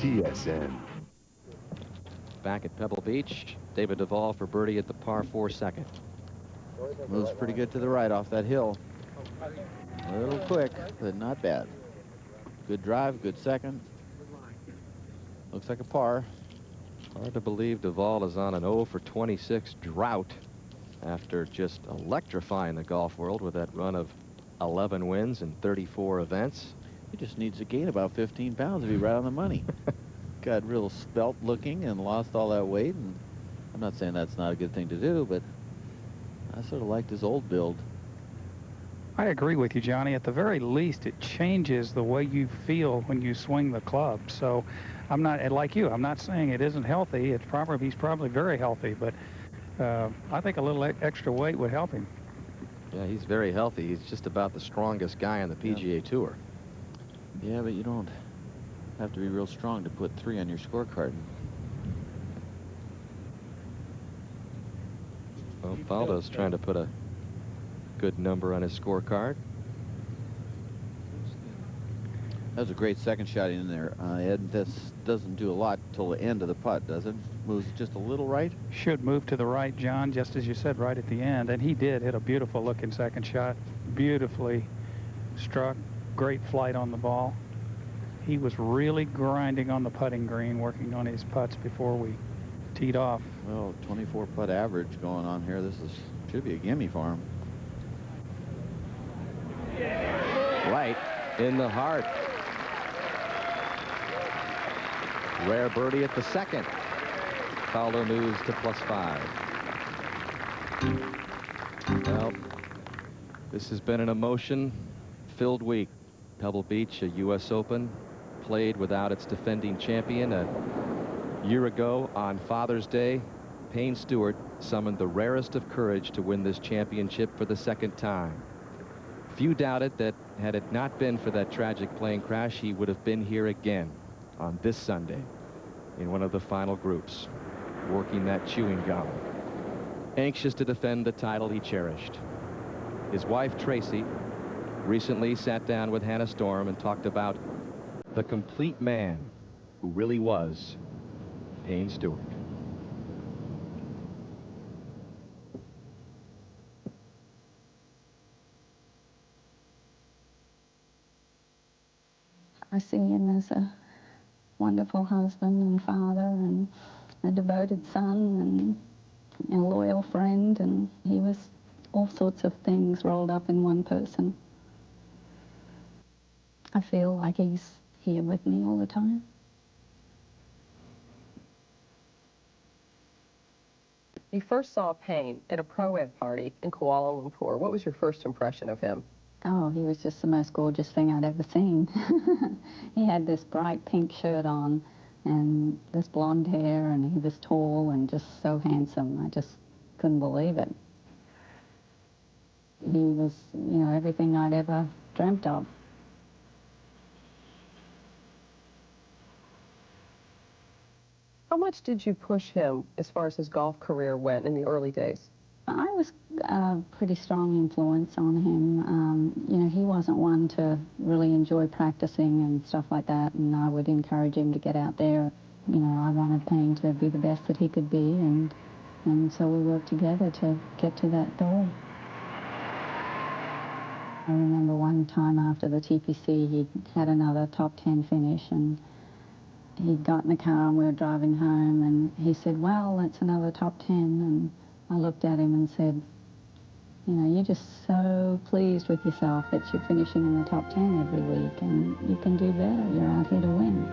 TSN. Back at Pebble Beach, David Duval for birdie at the par 4 second. Moves pretty good to the right off that hill. A little quick, but not bad. Good drive, good second. Looks like a par. Hard to believe Duval is on an 0 for 26 drought after just electrifying the golf world with that run of 11 wins and 34 events. He just needs to gain about 15 pounds to be right on the money. Got real svelte looking and lost all that weight. And I'm not saying that's not a good thing to do, but I sort of liked his old build. I agree with you, Johnny. At the very least, it changes the way you feel when you swing the club. So I'm not, like you, I'm not saying it isn't healthy. It's probably, he's probably very healthy, but I think a little extra weight would help him. Yeah, he's very healthy. He's just about the strongest guy on the PGA Tour. Yeah, but you don't have to be real strong to put 3 on your scorecard. Well, Faldo's trying to put a good number on his scorecard. That was a great second shot in there, Ed. This doesn't do a lot till the end of the putt, does it? Moves just a little right? Should move to the right, John, just as you said, right at the end. And he did hit a beautiful looking second shot. Beautifully struck. Great flight on the ball. He was really grinding on the putting green, working on his putts before we teed off. Well, 24 putt average going on here. This should be a gimme for him. Right in the heart. Rare birdie at the second. Faldo moves to +5. Well, this has been an emotion-filled week. Pebble Beach, a U.S. Open, played without its defending champion. A year ago on Father's Day, Payne Stewart summoned the rarest of courage to win this championship for the second time. Few doubted that had it not been for that tragic plane crash, he would have been here again on this Sunday in one of the final groups, working that chewing gum, anxious to defend the title he cherished. His wife, Tracy, recently sat down with Hannah Storm and talked about the complete man who really was Payne Stewart. I see him as a wonderful husband and father and a devoted son and a loyal friend, and he was all sorts of things rolled up in one person. I feel like he's here with me all the time. You first saw Payne at a pro-am party in Kuala Lumpur. What was your first impression of him? Oh, he was just the most gorgeous thing I'd ever seen. He had this bright pink shirt on and this blonde hair, and he was tall and just so handsome. I just couldn't believe it. He was, you know, everything I'd ever dreamt of. How much did you push him as far as his golf career went in the early days? I was a pretty strong influence on him. You know, he wasn't one to really enjoy practicing and stuff like that, and I would encourage him to get out there. You know, I wanted Payne to be the best that he could be, and so we worked together to get to that goal. I remember one time after the TPC, he had another top 10 finish, and he got in the car and we were driving home, and he said, well, that's another top 10, and I looked at him and said, you know, you're just so pleased with yourself that you're finishing in the top 10 every week, and you can do better. You're out here to win.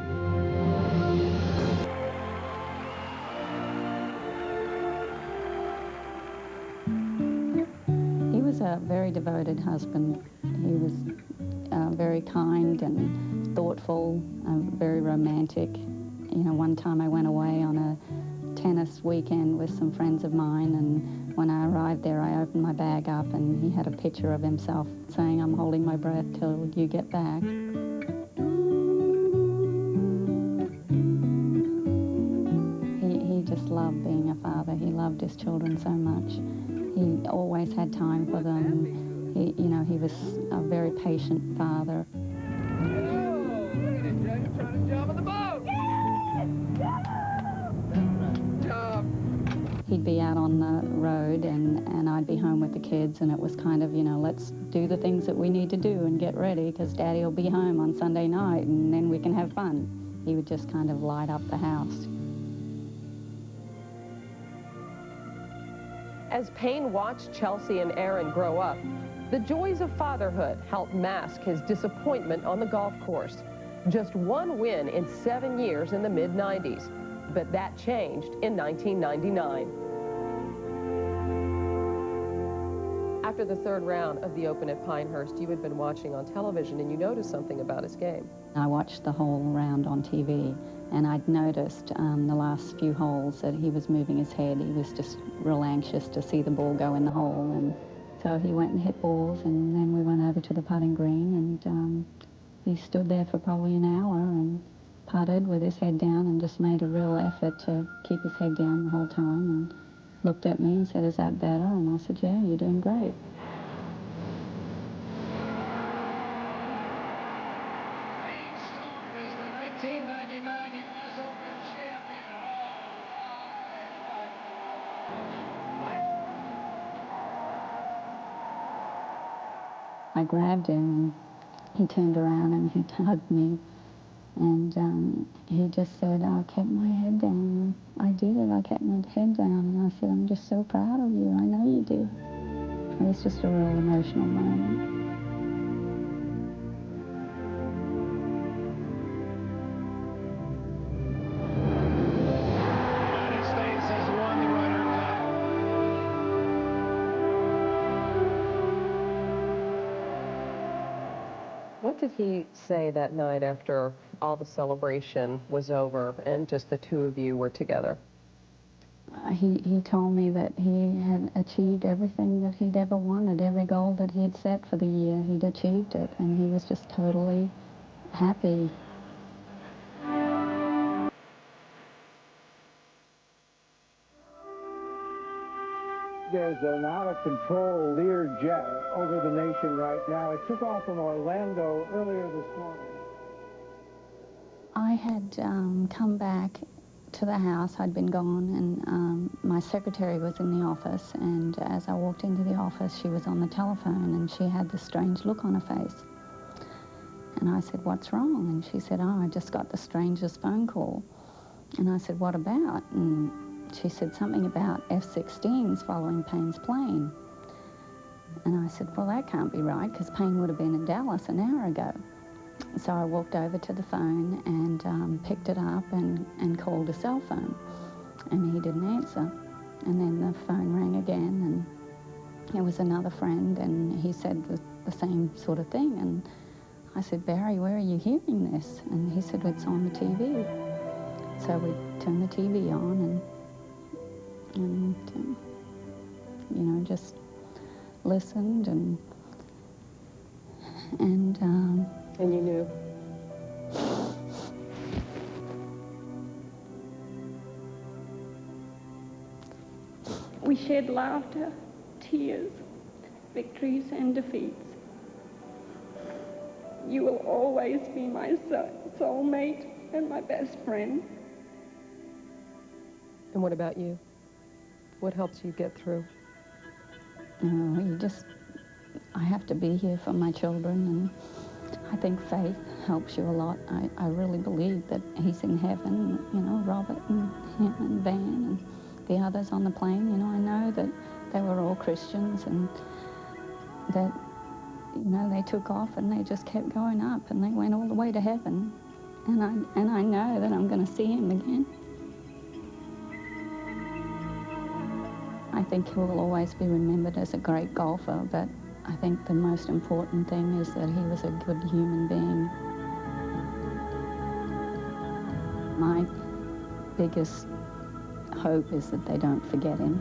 He was a very devoted husband. He was very kind and thoughtful, very romantic. You know, one time I went away on a tennis weekend with some friends of mine, and when I arrived there, I opened my bag up, and he had a picture of himself saying, I'm holding my breath till you get back. He just loved being a father. He loved his children so much. He always had time for them. You know, he was a very patient father. Oh, look at him, Joe. You're trying to jump on the boat. he'd be out on the road and I'd be home with the kids, and it was kind of, you know, let's do the things that we need to do and get ready because Daddy will be home on Sunday night and then we can have fun. He would just kind of light up the house. As Payne watched Chelsea and Aaron grow up, the joys of fatherhood helped mask his disappointment on the golf course. Just one win in 7 years in the mid-90s, but that changed in 1999. After the third round of the Open at Pinehurst, you had been watching on television and you noticed something about his game. I watched the whole round on TV, and I'd noticed the last few holes that he was moving his head. He was just real anxious to see the ball go in the hole, and so he went and hit balls, and then we went over to the putting green, and he stood there for probably an hour and putted with his head down and just made a real effort to keep his head down the whole time, and looked at me and said, "Is that better?" And I said, "Yeah, you're doing great." I grabbed him, and he turned around and he hugged me, and he just said, "I kept my head down." I did it. I kept my head down, and I said, "I'm just so proud of you. I know you did." It was just a real emotional moment. United States has won the Ryder Cup. What did he say that night after all the celebration was over and just the two of you were together? He told me that he had achieved everything that he'd ever wanted. Every goal that he had set for the year, he'd achieved it, and he was just totally happy. There's an out-of-control Learjet over the nation right now. It took off from Orlando earlier this morning. I had come back to the house. I'd been gone, and my secretary was in the office, and as I walked into the office, she was on the telephone, and she had this strange look on her face. And I said, "What's wrong?" And she said, "Oh, I just got the strangest phone call." And I said, "What about?" And she said something about F-16s following Payne's plane. And I said, "Well, that can't be right, because Payne would have been in Dallas an hour ago." So I walked over to the phone and picked it up and called a cell phone. And he didn't answer. And then the phone rang again, and it was another friend, and he said the same sort of thing. And I said, "Barry, where are you hearing this?" And he said, "It's on the TV." So we turned the TV on and you know, just listened and And you knew? We shared laughter, tears, victories and defeats. You will always be my soulmate and my best friend. And what about you? What helps you get through? I have to be here for my children, and I think faith helps you a lot. I really believe that he's in heaven, you know, Robert and him and Van and the others on the plane. You know, I know that they were all Christians, and that, you know, they took off and they just kept going up, and they went all the way to heaven. And I know that I'm going to see him again. I think he will always be remembered as a great golfer, but I think the most important thing is that he was a good human being. My biggest hope is that they don't forget him.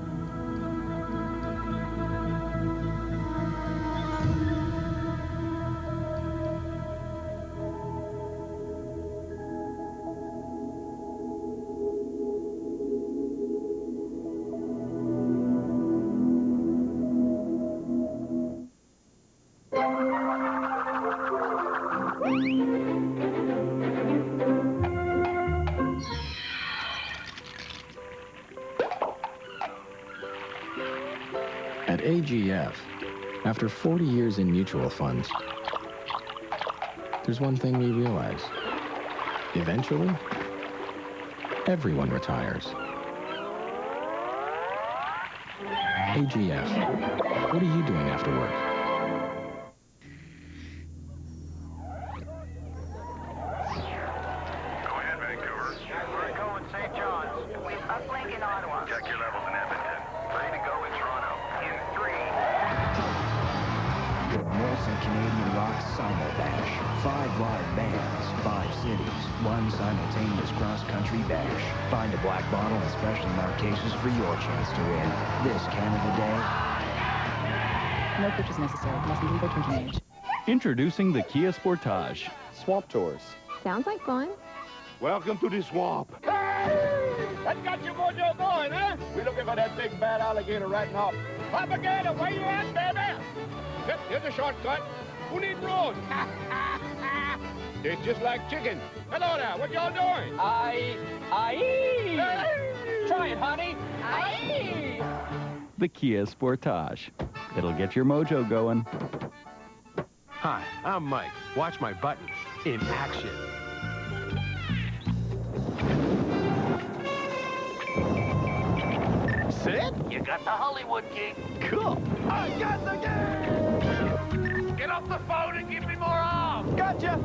At AGF, after 40 years in mutual funds, there's one thing we realize. Eventually, everyone retires. AGF, what are you doing after work? Go ahead, Vancouver. We're going St. John's. We've uplink in Ottawa. Check your levels in Edmonton. Ready to go in Toronto. In 3. Molson Canadian Rock Simulbash. 5 live bands, 5 cities, 1 simultaneous cross-country bash. Find a black bottle and specially marked cases for your chance to win. This Canada Day. No purchase necessary. Must be legal drinking age. Introducing the Kia Sportage. Swamp Tours. Sounds like fun. Welcome to the swamp. Hey! That got your mojo going, huh? We're looking for that big bad alligator right now. Propaganda, where you at, baby? Yep, here's a shortcut. Who needs road? Tastes just like chicken. Hello there, what y'all doing? Try it, honey. The Kia Sportage. It'll get your mojo going. Hi, I'm Mike. Watch my buttons in action. Sid? You got the Hollywood gig. Cool. I got the gig! Get off the phone and give me more arms. Gotcha.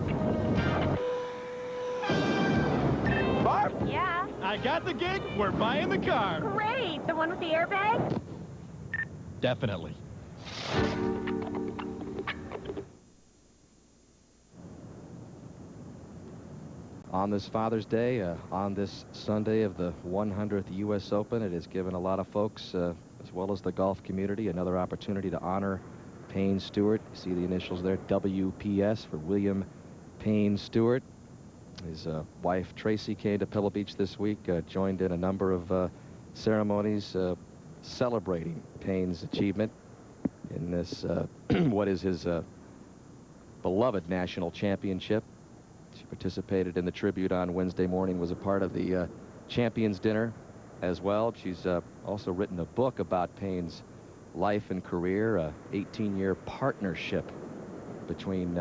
Barb? Yeah? I got the gig. We're buying the car. Great! The one with the airbag? Definitely. On this Father's Day, on this Sunday of the 100th U.S. Open, it has given a lot of folks, as well as the golf community, another opportunity to honor Payne Stewart. You see the initials there, WPS, for William Payne Stewart. His wife, Tracy, came to Pebble Beach this week, joined in a number of ceremonies celebrating Payne's achievement in this, what is his beloved national championship. She participated in the tribute on Wednesday morning, was a part of the Champions Dinner as well. She's also written a book about Payne's life and career, a 18-year partnership between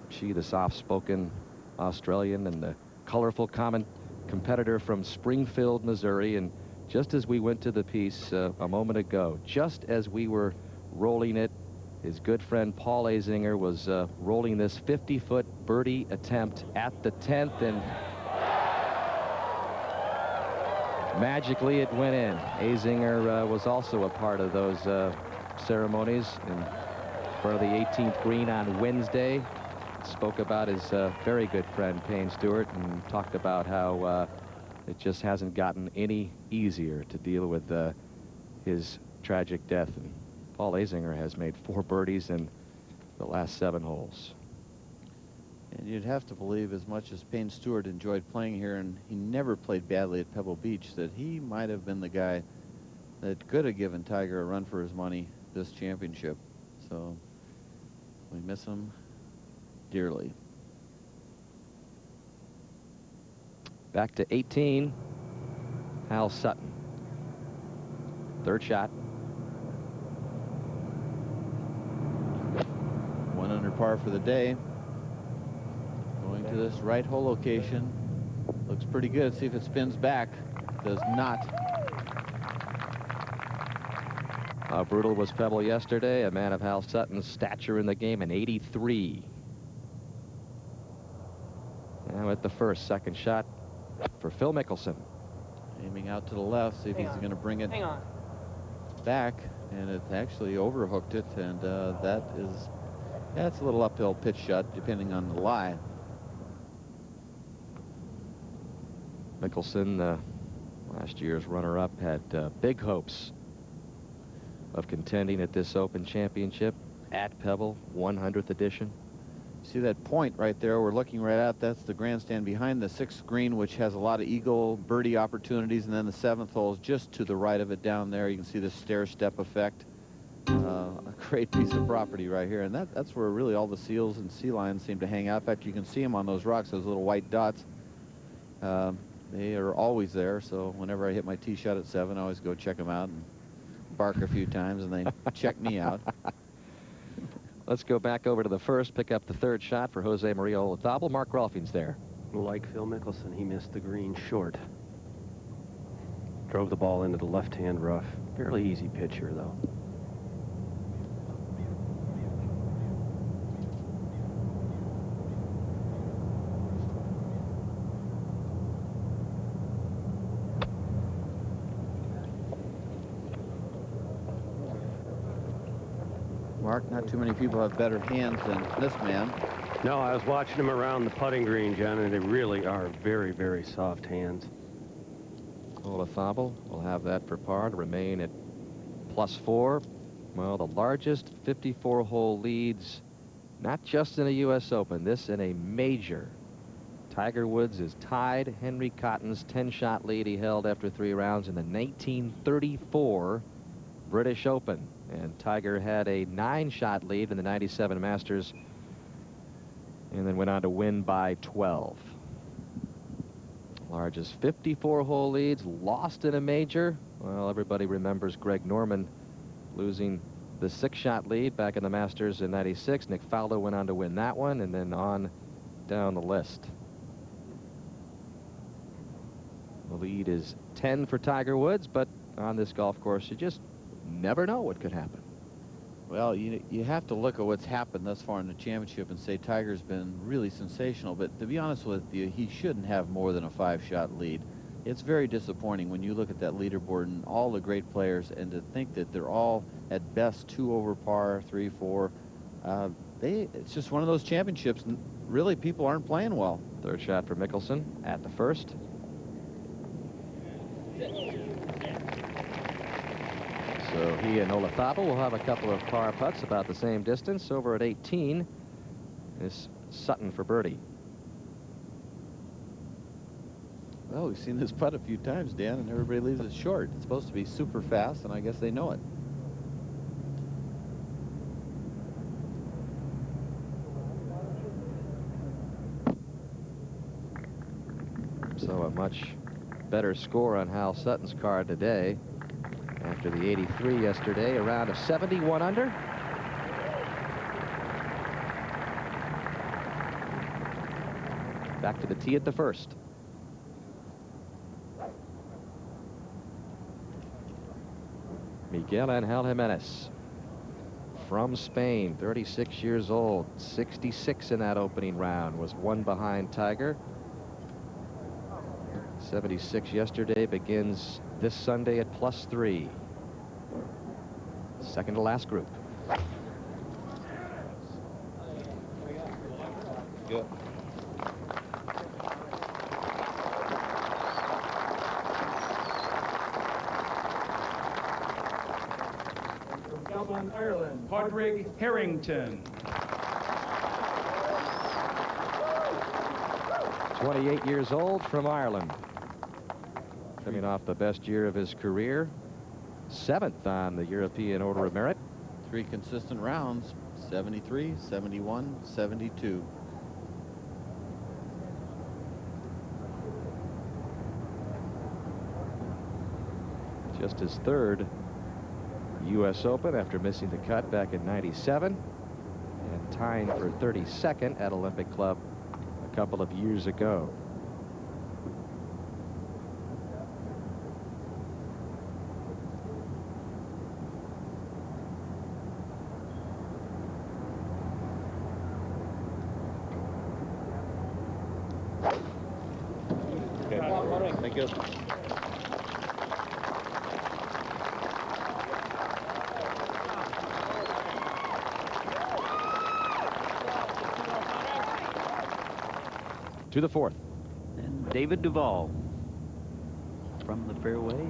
she, the soft-spoken Australian, and the colorful common competitor from Springfield, Missouri. And just as we went to the piece a moment ago, just as we were rolling it, his good friend Paul Azinger was rolling this 50-foot birdie attempt at the 10th, and magically it went in. Azinger was also a part of those ceremonies in front of the 18th green on Wednesday. Spoke about his very good friend Payne Stewart and talked about how it just hasn't gotten any easier to deal with his tragic death. And Paul Azinger has made 4 birdies in the last 7 holes. And you'd have to believe, as much as Payne Stewart enjoyed playing here, and he never played badly at Pebble Beach, that he might have been the guy that could have given Tiger a run for his money this championship. So we miss him dearly. Back to 18, Hal Sutton. 3rd shot. 1 under par for the day. Going to this right hole location. Looks pretty good. See if it spins back. Does not. How brutal was Pebble yesterday? A man of Hal Sutton's stature in the game, an 83. Now at the first, 2nd shot for Phil Mickelson. Aiming out to the left. See if he's going to bring it back. And it actually overhooked it. And that is, yeah, it's a little uphill pitch shot, depending on the lie. Mickelson, last year's runner-up, had big hopes of contending at this Open Championship at Pebble, 100th edition. See that point right there we're looking right at? That's the grandstand behind the 6th green, which has a lot of eagle birdie opportunities, and then the 7th hole is just to the right of it down there. You can see the stair-step effect. A great piece of property right here, and that's where really all the seals and sea lions seem to hang out. In fact, you can see them on those rocks, those little white dots. They are always there, so whenever I hit my tee shot at 7, I always go check them out and bark a few times, and they check me out. Let's go back over to the first, pick up the third shot for Jose Maria Olazabal. Mark Rolfing's there. Like Phil Mickelson, he missed the green short. Drove the ball into the left-hand rough. Fairly easy pitch here, though. Mark, not too many people have better hands than this man. No, I was watching him around the putting green, John, and they really are very, very soft hands. Olazabal will have that for par to remain at +4. Well, the largest 54-hole leads, not just in a U.S. Open, this in a major. Tiger Woods is tied Henry Cotton's 10-shot lead he held after 3 rounds in the 1934 British Open. And Tiger had a 9-shot lead in the 97 Masters and then went on to win by 12. Largest 54-hole leads, lost in a major. Well, everybody remembers Greg Norman losing the 6-shot lead back in the Masters in '96. Nick Faldo went on to win that one, and then on down the list. The lead is 10 for Tiger Woods, but on this golf course, you just never know what could happen. Well, you have to look at what's happened thus far in the championship and say Tiger's been really sensational. But to be honest with you, he shouldn't have more than a 5-shot lead. It's very disappointing when you look at that leaderboard and all the great players, and to think that they're all at best 2 over par, 3, 4. It's just one of those championships. And really, people aren't playing well. Third shot for Mickelson at the first. So he and Olazabal will have a couple of par putts about the same distance. Over at 18 is Sutton for birdie. Well, we've seen this putt a few times, Dan, and everybody leaves it short. It's supposed to be super fast, and I guess they know it. So a much better score on Hal Sutton's card today. After the 83 yesterday, a round of 71 under. Back to the tee at the first. Miguel Angel Jimenez from Spain, 36 years old, 66 in that opening round, was 1 behind Tiger. 76 yesterday, begins this Sunday at +3. Second to last group. Good. From Dublin, Ireland, Padraig Harrington. 28 years old from Ireland. Coming off the best year of his career. 7th on the European Order of Merit. 3 consistent rounds, 73, 71, 72. Just his 3rd U.S. Open after missing the cut back in '97 and tying for 32nd at Olympic Club a couple of years ago. Thank you. To the 4th. And David Duval from the fairway.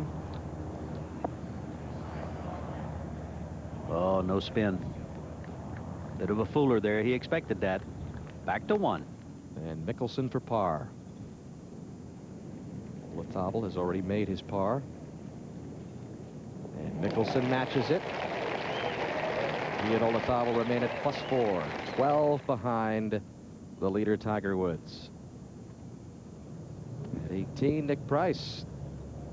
Oh, no spin. Bit of a fooler there. He expected that. Back to 1. And Mickelson for par. Olazabal has already made his par. And Mickelson matches it. He and Olazabal remain at +4. 12 behind the leader, Tiger Woods. At 18, Nick Price.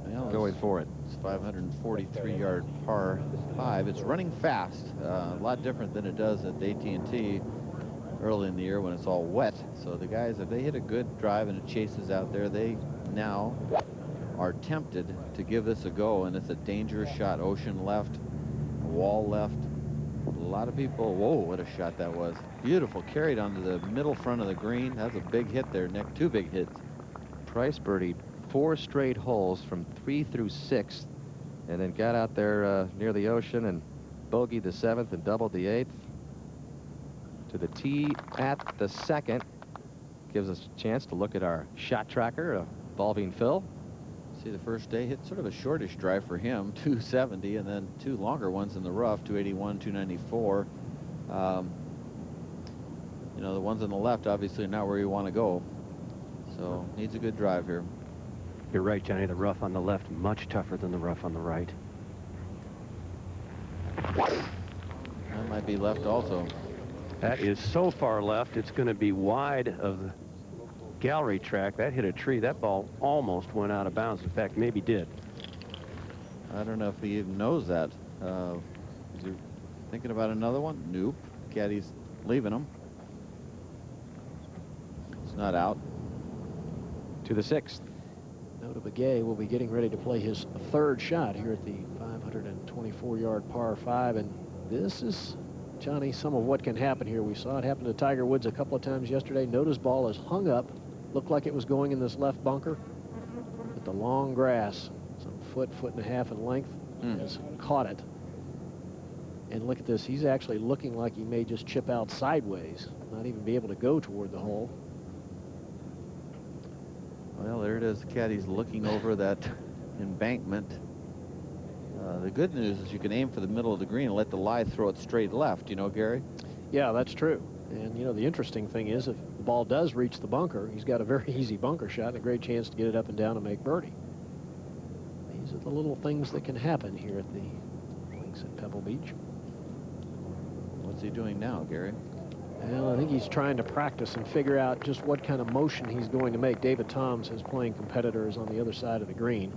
Well, going for it. It's 543-yard par 5. It's running fast, a lot different than it does at AT&T early in the year when it's all wet. So the guys, if they hit a good drive and it chases out there, they now are tempted to give this a go, and it's a dangerous shot. Ocean left, wall left. A lot of people, whoa, what a shot that was. Beautiful, carried onto the middle front of the green. That's a big hit there, Nick. 2 big hits. Price birdied 4 straight holes from 3 through 6, and then got out there near the ocean and bogeyed the 7th and doubled the 8th. To the tee at the 2nd. Gives us a chance to look at our shot tracker involving Phil. See, the first day hit sort of a shortish drive for him, 270, and then 2 longer ones in the rough, 281, 294. You know, the ones on the left obviously are not where you want to go. So needs a good drive here. You're right, Johnny. The rough on the left much tougher than the rough on the right. That might be left also. That is so far left, it's going to be wide of the gallery track. That hit a tree. That ball almost went out of bounds. In fact, maybe did. I don't know if he even knows that. Is he thinking about another one? Nope. Caddy's leaving him. It's not out. To the 6th. Nota Begay will be getting ready to play his 3rd shot here at the 524-yard par 5, and this is, Johnny, some of what can happen here. We saw it happen to Tiger Woods a couple of times yesterday. Nota's ball is hung up, looked like it was going in this left bunker, but the long grass, some foot and a half in length, has caught it. And look at this, he's actually looking like he may just chip out sideways, not even be able to go toward the hole. Well, there it is. The caddy's looking over that embankment. The good news is you can aim for the middle of the green and let the lie throw it straight left, you know, Gary? Yeah, that's true. And, you know, the interesting thing is if the ball does reach the bunker, he's got a very easy bunker shot and a great chance to get it up and down and make birdie. These are the little things that can happen here at the links at Pebble Beach. What's he doing now, Gary? Well, I think he's trying to practice and figure out just what kind of motion he's going to make. David Toms, his playing competitor, is on the other side of the green.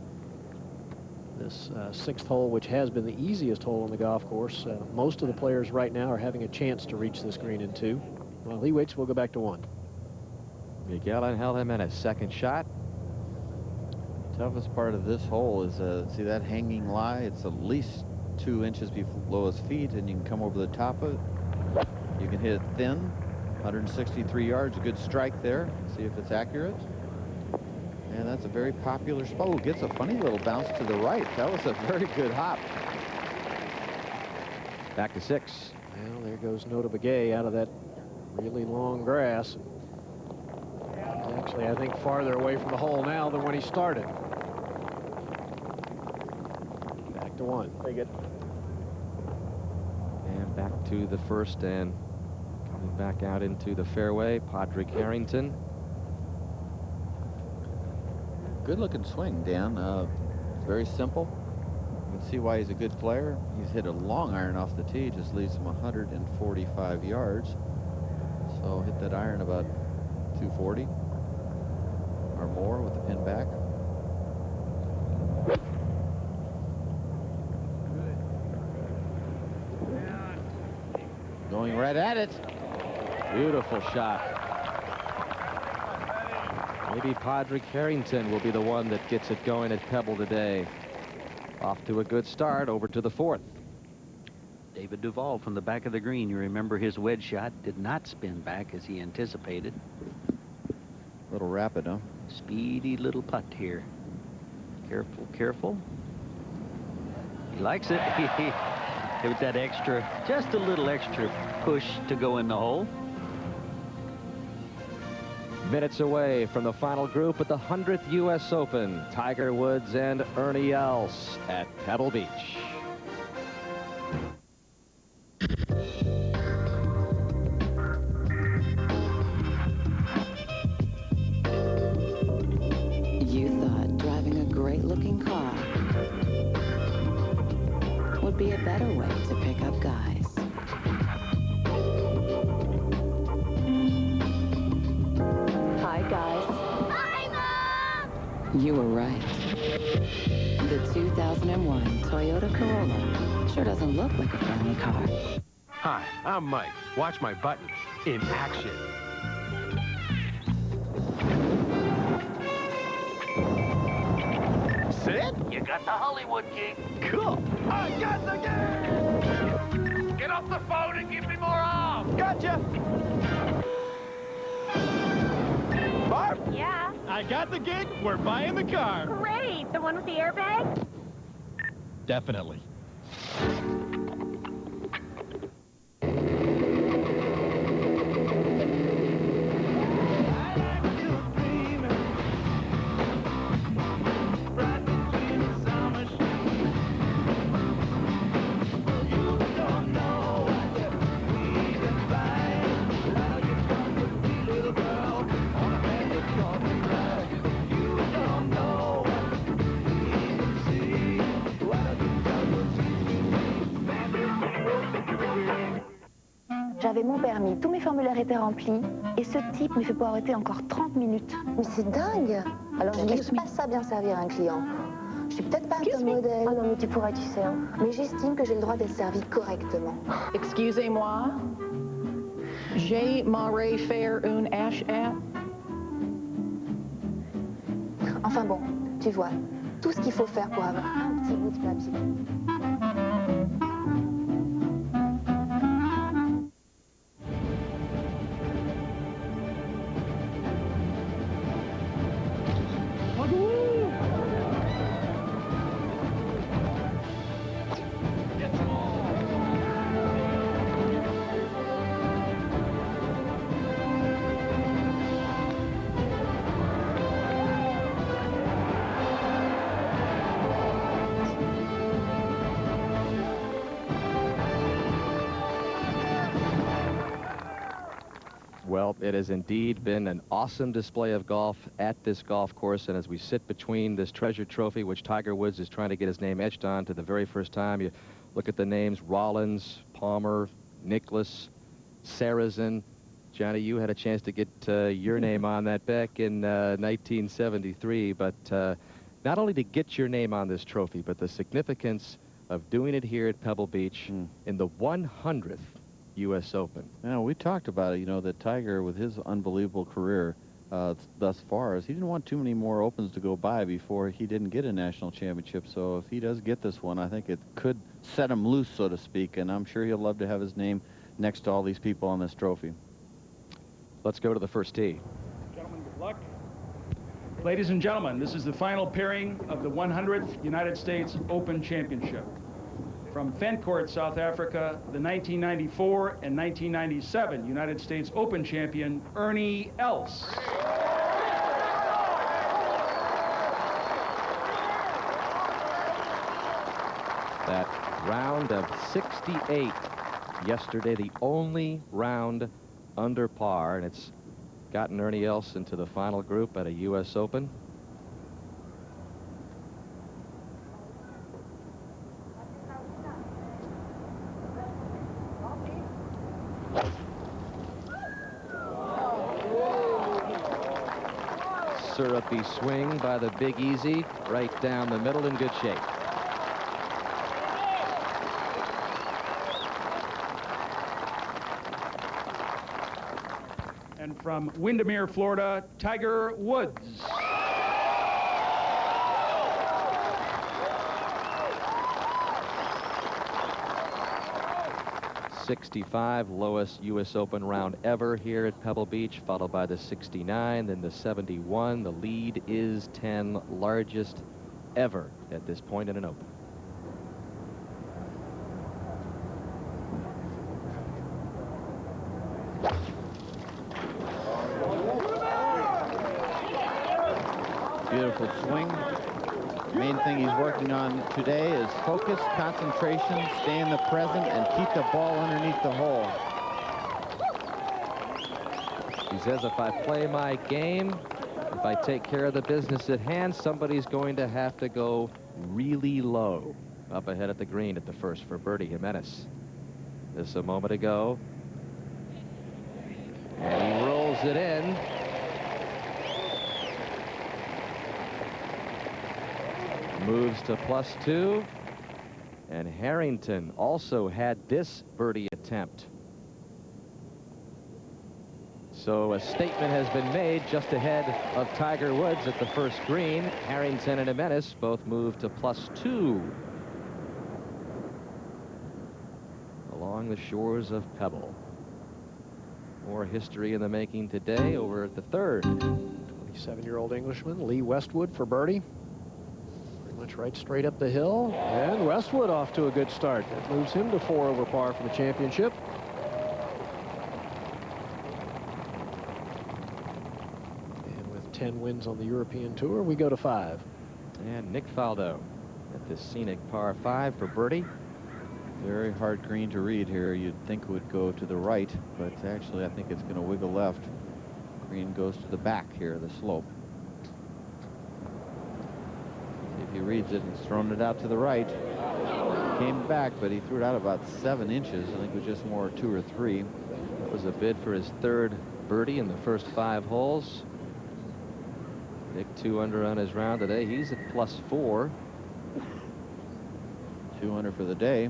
This 6th hole, which has been the easiest hole on the golf course, most of the players right now are having a chance to reach this green in 2. While he waits, we'll go back to 1. Miguel Angel Jimenez, 2nd shot. Toughest part of this hole is, see that hanging lie? It's at least 2 inches below his feet, and you can come over the top of it. You can hit it thin, 163 yards, a good strike there. See if it's accurate. And that's a very popular spot. Oh, gets a funny little bounce to the right. That was a very good hop. Back to 6. Well, there goes Nota Begay out of that really long grass. He's actually, I think, farther away from the hole now than when he started. Back to 1. Take it. And back to the 1st, and coming back out into the fairway, Padraig Harrington. Good looking swing, Dan. Very simple. You can see why he's a good player. He's hit a long iron off the tee, just leaves him 145 yards. So hit that iron about 240 or more with the pin back. Going right at it. Beautiful shot. Maybe Padraig Harrington will be the one that gets it going at Pebble today. Off to a good start, over to the 4th. David Duval from the back of the green. You remember his wedge shot did not spin back as he anticipated. A little rapid, huh? Speedy little putt here. Careful, careful. He likes it. It was that extra, just a little extra push to go in the hole. Minutes away from the final group at the 100th U.S. Open, Tiger Woods and Ernie Els at Pebble Beach. You thought driving a great-looking car would be a better way to pick up guys. You were right. The 2001 Toyota Corolla sure doesn't look like a family car. Hi, I'm Mike. Watch my buttons in action. Sid? You got the Hollywood gig. Cool. I got the gig! Get off the phone and give me more arms. Gotcha. Barb? Yeah? I got the gig. We're buying the car. Great! The one with the airbag? Definitely. J'avais mon permis, tous mes formulaires étaient remplis, et ce type me fait poireauter encore 30 minutes. Mais c'est dingue! Alors je laisse pas ça bien servir un client. Je suis peut-être pas un top modèle. Ah non, mais tu pourrais, tu sais. Hein. Mais j'estime que j'ai le droit d'être servi correctement. Excusez-moi. J'aimerais faire une achat. Enfin bon, tu vois, tout ce qu'il faut faire pour avoir un petit bout de papier. Well, it has indeed been an awesome display of golf at this golf course, and as we sit between this treasure trophy, which Tiger Woods is trying to get his name etched on to the very first time, you look at the names Rollins, Palmer, Nicklaus, Sarazen. Johnny, you had a chance to get your name on that back in 1973, but not only to get your name on this trophy, but the significance of doing it here at Pebble Beach in the 100th U.S. Open. Yeah, we talked about it, you know, that Tiger, with his unbelievable career thus far, he didn't want too many more Opens to go by before he didn't get a national championship. So if he does get this one, I think it could set him loose, so to speak, and I'm sure he'll love to have his name next to all these people on this trophy. Let's go to the first tee. Gentlemen, good luck. Ladies and gentlemen, this is the final pairing of the 100th United States Open Championship. From Fencourt, South Africa, the 1994 and 1997 United States Open champion, Ernie Els. That round of 68 yesterday, the only round under par, and it's gotten Ernie Els into the final group at a U.S. Open. Syrupy swing by the Big Easy, right down the middle, in good shape. And from Windermere, Florida, Tiger Woods. '65, lowest U.S. Open round ever here at Pebble Beach, followed by the '69, then the '71. The lead is 10, largest ever at this point in an Open. Beautiful swing. Main thing he's working on today is focus, concentration, stay in the present, and keep the ball underneath the hole. He says, if I play my game, if I take care of the business at hand, somebody's going to have to go really low. Up ahead at the green at the first for birdie, Jimenez. This a moment ago. And he rolls it in. moves to +2. And Harrington also had this birdie attempt. So a statement has been made just ahead of Tiger Woods at the first green. Harrington and Jimenez both moved to +2 along the shores of Pebble. More history in the making today over at the third. 27-year-old Englishman Lee Westwood for birdie. Pretty much right straight up the hill. And Westwood off to a good start. That moves him to 4 over par for the championship. And with 10 wins on the European Tour, we go to 5. And Nick Faldo at this scenic par 5 for birdie. Very hard green to read here. You'd think it would go to the right, but actually I think it's going to wiggle left. Green goes to the back here, the slope. See if he reads it. He's thrown it out to the right. Came back, but he threw it out about 7 inches. I think it was just more 2 or 3. That was a bid for his third birdie in the first 5 holes. Nick 2 under on his round today. He's at +4. 2 under for the day.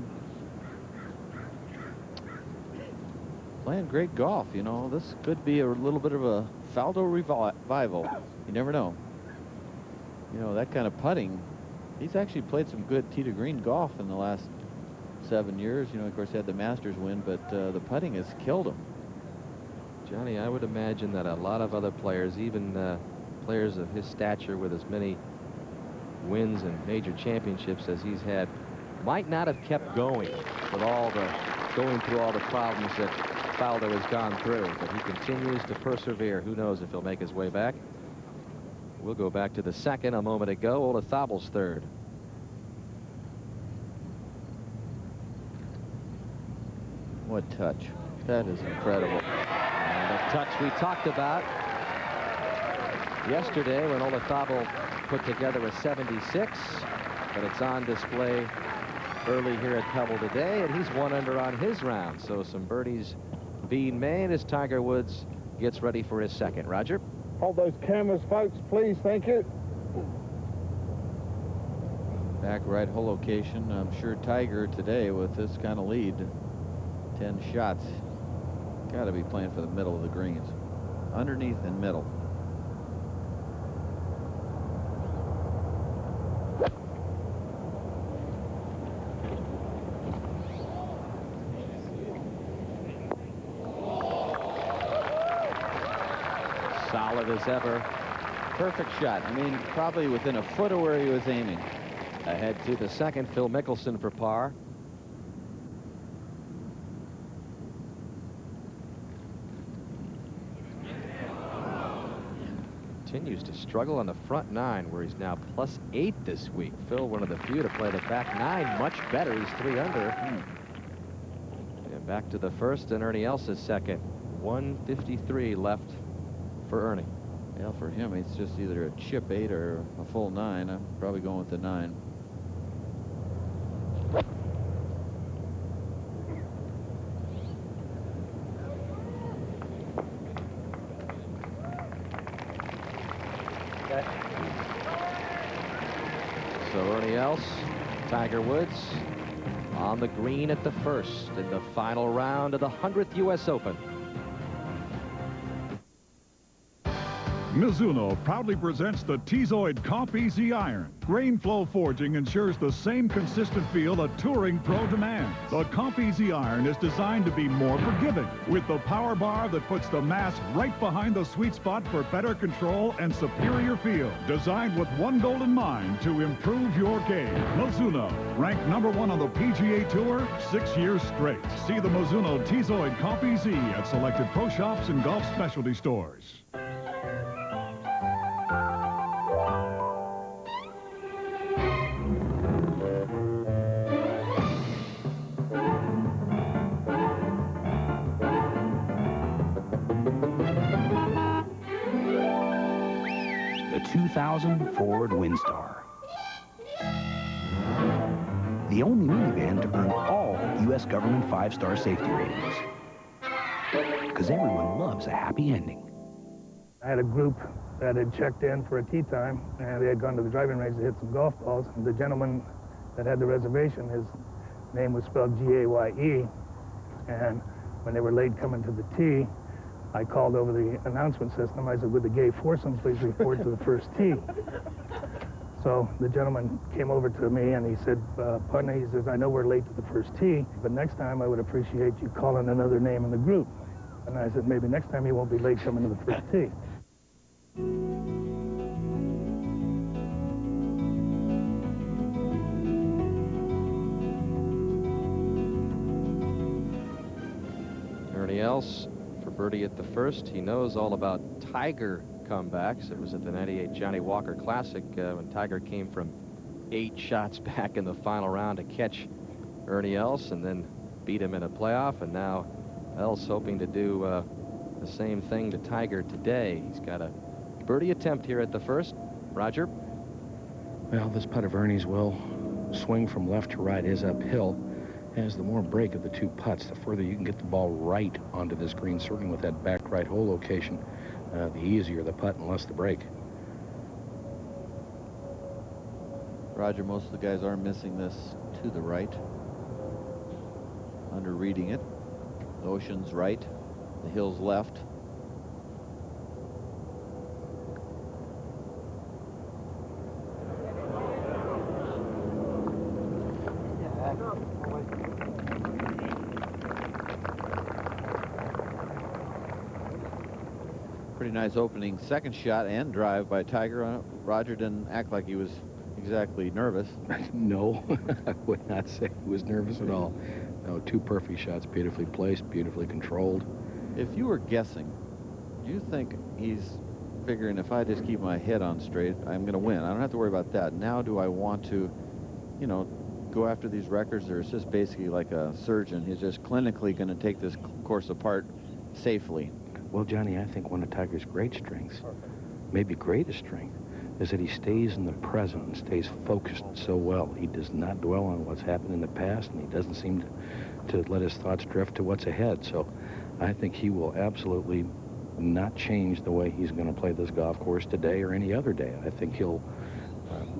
Playing great golf, you know. This could be a little bit of a Faldo revival. You never know. You know, that kind of putting. He's actually played some good tee to green golf in the last 7 years. You know, of course, he had the Masters win, but the putting has killed him. Johnny, I would imagine that a lot of other players, even players of his stature with as many wins and major championships as he's had, might not have kept going with going through all the problems that Faldo has gone through, but he continues to persevere. Who knows if he'll make his way back. We'll go back to the second a moment ago. Olazabal's third. What touch. That is incredible. And the touch we talked about yesterday when Olazabal put together a 76, but it's on display early here at Pebble today, and he's 1 under on his round. So some birdies being made as Tiger Woods gets ready for his second. Roger? Hold those cameras, folks, please. Thank you. Back right hole location. I'm sure Tiger today with this kind of lead, 10 shots, got to be playing for the middle of the greens. Underneath and middle. Solid as ever. Perfect shot. I mean, probably within a foot of where he was aiming. Ahead to the second, Phil Mickelson for par. Continues to struggle on the front 9, where he's now +8 this week. Phil, one of the few to play the back 9 much better. He's 3 under. And back to the first, and Ernie Elsa's second. 153 left for Ernie. Yeah, for him, it's just either a chip 8 or a full 9. I'm probably going with the 9. So Ernie Els, Tiger Woods on the green at the first in the final round of the 100th U.S. Open. Mizuno proudly presents the Tezoid Comp Easy Iron. Grain flow forging ensures the same consistent feel a touring pro demands. The Comp Easy Iron is designed to be more forgiving, with the power bar that puts the mass right behind the sweet spot for better control and superior feel. Designed with one goal in mind, to improve your game. Mizuno, ranked #1 on the PGA Tour 6 years straight. See the Mizuno Tezoid Comp Easy at selected pro shops and golf specialty stores. The 2000 Ford Windstar. The only minivan to earn all U.S. government 5-star safety ratings. Because everyone loves a happy ending. I had a group that had checked in for a tee time, and they had gone to the driving range to hit some golf balls. And the gentleman that had the reservation, his name was spelled G-A-Y-E, and when they were late coming to the tee, I called over the announcement system. I said, would the gay foursome please report to the first tee? So the gentleman came over to me and he said, partner, he says, I know we're late to the first tee, but next time I would appreciate you calling another name in the group. And I said, maybe next time you won't be late coming to the first tee. Ernie Els for birdie at the first. He knows all about Tiger comebacks. It was at the '98 Johnny Walker Classic when Tiger came from 8 shots back in the final round to catch Ernie Els and then beat him in a playoff. And now Els hoping to do the same thing to Tiger today. He's got a birdie attempt here at the first. Roger? Well, this putt of Ernie's will swing from left to right, is uphill. Has the more break of the two putts, the further you can get the ball right onto this green, certainly with that back right hole location, the easier the putt and less the break. Roger, most of the guys are missing this to the right. Under reading it. The ocean's right, the hill's left. Pretty nice opening second shot and drive by Tiger. Roger didn't act like he was exactly nervous. No, I would not say he was nervous at all. No, 2 perfect shots, beautifully placed, beautifully controlled. If you were guessing, do you think he's figuring if I just keep my head on straight, I'm going to win? I don't have to worry about that. Now do I want to, you know, go after these records, or is this basically like a surgeon? He's just clinically going to take this course apart safely. Well, Johnny, I think one of Tiger's great strengths, maybe greatest strength, is that he stays in the present and stays focused so well. He does not dwell on what's happened in the past, and he doesn't seem to let his thoughts drift to what's ahead. So I think he will absolutely not change the way he's going to play this golf course today or any other day. I think he'll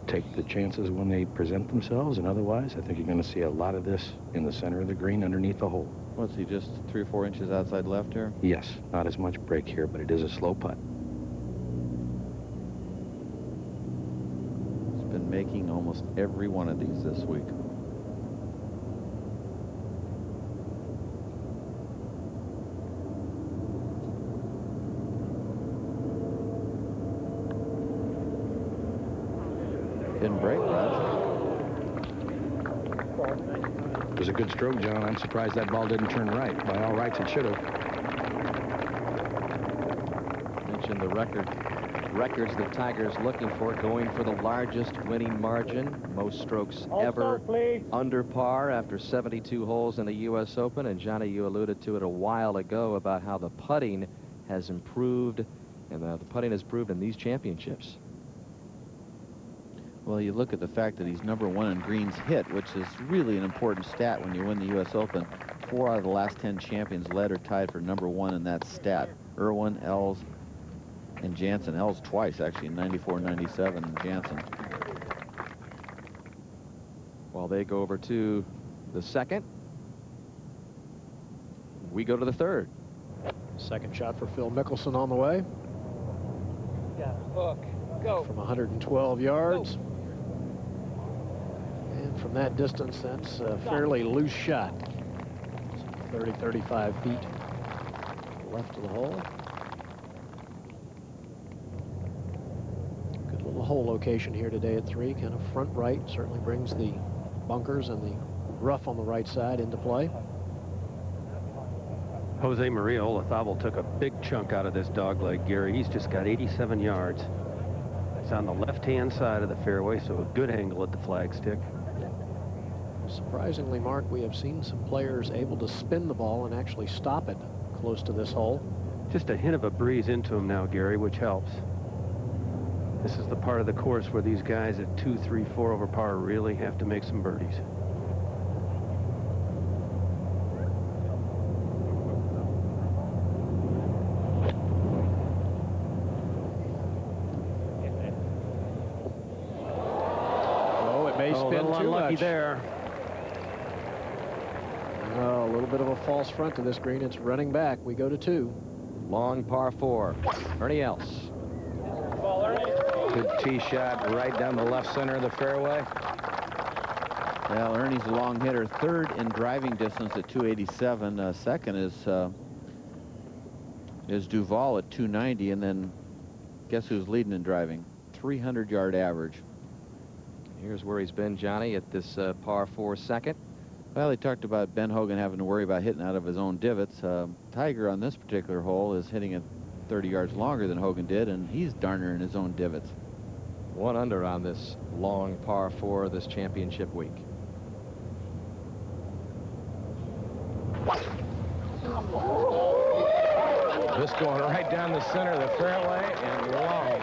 take the chances when they present themselves, and otherwise I think you're going to see a lot of this in the center of the green underneath the hole. What's he, just 3 or 4 inches outside left here? Yes, not as much break here, but it is a slow putt. He's been making almost every one of these this week. Didn't break, Raj. It was a good stroke, John. I'm surprised that ball didn't turn right. By all rights, it should have. Mentioned the records that Tiger's looking for, going for the largest winning margin, most strokes ever under par after 72 holes in the U.S. Open. And Johnny, you alluded to it a while ago about how the putting has improved, and the putting has improved in these championships. Well, you look at the fact that he's #1 in greens hit, which is really an important stat when you win the U.S. Open. 4 out of the last 10 champions led or tied for #1 in that stat. Irwin, Els, and Jansen. Els twice, actually, in 94, 97, and Jansen. While they go over to the second, we go to the third. Second shot for Phil Mickelson on the way. Yeah, hook, go. From 112 yards. Go. And from that distance, that's a fairly loose shot. 30, 35 feet left of the hole. Good little hole location here today at 3, kind of front right. Certainly brings the bunkers and the rough on the right side into play. Jose Maria Olazabal took a big chunk out of this dogleg, Gary. He's just got 87 yards. It's on the left-hand side of the fairway, so a good angle at the flagstick. Surprisingly, Mark, we have seen some players able to spin the ball and actually stop it close to this hole. Just a hint of a breeze into him now, Gary, which helps. This is the part of the course where these guys at 2, 3, 4 over par really have to make some birdies. May Oh, a spin little too unlucky much. there. Oh, a little bit of a false front to this green. It's running back. We go to 2. Long par 4. Ernie Els. Good tee shot right down the left center of the fairway. Well, Ernie's a long hitter. Third in driving distance at 287. Second is Duval at 290, and then guess who's leading in driving? 300-yard average. Here's where he's been, Johnny, at this par 4 second. Well, they talked about Ben Hogan having to worry about hitting out of his own divots. Tiger on this particular hole is hitting it 30 yards longer than Hogan did, and he's darn near in his own divots. 1 under on this long par 4 this championship week. This going right down the center of the fairway and long.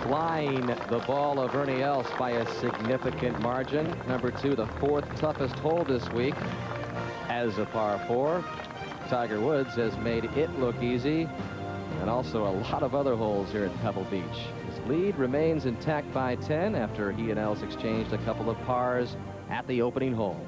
Flying the ball of Ernie Els by a significant margin. Number 2, the 4th toughest hole this week as a par 4. Tiger Woods has made it look easy, and also a lot of other holes here at Pebble Beach. His lead remains intact by 10 after he and Els exchanged a couple of pars at the opening hole.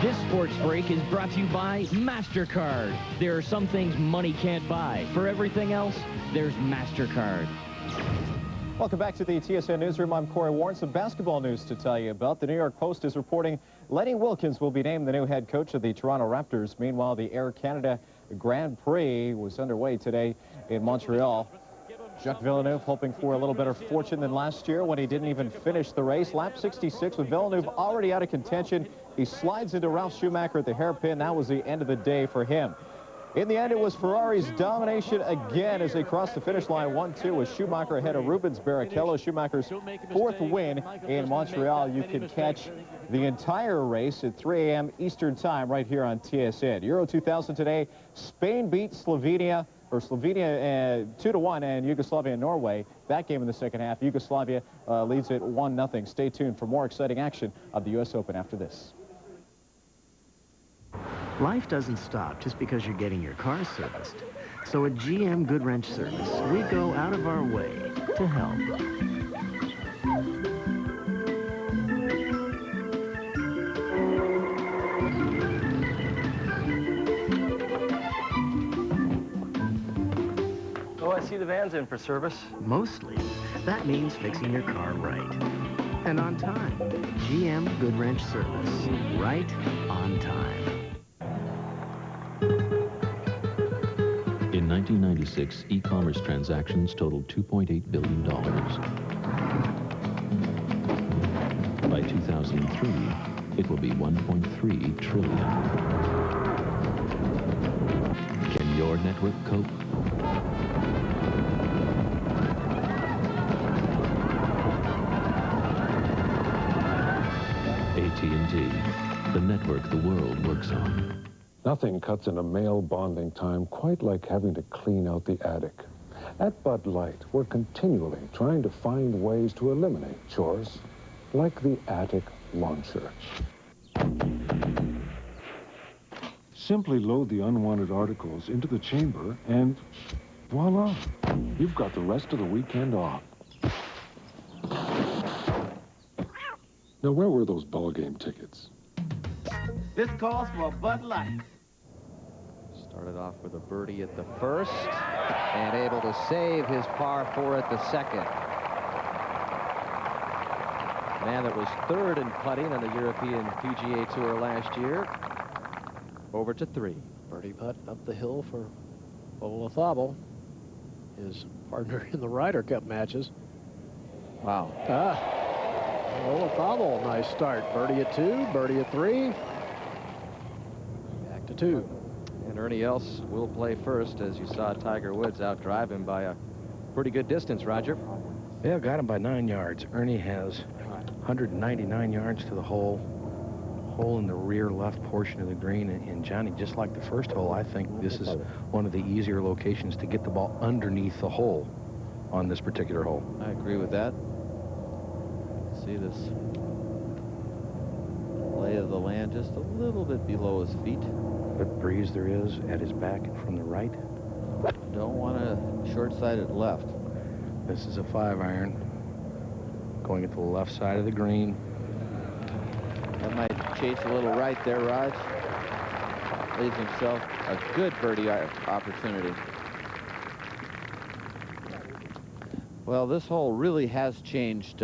This sports break is brought to you by MasterCard. There are some things money can't buy. For everything else, there's MasterCard. Welcome back to the TSN Newsroom. I'm Corey Warren. Some basketball news to tell you about. The New York Post is reporting Lenny Wilkins will be named the new head coach of the Toronto Raptors. Meanwhile, the Air Canada Grand Prix was underway today in Montreal. Jacques Villeneuve hoping for a little better fortune than last year when he didn't even finish the race. Lap 66 with Villeneuve already out of contention. He slides into Ralph Schumacher at the hairpin. That was the end of the day for him. In the end, it was Ferrari's domination again as they crossed the finish line 1-2 with Schumacher ahead of Rubens Barrichello. Schumacher's 4th win in Montreal. You can catch the entire race at 3 a.m. Eastern Time right here on TSN. Euro 2000 today, Spain beat Slovenia 2-1, and Yugoslavia and Norway. That game in the second half, Yugoslavia leads it 1-0. Stay tuned for more exciting action of the U.S. Open after this. Life doesn't stop just because you're getting your car serviced. So at GM Good Wrench Service, we go out of our way to help. Oh, I see the van's in for service. Mostly, that means fixing your car right. And on time. GM Good Wrench Service. Right on time. In 1996, e-commerce transactions totaled $2.8 billion. By 2003, it will be $1.3 trillion. Can your network cope? AT&T, the network the world works on. Nothing cuts in a male bonding time quite like having to clean out the attic. At Bud Light, we're continually trying to find ways to eliminate chores, like the attic launcher. Simply load the unwanted articles into the chamber and voila, you've got the rest of the weekend off. Now, where were those ball game tickets? This calls for Bud Light. Started off with a birdie at the first and able to save his par 4 at the second. Man that was 3rd in putting on the European PGA Tour last year. Over to 3. Birdie putt up the hill for Olazabal, his partner in the Ryder Cup matches. Wow. Olazabal, nice start. Birdie at 2, birdie at 3. Back to 2. And Ernie Els will play first, as you saw Tiger Woods outdrive him by a pretty good distance, Roger. Yeah, got him by 9 yards. Ernie has 199 yards to the hole in the rear left portion of the green. And Johnny, just like the first hole, I think this is one of the easier locations to get the ball underneath the hole on this particular hole. I agree with that. See this lay of of the land, just a little bit below his feet. What breeze there is at his back and from the right. Don't want to short-side it left. This is a 5-iron. Going at the left side of the green. That might chase a little right there, Raj. Leaves himself a good birdie opportunity. Well, this hole really has changed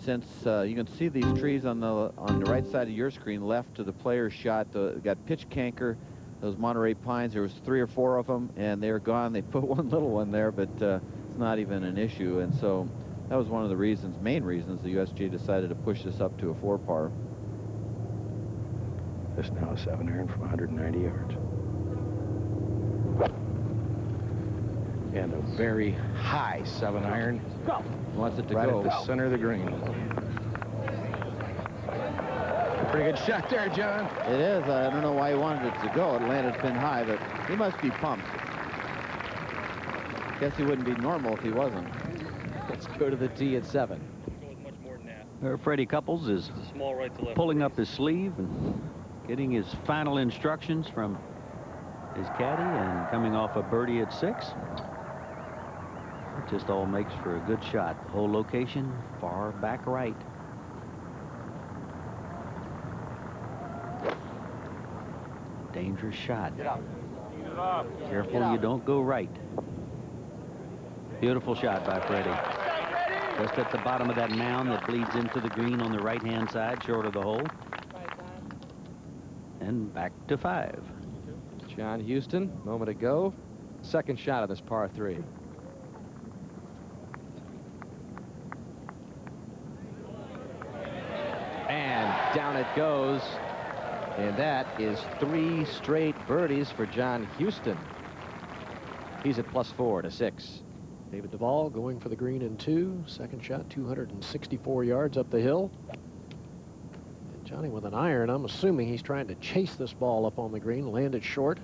since you can see these trees on the right side of your screen, left to the player's shot. Got pitch canker, those Monterey pines. There was 3 or 4 of them, and they're gone. They put one little one there, but it's not even an issue. And so that was one of the reasons, main reasons, the USGA decided to push this up to a 4-par. This now a 7-iron from 190 yards. And a very high 7-iron. Wants it to right go. At the center of the green. A pretty good shot there, John. It is. I don't know why he wanted it to go. It landed pin high, but he must be pumped. Guess he wouldn't be normal if he wasn't. Let's go to the tee at 7. Freddie Couples is pulling up his sleeve and getting his final instructions from his caddy and coming off a birdie at 6. It just all makes for a good shot. The whole location far back right. Dangerous shot. Careful you don't go right. Beautiful shot by Freddie. Just at the bottom of that mound that bleeds into the green on the right-hand side, short of the hole. And back to 5. John Houston, moment ago, second shot of this par 3. And down it goes. And that is 3 straight birdies for John Houston. He's at +4 to 6. David Duval going for the green in 2. Second shot, 264 yards up the hill. And Johnny with an iron. I'm assuming he's trying to chase this ball up on the green, land it short.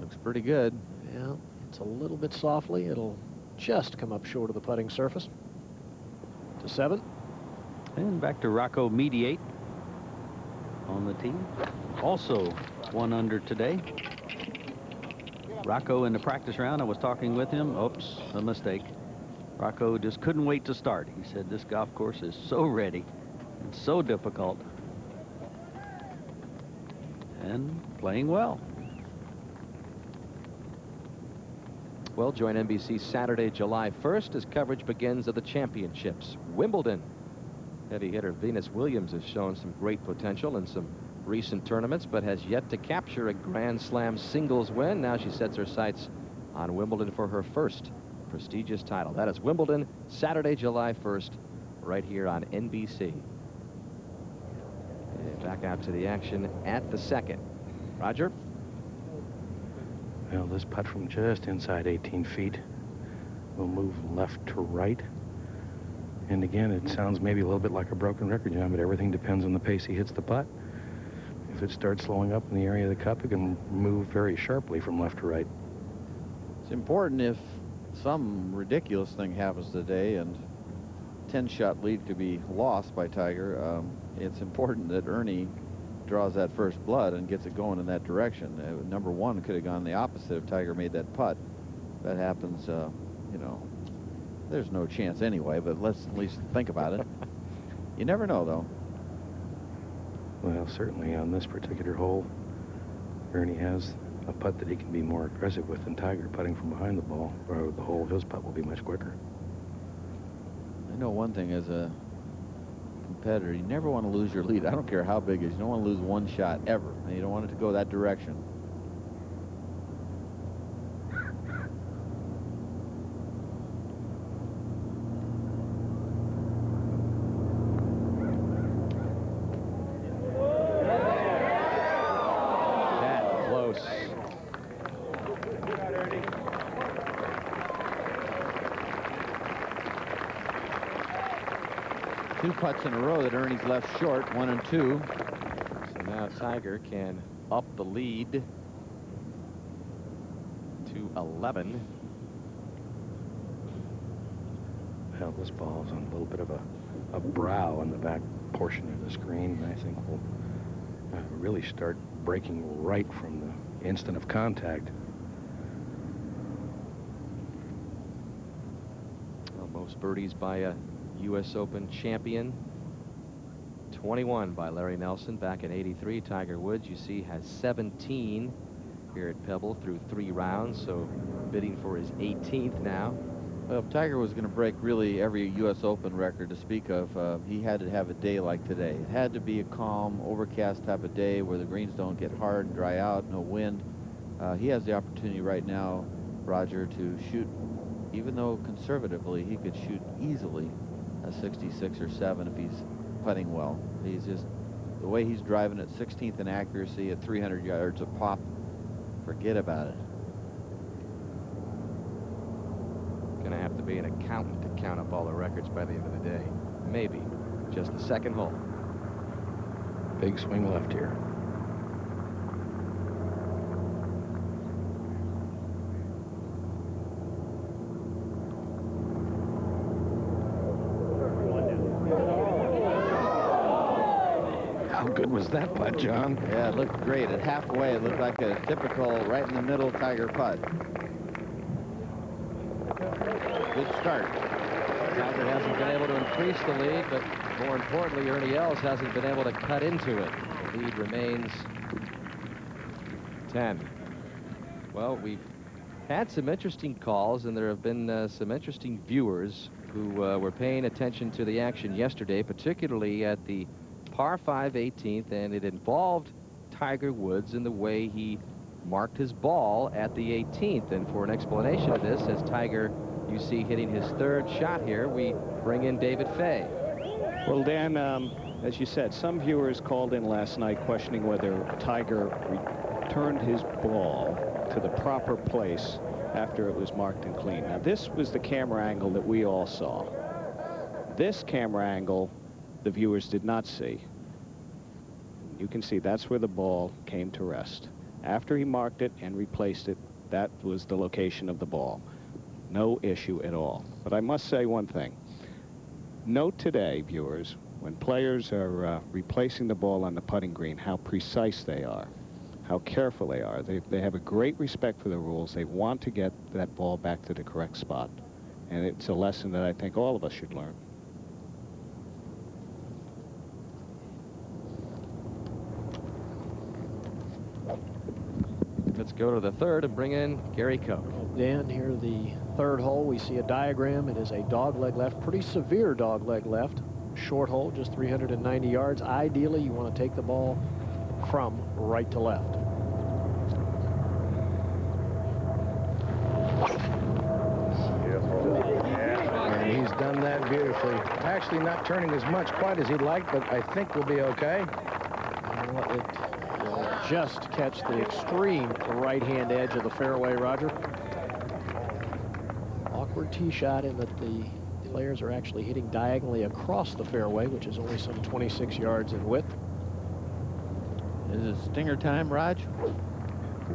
Looks pretty good. Yeah, it's a little bit softly. It'll just come up short of the putting surface. To 7. And back to Rocco Mediate on the tee. Also 1 under today. Rocco in the practice round, I was talking with him. Oops, a mistake. Rocco just couldn't wait to start. He said this golf course is so ready and so difficult. And playing well. Well, join NBC Saturday, July 1st as coverage begins of the championships. Wimbledon. Heavy hitter Venus Williams has shown some great potential in some recent tournaments, but has yet to capture a Grand Slam singles win. Now she sets her sights on Wimbledon for her first prestigious title. That is Wimbledon, Saturday, July 1st, right here on NBC. And back out to the action at the 2nd. Roger? Well, this putt from just inside 18 feet will move left to right. And again, it sounds maybe a little bit like a broken record, John, but everything depends on the pace he hits the putt. If it starts slowing up in the area of the cup, it can move very sharply from left to right. It's important if some ridiculous thing happens today and 10-shot lead could be lost by Tiger. It's important that Ernie draws that first blood and gets it going in that direction. Number 1 could have gone the opposite if Tiger made that putt. That happens, you know, there's no chance anyway, but let's at least think about it. You never know, though. Well, certainly on this particular hole, Ernie has a putt that he can be more aggressive with than Tiger putting from behind the ball, or the hole, his putt will be much quicker. I know one thing as a competitor, you never want to lose your lead. I don't care how big it is. You don't want to lose 1 shot ever, and you don't want it to go that direction. Two putts in a row that Ernie's left short, 1 and 2. So now Tiger can up the lead to 11. Well, this ball is on a little bit of a brow on the back portion of the screen. I think will really start breaking right from the instant of contact. Well, most birdies by a U.S. Open champion. 21 by Larry Nelson back in '83. Tiger Woods, you see, has 17 here at Pebble through 3 rounds, so bidding for his 18th now. Well, if Tiger was going to break really every U.S. Open record to speak of, he had to have a day like today. It had to be a calm, overcast type of day where the greens don't get hard and dry out, no wind. He has the opportunity right now, Roger, to shoot, even though conservatively he could shoot easily a 66 or 7 if he's putting well. He's just, the way he's driving at 16th in accuracy at 300 yards a pop, forget about it. Gonna have to be an accountant to count up all the records by the end of the day. Maybe. Just the second hole. Big swing left here. How good was that putt, John? Yeah, it looked great. At halfway, it looked like a typical right in the middle Tiger putt. Good start. Tiger hasn't been able to increase the lead, but more importantly, Ernie Els hasn't been able to cut into it. The lead remains 10. Well, we've had some interesting calls, and there have been some interesting viewers who were paying attention to the action yesterday, particularly at the par 5 18th, and it involved Tiger Woods in the way he marked his ball at the 18th. And for an explanation of this, as Tiger, you see, hitting his 3rd shot here, we bring in David Fay. Well, Dan, as you said, some viewers called in last night questioning whether Tiger returned his ball to the proper place after it was marked and clean. Now, this was the camera angle that we all saw. This camera angle, the viewers did not see. You can see that's where the ball came to rest. After he marked it and replaced it, that was the location of the ball. No issue at all. But I must say one thing. Note today, viewers, when players are replacing the ball on the putting green, how precise they are, how careful they are. They have a great respect for the rules. They want to get that ball back to the correct spot. And it's a lesson that I think all of us should learn. Let's go to the 3rd and bring in Gary Koch. Dan, here the 3rd hole, we see a diagram. It is a dogleg left, pretty severe dogleg left. Short hole, just 390 yards. Ideally, you want to take the ball from right to left. And he's done that beautifully. Actually not turning as much quite as he'd like, but I think we'll be okay. It will just catch the extreme right-hand edge of the fairway, Roger. Awkward tee shot in that the players are actually hitting diagonally across the fairway, which is only some 26 yards in width. Is it stinger time, Raj?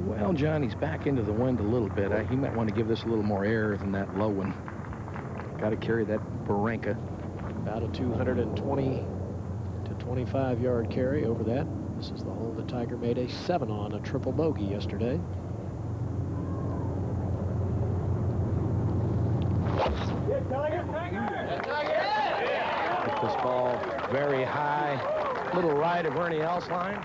Well, John, he's back into the wind a little bit. He might want to give this a little more air than that low one. Got to carry that Baranka. About a 220 to 25 yard carry over that. This is the hole that Tiger made a 7 on, a triple bogey yesterday. Hit this ball very high. Little right of Ernie Els line.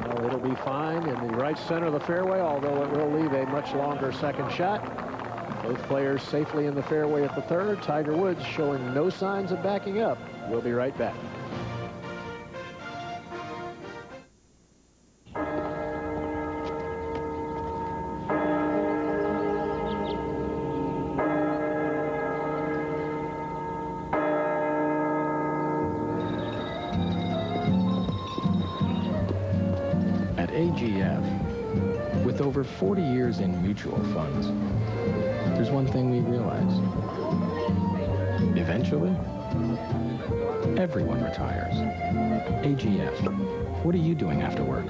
Well, it'll be fine in the right center of the fairway, although it will leave a much longer second shot. Both players safely in the fairway at the 3rd. Tiger Woods showing no signs of backing up. We'll be right back. AGF, with over 40 years in mutual funds, there's one thing we realize. Eventually, everyone retires. AGF, what are you doing after work?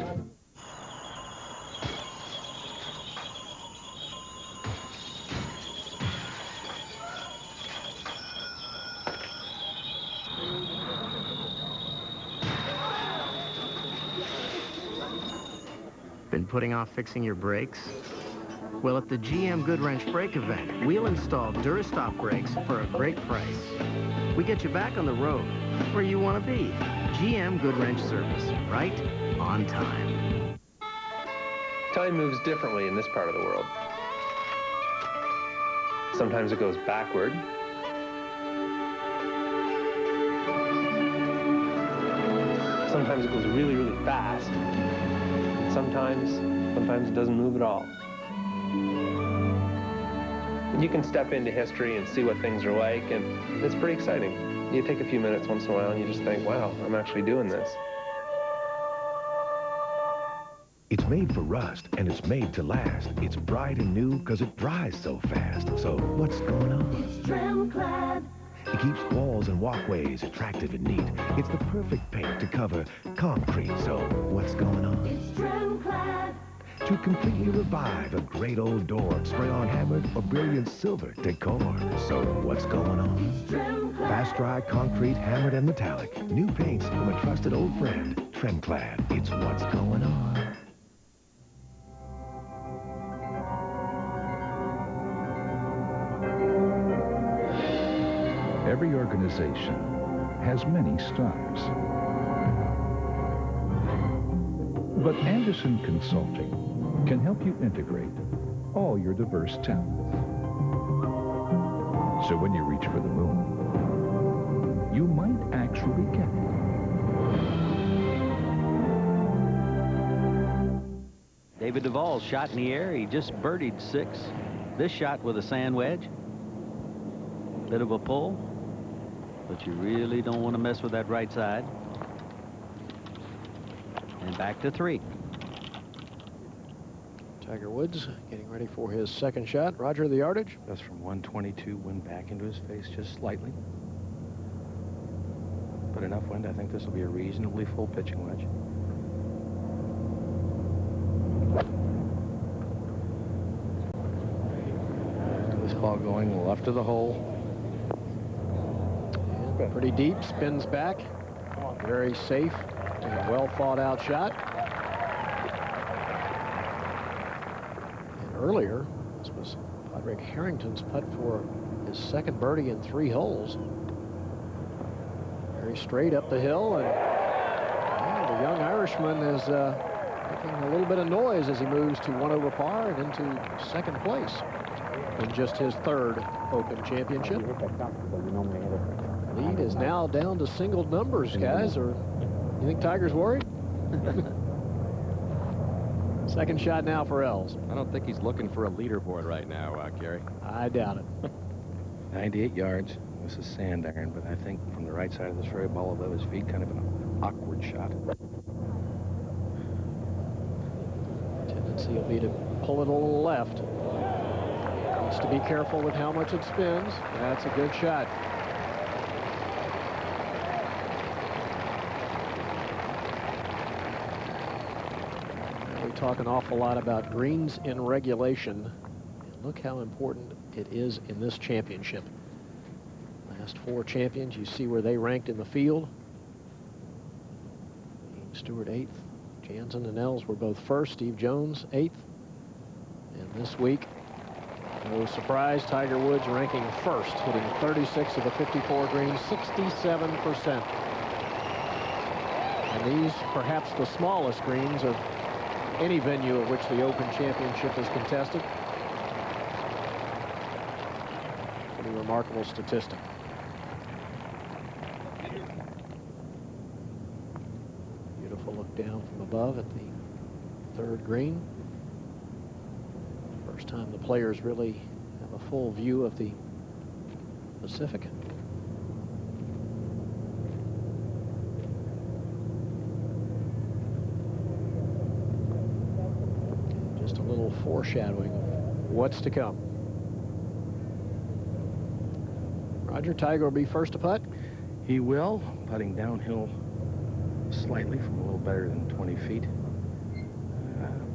Been putting off fixing your brakes? Well, at the GM Goodwrench Brake event, we'll install Durastop brakes for a great price. We get you back on the road where you want to be. GM Goodwrench Service, right on time. Time moves differently in this part of the world. Sometimes it goes backward. Sometimes it goes really, really fast. Sometimes it doesn't move at all. And you can step into history and see what things are like, and it's pretty exciting. You take a few minutes once in a while and you just think, wow, I'm actually doing this. It's made for rust, and it's made to last. It's bright and new because it dries so fast. So what's going on? It's Trim-Clad. It keeps walls and walkways attractive and neat. It's the perfect paint to cover concrete. So what's going on? It's Trim-Clad. To completely revive a great old door, spray on hammered or brilliant silver decor. So what's going on? It's Trim-Clad. Fast dry concrete, hammered and metallic. New paints from a trusted old friend. Trim-Clad. It's what's going on. Every organization has many stars. But Anderson Consulting can help you integrate all your diverse talents. So when you reach for the moon, you might actually get it. David Duvall's shot in the air. He just birdied 6. This shot with a sand wedge. Bit of a pull, but you really don't want to mess with that right side. And back to 3. Tiger Woods getting ready for his second shot. Roger, the yardage? That's from 122, wind back into his face just slightly. But enough wind, I think this will be a reasonably full pitching wedge. This ball going left of the hole. And pretty deep, spins back. Very safe and well thought out shot. And earlier, this was Padraig Harrington's putt for his second birdie in 3 holes. Very straight up the hill, and the young Irishman is making a little bit of noise as he moves to 1 over par and into second place in just his 3rd Open Championship. Lead is now down to single numbers, guys. Or you think Tiger's worried? Second shot now for Els. I don't think he's looking for a leaderboard right now, Gary. I doubt it. 98 yards. This is sand iron, but I think from the right side of this very ball above his feet, kind of an awkward shot. Tendency will be to pull it a little left. Needs to be careful with how much it spins. That's a good shot. We talk an awful lot about greens in regulation. And look how important it is in this championship. Last 4 champions, you see where they ranked in the field. Stewart 8th. Jansen and Els were both 1st. Steve Jones 8th. And this week, no surprise, Tiger Woods ranking 1st, hitting 36 of the 54 greens, 67%. And these, perhaps the smallest greens of any venue at which the Open Championship is contested. Pretty remarkable statistic. Beautiful look down from above at the 3rd green. First time the players really have a full view of the Pacific. Just a little foreshadowing of what's to come. Roger, Tiger will be first to putt. He will, putting downhill slightly from a little better than 20 feet.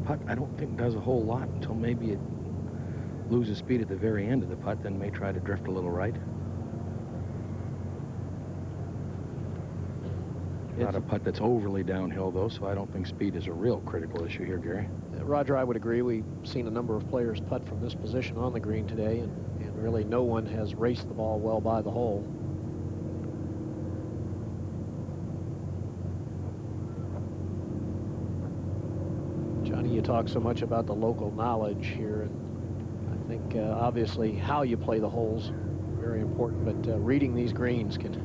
Putt, I don't think does a whole lot until maybe it loses speed at the very end of the putt, then may try to drift a little right. Not a putt that's overly downhill, though, so I don't think speed is a real critical issue here, Gary. Roger, I would agree. We've seen a number of players putt from this position on the green today, and really no one has raced the ball well by the hole. Johnny, you talk so much about the local knowledge here, and I think obviously how you play the holes very important, but reading these greens can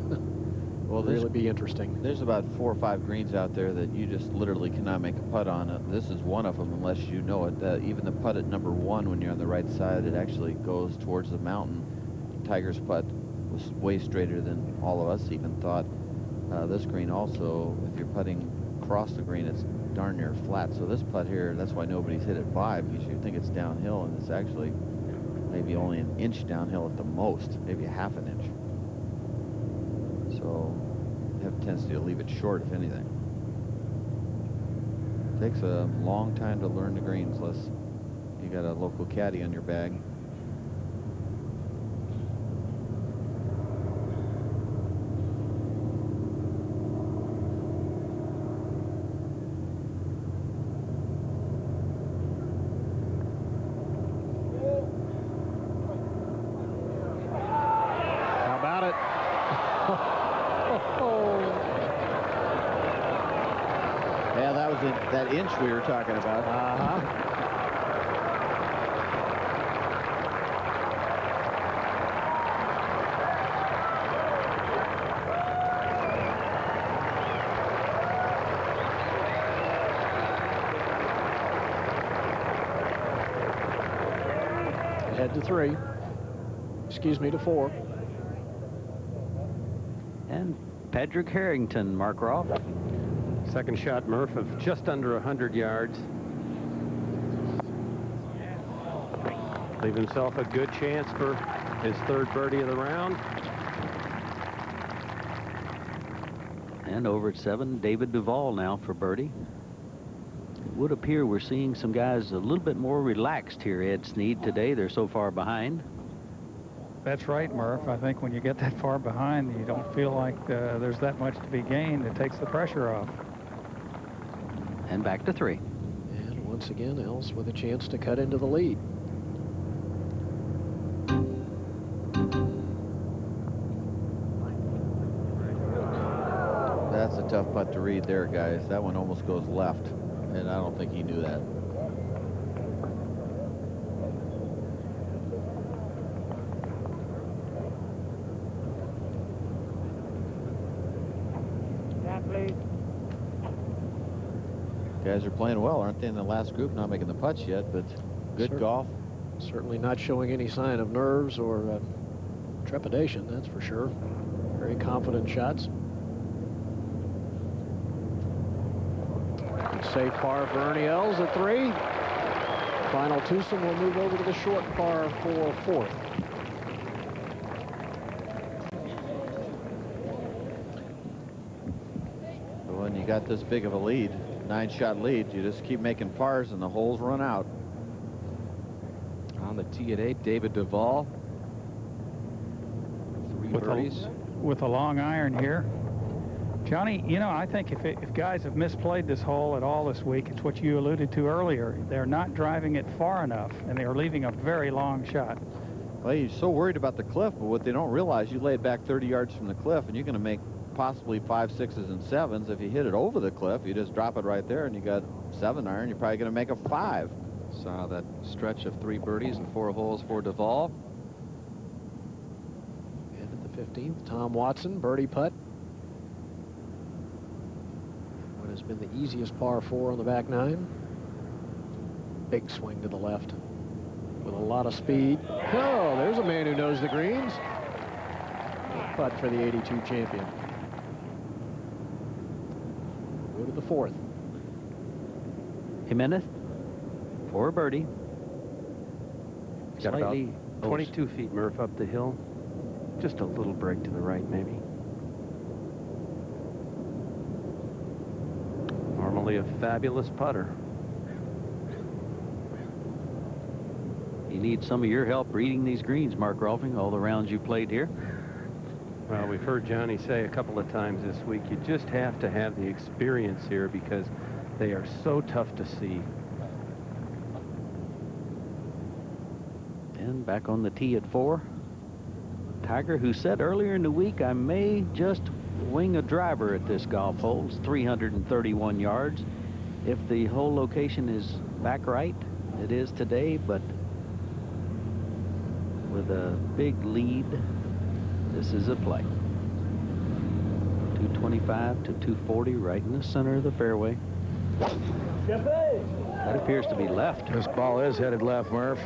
really be interesting. There's about 4 or 5 greens out there that you just literally cannot make a putt on. This is one of them unless you know it. Even the putt at number 1 when you're on the right side, it actually goes towards the mountain. Tiger's putt was way straighter than all of us even thought. This green also, if you're putting across the green, it's darn near flat. So this putt here, that's why nobody's hit it by, because you think it's downhill, and it's actually maybe only an inch downhill at the most, maybe a ½ inch. So you have a tendency to leave it short, if anything. It takes a long time to learn the greens, unless you got a local caddy on your bag. Yeah, that was that inch we were talking about. Head to 3. Excuse me, to 4. And Patrick Harrington, Mark Rolfe. Second shot, Murph, of just under 100 yards. Leave himself a good chance for his 3rd birdie of the round. And over at 7, David Duval now for birdie. It would appear we're seeing some guys a little bit more relaxed here, Ed Snead, today. They're so far behind. That's right, Murph. I think when you get that far behind, you don't feel like there's that much to be gained. It takes the pressure off. And back to 3. And once again, Els with a chance to cut into the lead. That's a tough putt to read there, guys. That one almost goes left, and I don't think he knew that. Guys are playing well, aren't they, in the last group? Not making the putts yet, but good golf. Certainly not showing any sign of nerves or trepidation, that's for sure. Very confident shots. Safe par for Ernie Els at 3. Final twosome will move over to the short par for 4th. When you got this big of a lead, 9-shot lead, you just keep making pars and the holes run out. On the tee at 8, David Duval. 3 birdies. With a long iron here. Johnny, you know, I think if guys have misplayed this hole at all this week, it's what you alluded to earlier. They're not driving it far enough, and they're leaving a very long shot. Well, you're so worried about the cliff, but what they don't realize, you lay it back 30 yards from the cliff, and you're going to make possibly 5, 6s, and 7s. If you hit it over the cliff, you just drop it right there, and you got 7-iron. You're probably going to make a 5. Saw that stretch of 3 birdies and 4 holes for Duval. And at the 15th, Tom Watson, birdie putt. What has been the easiest par 4 on the back 9. Big swing to the left with a lot of speed. Oh, there's a man who knows the greens. Good putt for the 82 champion. Go to the 4th. Jimenez for a birdie. Got about 22 feet, Murph, up the hill. Just a little break to the right, maybe. Normally a fabulous putter. You need some of your help reading these greens, Mark Rolfing, all the rounds you played here. Well, we've heard Johnny say a couple of times this week, you just have to have the experience here because they are so tough to see. And back on the tee at 4. Tiger, who said earlier in the week, I may just wing a driver at this golf hole. It's 331 yards. If the hole location is back right, it is today, but with a big lead, this is a play. 225 to 240 right in the center of the fairway. That appears to be left. This ball is headed left, Murph.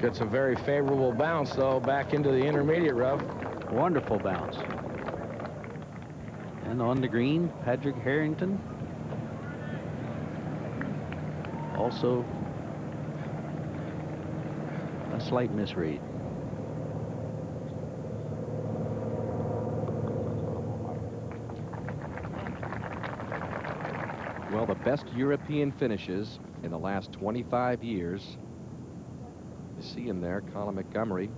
Gets a very favorable bounce, though, back into the intermediate rough. Wonderful bounce. And on the green, Patrick Harrington. Also a slight misread. Well, the best European finishes in the last 25 years. You see him there, Colin Montgomery.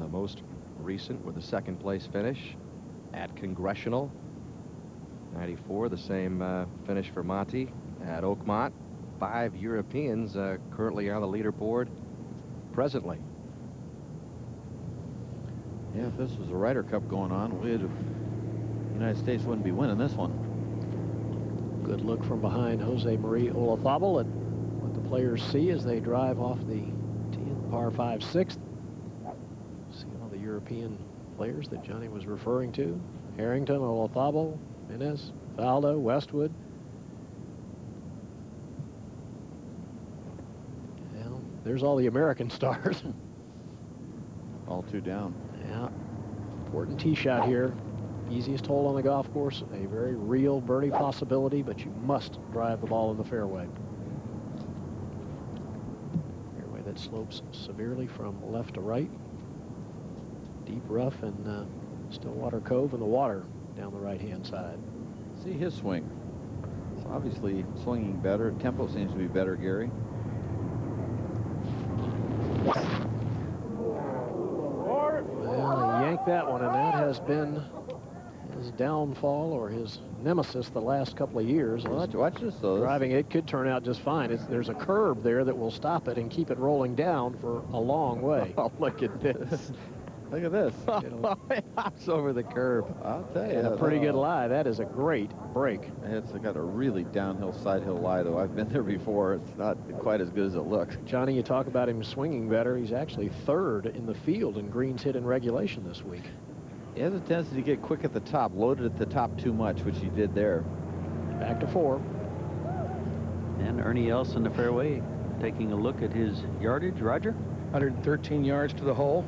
The most recent with a second place finish at Congressional. 94, the same finish for Monty at Oakmont. 5 Europeans currently on the leaderboard presently. Yeah, if this was a Ryder Cup going on, the United States wouldn't be winning this one. Good look from behind Jose Marie Olazabal at what the players see as they drive off the tee in the par 5 6th. See all the European players that Johnny was referring to. Harrington, Olazabal, Inez, Faldo, Westwood. Well, there's all the American stars. All 2 down. Yeah. Important tee shot here. Easiest hole on the golf course. A very real birdie possibility, but you must drive the ball in the fairway. Fairway that slopes severely from left to right. Deep rough and Stillwater Cove in the water down the right-hand side. See his swing. It's obviously swinging better. Tempo seems to be better, Gary. Well, he yanked that one, and that has been his downfall or his nemesis the last couple of years. Well, watch this, though. Driving it could turn out just fine. There's a curb there that will stop it and keep it rolling down for a long way. Oh, look at this. Look at this. It hops over the curb. I'll tell you. And a pretty good lie. That is a great break. It's got a really downhill, side hill lie, though. I've been there before. It's not quite as good as it looks. Johnny, you talk about him swinging better. He's actually 3rd in the field in greens hit in regulation this week. He has a tendency to get quick at the top, loaded at the top too much, which he did there. Back to 4. And Ernie Els in the fairway taking a look at his yardage. Roger? 113 yards to the hole.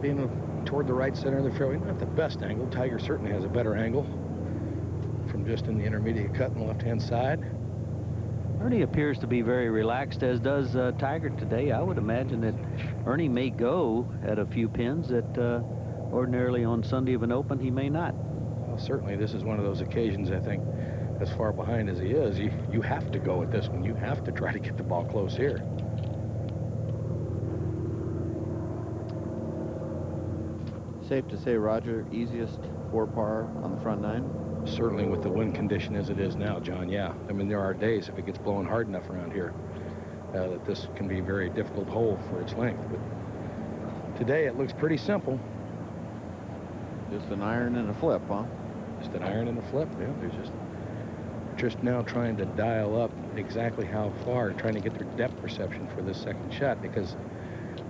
Being toward the right center of the fairway, not the best angle. Tiger certainly has a better angle from just in the intermediate cut on the left-hand side. Ernie appears to be very relaxed, as does Tiger today. I would imagine that Ernie may go at a few pins that ordinarily on Sunday of an Open he may not. Well, certainly this is one of those occasions, I think, as far behind as he is, you have to go at this one. You have to try to get the ball close here. Safe to say, Roger, easiest 4 par on the front 9? Certainly with the wind condition as it is now, John, yeah. I mean, there are days, if it gets blowing hard enough around here, that this can be a very difficult hole for its length. But today it looks pretty simple. Just an iron and a flip, huh? Just an iron and a flip, yeah. They're just now trying to dial up exactly how far, trying to get their depth perception for this second shot, because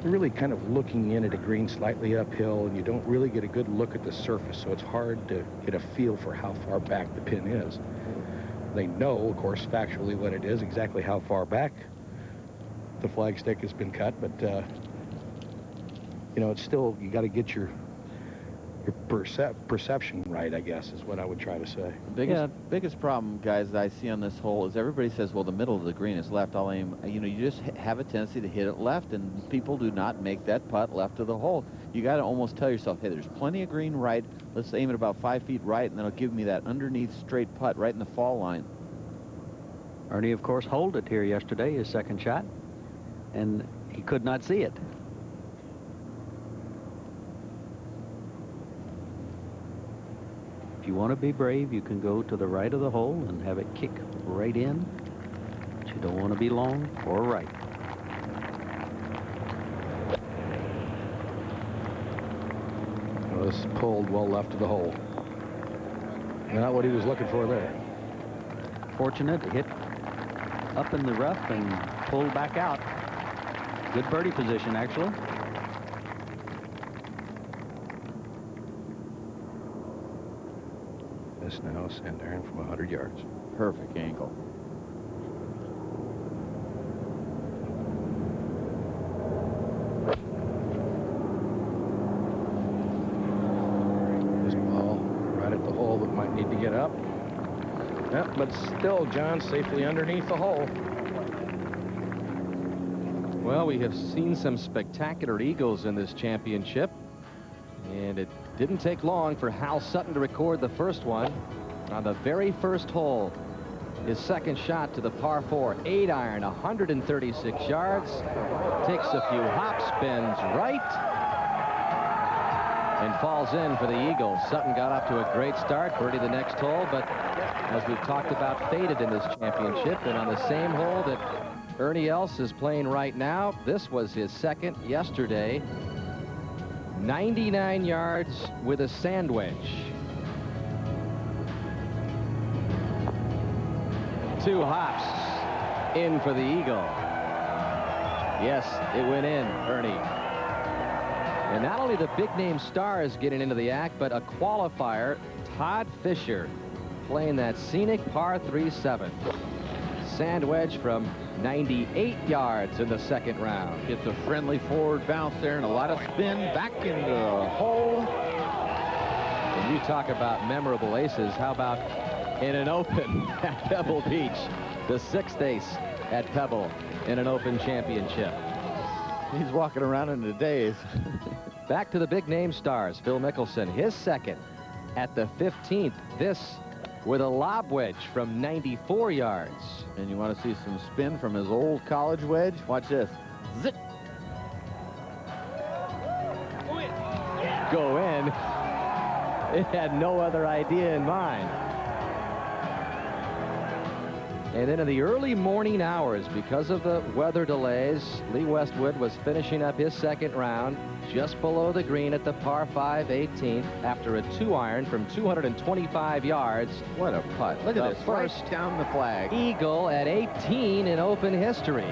you're really kind of looking in at a green slightly uphill, and you don't really get a good look at the surface, so it's hard to get a feel for how far back the pin is. They know, of course, factually what it is, exactly how far back the flagstick has been cut, but, you know, it's still, you got to get your perception right, I guess, is what I would try to say. The biggest problem, guys, that I see on this hole is everybody says, well, the middle of the green is left. I'll aim. You know, you just have a tendency to hit it left, and people do not make that putt left of the hole. You got to almost tell yourself, hey, there's plenty of green right. Let's aim it about 5 feet right, and then it'll give me that underneath straight putt right in the fall line. Ernie, of course, holed it here yesterday, his second shot, and he could not see it. If you want to be brave, you can go to the right of the hole and have it kick right in. But you don't want to be long or right. Well, this is pulled well left of the hole. Not what he was looking for there. Fortunate to hit up in the rough and pull back out. Good birdie position, actually. This now is sand iron from 100 yards. Perfect angle. This ball right at the hole that might need to get up. Yep, but still, John, safely underneath the hole. Well, we have seen some spectacular eagles in this championship, and it didn't take long for Hal Sutton to record the first one on the very first hole. His second shot to the par 4, 8-iron, 136 yards, takes a few hops, spins right, and falls in for the eagle. Sutton got off to a great start, birdie the next hole, but as we've talked about, faded in this championship, and on the same hole that Ernie Els is playing right now. This was his second yesterday. 99 yards with a sand wedge. 2 hops in for the eagle. Yes, it went in, Ernie. And not only the big name stars getting into the act, but a qualifier, Todd Fisher, playing that scenic par 3-7. Sand wedge from 98 yards in the second round. Gets a friendly forward bounce there and a lot of spin back into the hole. When you talk about memorable aces, how about in an open at Pebble Beach? The 6th ace at Pebble in an open championship. He's walking around in a daze. Back to the big name stars. Phil Mickelson, his second at the 15th. This with a lob wedge from 94 yards. And you want to see some spin from his old college wedge? Watch this. Zip. Go in. It had no other idea in mind. And then in the early morning hours, because of the weather delays, Lee Westwood was finishing up his second round just below the green at the par 5 18th after a 2-iron from 225 yards. What a putt. Look at this. First down the flag. Eagle at 18 in open history.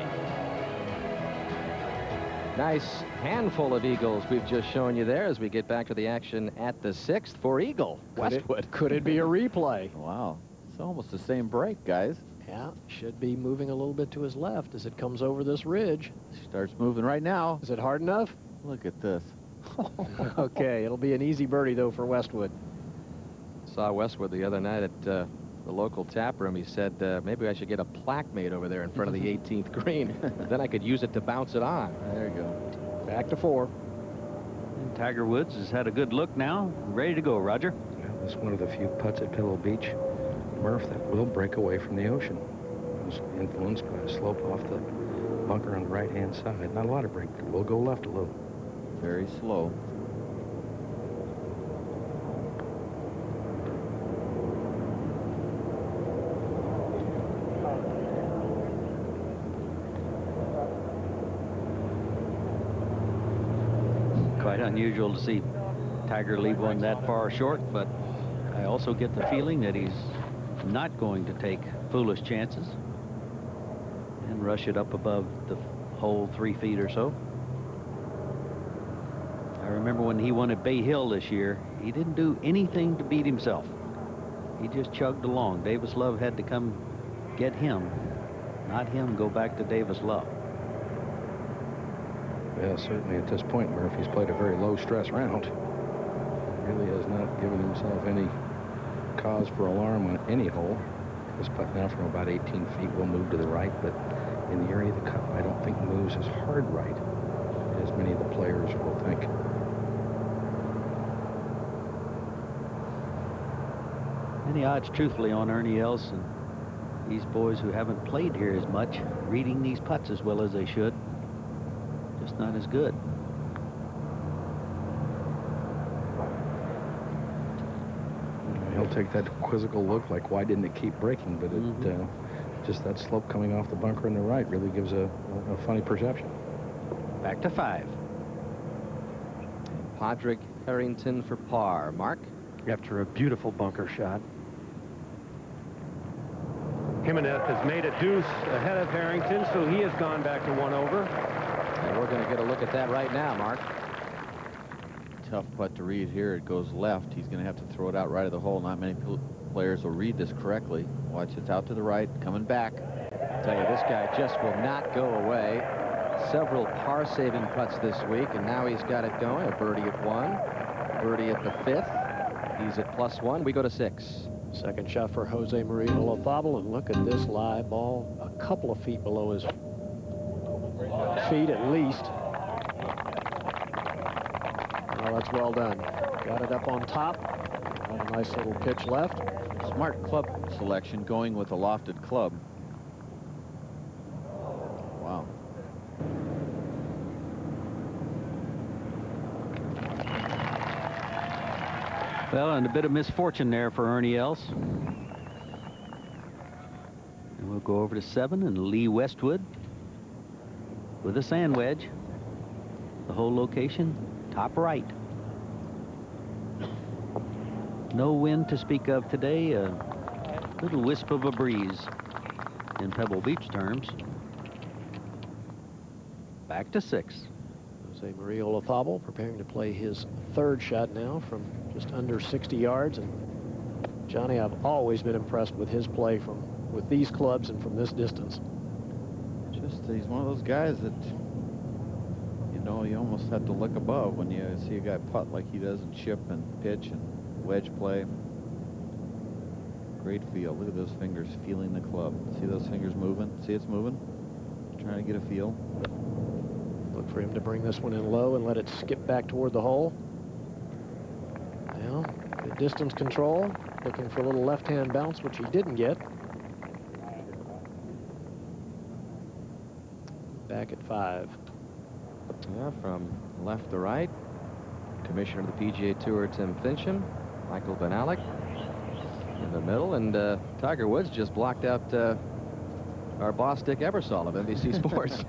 Nice handful of eagles we've just shown you there as we get back to the action at the 6th for Eagle Westwood. Could it be a replay? Wow. It's almost the same break, guys. Yeah, should be moving a little bit to his left as it comes over this ridge. Starts moving right now. Is it hard enough? Look at this. Okay, it'll be an easy birdie, though, for Westwood. Saw Westwood the other night at the local tap room. He said, maybe I should get a plaque made over there in front of the 18th green. Then I could use it to bounce it on. There you go. Back to 4. And Tiger Woods has had a good look now. Ready to go, Roger. Yeah, this is one of the few putts at Pebble Beach, Murph, that will break away from the ocean. It was influenced by the slope off the bunker on the right-hand side. Not a lot of break. We'll go left a little. Very slow. Quite unusual to see Tiger leave one that far short, but I also get the feeling that he's not going to take foolish chances and rush it up above the hole 3 feet or so. I remember when he won at Bay Hill this year, he didn't do anything to beat himself. He just chugged along. Davis Love had to come get him, not him go back to Davis Love. Yeah, certainly at this point, Murph, he's played a very low-stress round. Really has not given himself any cause for alarm on any hole. This putt now from about 18 feet will move to the right, but in the area of the cup, I don't think moves as hard right as many of the players will think. Any odds, truthfully, on Ernie Els and these boys who haven't played here as much, reading these putts as well as they should? Just not as good. He'll take that quizzical look, like why didn't it keep breaking? But it just that slope coming off the bunker on the right really gives a funny perception. Back to 5. Padraig Harrington for par. Mark? After a beautiful bunker shot. Jimenez has made a deuce ahead of Harrington, so he has gone back to 1 over. And we're going to get a look at that right now, Mark. Tough putt to read here. It goes left. He's going to have to throw it out right of the hole. Not many players will read this correctly. Watch, it's out to the right, coming back. I tell you, this guy just will not go away. Several par-saving putts this week, and now he's got it going. A birdie at 1, birdie at the 5th. He's at +1. We go to 6. Second shot for Jose Maria Olazabal, and look at this live ball, a couple of feet below his feet at least. Well, that's well done. Got it up on top. Got a nice little pitch left. Smart club selection, going with a lofted club. Wow. Well, and a bit of misfortune there for Ernie Els. And we'll go over to 7, and Lee Westwood with a sand wedge. The whole location, top right. No wind to speak of today. A little wisp of a breeze in Pebble Beach terms. Back to 6. Jose Maria Olazabal preparing to play his 3rd shot now from just under 60 yards. And Johnny, I've always been impressed with his play with these clubs and from this distance. Just he's one of those guys that, you know, you almost have to look above when you see a guy putt like he does and chip and pitch and wedge play. Great feel. Look at those fingers feeling the club. See those fingers moving? See it's moving? Trying to get a feel. Look for him to bring this one in low and let it skip back toward the hole. Now, the distance control, looking for a little left-hand bounce, which he didn't get. Back at 5. Yeah, from left to right. Commissioner of the PGA Tour, Tim Finchem. Michael Van Alec in the middle. And Tiger Woods just blocked out our boss, Dick Ebersol of NBC Sports.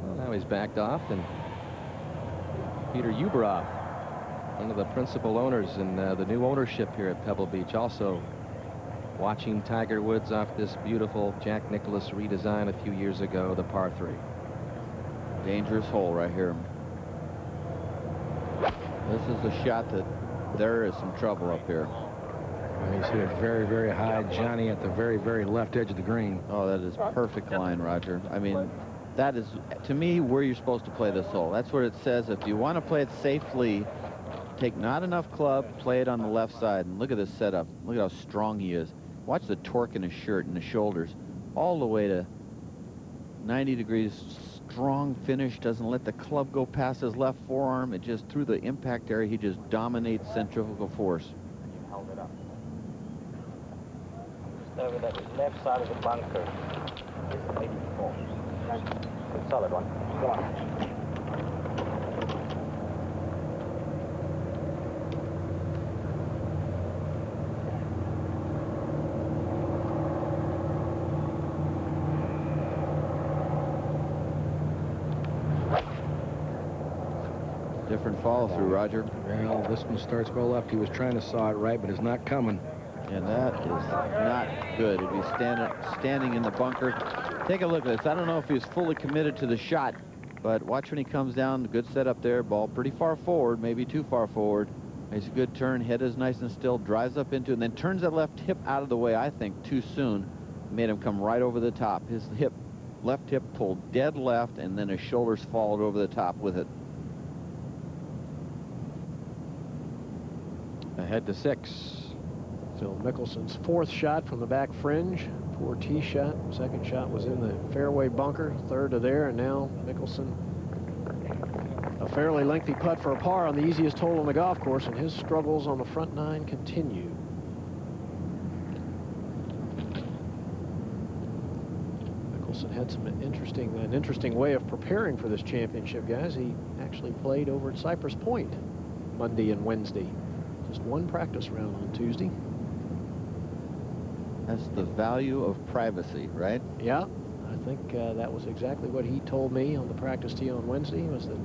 Well, now he's backed off. And Peter Ueberroth, one of the principal owners in the new ownership here at Pebble Beach, also watching Tiger Woods off this beautiful Jack Nicklaus redesign a few years ago, the par 3. Dangerous hole right here. This is a shot that there is some trouble up here. He's hit it very, very high. Johnny at the very, very left edge of the green. Oh, that is perfect line, Roger. I mean, that is, to me, where you're supposed to play this hole. That's what it says. If you want to play it safely, take not enough club, play it on the left side. And look at this setup. Look at how strong he is. Watch the torque in his shirt and the shoulders. All the way to 90 degrees. Strong finish, doesn't let the club go past his left forearm. It just, through the impact area, he just dominates centrifugal force. And you held it up. Just over the left side of the bunker. This is 84. Good solid one. Go on. Different follow through, Roger. Well, this one starts well left. He was trying to saw it right, but it's not coming. And that is not good. If he's standing in the bunker. Take a look at this. I don't know if he was fully committed to the shot, but watch when he comes down. Good setup there. Ball pretty far forward, maybe too far forward. Makes a good turn. Head is nice and still. Drives up into it, and then turns that left hip out of the way, I think, too soon. Made him come right over the top. His left hip pulled dead left, and then his shoulders followed over the top with it. Ahead to 6. Phil Mickelson's 4th shot from the back fringe. Poor tee shot. 2nd shot was in the fairway bunker. 3rd to there, and now Mickelson. A fairly lengthy putt for a par on the easiest hole on the golf course, and his struggles on the front 9 continue. Mickelson had an interesting way of preparing for this championship, guys. He actually played over at Cypress Point Monday and Wednesday to Just one practice round on Tuesday. That's the value of privacy, right? Yeah, I think that was exactly what he told me on the practice tee on Wednesday, was that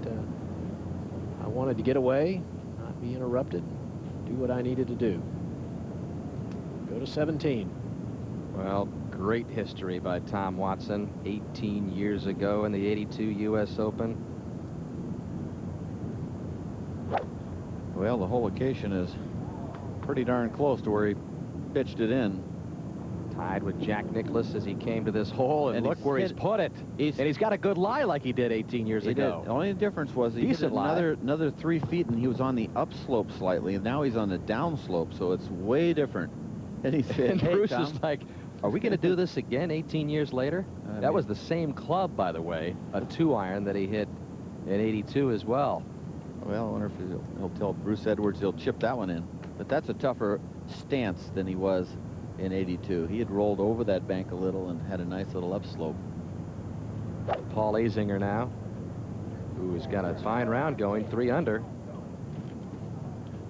I wanted to get away, not be interrupted, do what I needed to do. Go to 17. Well, great history by Tom Watson 18 years ago in the '82 U.S. Open. Well, the whole location is pretty darn close to where he pitched it in. Tied with Jack Nicklaus as he came to this hole, and look where he's put it. And he's got a good lie like he did 18 years ago. The only difference was he hit another 3 feet, and he was on the upslope slightly, and now he's on the downslope, so it's way different. And he said, And hey, Bruce Tom, is like, are we going to do this again 18 years later? That was the same club, by the way, a 2-iron that he hit in '82 as well. Well, I wonder if he'll tell Bruce Edwards he'll chip that one in. But that's a tougher stance than he was in '82. He had rolled over that bank a little and had a nice little upslope. Paul Azinger now, who's got a fine round going, 3 under.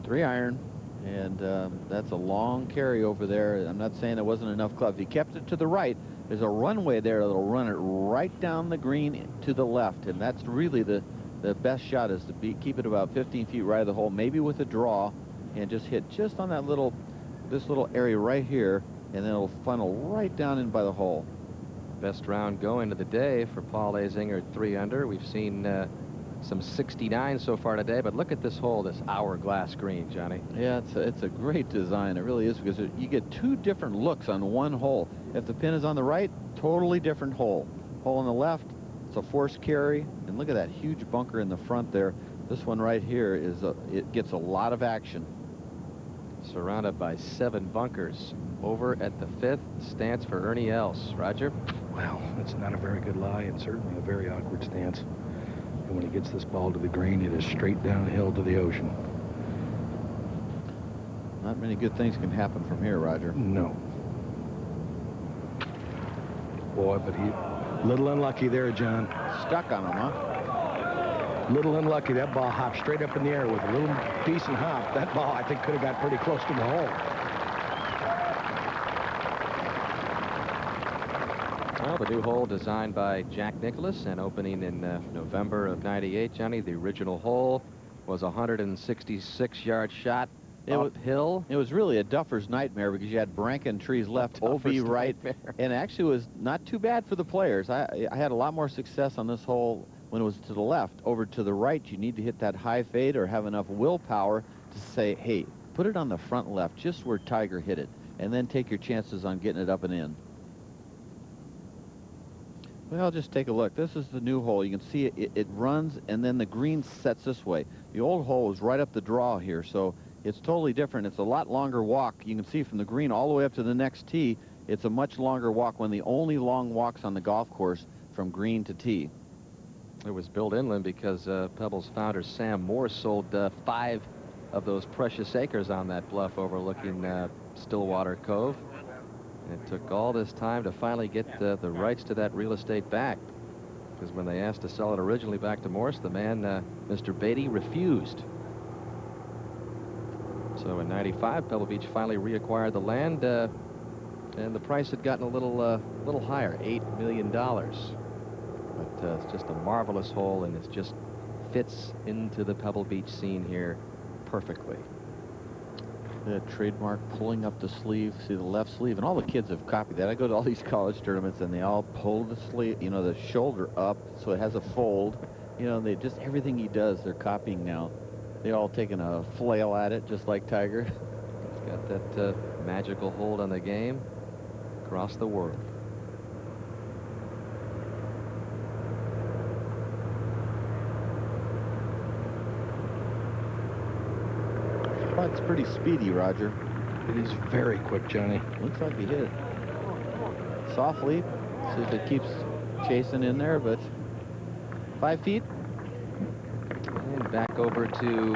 3-iron, and that's a long carry over there. I'm not saying there wasn't enough club. If he kept it to the right, there's a runway there that'll run it right down the green to the left, and that's really the best shot, is to keep it about 15 feet right of the hole, maybe with a draw, and just hit just on that this little area right here, and then it'll funnel right down in by the hole. Best round going of the day for Paul Azinger, 3 under. We've seen some 69 so far today, but look at this hole, this hourglass green, Johnny. Yeah, it's a great design. It really is, because you get 2 different looks on one hole. If the pin is on the right, totally different hole. Hole on the left, it's a forced carry, and look at that huge bunker in the front there. This one right here it gets a lot of action. Surrounded by 7 bunkers. Over at the 5th stance for Ernie Els. Roger? Well, it's not a very good lie, and certainly a very awkward stance. And when he gets this ball to the green, it is straight downhill to the ocean. Not many good things can happen from here, Roger. No. Boy, but he... Little unlucky there, John. Stuck on him, huh? Little unlucky. That ball hopped straight up in the air with a little decent hop. That ball, I think, could have got pretty close to the hole. Well, the new hole designed by Jack Nicklaus and opening in November of '98, Johnny. The original hole was a 166-yard shot uphill. It was really a duffer's nightmare, because you had Brankin trees left, OB right, and actually was not too bad for the players. I had a lot more success on this hole when it was to the left. Over to the right, you need to hit that high fade or have enough willpower to say, hey, put it on the front left, just where Tiger hit it, and then take your chances on getting it up and in. Well, just take a look. This is the new hole. You can see it runs, and then the green sets this way. The old hole is right up the draw here, so it's totally different. It's a lot longer walk. You can see from the green all the way up to the next tee, it's a much longer walk, when the only long walks on the golf course from green to tee. It was built inland because Pebbles founder Sam Moore sold 5 of those precious acres on that bluff overlooking Stillwater Cove. And it took all this time to finally get the rights to that real estate back, because when they asked to sell it originally back to Morse, the man, Mr. Beatty, refused. So in '95, Pebble Beach finally reacquired the land, and the price had gotten a little higher, $8 million. But it's just a marvelous hole, and it just fits into the Pebble Beach scene here perfectly. The trademark pulling up the sleeve, see the left sleeve, and all the kids have copied that. I go to all these college tournaments, and they all pull the sleeve, you know, the shoulder up so it has a fold. You know, they just, everything he does, they're copying now. They all taking a flail at it, just like Tiger. He's got that magical hold on the game across the world. It's pretty speedy, Roger. It is very quick, Johnny. Looks like he hit it softly. See if it keeps chasing in there, but 5 feet. And back over to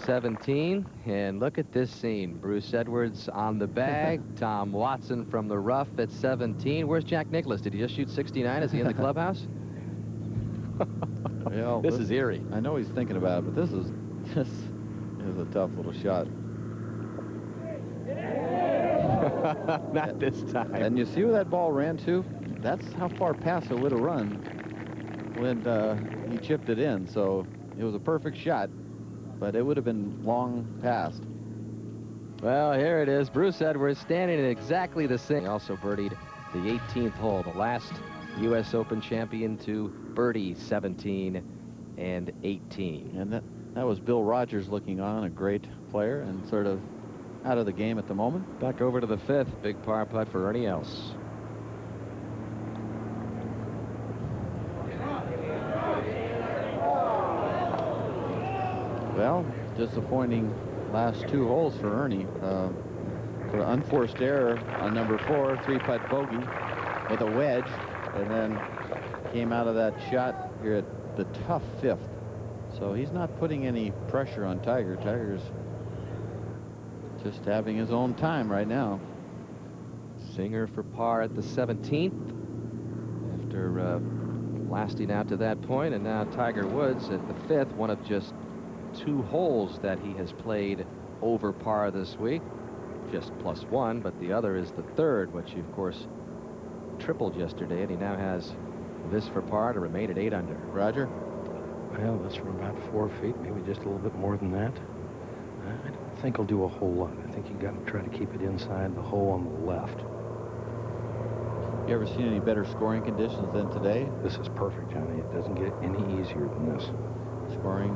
17, and look at this scene. Bruce Edwards on the bag, Tom Watson from the rough at 17. Where's Jack Nicklaus? Did he just shoot 69? Is he in the clubhouse? Well, this is eerie. I know he's thinking about it, but this is a tough little shot. Not this time. And you see where that ball ran to? That's how far past it would have run when he chipped it in. So it was a perfect shot, but it would have been long past. Well, here it is. Bruce Edwards standing in exactly the same. He also birdied the 18th hole, the last U.S. Open champion to birdie 17 and 18. And that was Bill Rogers looking on, a great player and sort of out of the game at the moment. Back over to the 5th. Big par putt for Ernie Els. Well, disappointing last 2 holes for Ernie. For an unforced error on number 4, 3-putt bogey with a wedge, and then came out of that shot here at the tough 5th. So he's not putting any pressure on Tiger. Tiger's just having his own time right now. Singer for par at the 17th after lasting out to that point, and now Tiger Woods at the 5th, one of just 2 holes that he has played over par this week, just +1, but the other is the 3rd, which he of course tripled yesterday, and he now has this for par to remain at 8 under. Roger? Well, that's from about 4 feet, maybe just a little bit more than that. I don't think he'll do a whole lot. I think you got to try to keep it inside the hole on the left. You ever seen any better scoring conditions than today? This is perfect, Johnny. It doesn't get any easier than this. Scoring.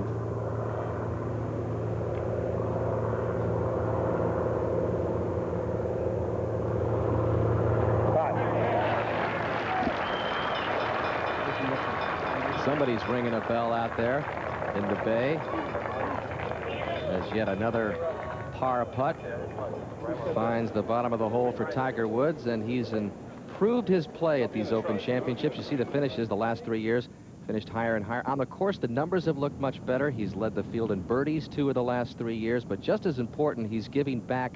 Somebody's ringing a bell out there in the bay as yet another par putt finds the bottom of the hole for Tiger Woods, and he's improved his play at these Open Championships. You see the finishes the last 3 years, finished higher and higher. On the course, the numbers have looked much better. He's led the field in birdies 2 of the last 3 years, but just as important, he's giving back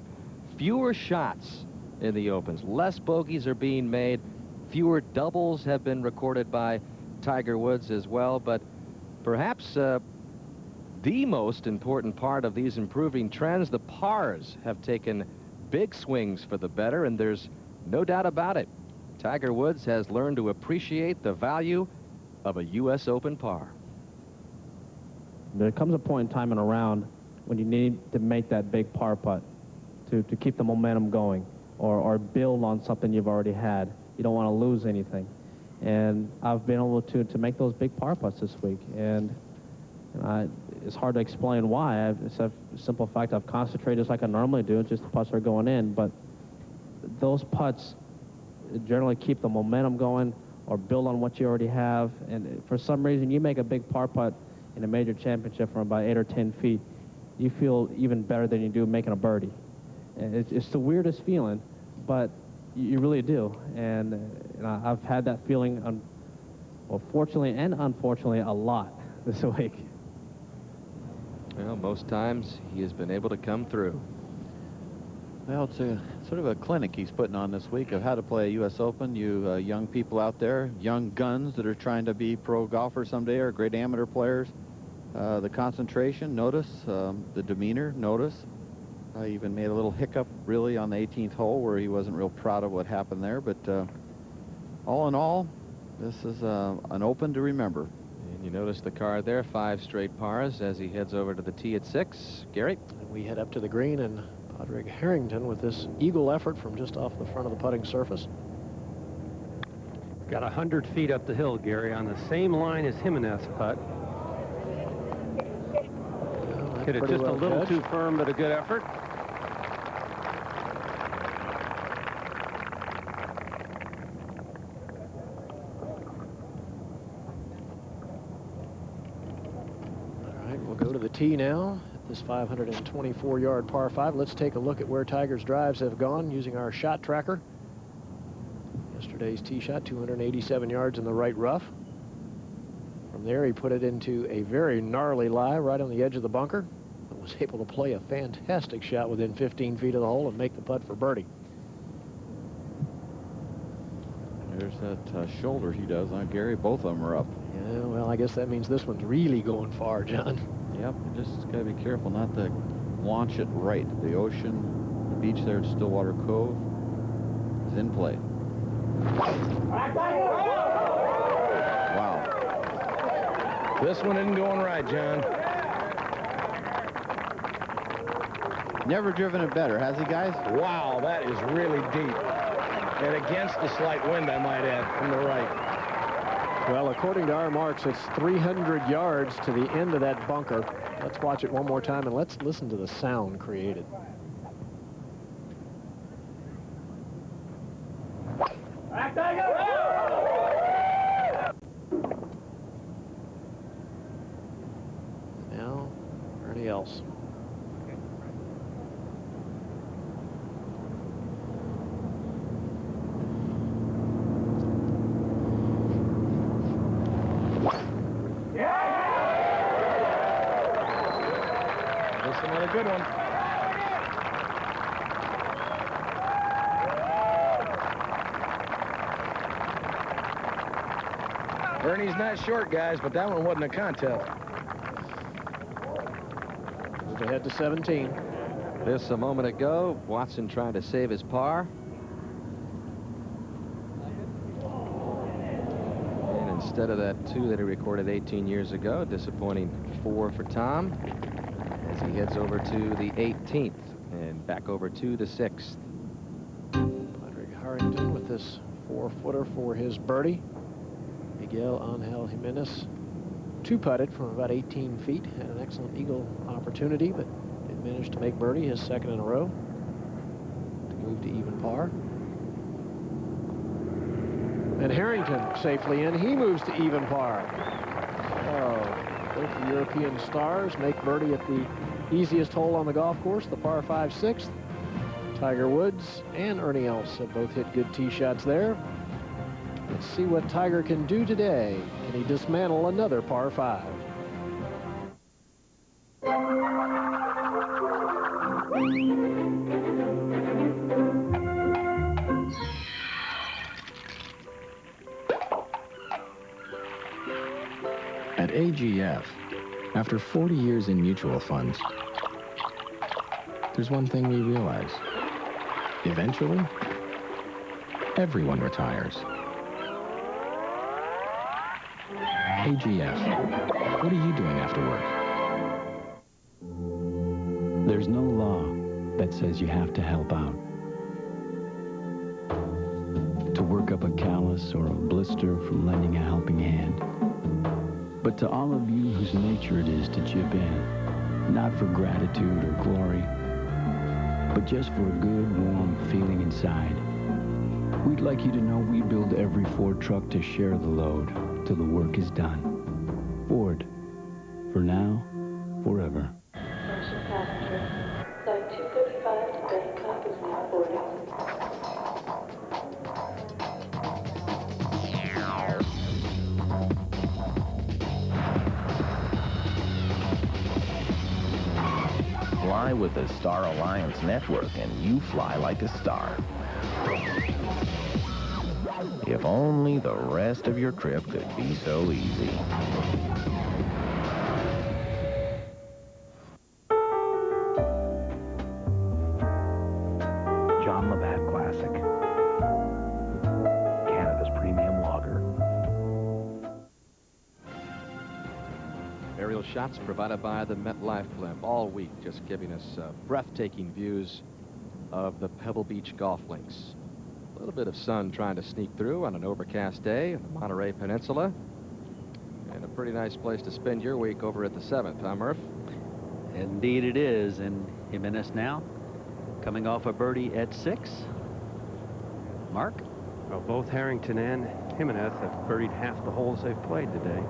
fewer shots in the Opens. Less bogeys are being made. Fewer doubles have been recorded by Tiger Woods as well, but perhaps the most important part of these improving trends, the pars have taken big swings for the better, and there's no doubt about it. Tiger Woods has learned to appreciate the value of a U.S. Open par. There comes a point in time in a round when you need to make that big par putt to keep the momentum going or build on something you've already had. You don't want to lose anything. And I've been able to make those big par putts this week. And it's hard to explain why. It's a simple fact. I've concentrated just like I normally do. It's just the putts are going in. But those putts generally keep the momentum going or build on what you already have. And for some reason, you make a big par putt in a major championship from about 8 or 10 feet, you feel even better than you do making a birdie. And it's the weirdest feeling, but you really do. And I've had that feeling, well, fortunately and unfortunately, a lot this week. Well, most times he has been able to come through. Well, it's a sort of a clinic he's putting on this week of how to play a U.S. Open. You young people out there, young guns that are trying to be pro golfers someday or great amateur players. The concentration, notice. The demeanor, notice. I even made a little hiccup, really, on the 18th hole where he wasn't real proud of what happened there. But all in all, this is an Open to remember. And you notice the card there, 5 straight pars as he heads over to the tee at 6. Gary? And we head up to the green, and Padraig Harrington with this eagle effort from just off the front of the putting surface. Got 100 feet up the hill, Gary, on the same line as Jimenez putt. Hit it just a little too firm, but a good effort. All right, we'll go to the tee now at this 524-yard par 5. Let's take a look at where Tiger's drives have gone using our shot tracker. Yesterday's tee shot, 287 yards in the right rough. From there, he put it into a very gnarly lie right on the edge of the bunker, and was able to play a fantastic shot within 15 feet of the hole and make the putt for birdie. There's that shoulder he does on Gary. Both of them are up. Yeah, well, I guess that means this one's really going far, John. Yep, you just got to be careful not to launch it right. The ocean, the beach there at Stillwater Cove, is in play. Wow. This one isn't going right, John. Never driven it better, has he, guys? Wow, that is really deep. And against the slight wind, I might add, from the right. Well, according to our marks, it's 300 yards to the end of that bunker. Let's watch it one more time, and let's listen to the sound created. Now, Ernie Els. That's another good one. Ernie's not short, guys, but that one wasn't a contest. Moved ahead to 17. This a moment ago, Watson trying to save his par. And instead of that 2 that he recorded 18 years ago, a disappointing 4 for Tom as he heads over to the 18th and back over to the 6th. Padraig Harrington with this 4-footer for his birdie. Miguel Angel Jimenez 2-putted from about 18 feet. Had an excellent eagle opportunity, but did manage to make birdie, his second in a row, to move to even par. And Harrington safely in. He moves to even par. Oh, both the European stars make birdie at the easiest hole on the golf course, the par 5 6th. Tiger Woods and Ernie Els have both hit good tee shots there. Let's see what Tiger can do today. Can he dismantle another par 5? At AGF, after 40 years in mutual funds, there's one thing we realize. Eventually, everyone retires. AGF, what are you doing after work? There's no law that says you have to help out. To work up a callus or a blister from lending a helping hand. But to all of you whose nature it is to chip in, not for gratitude or glory, but just for a good, warm feeling inside, we'd like you to know we build every Ford truck to share the load till the work is done. Ford, for now, forever. Attention passengers, flight 235 to Bangkok is now boarding. Fly with the Star Alliance Network and you fly like a star. If only the rest of your trip could be so easy. John Labatt Classic. Canada's premium lager. Aerial shots provided by the MetLife blimp all week, just giving us breathtaking views of the Pebble Beach golf links. A little bit of sun trying to sneak through on an overcast day in the Monterey Peninsula. And a pretty nice place to spend your week over at the 7th, huh, Murph? Indeed it is. And Jimenez now coming off a birdie at 6. Mark? Well, both Harrington and Jimenez have birdied half the holes they've played today.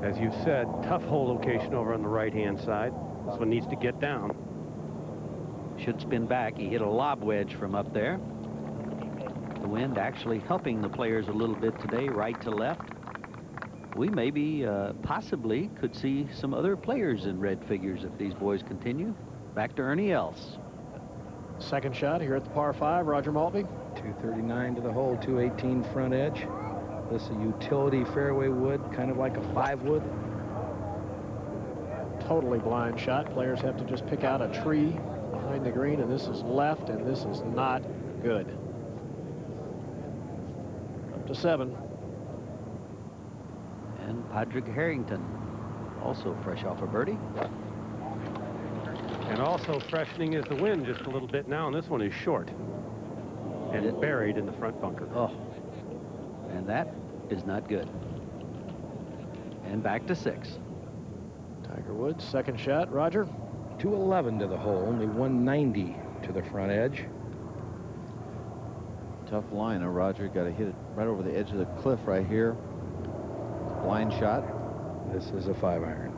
As you said, tough hole location over on the right-hand side. This one needs to get down. Should spin back. He hit a lob wedge from up there. The wind actually helping the players a little bit today, right to left. We maybe possibly could see some other players in red figures if these boys continue. Back to Ernie Els. Second shot here at the par 5, Roger Maltby. 239 to the hole, 218 front edge. This is a utility fairway wood, kind of like a 5-wood. Totally blind shot. Players have to just pick out a tree behind the green, and this is left, and this is not Good. Up to 7. And Padraig Harrington, also fresh off a birdie. And also freshening is the wind just a little bit now, and this one is short and buried in the front bunker. Oh, and that is not good. And back to 6. Tiger Woods, second shot. Roger? 211 to the hole, only 190 to the front edge. Tough line. Roger got to hit it right over the edge of the cliff right here. Blind shot. This is a 5-iron.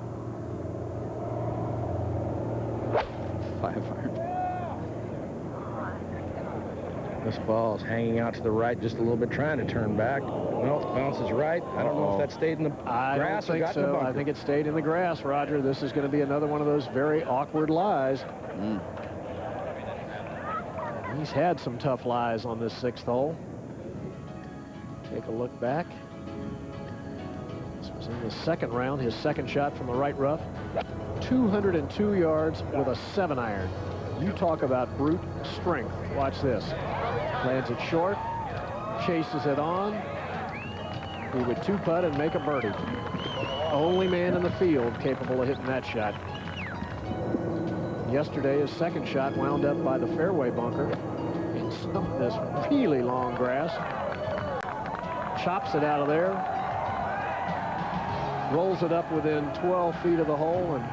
5-iron. This ball is hanging out to the right just a little bit, trying to turn back. No, it bounces right. I don't know if that stayed in the grass or got in the bunker. I think it stayed in the grass, Roger. This is going to be another one of those very awkward lies. He's had some tough lies on this 6th hole. Take a look back. This was in the second round, his second shot from the right rough. 202 yards with a 7-iron. You talk about brute strength. Watch this. Lands it short, chases it on. He would 2-putt and make a birdie. Only man in the field capable of hitting that shot. Yesterday, his second shot wound up by the fairway bunker in some of this really long grass. Chops it out of there. Rolls it up within 12 feet of the hole, and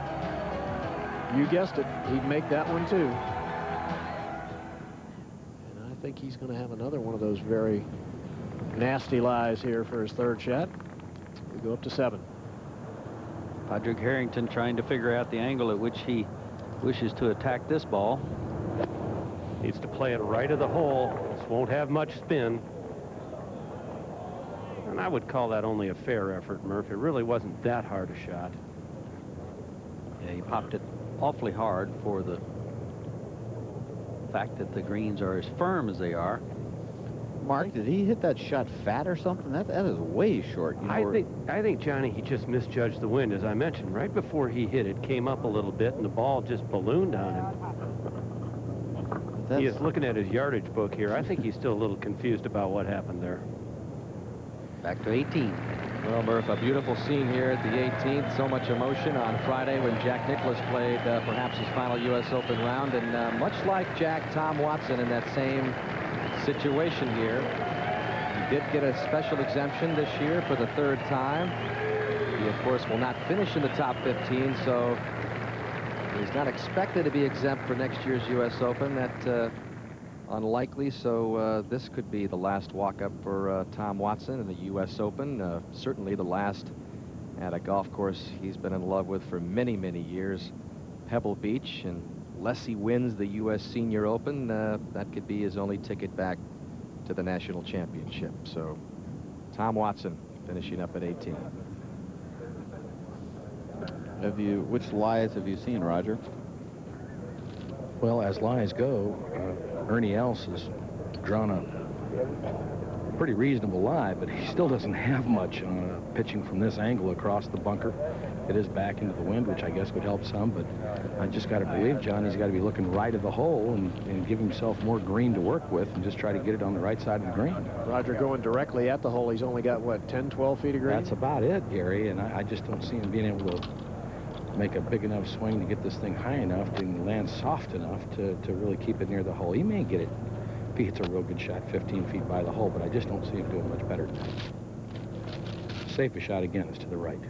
you guessed it, he'd make that one too. And I think he's going to have another one of those very nasty lies here for his third shot. We go up to 7. Padraig Harrington trying to figure out the angle at which he wishes to attack this ball. Needs to play it right of the hole. This won't have much spin. And I would call that only a fair effort, Murph. It really wasn't that hard a shot. Yeah, he popped it awfully hard for the fact that the greens are as firm as they are. Mark, did he hit that shot fat or something? That is way short. You know, I think, Johnny, he just misjudged the wind. As I mentioned, right before he hit it, came up a little bit, and the ball just ballooned on him. He is looking at his yardage book here. I think he's still a little confused about what happened there. Back to 18. Well, Murph, a beautiful scene here at the 18th. So much emotion on Friday when Jack Nicklaus played perhaps his final U.S. Open round. And much like Jack, Tom Watson in that same situation here. He did get a special exemption this year for the 3rd time. He, of course, will not finish in the top 15, so he's not expected to be exempt for next year's U.S. Open. That unlikely, so this could be the last walk-up for Tom Watson in the U.S. Open. Certainly the last at a golf course he's been in love with for many, many years, Pebble Beach. And unless he wins the U.S. Senior Open, that could be his only ticket back to the national championship. So Tom Watson finishing up at 18. Which lies have you seen, Roger? Well, as lies go, Ernie Els has drawn a pretty reasonable lie, but he still doesn't have much pitching from this angle across the bunker. It is back into the wind, which I guess would help some, but I just got to believe Johnny's got to be looking right of the hole and give himself more green to work with and just try to get it on the right side of the green. Roger going directly at the hole. He's only got, what, 10, 12 feet of green? That's about it, Gary, and I just don't see him being able to make a big enough swing to get this thing high enough and land soft enough to really keep it near the hole. He may get it if he hits a real good shot 15 feet by the hole, but I just don't see him doing much better than that. Safest shot, again, is to the right.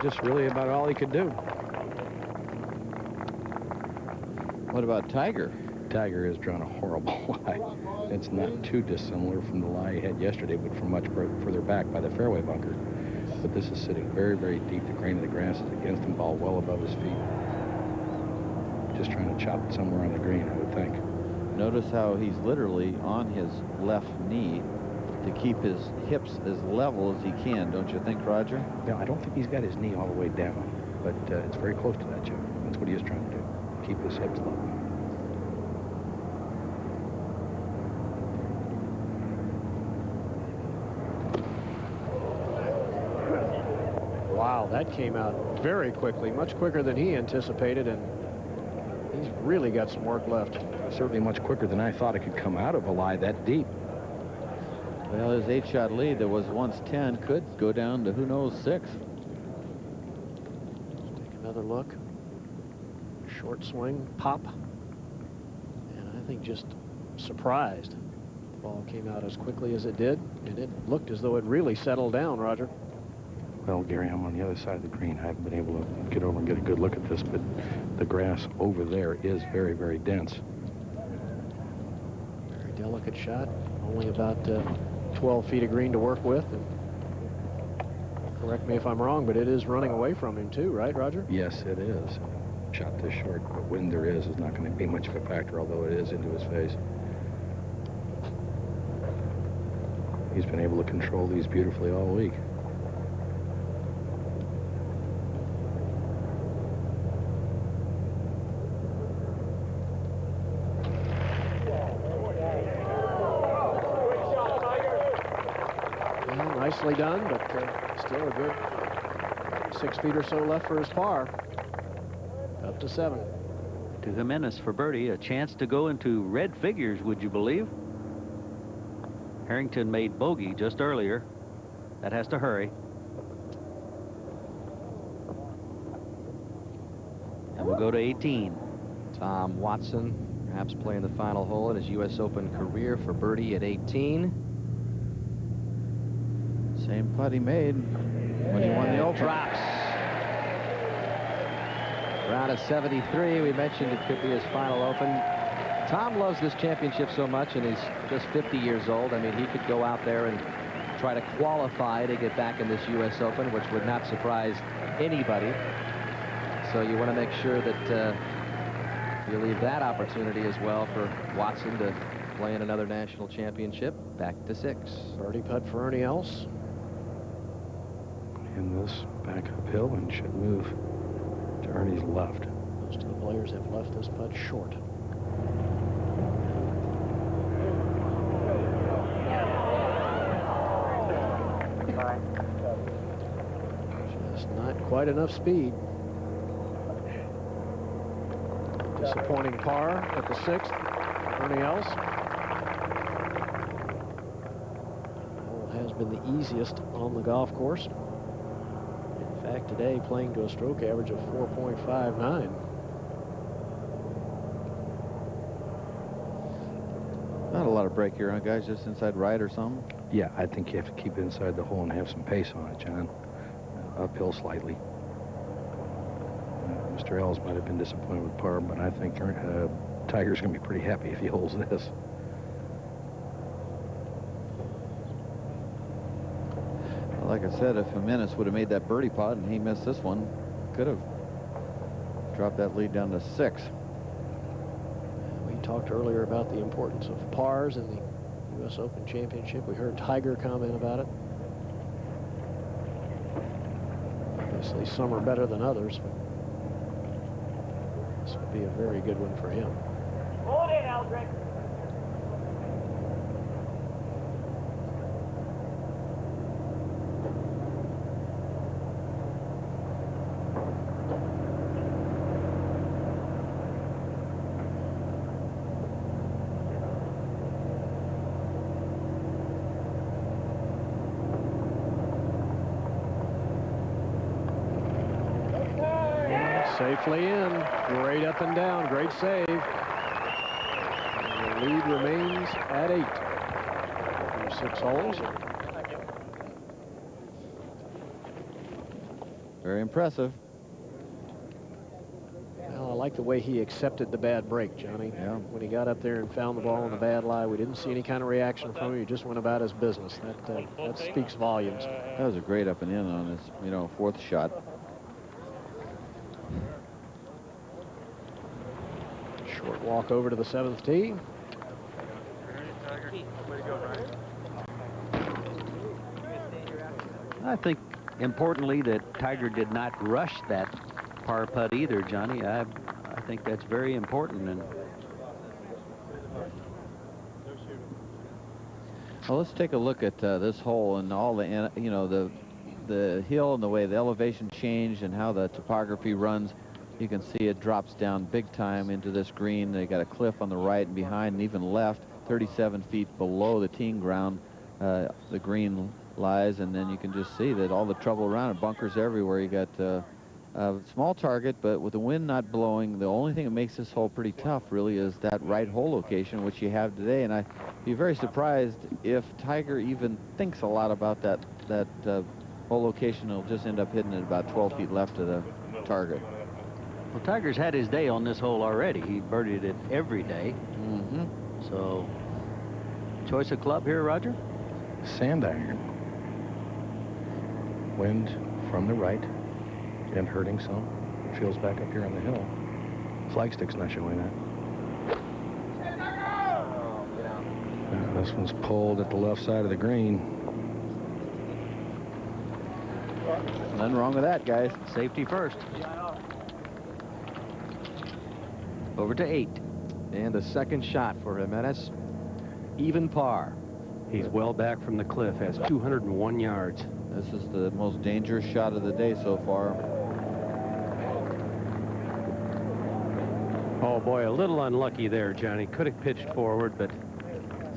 Just really about all he could do. What about Tiger? Tiger has drawn a horrible lie. It's not too dissimilar from the lie he had yesterday, but from much further back by the fairway bunker. But this is sitting very, very deep. The grain of the grass is against him, ball well above his feet. Just trying to chop it somewhere on the green, I would think. Notice how he's literally on his left knee to keep his hips as level as he can, don't you think, Roger? No, I don't think he's got his knee all the way down, but it's very close to that, Jim. That's what he is trying to do, keep his hips level. Wow, that came out very quickly, much quicker than he anticipated, and he's really got some work left. Certainly much quicker than I thought it could come out of a lie that deep. Well, his 8-shot lead that was once 10 could go down to, who knows, 6. Let's take another look. Short swing, pop. And I think just surprised the ball came out as quickly as it did, and it looked as though it really settled down, Roger. Well, Gary, I'm on the other side of the green. I haven't been able to get over and get a good look at this, but the grass over there is very, very dense. Very delicate shot. Only about 12 feet of green to work with. And correct me if I'm wrong, but it is running away from him too, right, Roger? Yes, it is. Shot this short, but wind there is not going to be much of a factor, although it is into his face. He's been able to control these beautifully all week. Well, nicely done, but still a good 6 feet or so left for his par. Up to 7. To Jimenez for birdie, a chance to go into red figures, would you believe? Harrington made bogey just earlier. That has to hurry. And we'll go to 18. Tom Watson, perhaps playing the final hole in his U.S. Open career for birdie at 18. Same putt he made when he won the Open. Drops. Round of 73. We mentioned it could be his final Open. Tom loves this championship so much, and he's just 50 years old. I mean, he could go out there and try to qualify to get back in this U.S. Open, which would not surprise anybody. So you want to make sure that you leave that opportunity as well for Watson to play in another national championship. Back to 6. Birdie putt for Ernie Els. And this back uphill and should move to Ernie's left. Most of the players have left this putt short. Just not quite enough speed. Disappointing par at the 6th. Ernie Els. The hole has been the easiest on the golf course. In fact, today playing to a stroke average of 4.59. Not a lot of break here, huh, guys? Just inside right or something? Yeah, I think you have to keep it inside the hole and have some pace on it, John. Uphill slightly. Mr. Els might have been disappointed with par, but I think Tiger's going to be pretty happy if he holds this. Well, like I said, if Jimenez would have made that birdie putt and he missed this one, could have dropped that lead down to 6. We talked earlier about the importance of pars in the U.S. Open Championship. We heard Tiger comment about it. Obviously, some are better than others, but this would be a very good one for him. Hold it, Eldrick. Safely in. Great up and down. Great save. And the lead remains at 8. Through 6 holes. Very impressive. Well, I like the way he accepted the bad break, Johnny. Yeah. When he got up there and found the ball in the bad lie, we didn't see any kind of reaction from him. He just went about his business. That speaks volumes. That was a great up and in on his, 4th shot. Short walk over to the 7th tee. I think, importantly, that Tiger did not rush that par putt either, Johnny. I think that's very important. And well, let's take a look at this hole and all the the hill and the way the elevation changed and how the topography runs, you can see it drops down big time into this green. They got a cliff on the right and behind and even left, 37 feet below the teeing ground. The green lies, and then you can just see that all the trouble around it, bunkers everywhere. You got a small target, but with the wind not blowing, the only thing that makes this hole pretty tough really is that right hole location, which you have today. And I'd be very surprised if Tiger even thinks a lot about that hole location. He'll just end up hitting it about 12 feet left of the target. Well, Tiger's had his day on this hole already. He birdied it every day. Mm-hmm. So, choice of club here, Roger? Sand iron. Wind from the right and hurting some. Feels back up here on the hill. Flagstick's not showing that. This one's pulled at the left side of the green. Nothing wrong with that, guys. Safety first. Over to 8. And a second shot for Jimenez. Even par. He's well back from the cliff, has 201 yards. This is the most dangerous shot of the day so far. Oh, boy, a little unlucky there, Johnny. Could have pitched forward, but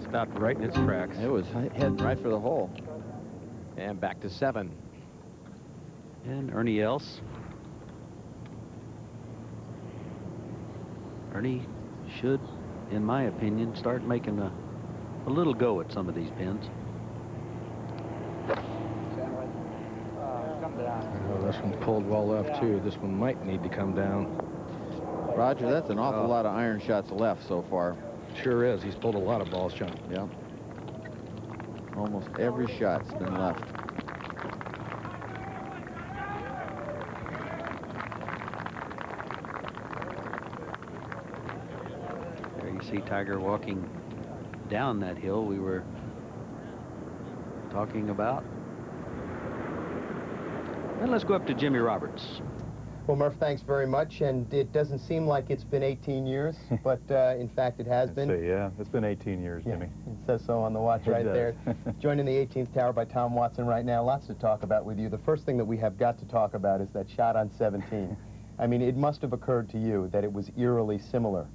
stopped right in its tracks. It was heading right for the hole. And back to 7. And Ernie Els. Ernie should, in my opinion, start making a little go at some of these pins. Oh, this one pulled well left, too. This one might need to come down. Roger, that's an awful lot of iron shots left so far. Sure is. He's pulled a lot of balls, John. Yep. Almost every shot's been left. There you see Tiger walking down that hill we were talking about. And let's go up to Jimmy Roberts. Well, Murph, thanks very much. And it doesn't seem like it's been 18 years, but in fact, it has been. Yeah, it's been 18 years, Jimmy. It says so on the watch right there. Joining the 18th tower by Tom Watson right now. Lots to talk about with you. The first thing that we have got to talk about is that shot on 17. I mean, it must have occurred to you that it was eerily similar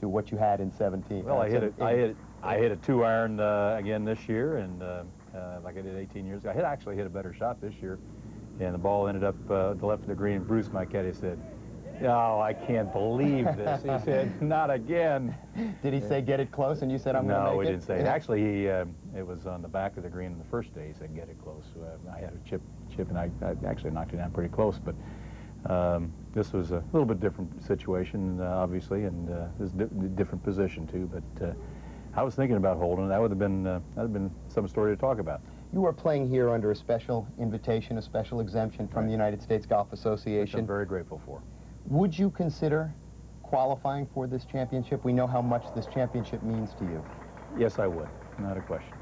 to what you had in 17. Well, I hit a 2-iron again this year, and like I did 18 years ago. I actually hit a better shot this year. And the ball ended up at the left of the green. Bruce, my caddy, said, "Oh, I can't believe this." He said, "Not again." Did he say get it close? And you said, "I'm going to make it"? No, he didn't say it. Actually, it was on the back of the green on the first day. He said, "Get it close." I had a chip, and I actually knocked it down pretty close. But this was a little bit different situation, obviously, and this is a different position too. But I was thinking about holding it. That would have been some story to talk about. You are playing here under a special invitation, a special exemption from the United States Golf Association. Which I'm very grateful for. Would you consider qualifying for this championship? We know how much this championship means to you. Yes, I would. Not a question.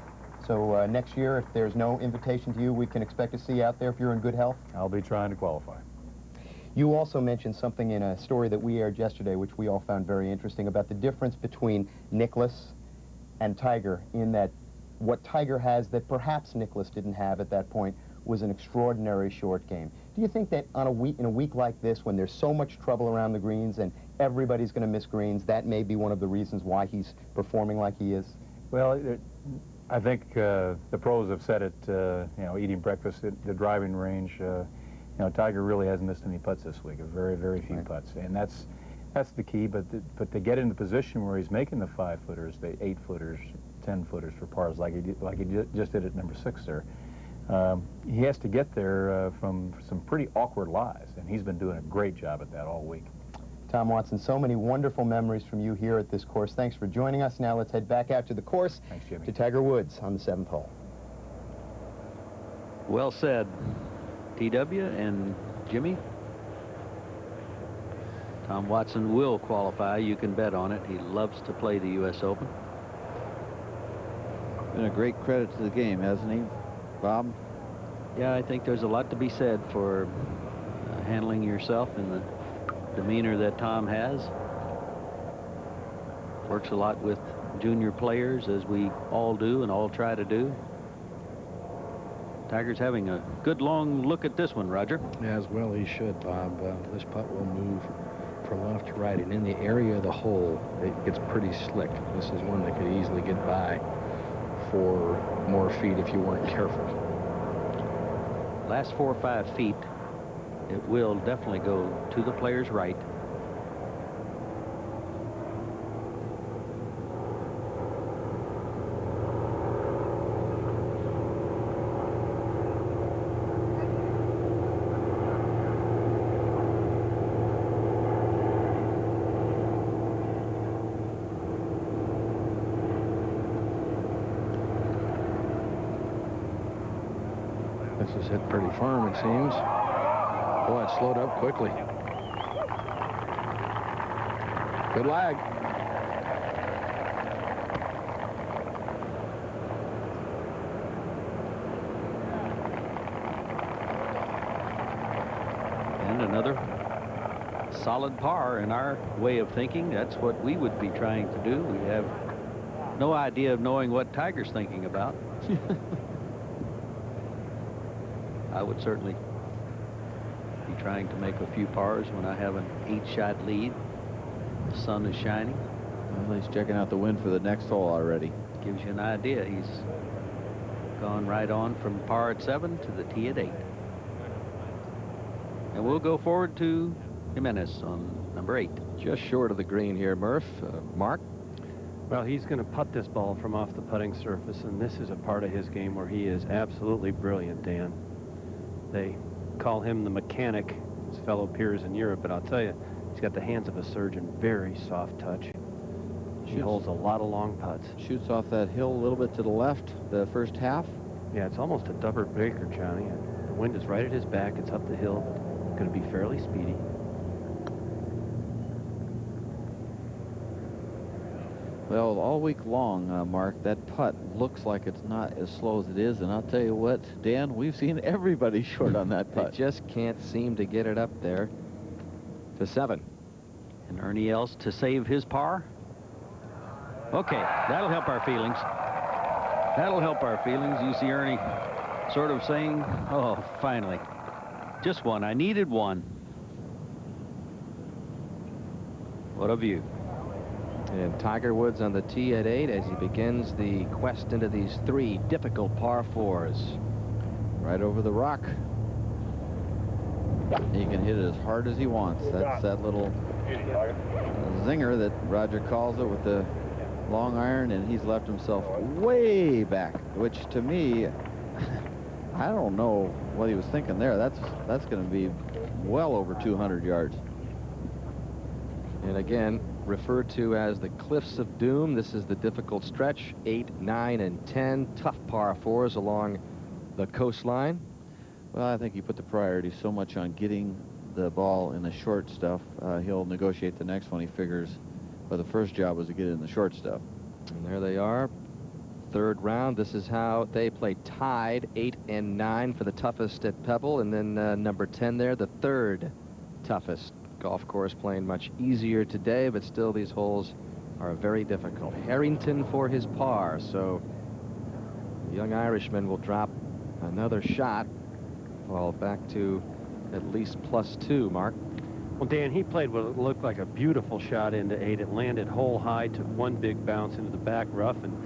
So next year, if there's no invitation to you, we can expect to see you out there if you're in good health? I'll be trying to qualify. You also mentioned something in a story that we aired yesterday, which we all found very interesting, about the difference between Nicklaus and Tiger, in that what Tiger has that perhaps Nicklaus didn't have at that point was an extraordinary short game. Do you think that on in a week like this, when there's so much trouble around the greens and everybody's going to miss greens, that may be one of the reasons why he's performing like he is? Well, I think the pros have said it, you know, eating breakfast at the driving range. You know, Tiger really hasn't missed any putts this week, very, very few putts. And that's the key, but to get in the position where he's making the 5-footers, the 8-footers, 10-footers for pars like he just did at number 6 there. He has to get there from some pretty awkward lies, and he's been doing a great job at that all week. Tom Watson, so many wonderful memories from you here at this course. Thanks for joining us. Now let's head back out to the course. Thanks, Jimmy. To Tiger Woods on the 7th hole. Well said, TW and Jimmy. Tom Watson will qualify. You can bet on it. He loves to play the U.S. Open. Been a great credit to the game, hasn't he, Bob? Yeah, I think there's a lot to be said for handling yourself in the demeanor that Tom has. Works a lot with junior players, as we all do and all try to do. Tiger's having a good long look at this one, Roger. As well he should, Bob. This putt will move from left to right, and in the area of the hole, it gets pretty slick. This is one that could easily get by for more feet if you weren't careful. Last 4 or 5 feet, it will definitely go to the player's right. This is hit pretty firm, it seems. Boy, it slowed up quickly. Good lag. And another solid par in our way of thinking. That's what we would be trying to do. We have no idea of knowing what Tiger's thinking about. I would certainly be trying to make a few pars when I have an 8-shot lead. The sun is shining. Well, he's checking out the wind for the next hole already. Gives you an idea. He's gone right on from par at 7 to the tee at 8. And we'll go forward to Jimenez on number 8. Just short of the green here, Murph. Mark? Well, he's going to putt this ball from off the putting surface, and this is a part of his game where he is absolutely brilliant, Dan. They call him the mechanic, his fellow peers in Europe, but I'll tell you, he's got the hands of a surgeon. Very soft touch. He holds a lot of long putts. Shoots off that hill a little bit to the left, the first half. Yeah, it's almost a double breaker, Johnny. The wind is right at his back. It's up the hill. Going to be fairly speedy. Well, all week long, Mark, that putt looks like it's not as slow as it is, and I'll tell you what, Dan, we've seen everybody short on that putt. They just can't seem to get it up there to 7. And Ernie Els to save his par. Okay, that'll help our feelings. That'll help our feelings. You see Ernie sort of saying, oh, finally. Just one. I needed one. What a view. And Tiger Woods on the tee at 8 as he begins the quest into these 3 difficult par 4s. Right over the rock. He can hit it as hard as he wants. That's that little zinger that Roger calls it with the long iron, and he's left himself way back, which to me, I don't know what he was thinking there. That's going to be well over 200 yards. And again, referred to as the Cliffs of Doom. This is the difficult stretch, 8, 9, and 10. Tough par 4s along the coastline. Well, I think he put the priority so much on getting the ball in the short stuff. He'll negotiate the next one, he figures. But the first job was to get it in the short stuff. And there they are. 3rd round. This is how they play tied, 8 and 9 for the toughest at Pebble. And then number 10 there, the 3rd toughest. Golf course playing much easier today, but still these holes are very difficult. Harrington for his par, so the young Irishman will drop another shot. Well, back to at least +2, Mark. Well, Dan, he played what looked like a beautiful shot into 8. It landed hole high, took one big bounce into the back rough, and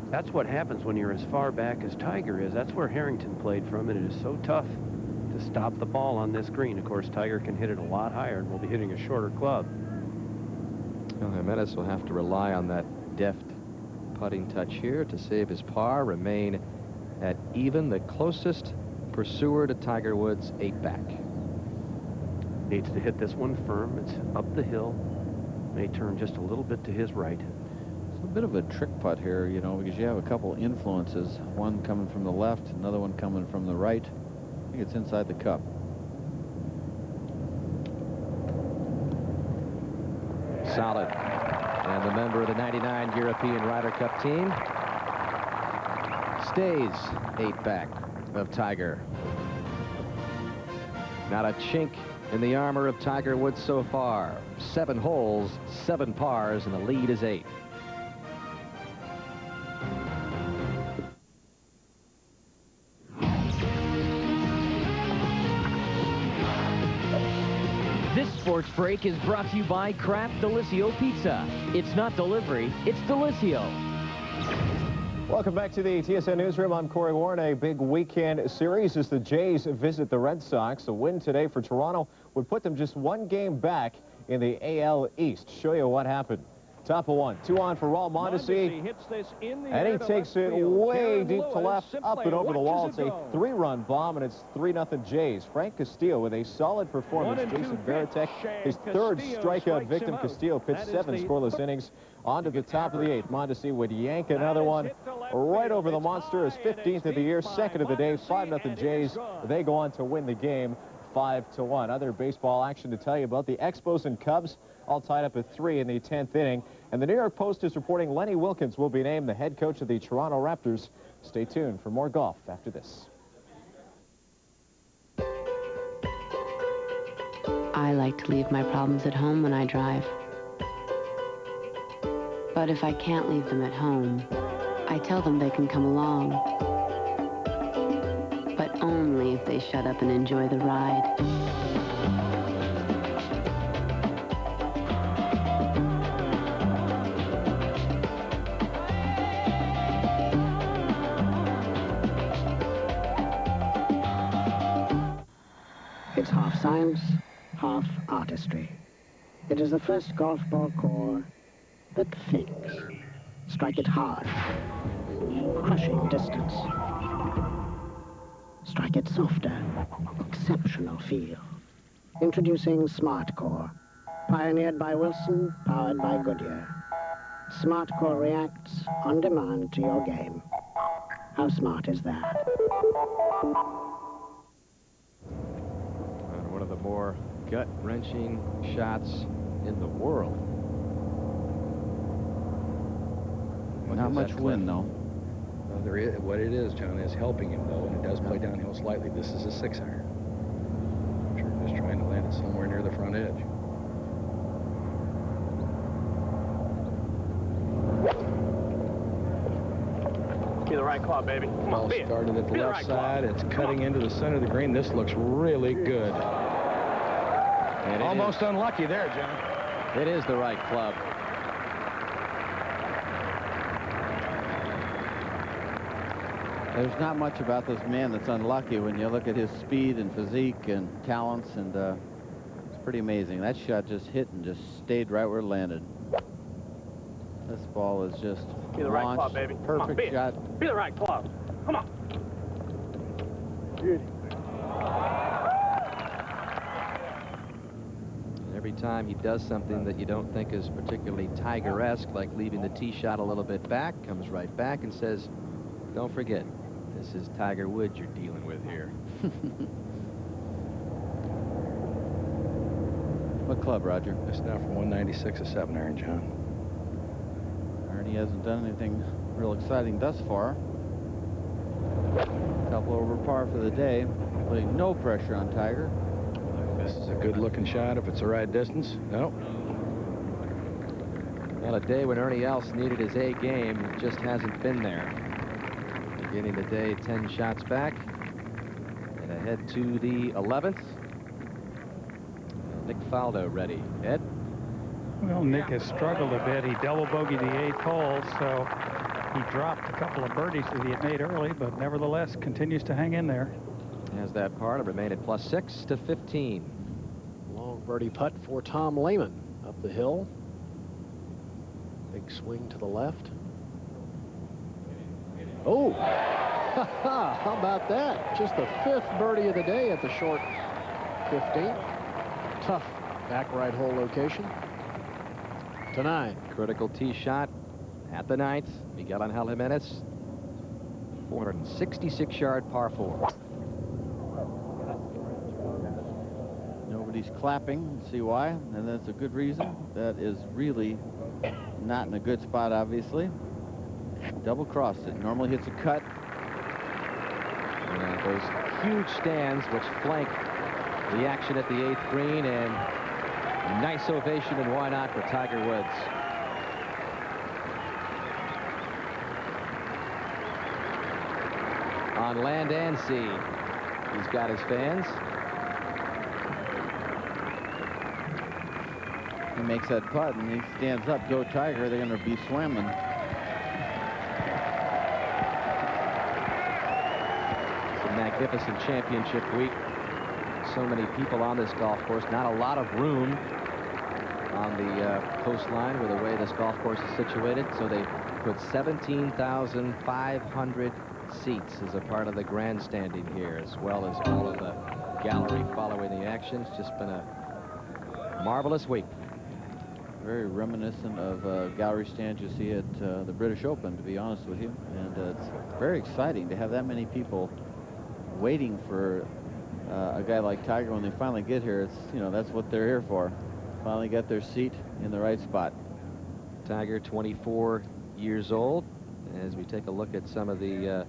that's what happens when you're as far back as Tiger is. That's where Harrington played from, and it is so tough to stop the ball on this green. Of course, Tiger can hit it a lot higher, and will be hitting a shorter club. Well, Jimenez will have to rely on that deft putting touch here to save his par, remain at even. The closest pursuer to Tiger Woods, 8 back. Needs to hit this one firm. It's up the hill. May turn just a little bit to his right. It's a bit of a trick putt here, you know, because you have a couple influences. One coming from the left, another one coming from the right. I think it's inside the cup. Solid. And the member of the 99 European Ryder Cup team stays 8 back of Tiger. Not a chink in the armor of Tiger Woods so far. 7 holes, 7 pars, and the lead is 8. Sports Break is brought to you by Kraft Delissio Pizza. It's not delivery, it's Delissio. Welcome back to the TSN Newsroom. I'm Corey Warren. A big weekend series as the Jays visit the Red Sox. A win today for Toronto would put them just one game back in the AL East. Show you what happened. Top of one, 2 on for Raul Mondesi, and he takes it way deep to left, up and over the wall. It's a 3-run bomb, and it's 3-0 Jays. Frank Castillo with a solid performance. Jason Varitek, his 3rd strikeout victim. Castillo pitched 7 scoreless innings. On to the top of the 8th. Mondesi would yank another one right over the monster. His 15th of the year, 2nd of the day. 5-0 Jays. They go on to win the game 5-1. Other baseball action to tell you about: the Expos and Cubs all tied up at 3 in the 10th inning. And the New York Post is reporting Lenny Wilkins will be named the head coach of the Toronto Raptors. Stay tuned for more golf after this. I like to leave my problems at home when I drive. But if I can't leave them at home, I tell them they can come along. But only if they shut up and enjoy the ride. It's half science, half artistry. It is the first golf ball core that thinks. Strike it hard. Crushing distance. Strike it softer. Exceptional feel. Introducing Smart Core. Pioneered by Wilson, powered by Goodyear. Smart Core reacts on demand to your game. How smart is that? One of the more gut-wrenching shots in the world. Not much wind, though. There is, what it is, John, is helping him, though, and it does play downhill slightly. This is a 6-iron. I'm sure just trying to land it somewhere near the front edge. Be the right club, baby. Come on, Ball started at the left side. It's cutting into the center of the green. This looks really good. And almost unlucky there, John. It is the right club. There's not much about this man that's unlucky when you look at his speed and physique and talents, and it's pretty amazing. That shot just hit and just stayed right where it landed. This ball is just Be the right club, baby. Come on, perfect shot. Be the right club. Come on. Good. Every time he does something that you don't think is particularly Tiger-esque, like leaving the tee shot a little bit back, comes right back and says, don't forget, this is Tiger Woods you're dealing with here. What club, Roger? It's now for 196, a 7-iron, John. Ernie hasn't done anything real exciting thus far. Couple over par for the day, putting no pressure on Tiger. This is a good-looking shot if it's the right distance. No. Well, a day when Ernie Els needed his A game just hasn't been there. Beginning the day 10 shots back and ahead to the 11th. Nick Faldo ready. Ed? Well, Nick has struggled a bit. He double bogeyed the 8th hole, so he dropped a couple of birdies that he had made early, but nevertheless continues to hang in there. Has that par to remain at +6 to 15. Long birdie putt for Tom Lehman up the hill. Big swing to the left. Oh, how about that? Just the 5th birdie of the day at the short 15. Tough back right hole location. To 9. Critical tee shot at the 9th. Miguel Ángel Jiménez. 466-yard par 4. Nobody's clapping. See why? And that's a good reason. That is really not in a good spot, obviously. Double crossed it. Normally hits a cut. And those huge stands which flank the action at the 8th green, and a nice ovation, and why not, for Tiger Woods. On land and sea, he's got his fans. he makes that putt and he stands up, go Tiger, they're going to be swimming. It's a magnificent championship week. So many people on this golf course. Not a lot of room on the coastline with the way this golf course is situated. So they put 17,500 seats as a part of the grandstanding here, as well as all of the gallery following the action. It's just been a marvelous week. Very reminiscent of gallery stands you see at the British Open, to be honest with you. And it's very exciting to have that many people waiting for a guy like Tiger. When they finally get here, it's, you know, that's what they're here for. Finally got their seat in the right spot. Tiger, 24 years old. As we take a look at some of the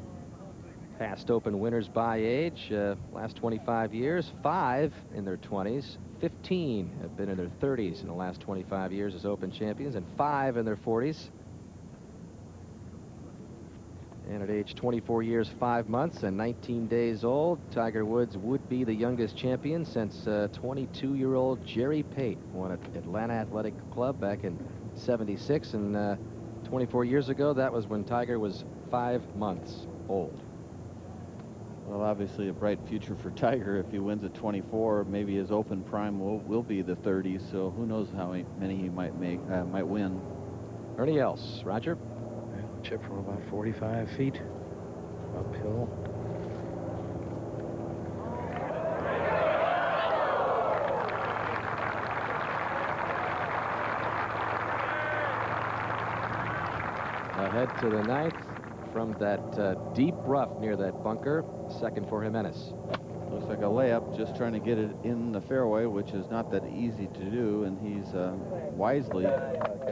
past Open winners by age, last 25 years, 5 in their 20s, 15 have been in their 30s in the last 25 years as Open champions, and 5 in their 40s. And at age 24 years, 5 months, and 19 days old, Tiger Woods would be the youngest champion since 22-year-old Jerry Pate won at Atlanta Athletic Club back in '76, and 24 years ago, that was when Tiger was 5 months old. Well, obviously a bright future for Tiger. If he wins at 24, maybe his Open prime will be the 30s, so who knows how many he might win. Ernie Els, Roger? Chip from about 45 feet uphill. Ahead to the 9th from that deep rough near that bunker. Second for Jimenez. Looks like a layup, just trying to get it in the fairway, which is not that easy to do, and he's wisely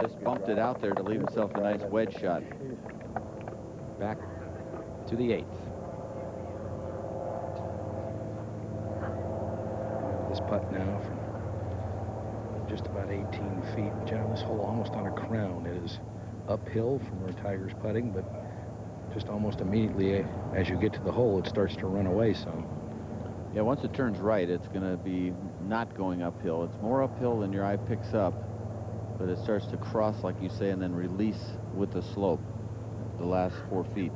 just bumped it out there to leave himself a nice wedge shot. Back to the 8th. This putt now from just about 18 feet. John, this hole almost on a crown. It is uphill from where Tiger's putting, but just almost immediately as you get to the hole, it starts to run away some. Yeah, once it turns right, it's going to be not going uphill. It's more uphill than your eye picks up, but it starts to cross, like you say, and then release with the slope the last 4 feet.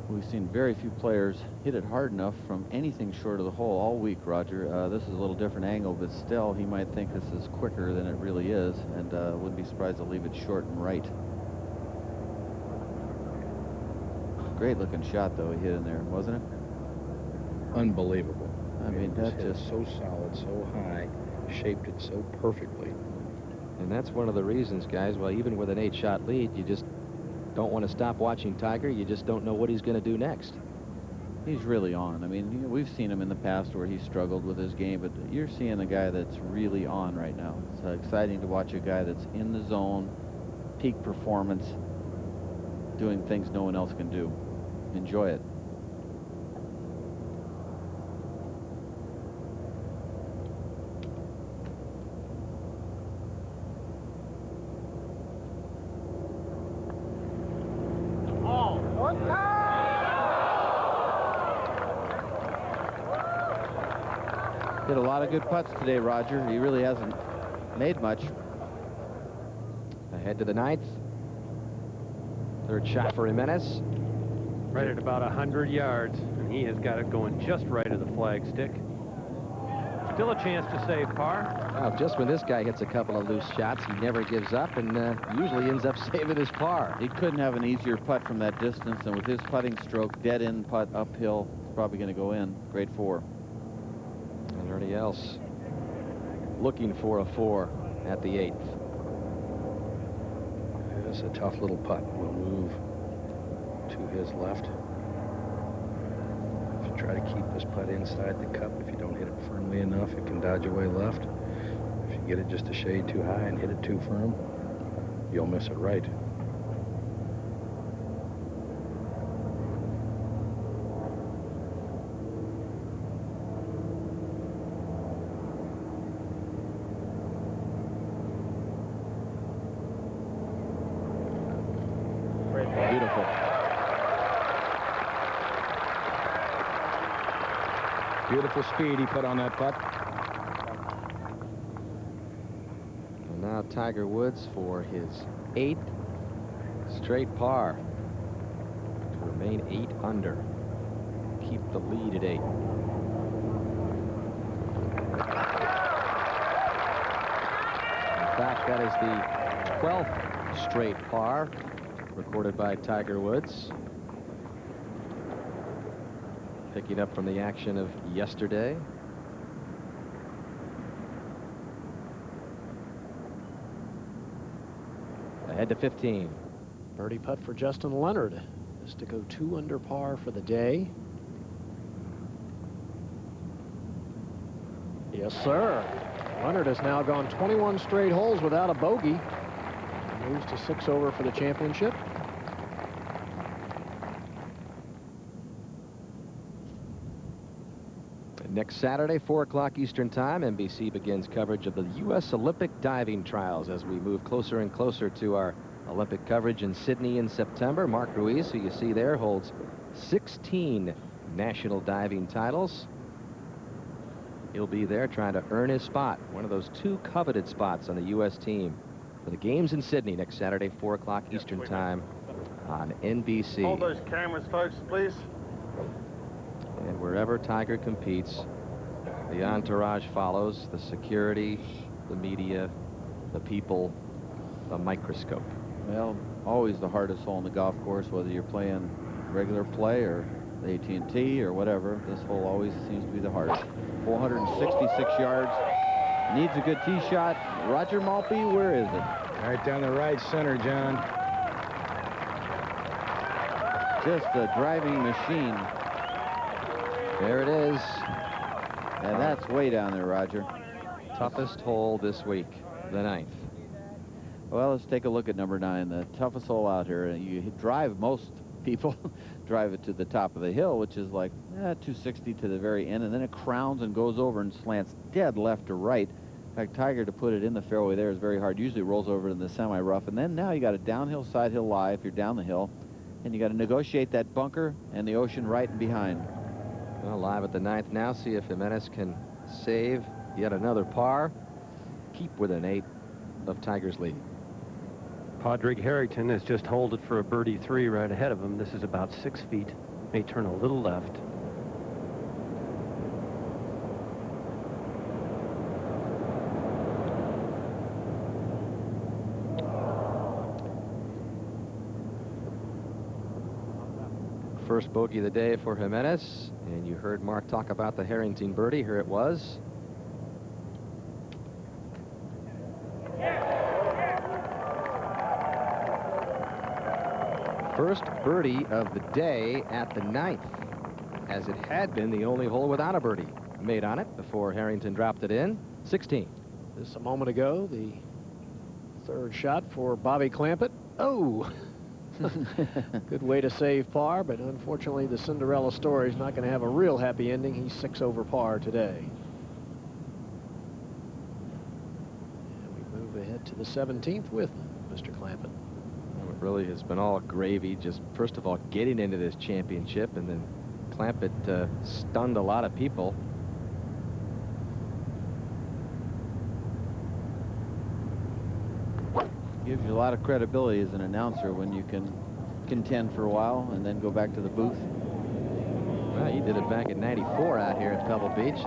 We've seen very few players hit it hard enough from anything short of the hole all week, Roger. This is a little different angle, but still, he might think this is quicker than it really is, and wouldn't be surprised to leave it short and right. Great looking shot, though, he hit in there, wasn't it? Unbelievable. I mean, that's just so solid, so high, shaped it so perfectly. And that's one of the reasons, guys, well, even with an 8-shot lead, you just don't want to stop watching Tiger. You just don't know what he's going to do next. He's really on. I mean, we've seen him in the past where he struggled with his game, but you're seeing a guy that's really on right now. It's exciting to watch a guy that's in the zone, peak performance, doing things no one else can do. Enjoy it. Hit a lot of good putts today, Roger. He really hasn't made much. Ahead to the 9th. Third shot for Jimenez. Right at about 100 yards, and he has got it going just right of the flagstick. Still a chance to save par. Well, just when this guy hits a couple of loose shots, he never gives up and usually ends up saving his par. He couldn't have an easier putt from that distance, and with his putting stroke, dead-end putt uphill, it's probably going to go in. Grade 4. And Ernie Els looking for a 4 at the 8th. It's a tough little putt. Will move to his left. If you try to keep this putt inside the cup, if you don't hit it firmly enough, it can dodge away left. If you get it just a shade too high and hit it too firm, you'll miss it right. Beautiful. Beautiful speed he put on that putt. Tiger Woods for his 8th straight par to remain 8 under. Keep the lead at 8. In fact, that is the 12th straight par recorded by Tiger Woods. Picking up from the action of yesterday. Ahead to 15. Birdie putt for Justin Leonard. Just to go 2 under par for the day. Yes, sir. Leonard has now gone 21 straight holes without a bogey. Moves to 6 over for the championship. Next Saturday, 4 o'clock Eastern Time, NBC begins coverage of the U.S. Olympic diving trials as we move closer and closer to our Olympic coverage in Sydney in September. Mark Ruiz, who you see there, holds 16 national diving titles. He'll be there trying to earn his spot, one of those 2 coveted spots on the U.S. team for the games in Sydney next Saturday, 4 o'clock Eastern Time on NBC. Hold those cameras, folks, please. And wherever Tiger competes, the entourage follows, the security, the media, the people, the microscope. Well, always the hardest hole on the golf course, whether you're playing regular play or the AT&T or whatever. This hole always seems to be the hardest. 466 yards. Needs a good tee shot. Roger Maltby, where is it? Right down the right center, John. Just a driving machine. There it is. And that's way down there, Roger. Toughest hole this week, the 9th. Well, let's take a look at number 9, the toughest hole out here. You drive, most people drive it to the top of the hill, which is like 260 to the very end, and then it crowns and goes over and slants dead left to right. In fact, Tiger, to put it in the fairway there is very hard. Usually rolls over in the semi-rough, and then now you got a downhill side hill lie if you're down the hill, and you got to negotiate that bunker and the ocean right and behind. Well, live at the 9th now, see if Jimenez can save yet another par, keep within 8 of Tiger's lead. Padraig Harrington has just holed it for a birdie 3 right ahead of him. This is about 6 feet. May turn a little left. First bogey of the day for Jimenez, and you heard Mark talk about the Harrington birdie. Here it was. First birdie of the day at the 9th, as it had been the only hole without a birdie made on it before Harrington dropped it in. 16. Just a moment ago, the 3rd shot for Bobby Clampett. Oh! Good way to save par, but unfortunately the Cinderella story is not going to have a real happy ending. He's 6 over par today. And we move ahead to the 17th with Mr. Clampett. Well, it really has been all gravy, just first of all getting into this championship, and then Clampett stunned a lot of people. Gives you a lot of credibility as an announcer when you can contend for a while and then go back to the booth. Well, he did it back in '94 out here at Pebble Beach.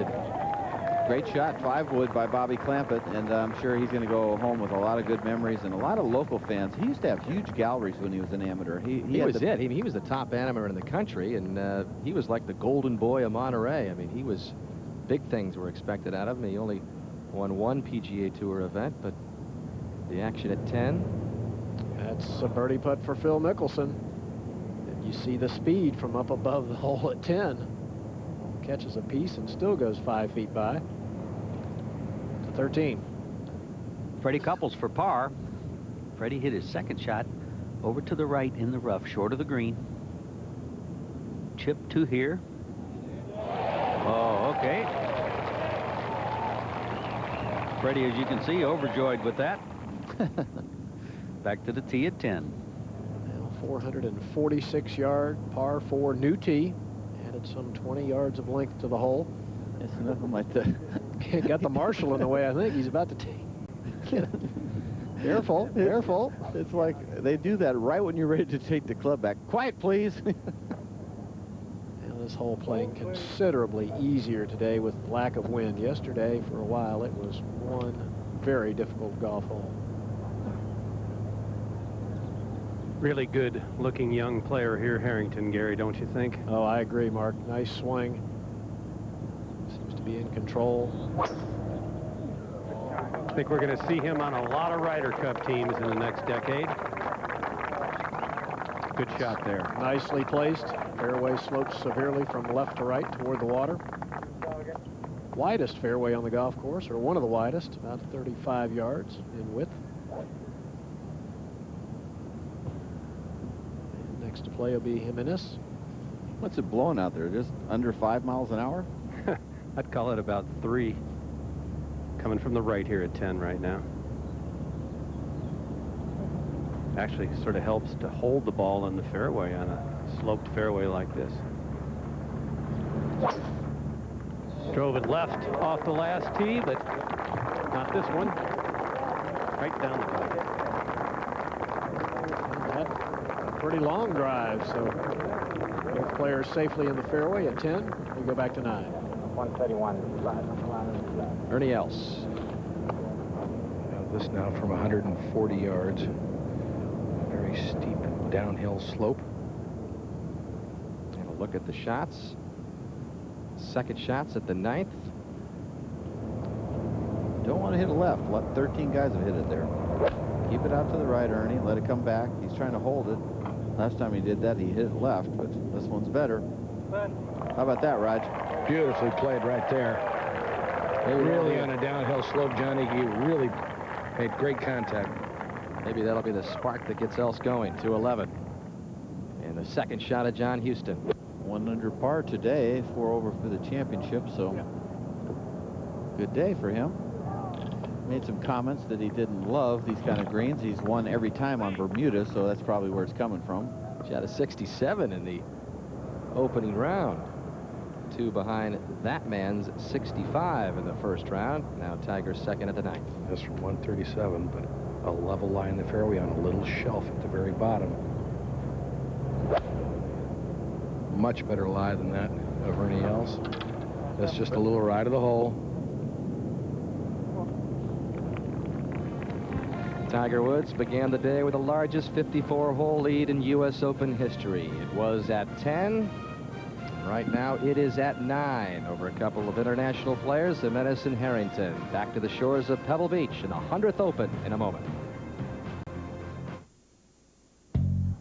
Great shot, 5-wood by Bobby Clampett, and I'm sure he's going to go home with a lot of good memories and a lot of local fans. He used to have huge galleries when he was an amateur. He was the top amateur in the country, and he was like the golden boy of Monterey. I mean, he was, big things were expected out of him. He only won 1 PGA Tour event, but the action at 10. That's a birdie putt for Phil Mickelson. And you see the speed from up above the hole at 10. Catches a piece and still goes 5 feet by. To 13. Freddie Couples for par. Freddie hit his 2nd shot over to the right in the rough, short of the green. Chip to here. Oh, okay. Freddie, as you can see, overjoyed with that. Back to the tee at 10. Now 446-yard par 4 new tee. Added some 20 yards of length to the hole. It's nothing like that. Got the marshal in the way, I think. He's about to take. Careful, careful. It's like they do that right when you're ready to take the club back. Quiet, please. This hole playing considerably easier today with lack of wind. Yesterday, for a while, it was one very difficult golf hole. Really good looking young player here, Harrington, Gary, don't you think? Oh, I agree, Mark. Nice swing. Seems to be in control. I think we're going to see him on a lot of Ryder Cup teams in the next decade. Good shot there. Nicely placed. Fairway slopes severely from left to right toward the water. Widest fairway on the golf course, or one of the widest, about 35 yards in width. And next to play will be Jimenez. What's it blowing out there? Just under 5 miles an hour? I'd call it about 3. Coming from the right here at 10 right now. Actually sort of helps to hold the ball in the fairway on a sloped fairway like this. Drove it left off the last tee, but not this one. Right down the pipe. That's a pretty long drive, so both players safely in the fairway at 10. We go back to 9. 131. Ernie Els. This now from 140 yards. Very steep downhill slope. And a look at the shots. Second shots at the 9th. Don't want to hit it left. 13 guys have hit it there. Keep it out to the right, Ernie. Let it come back. He's trying to hold it. Last time he did that, he hit it left, but this one's better. How about that, Raj? Beautifully played right there. Really on a downhill slope, Johnny. He really made great contact. Maybe that'll be the spark that gets Els going. 211. And the second shot of John Houston. 1 under par today, 4 over for the championship, so good day for him. Made some comments that he didn't love these kind of greens. He's won every time on Bermuda, so that's probably where it's coming from. Shot a 67 in the opening round. 2 behind that man's 65 in the first round. Now Tiger's second at the 9th. That's from 137, but a level lie in the fairway on a little shelf at the very bottom. Much better lie than that of Ernie Els. That's just a little right of the hole. Tiger Woods began the day with the largest 54-hole lead in U.S. Open history. It was at 10. Right now it is at 9 over a couple of international players, Jimenez and Harrington. Back to the shores of Pebble Beach in the 100th Open in a moment.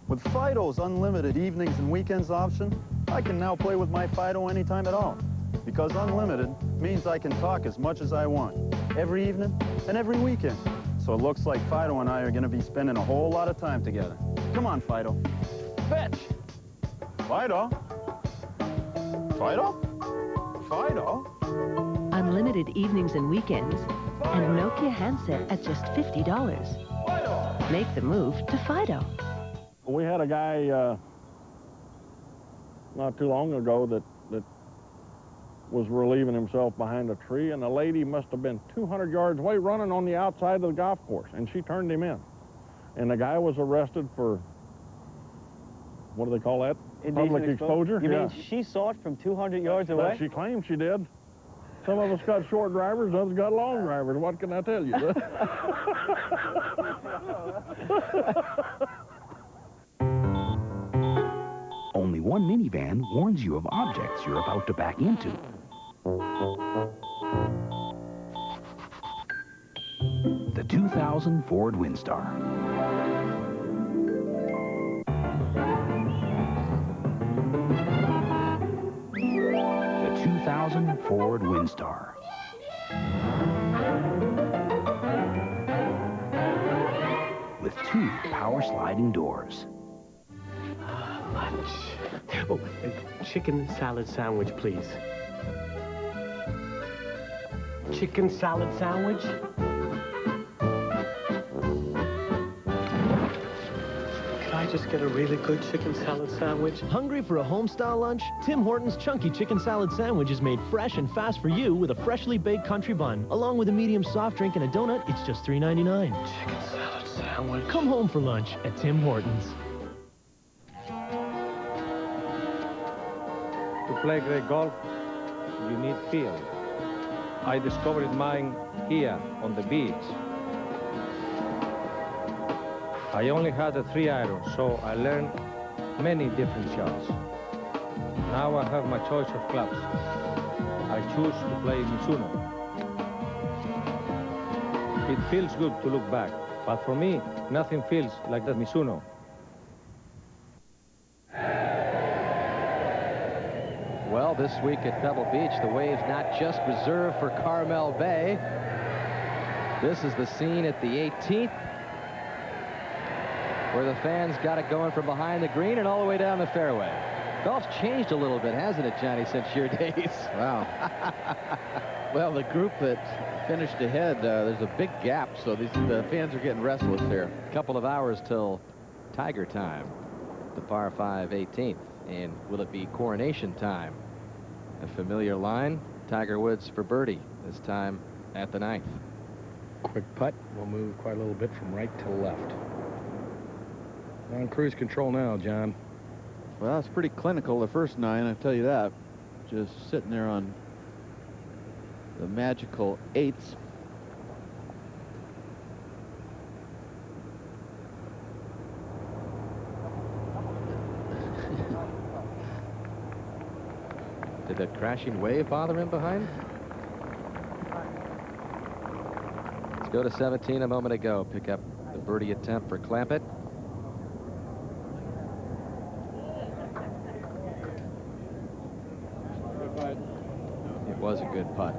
With Fido's unlimited evenings and weekends option, I can now play with my Fido anytime at all. Because unlimited means I can talk as much as I want, every evening and every weekend. So it looks like Fido and I are going to be spending a whole lot of time together. Come on, Fido. Fetch! Fido? Fido? Fido? Unlimited evenings and weekends, and Nokia handset at just $50. Make the move to Fido. We had a guy not too long ago that was relieving himself behind a tree, and the lady must have been 200 yards away running on the outside of the golf course, and she turned him in. And the guy was arrested for, what do they call that? Public exposure. You mean she saw it from 200 yards away? Well, she claimed she did. Some of us got short drivers, others got long drivers. What can I tell you? Only one minivan warns you of objects you're about to back into. The 2000 Ford Windstar. The 2000 Ford Windstar. With 2 power sliding doors. Lunch. Oh, a chicken salad sandwich, please. Chicken salad sandwich? Could I just get a really good chicken salad sandwich? Hungry for a home-style lunch? Tim Hortons Chunky Chicken Salad Sandwich is made fresh and fast for you with a freshly baked country bun. Along with a medium soft drink and a donut, it's just $3.99. Chicken salad sandwich. Come home for lunch at Tim Hortons. To play great golf, you need field. I discovered mine here on the beach. I only had a 3-iron, so I learned many different shots. Now I have my choice of clubs. I choose to play Mizuno. It feels good to look back, but for me, nothing feels like that Mizuno. Well, this week at Pebble Beach, the wave's not just reserved for Carmel Bay. This is the scene at the 18th, where the fans got it going from behind the green and all the way down the fairway. Golf's changed a little bit, hasn't it, Johnny, since your days? Wow. Well, the group that finished ahead, there's a big gap, so the fans are getting restless here. A couple of hours till Tiger time, the par 5 18th. And will it be coronation time? A familiar line, Tiger Woods for birdie, this time at the 9th. Quick putt. We'll move quite a little bit from right to left. On cruise control now, John. Well, it's pretty clinical, the first 9, I tell you that. Just sitting there on the magical 8s. Did that crashing wave bother him behind? Let's go to 17 a moment ago. Pick up the birdie attempt for Clampett. It was a good putt.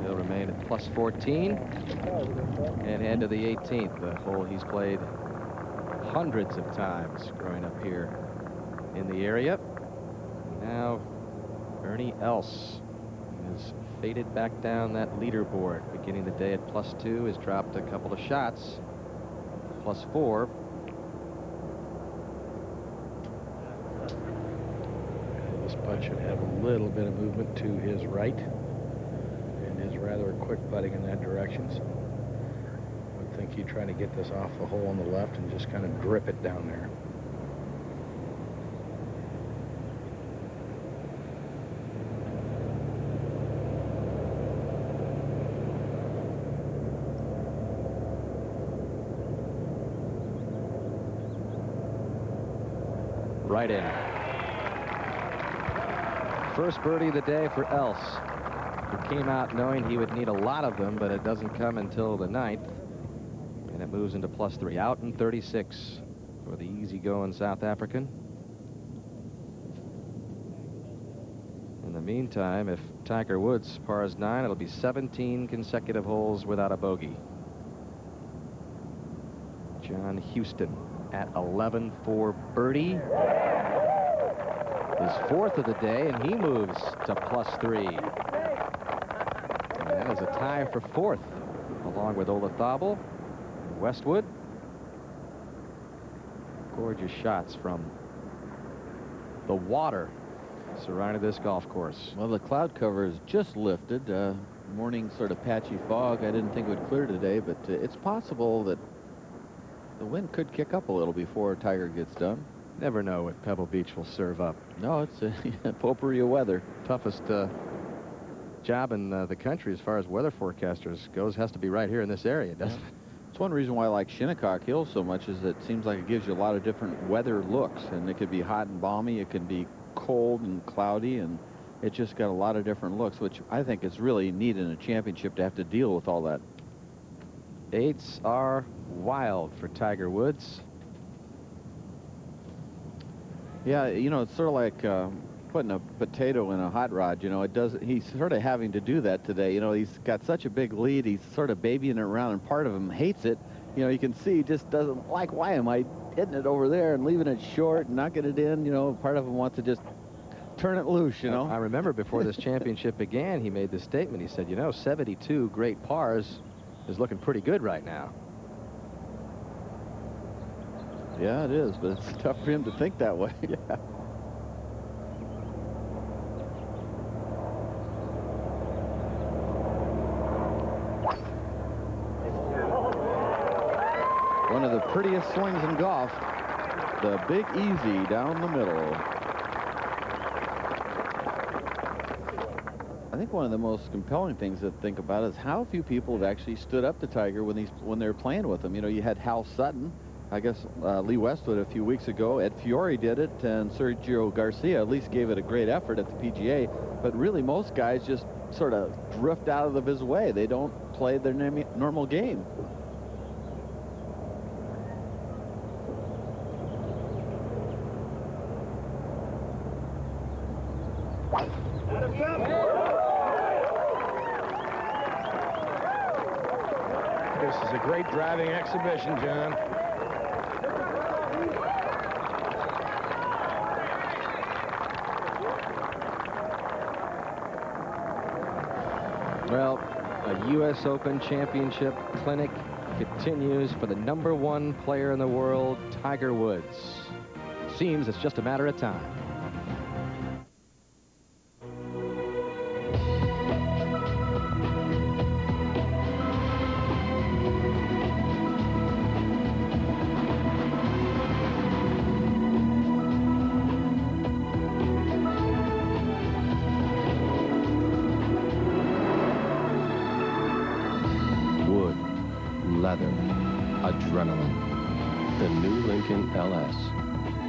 He'll remain at plus 14 and head to the 18th, the hole he's played hundreds of times growing up here in the area. Now, Ernie Els has faded back down that leaderboard. Beginning the day at plus 2, has dropped a couple of shots. Plus 4. This putt should have a little bit of movement to his right, and is rather quick putting in that direction. So I would think he'd try to get this off the hole on the left and just kind of drip it down there. Right in. First birdie of the day for Els, who came out knowing he would need a lot of them, but it doesn't come until the 9th, and it moves into plus 3. Out in 36 for the easygoing South African. In the meantime, if Tiger Woods pars 9, it'll be 17 consecutive holes without a bogey. John Houston at 11 for birdie. His 4th of the day, and he moves to plus 3. And that is a tie for 4th, along with Olazabal and Westwood. Gorgeous shots from the water surrounding this golf course. Well, the cloud cover is just lifted. Morning sort of patchy fog. I didn't think it would clear today, but it's possible that the wind could kick up a little before Tiger gets done. Never know what Pebble Beach will serve up. No, it's a potpourri of weather. Toughest job in the country as far as weather forecasters goes has to be right here in this area, doesn't it? It's one reason why I like Shinnecock Hill so much, is it seems like it gives you a lot of different weather looks, and it could be hot and balmy, it can be cold and cloudy, and it just got a lot of different looks, which I think is really neat in a championship to have to deal with all that. 8s are wild for Tiger Woods. Yeah, you know, it's sort of like putting a potato in a hot rod. You know, he's sort of having to do that today. You know, he's got such a big lead, he's sort of babying it around, and part of him hates it. You know, you can see he just doesn't like, why am I hitting it over there and leaving it short and not getting it in? You know, part of him wants to just turn it loose, you know. I remember before this championship began, he made this statement. He said, you know, 72 great pars is looking pretty good right now. Yeah, it is, but it's tough for him to think that way. Yeah. One of the prettiest swings in golf, the big easy down the middle. I think one of the most compelling things to think about is how few people have actually stood up to Tiger when they're playing with him. You know, you had Hal Sutton, I guess Lee Westwood a few weeks ago. Ed Fiore did it, and Sergio Garcia at least gave it a great effort at the PGA. But really, most guys just sort of drift out of his way. They don't play their normal game. This is a great driving exhibition, John. Well, a U.S. Open Championship clinic continues for the #1 player in the world, Tiger Woods. Seems it's just a matter of time. Leather, adrenaline. The new Lincoln LS,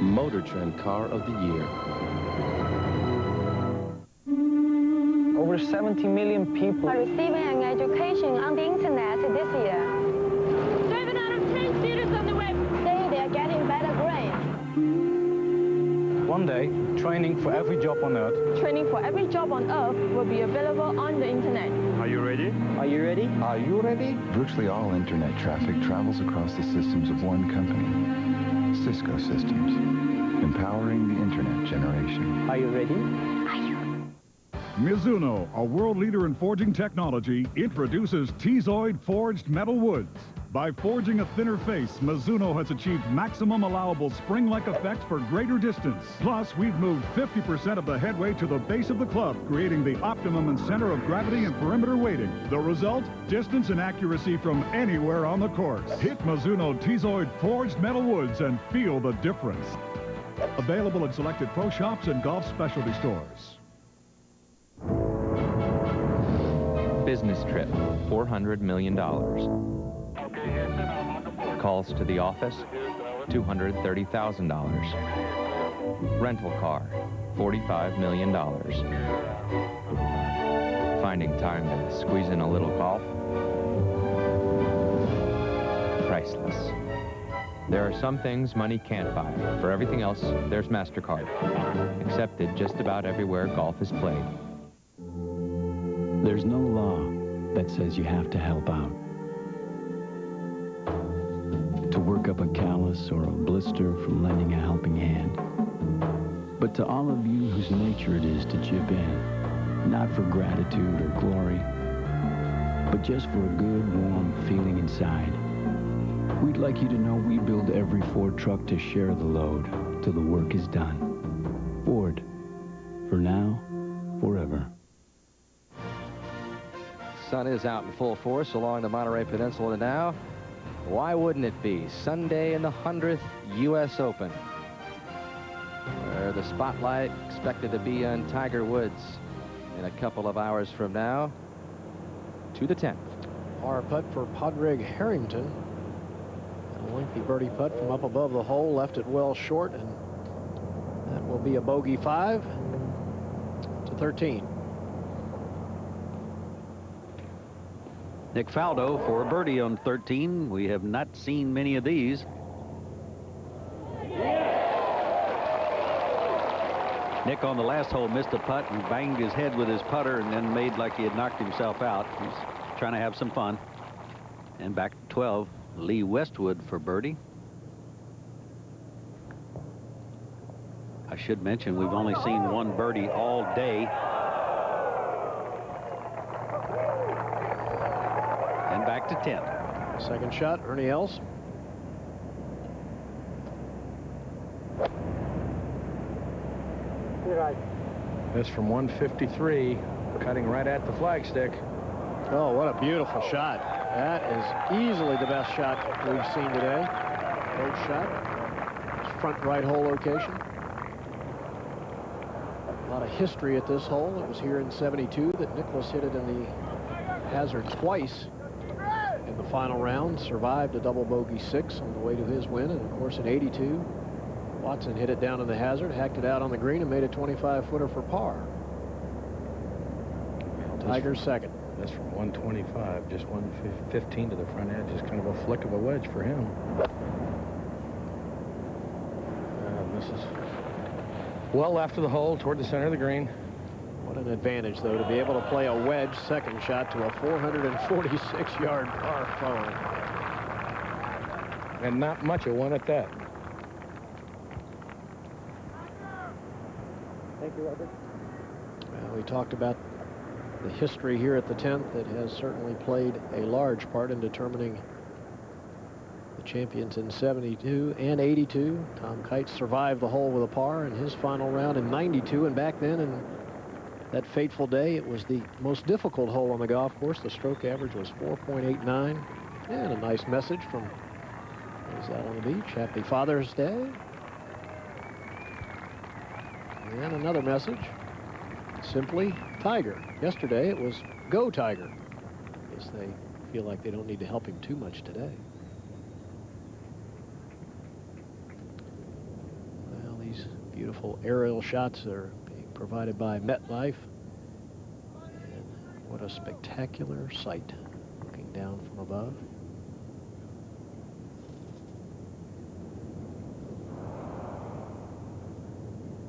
Motor Trend Car of the Year. Over 70 million people are receiving an education on the internet this year. 7 out of 10 students on the web say they are getting better grades. One day, training for every job on Earth. Training for every job on Earth will be available on the internet. Are you ready? Are you ready? Are you ready? Virtually all internet traffic travels across the systems of one company, Cisco Systems, empowering the internet generation. Are you ready? Mizuno, a world leader in forging technology, introduces Tezoid forged metal woods. By forging a thinner face, Mizuno has achieved maximum allowable spring-like effect for greater distance. Plus, we've moved 50% of the headway to the base of the club, creating the optimum in center of gravity and perimeter weighting. The result? Distance and accuracy from anywhere on the course. Hit Mizuno Tezoid forged metal woods and feel the difference. Available in selected pro shops and golf specialty stores. Business trip, $400 million. Calls to the office, $230,000. Rental car, $45 million. Finding time to squeeze in a little golf? Priceless. There are some things money can't buy. For everything else, there's MasterCard. Accepted just about everywhere golf is played. There's no law that says you have to help out. To work up a callus or a blister from lending a helping hand. But to all of you whose nature it is to chip in, not for gratitude or glory, but just for a good, warm feeling inside, we'd like you to know we build every Ford truck to share the load till the work is done. Ford, for now, forever. Sun is out in full force along the Monterey Peninsula now. Why wouldn't it be? Sunday in the 100th U.S. Open, where the spotlight expected to be on Tiger Woods in a couple of hours from now to the 10th. Par putt for Padraig Harrington. A lengthy birdie putt from up above the hole, left it well short, and that will be a bogey 5 to 13. Nick Faldo for a birdie on 13. We have not seen many of these. Nick on the last hole missed a putt and banged his head with his putter and then made like he had knocked himself out. He's trying to have some fun. And back to 12, Lee Westwood for birdie. I should mention we've only seen one birdie all day. And back to 10. Second shot, Ernie Els. This from 153, cutting right at the flagstick. Oh, what a beautiful shot. That is easily the best shot we've seen today. Great shot. Front right hole location. A lot of history at this hole. It was here in 72 that Nicklaus hit it in the hazard twice in the final round. Survived a double bogey 6 on the way to his win. And of course in 82, Watson hit it down in the hazard, hacked it out on the green, and made a 25-footer for par. Tiger's second. That's from 125, just 115 to the front edge. Just kind of a flick of a wedge for him. This is well left of the hole toward the center of the green. What an advantage, though, to be able to play a wedge second shot to a 446-yard par 4. And not much of one at that. Thank you, Robert. Well, we talked about the history here at the 10th that has certainly played a large part in determining the champions in 72 and 82. Tom Kite survived the hole with a par in his final round in 92, and back then in that fateful day, it was the most difficult hole on the golf course. The stroke average was 4.89. And a nice message from those out on the beach. Happy Father's Day. And another message. Simply Tiger. Yesterday it was Go Tiger. I guess they feel like they don't need to help him too much today. Well, these beautiful aerial shots are being provided by MetLife. And what a spectacular sight looking down from above.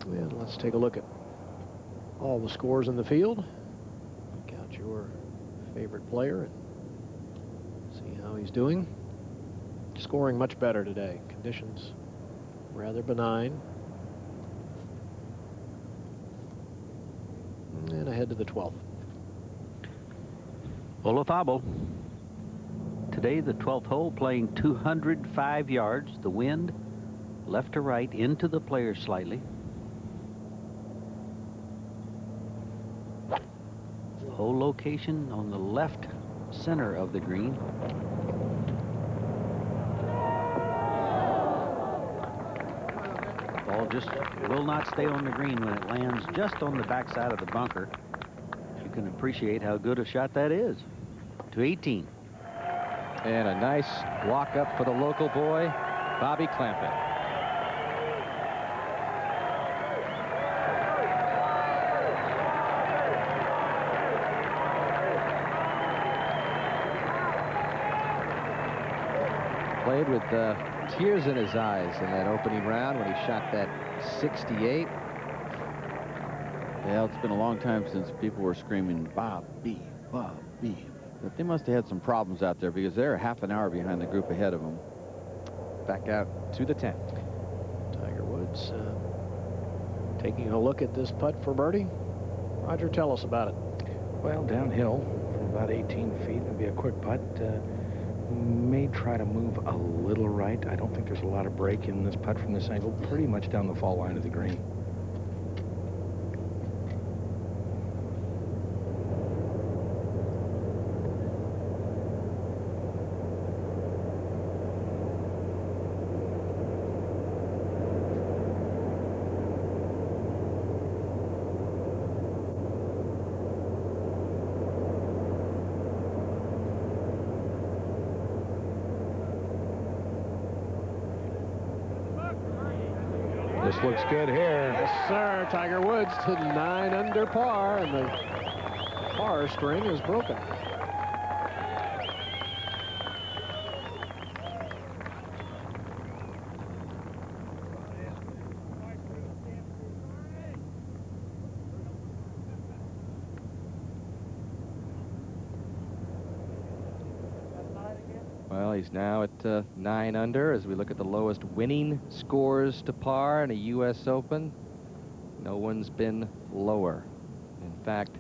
And let's take a look at all the scores in the field. Pick out your favorite player and see how he's doing. Scoring much better today. Conditions rather benign. And ahead to the 12th. Olafabo. Today, the 12th hole, playing 205 yards. The wind left to right, into the players slightly. Hole location on the left center of the green. Ball just will not stay on the green when it lands just on the backside of the bunker. You can appreciate how good a shot that is. To 18. And a nice walk up for the local boy, Bobby Clampett. Played with tears in his eyes in that opening round when he shot that 68. Yeah, it's been a long time since people were screaming, Bobby, Bobby. But they must have had some problems out there because they're half an hour behind the group ahead of them. Back out to the 10th. Tiger Woods taking a look at this putt for birdie. Roger, tell us about it. Well, downhill from about 18 feet. It'll be a quick putt. May try to move a little right. I don't think there's a lot of break in this putt from this angle. Pretty much down the fall line of the green. This looks good here. Yes, sir. Tiger Woods to 9 under par, and the par string is broken. Well, he's now at 9 under as we look at the lowest winning scores to par in a U.S. Open. No one's been lower. In fact,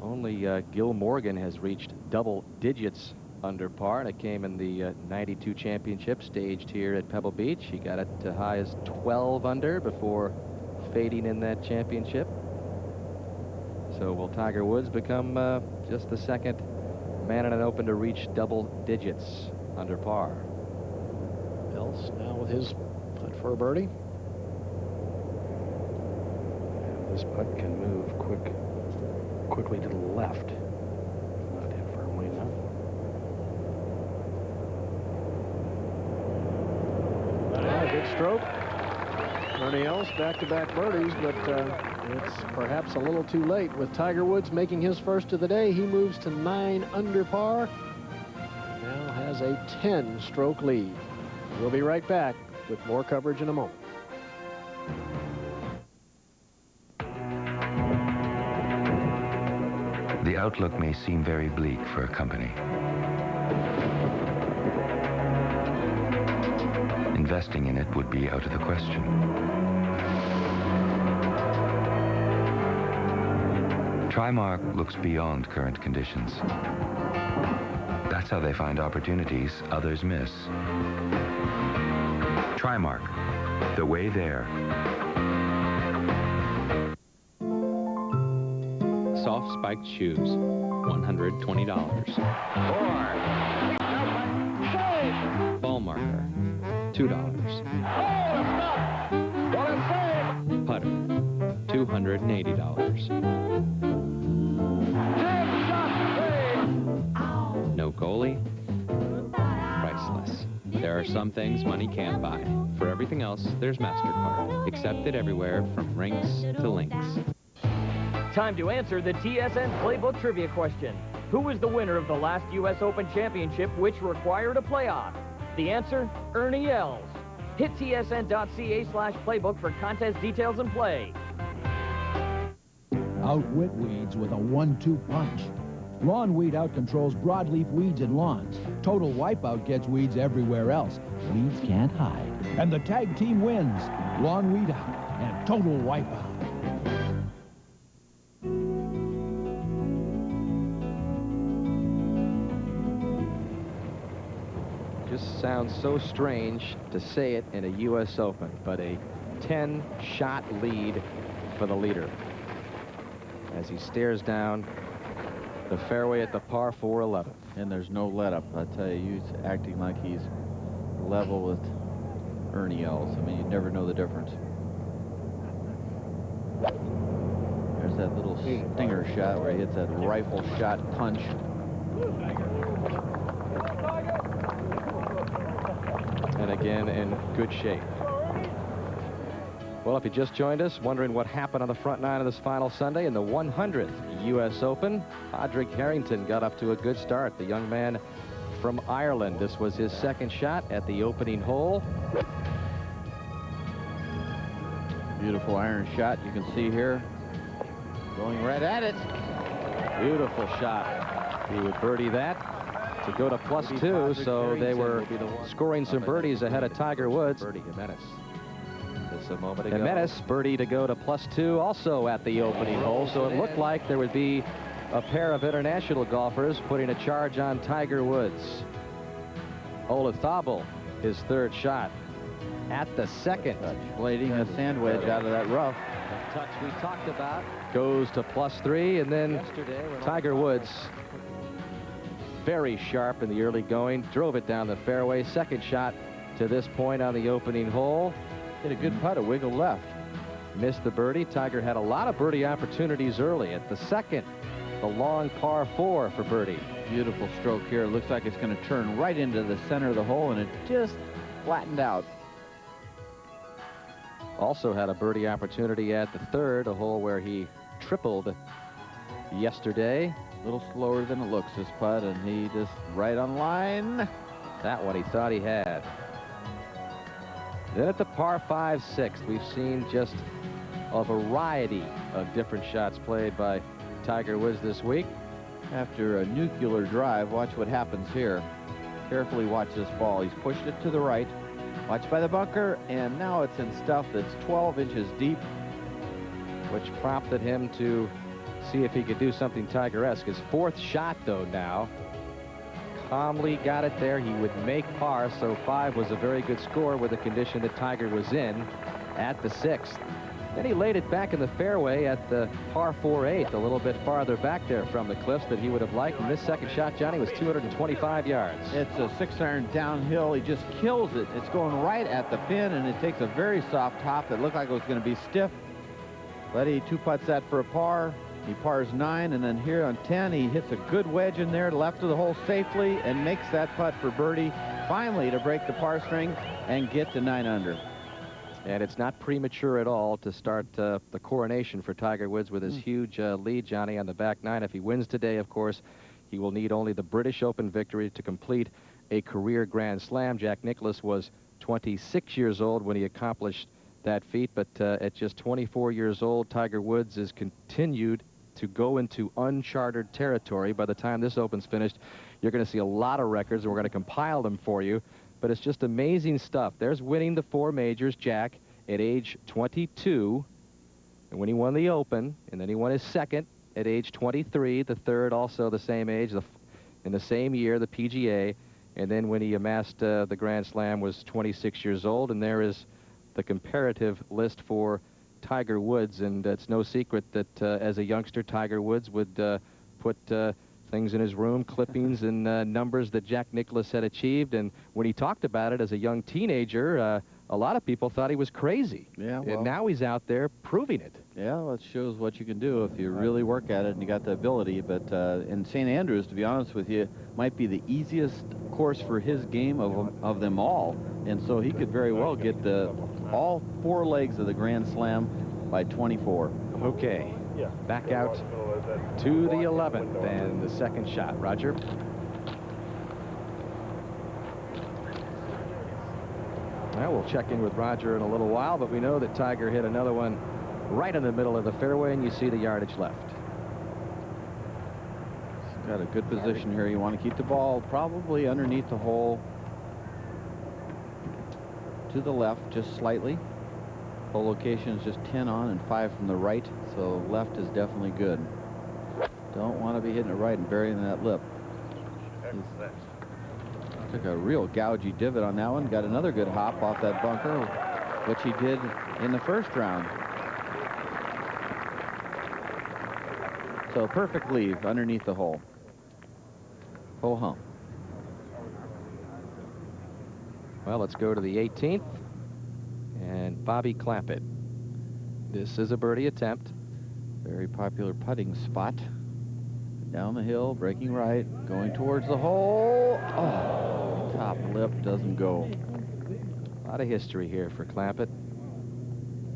only Gil Morgan has reached double digits under par, and it came in the 92 championship staged here at Pebble Beach. He got it to high as 12 under before fading in that championship. So will Tiger Woods become just the second man in an Open to reach double digits under par? Els now with his putt for a birdie. This putt can move quickly to the left. Not hit firmly enough. A good stroke. Ernie Els back-to-back birdies, but it's perhaps a little too late. With Tiger Woods making his first of the day, he moves to 9 under par. Now has a 10-stroke lead. We'll be right back with more coverage in a moment. The outlook may seem very bleak for a company. Investing in it would be out of the question. Trimark looks beyond current conditions. That's how they find opportunities others miss. Trimark, the way there. Soft spiked shoes, $120. Ball marker, $2. Putter, $280. No goalie, priceless. There are some things money can't buy. For everything else, there's MasterCard. Accepted everywhere from rinks to links. Time to answer the TSN Playbook Trivia question. Who was the winner of the last U.S. Open Championship, which required a playoff? The answer, Ernie Els. Hit tsn.ca/playbook for contest details and play. Outwit weeds with a 1-2 punch. Lawn Weed outcontrols broadleaf weeds in lawns. Total Wipeout gets weeds everywhere else. Weeds can't hide. And the tag team wins. Lawn Weed Out and Total Wipeout. Just sounds so strange to say it in a U.S. Open, but a 10-shot lead for the leader as he stares down the fairway at the par 4 11th. And there's no let up. I tell you, he's acting like he's level with Ernie Els. I mean, you never know the difference. There's that little stinger shot where he hits that rifle shot punch. And again in good shape. Well, if you just joined us, wondering what happened on the front nine of this final Sunday in the 100th U.S. Open, Padraig Harrington got up to a good start. The young man from Ireland. This was his second shot at the opening hole. Beautiful iron shot. You can see here, going right at it. Beautiful shot. He would birdie that to go to +2, so they were scoring some birdies ahead of Tiger Woods. Birdie Jimenez. Just a moment ago. Jimenez birdie to go to +2 also at the opening hole, so it looked like there would be a pair of international golfers putting a charge on Tiger Woods. Olazabal, his third shot at the second. Blading a sand wedge out of that rough. The touch we talked about goes to +3, and then Tiger Woods, very sharp in the early going, drove it down the fairway. Second shot to this point on the opening hole. Hit a good putt, a wiggle left. Missed the birdie. Tiger had a lot of birdie opportunities early. At the second, the long par 4 for birdie. Beautiful stroke here. It looks like it's going to turn right into the center of the hole, and it just flattened out. Also had a birdie opportunity at the third, a hole where he tripled yesterday. A little slower than it looks, this putt, and he just right on line. That one he thought he had. Then at the par 5 6th, we've seen just a variety of different shots played by Tiger Woods this week. After a nuclear drive, watch what happens here. Carefully watch this ball. He's pushed it to the right. Watch by the bunker, and now it's in stuff that's 12 inches deep. Which prompted him to see if he could do something Tiger-esque. His fourth shot, though, now. Calmly got it there. He would make par, so 5 was a very good score with the condition that Tiger was in at the 6th. Then he laid it back in the fairway at the par 4/8, a little bit farther back there from the cliffs that he would have liked. And this second shot, Johnny, was 225 yards. It's a 6-iron downhill. He just kills it. It's going right at the pin, and it takes a very soft top that looked like it was going to be stiff. But he two-putts that for a par. He pars 9, and then here on 10, he hits a good wedge in there, left of the hole safely, and makes that putt for birdie, finally to break the par string and get to 9 under. And it's not premature at all to start the coronation for Tiger Woods with his huge lead, Johnny, on the back 9. If he wins today, of course, he will need only the British Open victory to complete a career Grand Slam. Jack Nicklaus was 26 years old when he accomplished that feat, but at just 24 years old, Tiger Woods has continued to go into uncharted territory. By the time this Open's finished, you're going to see a lot of records, and we're going to compile them for you. But it's just amazing stuff. There's winning the 4 majors, Jack, at age 22, and when he won the Open, and then he won his second at age 23, the third also the same age, in the same year, the PGA, and then when he amassed the Grand Slam was 26 years old, and there is the comparative list for Tiger Woods, and it's no secret that as a youngster, Tiger Woods would put things in his room, clippings and numbers that Jack Nicklaus had achieved, and when he talked about it as a young teenager, a lot of people thought he was crazy. Yeah, well, and now he's out there proving it. Yeah, well, it shows what you can do if you really work at it and you got the ability. But in St. Andrews, to be honest with you, might be the easiest course for his game of them all, and so he could very well get all 4 legs of the Grand Slam by 24. Okay, back out to the 11th and the second shot. Roger. Well, we'll check in with Roger in a little while, but we know that Tiger hit another one right in the middle of the fairway, and you see the yardage left. He's got a good position here. You want to keep the ball probably underneath the hole to the left, just slightly. Hole location is just 10 on and 5 from the right, so left is definitely good. Don't want to be hitting it right and burying that lip. Took a real gougy divot on that one. Got another good hop off that bunker, which he did in the first round. So perfect leave underneath the hole. Ho hum. Well, let's go to the 18th. And Bobby Clampett. This is a birdie attempt. Very popular putting spot. Down the hill, breaking right, going towards the hole. Oh, top lip doesn't go. A lot of history here for Clampett.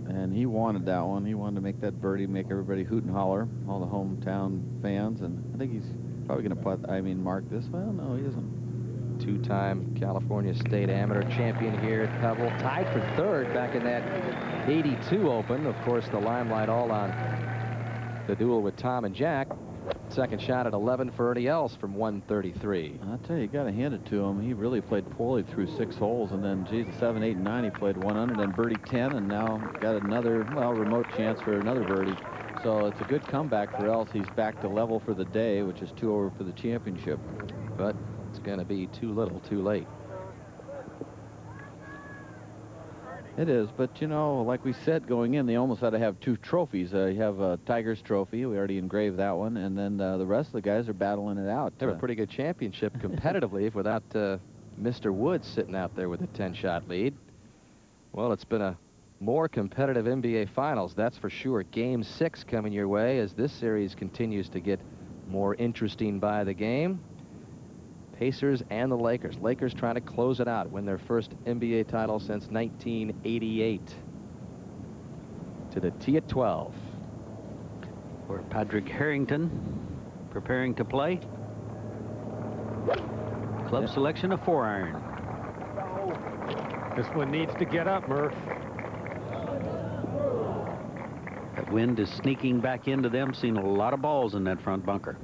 And he wanted that one. He wanted to make that birdie, make everybody hoot and holler, all the hometown fans. And I think he's probably going to mark this. Well, no, he isn't. Two-time California State Amateur champion here at Pebble. Tied for 3rd back in that 82 Open. Of course, the limelight all on the duel with Tom and Jack. Second shot at 11 for Ernie Els from 133. I'll tell you, you got to hand it to him. He really played poorly through 6 holes, and then, geez, 7, 8, and 9, he played 100, then birdie 10, and now got another, well, remote chance for another birdie. So it's a good comeback for Els. He's back to level for the day, which is 2 over for the championship. But it's going to be too little, too late. It is, but, you know, like we said going in, they almost had to have 2 trophies. You have a Tiger's trophy. We already engraved that one, and then the rest of the guys are battling it out. They have a pretty good championship competitively without Mr. Woods sitting out there with a 10-shot lead. Well, it's been a more competitive NBA Finals, that's for sure. Game 6 coming your way as this series continues to get more interesting by the game. Pacers and the Lakers. Lakers trying to close it out, win their first NBA title since 1988. To the tee at 12. For Padraig Harrington preparing to play. Club selection of 4-iron. This one needs to get up, Murph. That wind is sneaking back into them. Seen a lot of balls in that front bunker.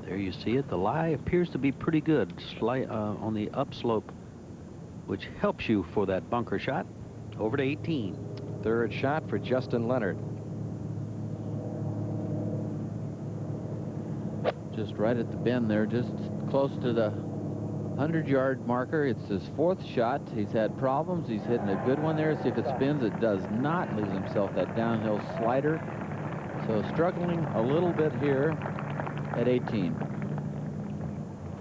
There you see it. The lie appears to be pretty good, on the upslope, which helps you for that bunker shot. Over to 18. 3rd shot for Justin Leonard. Just right at the bend there, just close to the 100-yard marker. It's his 4th shot. He's had problems. He's hitting a good one there. See if it spins. It does not. Leaves himself that downhill slider. So struggling a little bit here at 18.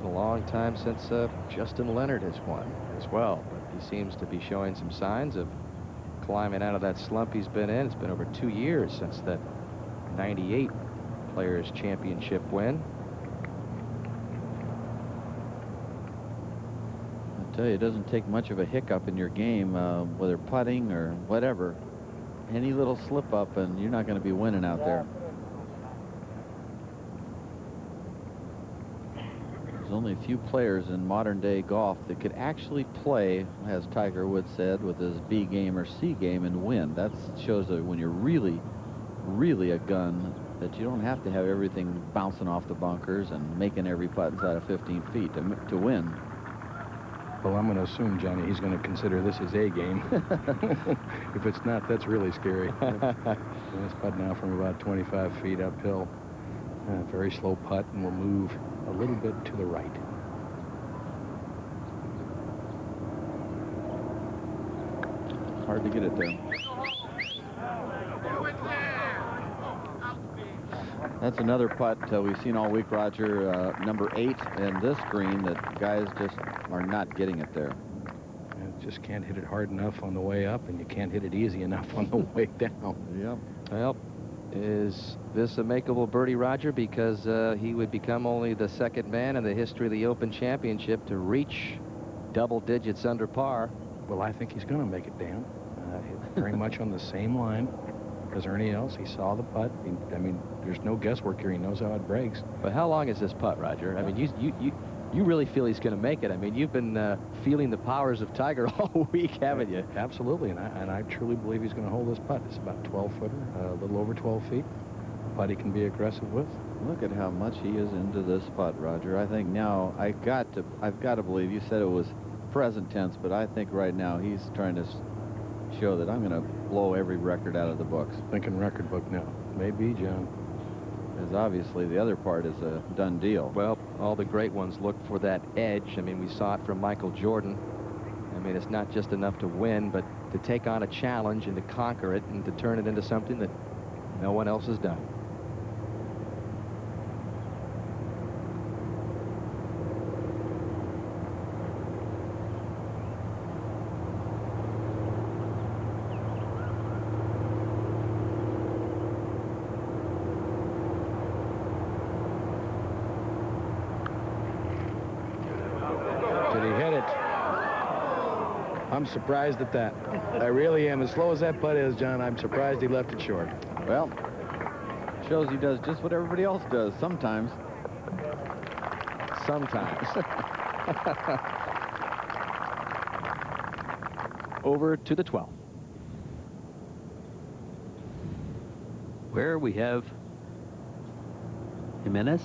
A long time since Justin Leonard has won as well, but he seems to be showing some signs of climbing out of that slump he's been in. It's been over 2 years since that 98 Players Championship win. I tell you, it doesn't take much of a hiccup in your game, whether putting or whatever. Any little slip up and you're not going to be winning out there. There's only a few players in modern day golf that could actually play, as Tiger Woods said, with his B game or C game and win. That shows that when you're really, really a gun, that you don't have to have everything bouncing off the bunkers and making every putt inside of 15 feet to win. Well, I'm going to assume, Johnny, he's going to consider this his A game. If it's not, that's really scary. This putt now from about 25 feet uphill. Very slow putt, and will move a little bit to the right. Hard to get it there. That's another putt we've seen all week, Roger. Number 8 in this green that guys just are not getting it there. You just can't hit it hard enough on the way up, and you can't hit it easy enough on the way down. Yep. Well, is this a makeable birdie, Roger? Because he would become only the 2nd man in the history of the Open Championship to reach double digits under par. Well, I think he's going to make it, Dan. Very much on the same line as Ernie Els. He saw the putt. I mean, there's no guesswork here. He knows how it breaks. But how long is this putt, Roger? I mean, you really feel he's going to make it. I mean, you've been feeling the powers of Tiger all week, haven't you? Absolutely, and I truly believe he's going to hold this putt. It's about 12-footer, a little over 12 feet. A putt he can be aggressive with. Look at how much he is into this putt, Roger. I think now I've got to believe, you said it was present tense, but I think right now he's trying to show that I'm going to blow every record out of the books. Thinking record book now. Maybe, John. Because obviously the other part is a done deal. Well, all the great ones look for that edge. I mean, we saw it from Michael Jordan. I mean, it's not just enough to win, but to take on a challenge and to conquer it and to turn it into something that no one else has done. I'm surprised at that. I really am. As slow as that putt is, John, I'm surprised he left it short. Well, shows he does just what everybody else does sometimes. Sometimes. Over to the 12th. Where we have Jimenez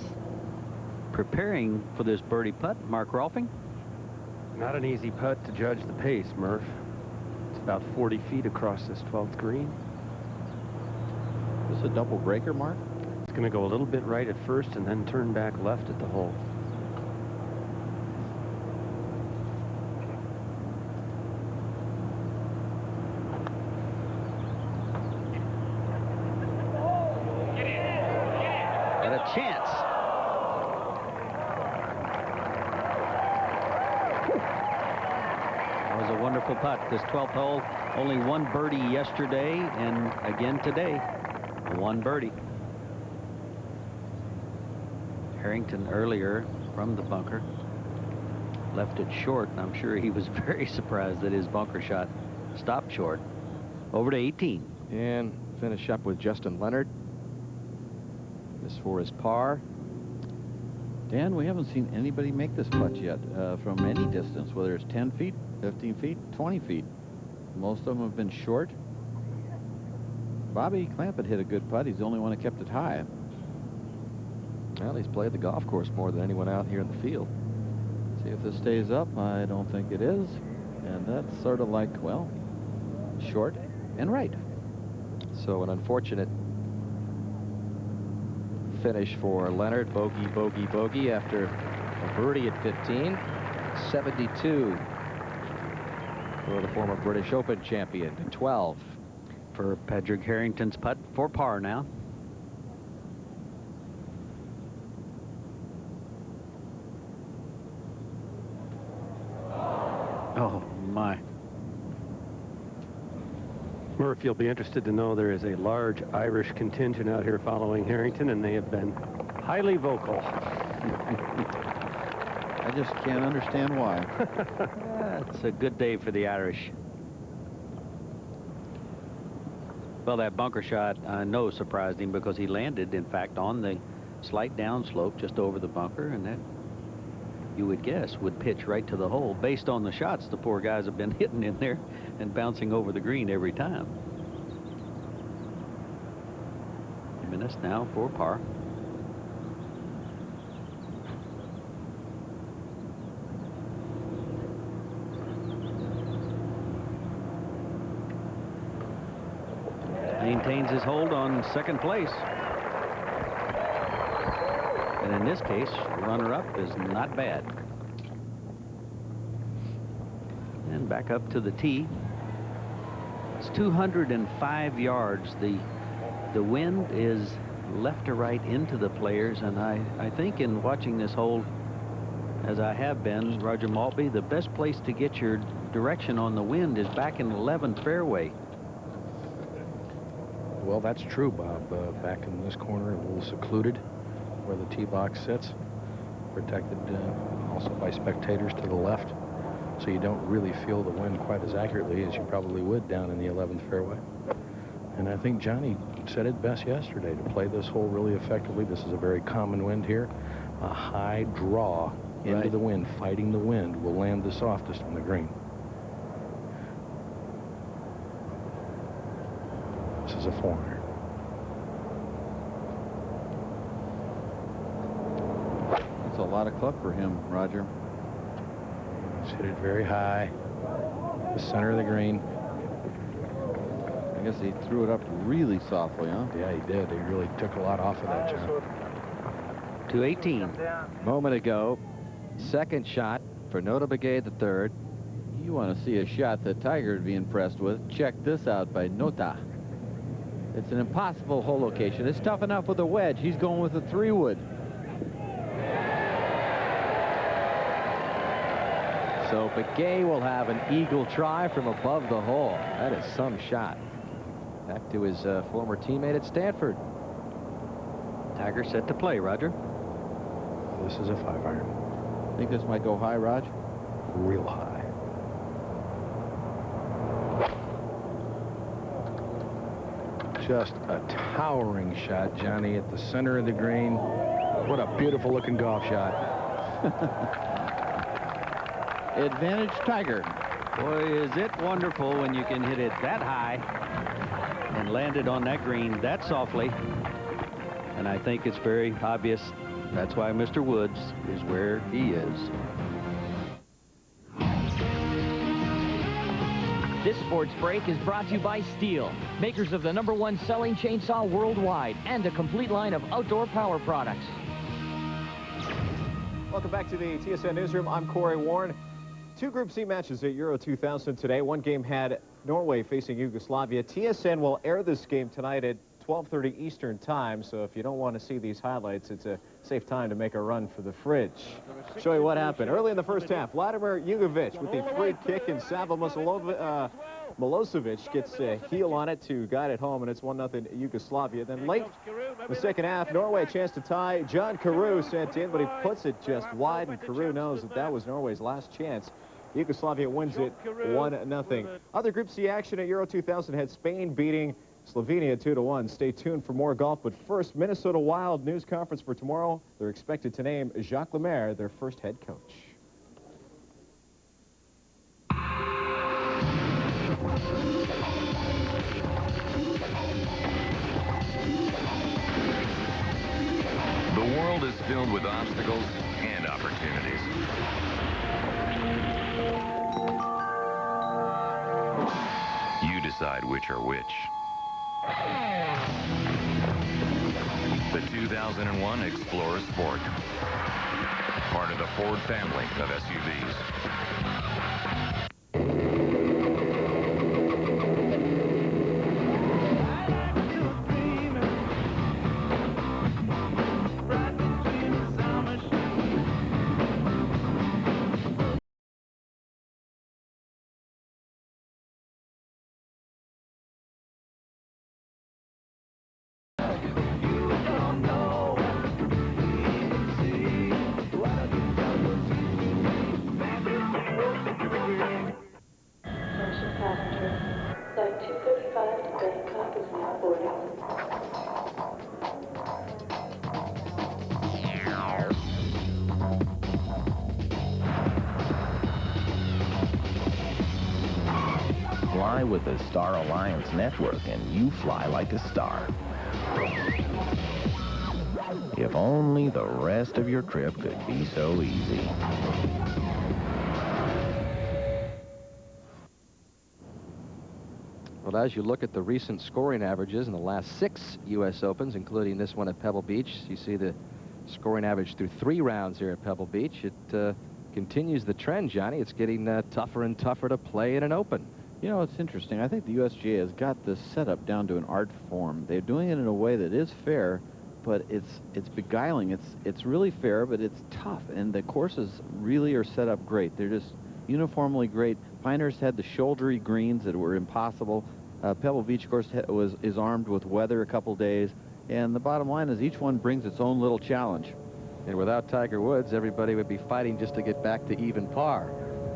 preparing for this birdie putt. Mark Rolfing. Not an easy putt to judge the pace, Murph. It's about 40 feet across this 12th green. Is this a double breaker, Mark? It's going to go a little bit right at first and then turn back left at the hole. And a chance. A wonderful putt. This 12th hole, only one birdie yesterday and again today. One birdie. Harrington earlier from the bunker left it short, and I'm sure he was very surprised that his bunker shot stopped short. Over to 18. And finish up with Justin Leonard. This for his par. Dan, we haven't seen anybody make this putt yet from any distance, whether it's 10 feet, 15 feet, 20 feet. Most of them have been short. Bobby Clampett hit a good putt. He's the only one that kept it high. Well, he's played the golf course more than anyone out here in the field. See if this stays up. I don't think it is. And that's sort of like, well, short and right. So an unfortunate finish for Leonard. Bogey, bogey, bogey after a birdie at 15. 72 for the former British Open champion. 12 for Padraig Harrington's putt for par now. Oh, my. Murph, you'll be interested to know there is a large Irish contingent out here following Harrington, and they have been highly vocal. I just can't understand why. It's a good day for the Irish. Well, that bunker shot, I know, surprised him because he landed, in fact, on the slight downslope just over the bunker, and that, you would guess, would pitch right to the hole based on the shots the poor guys have been hitting in there and bouncing over the green every time. Minutes now for par. Maintains his hold on second place. And in this case, runner-up is not bad. And back up to the tee. It's 205 yards. The wind is left to right into the players, and I think in watching this hole, as I have been, Roger Maltby, the best place to get your direction on the wind is back in the 11th fairway. Well, that's true, Bob. Back in this corner, a little secluded where the tee box sits, protected also by spectators to the left, so you don't really feel the wind quite as accurately as you probably would down in the 11th fairway. And I think Johnny said it best yesterday. To play this hole really effectively, this is a very common wind here. A high draw into the wind, fighting the wind, will land the softest on the green. This is a 4-iron. That's a lot of club for him, Roger. He's hit it very high, the center of the green. I guess he threw it up really softly, huh? Yeah, he did. He really took a lot off of that, John. 218. Moment ago, second shot for Nota Begay III. You want to see a shot that Tiger would be impressed with? Check this out by Nota. It's an impossible hole location. It's tough enough with a wedge. He's going with a 3-wood. So Begay will have an eagle try from above the hole. That is some shot. Back to his former teammate at Stanford. Tiger set to play, Roger. This is a 5-iron. Think this might go high, Raj? Real high. Just a towering shot, Johnny, at the center of the green. What a beautiful looking golf shot. Advantage Tiger. Boy, is it wonderful when you can hit it that high and land it on that green that softly. And I think it's very obvious that's why Mr. Woods is where he is. This sports break is brought to you by Steel, makers of the #1 selling chainsaw worldwide and a complete line of outdoor power products. Welcome back to the TSN Newsroom. I'm Corey Warren. 2 Group C matches at Euro 2000 today. One game had Norway facing Yugoslavia. TSN will air this game tonight at 12:30 Eastern time, so if you don't want to see these highlights, it's a safe time to make a run for the fridge. Show you what happened. Early in the first half, Vladimir Jugovic with the free kick, and Savo Milosevic gets a heel on it to guide it home, and it's 1-0 Yugoslavia. Then late in the second half, Norway a chance to tie. John Carew sent in, but he puts it just wide, and Carew knows that that was Norway's last chance. Yugoslavia wins it 1-0. Other Group C action at Euro 2000 had Spain beating Slovenia 2-1. Stay tuned for more golf, but first, Minnesota Wild news conference for tomorrow. They're expected to name Jacques Lemaire their first head coach. The world is filled with obstacles and opportunities. You decide which are which. The 2001 Explorer Sport. part of the Ford family of SUVs. Attention passengers. Flight 235 to Bangkok is now boarding. Fly with the Star Alliance network and you fly like a star. If only the rest of your trip could be so easy. Well, as you look at the recent scoring averages in the last 6 U.S. Opens, including this one at Pebble Beach, you see the scoring average through 3 rounds here at Pebble Beach. It continues the trend, Johnny. It's getting tougher and tougher to play in an Open. You know, it's interesting. I think the USGA has got this setup down to an art form. They're doing it in a way that is fair, but it's beguiling. It's really fair, but it's tough, and the courses really are set up great. They're just uniformly great. Pinehurst had the shouldery greens that were impossible. Pebble Beach, of course, is armed with weather a couple days, and the bottom line is each one brings its own little challenge. And without Tiger Woods, everybody would be fighting just to get back to even par,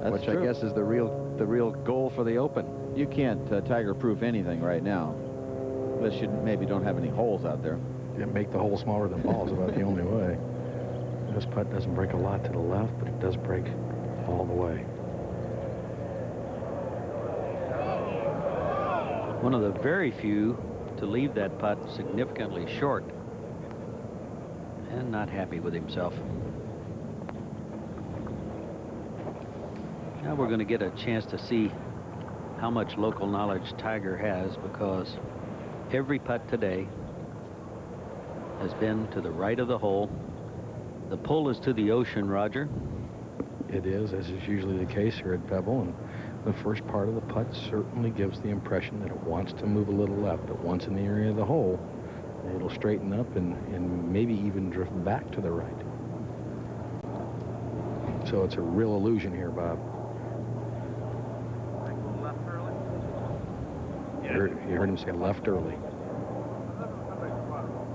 which true. I guess is the real goal for the Open. You can't Tiger-proof anything right now, unless you maybe don't have any holes out there. Yeah, make the hole smaller than ball is about the only way. This putt doesn't break a lot to the left, but it does break all the way. One of the very few to leave that putt significantly short, and not happy with himself. Now we're going to get a chance to see how much local knowledge Tiger has, because every putt today has been to the right of the hole. The pull is to the ocean, Roger. It is, as is usually the case here at Pebble, and the first part of the putt certainly gives the impression that it wants to move a little left, but once in the area of the hole, it'll straighten up and maybe even drift back to the right. So it's a real illusion here, Bob. You heard him say left early.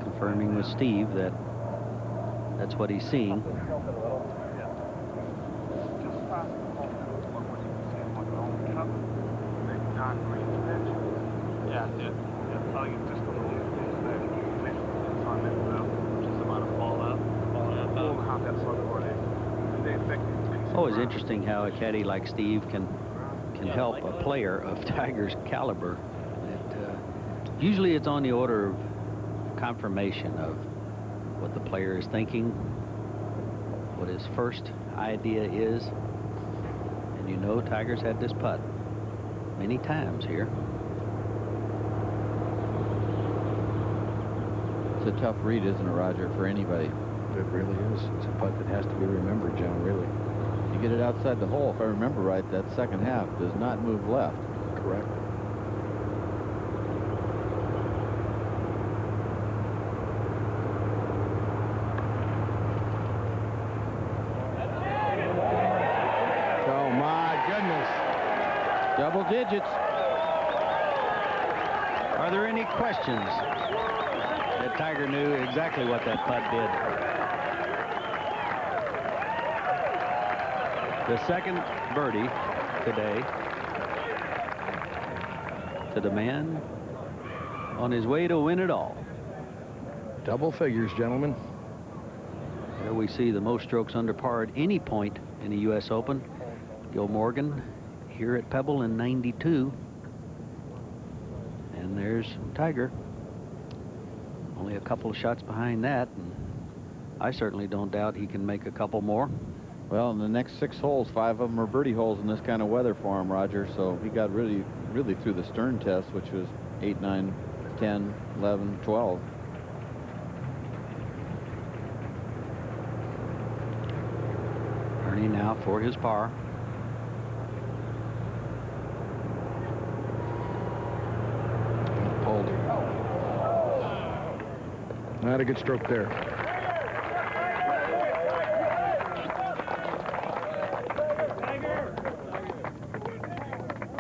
Confirming with Steve that that's what he's seeing. Always interesting how a caddy like Steve can help a player of Tiger's caliber. Usually it's on the order of confirmation of what the player is thinking, what his first idea is. And you know Tiger's had this putt many times here. It's a tough read, isn't it, Roger, for anybody? It really is. It's a putt that has to be remembered, John, really. You get it outside the hole, if I remember right, that second half does not move left. Correct. Oh, my goodness. Double digits. Are there any questions that Tiger knew exactly what that putt did? The second birdie today to the man on his way to win it all. Double figures, gentlemen. There we see the most strokes under par at any point in the U.S. Open. Gil Morgan here at Pebble in '92. And there's Tiger. Only a couple of shots behind that. And I certainly don't doubt he can make a couple more. Well, in the next 6 holes, 5 of them are birdie holes in this kind of weather for him, Roger. So he got really through the stern test, which was 8, 9, 10, 11, 12. Ernie now for his par. Pulled. Not a good stroke there.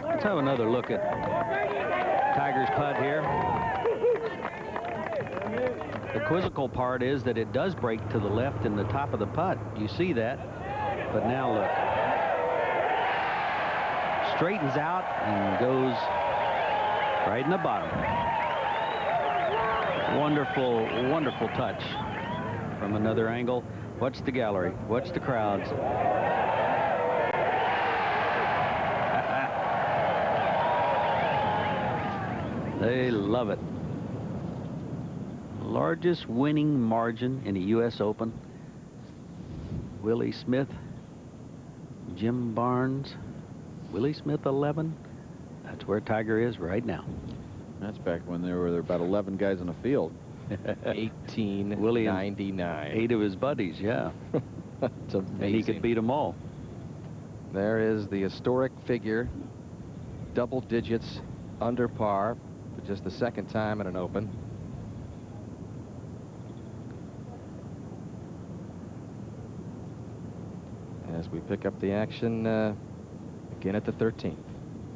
Let's have another look at Tiger's putt here. The quizzical part is that it does break to the left in the top of the putt. You see that? But now look. Straightens out and goes right in the bottom. Wonderful, wonderful touch from another angle. Watch the gallery. Watch the crowds. They love it. Largest winning margin in a U.S. Open. Willie Smith, Jim Barnes, Willie Smith 11. That's where Tiger is right now. That's back when there were about 11 guys in the field. 1899. 8 of his buddies, yeah. It's amazing. And he could beat them all. There is the historic figure, double digits under par for just the second time in an Open. As we pick up the action again at the 13th.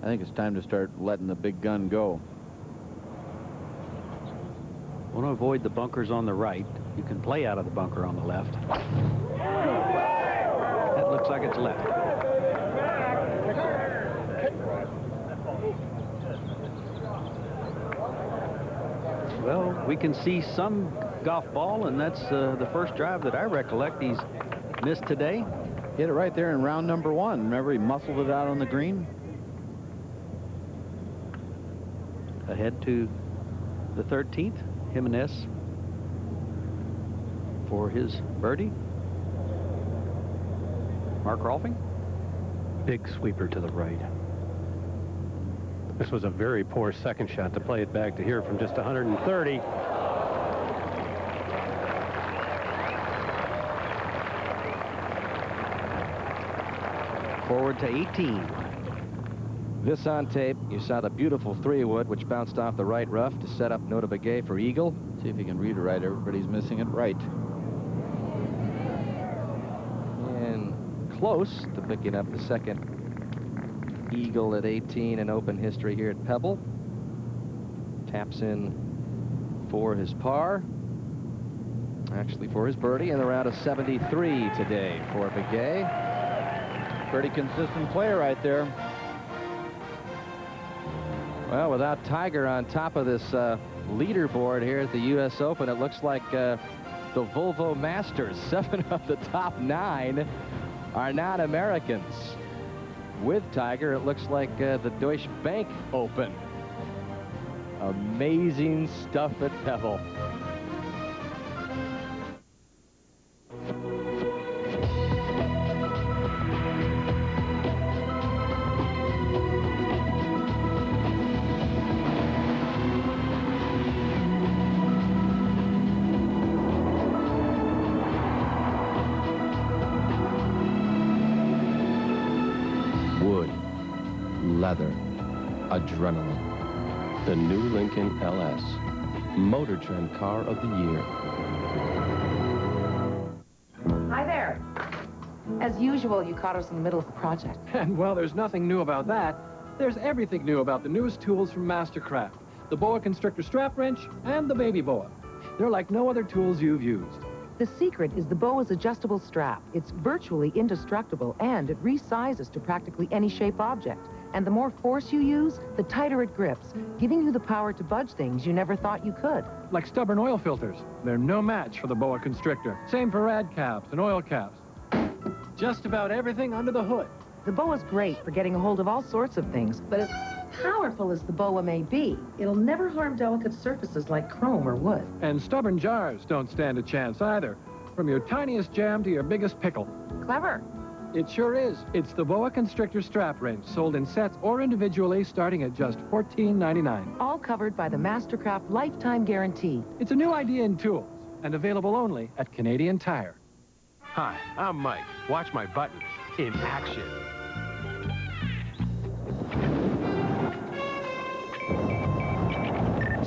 I think it's time to start letting the big gun go. Want to avoid the bunkers on the right. You can play out of the bunker on the left. That looks like it's left. Well, we can see some golf ball, and that's the first drive that I recollect he's missed today. Hit it right there in round number 1. Remember, he muscled it out on the green. Ahead to the 13th. Jimenez for his birdie. Mark Rolfing. Big sweeper to the right. This was a very poor second shot to play it back to here from just 130. Forward to 18. This on tape, you saw the beautiful 3-wood, which bounced off the right rough to set up Nota Begay for eagle. See if he can read it right. Everybody's missing it right. And close to picking up the second eagle at 18 in Open history here at Pebble. Taps in for his par. Actually for his birdie in the round of 73 today for Begay. Pretty consistent player right there. Well, without Tiger on top of this leaderboard here at the U.S. Open, it looks like the Volvo Masters. 7 of the top 9 are not Americans. With Tiger, it looks like the Deutsche Bank Open. Amazing stuff at Pebble. Leather, adrenaline. The new Lincoln LS, Motor Trend Car of the Year. Hi there. As usual, you caught us in the middle of the project. And well, there's nothing new about that. There's everything new about the newest tools from Mastercraft. The boa constrictor strap wrench and the baby boa. They're like no other tools you've used. The secret is the BOA's adjustable strap. It's virtually indestructible, and it resizes to practically any shape object. And the more force you use, the tighter it grips, giving you the power to budge things you never thought you could. Like stubborn oil filters. They're no match for the boa constrictor. Same for rad caps and oil caps. Just about everything under the hood. The BOA's great for getting a hold of all sorts of things, but as powerful as the BOA may be, it'll never harm delicate surfaces like chrome or wood. And stubborn jars don't stand a chance either, from your tiniest jam to your biggest pickle. Clever. It sure is. It's the boa constrictor strap wrench, sold in sets or individually, starting at just $14.99. All covered by the Mastercraft lifetime guarantee. It's a new idea in tools, and available only at Canadian Tire. Hi, I'm Mike. Watch my buttons. in action.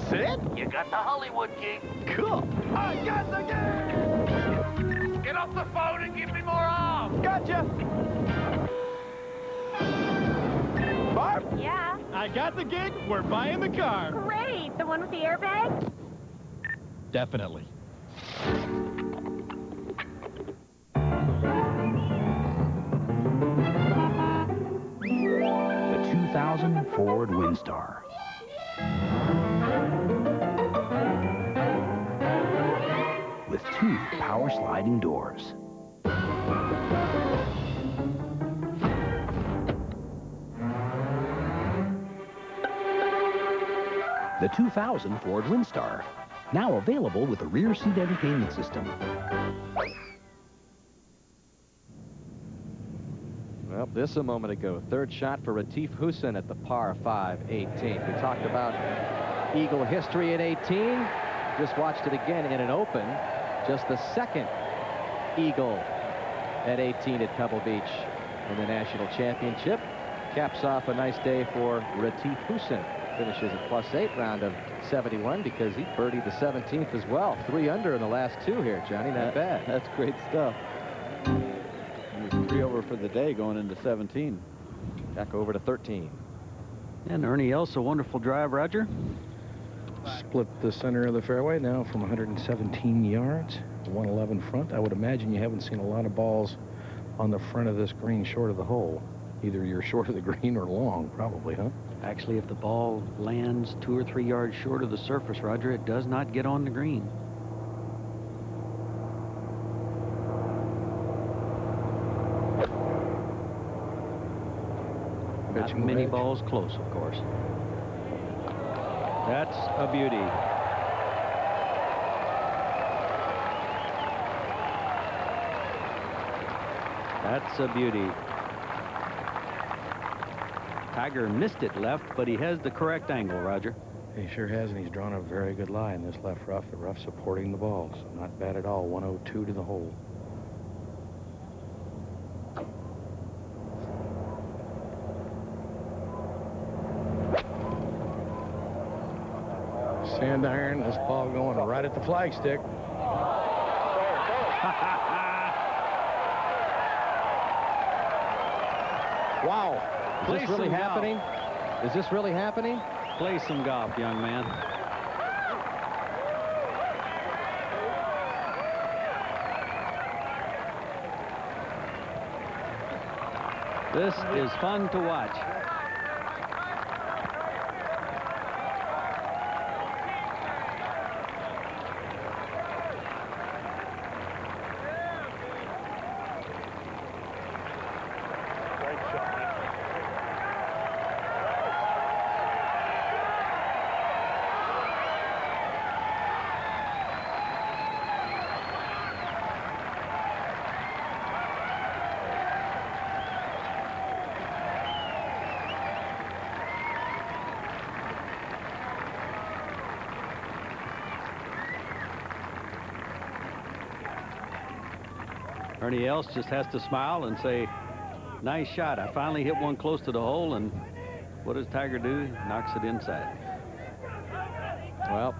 Sit. You got the Hollywood gig. Cool. I got the gig. Get off the phone and give me more off. Gotcha. Barb? Yeah? I got the gig. We're buying the car. Great. The one with the airbag? Definitely. The 2000 Ford Windstar. With 2 power sliding doors. The 2000 Ford Windstar. Now available with a rear seat entertainment system. Well, this a moment ago. Third shot for Retief Hussain at the par 5 18th. We talked about Eagle history at 18. Just watched it again in an open. Just the second Eagle at 18 at Pebble Beach in the National Championship. Caps off a nice day for Retief Hussain. Finishes at +8 round of 71 because he birdied the 17th as well. 3 under in the last 2 here, Johnny. Not bad. That's great stuff. He was 3 over for the day going into 17. Back over to 13. And Ernie Els, a wonderful drive, Roger. Split the center of the fairway now from 117 yards, 111 front. I would imagine you haven't seen a lot of balls on the front of this green short of the hole. Either you're short of the green or long, probably, huh? Actually, if the ball lands 2 or 3 yards short of the surface, Roger, it does not get on the green. Not many balls close, of course. That's a beauty. That's a beauty. Tiger missed it left, but he has the correct angle, Roger. He sure has, and he's drawn a very good lie in this left rough. The rough supporting the ball, so not bad at all. 102 to the hole. Sand iron, this ball going right at the flagstick. Wow. Is this really happening? Is this really happening? Play some golf, young man. This is fun to watch. Ernie Els just has to smile and say, nice shot. I finally hit one close to the hole, and what does Tiger do? Knocks it inside. Well,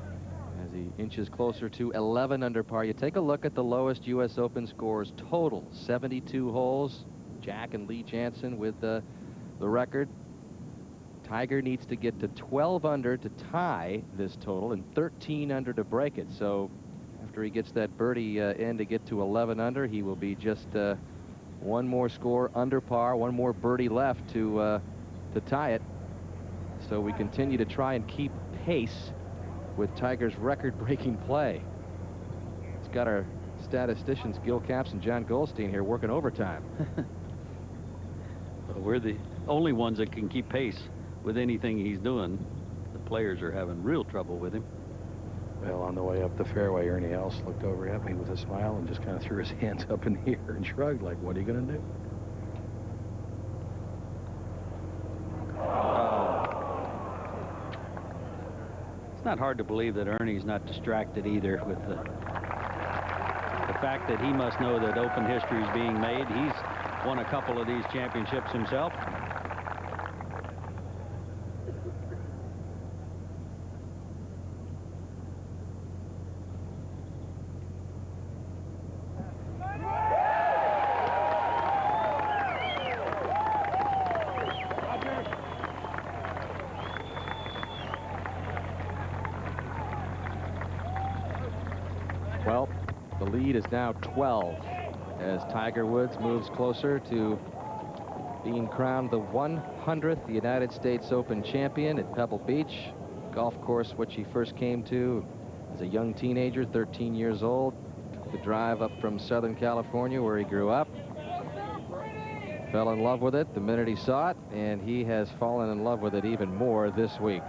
as he inches closer to 11 under par, you take a look at the lowest U.S. Open scores total. 72 holes. Jack and Lee Jansen with the record. Tiger needs to get to 12 under to tie this total and 13 under to break it. So after he gets that birdie in to get to 11 under, he will be just one more score under par, one more birdie left to tie it. So we continue to try and keep pace with Tiger's record-breaking play. It's got our statisticians Gil Capps and John Goldstein here working overtime. Well, we're the only ones that can keep pace with anything he's doing. The players are having real trouble with him. Well, on the way up the fairway, Ernie Els looked over at me with a smile and just kind of threw his hands up in the air and shrugged like, what are you going to do? It's not hard to believe that Ernie's not distracted either with the fact that he must know that open history is being made. He's won a couple of these championships himself. Well, the lead is now 12 as Tiger Woods moves closer to being crowned the 100th United States Open champion at Pebble Beach, golf course which he first came to as a young teenager, 13 years old. Took the drive up from Southern California where he grew up. Fell in love with it the minute he saw it, and he has fallen in love with it even more this week.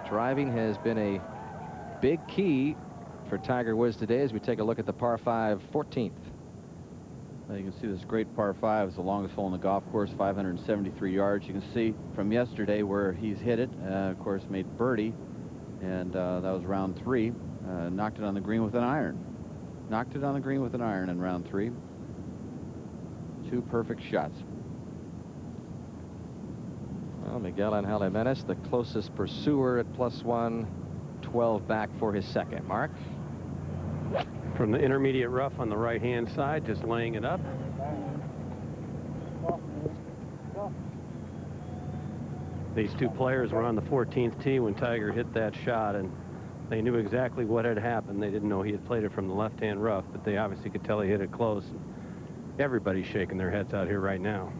Driving has been a big key for Tiger Woods today as we take a look at the par 5 14th. You can see this great par 5 is the longest hole in the golf course, 573 yards. You can see from yesterday where he's hit it, of course, made birdie, and that was round 3. Knocked it on the green with an iron. Knocked it on the green with an iron in round 3. 2 perfect shots. Well, Miguel Angel Jimenez, the closest pursuer at +1, 12 back for his second. Mark? From the intermediate rough on the right-hand side, just laying it up. These two players were on the 14th tee when Tiger hit that shot, and they knew exactly what had happened. They didn't know he had played it from the left-hand rough, but they obviously could tell he hit it close. Everybody's shaking their heads out here right now.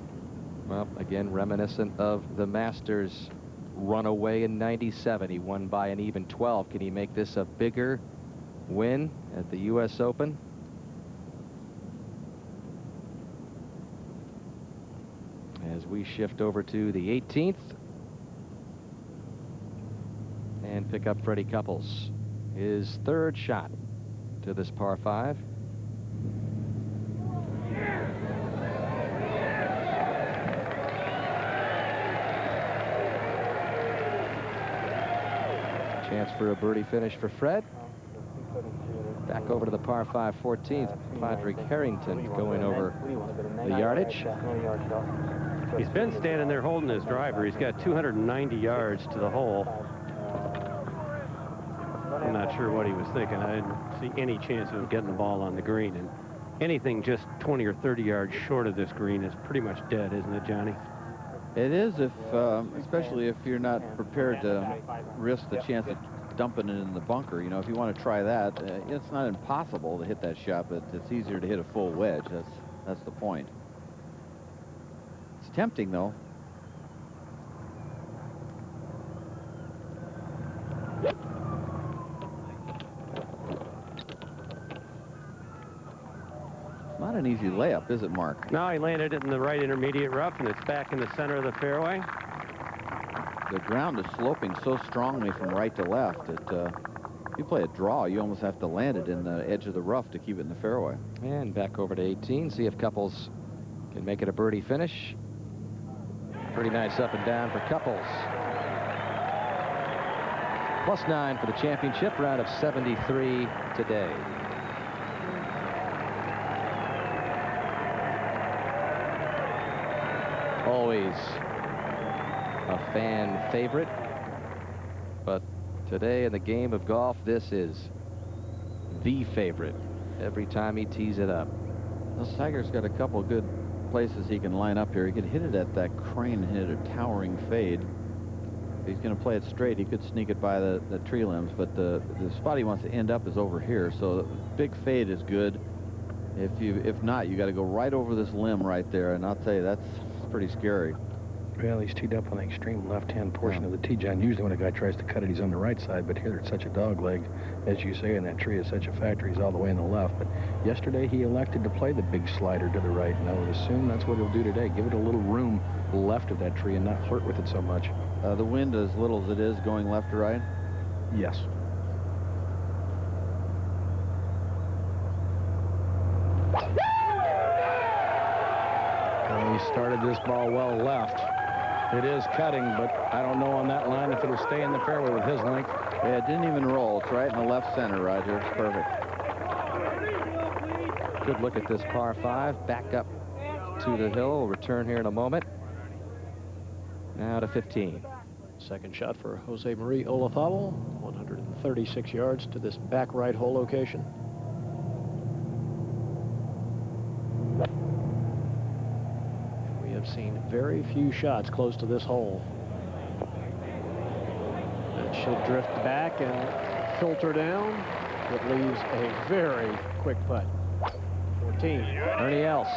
Well, again, reminiscent of the Masters runaway in '97. He won by an even 12. Can he make this a bigger win at the U.S. Open? As we shift over to the 18th and pick up Freddie Couples, his third shot to this par 5. Chance for a birdie finish for Fred. Back over to the par 5 14th. Padraig Harrington going over the yardage. He's been standing there holding his driver. He's got 290 yards to the hole. I'm not sure what he was thinking. I didn't see any chance of him getting the ball on the green. And anything just 20 or 30 yards short of this green is pretty much dead, isn't it, Johnny? It is, if especially if you're not prepared to risk the chance of dumping it in the bunker. You know, if you want to try that, it's not impossible to hit that shot, but it's easier to hit a full wedge. That's the point. It's tempting, though. Not an easy layup, is it, Mark? No, he landed it in the right intermediate rough, and it's back in the center of the fairway. The ground is sloping so strongly from right to left that if you play a draw, you almost have to land it in the edge of the rough to keep it in the fairway. And back over to 18. See if Couples can make it a birdie finish. Pretty nice up and down for Couples. +9 for the championship, round of 73 today. Always a fan favorite, but today in the game of golf, this is the favorite every time he tees it up. Well, Tiger's got a couple of good places he can line up here. He could hit it at that crane and hit a towering fade. If he's going to play it straight, he could sneak it by the tree limbs, but the spot he wants to end up is over here, so the big fade is good. If not, you got to go right over this limb right there, and I'll tell you, that's pretty scary. Well, he's teed up on the extreme left-hand portion of the tee, John. Usually when a guy tries to cut it, he's on the right side, but here it's such a dog leg, as you say, and that tree is such a factor. He's all the way on the left. But yesterday he elected to play the big slider to the right, and I would assume that's what he'll do today. Give it a little room left of that tree and not flirt with it so much. The wind, as little as it is, going left to right? Yes. Well, he started this ball well left. It is cutting, but I don't know on that line if it'll stay in the fairway with his length. Yeah, it didn't even roll. It's right in the left center, Roger. It's perfect. Good look at this par 5. Back up to the hill. We'll return here in a moment. Now to 15. Second shot for Jose Marie Olazabal, 136 yards to this back right hole location. We have seen very few shots close to this hole. That should drift back and filter down. It leaves a very quick putt. 14. Ernie Els.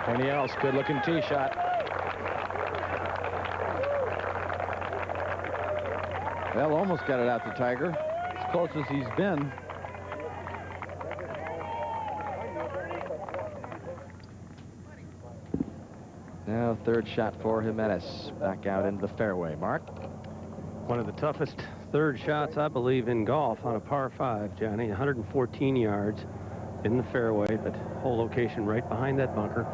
Ernie Els, good-looking tee shot. Well, almost got it out to Tiger. As close as he's been. Now third shot for Jimenez. Back out into the fairway. Mark? One of the toughest third shots, I believe, in golf on a par 5, Johnny. 114 yards in the fairway, but hole location right behind that bunker.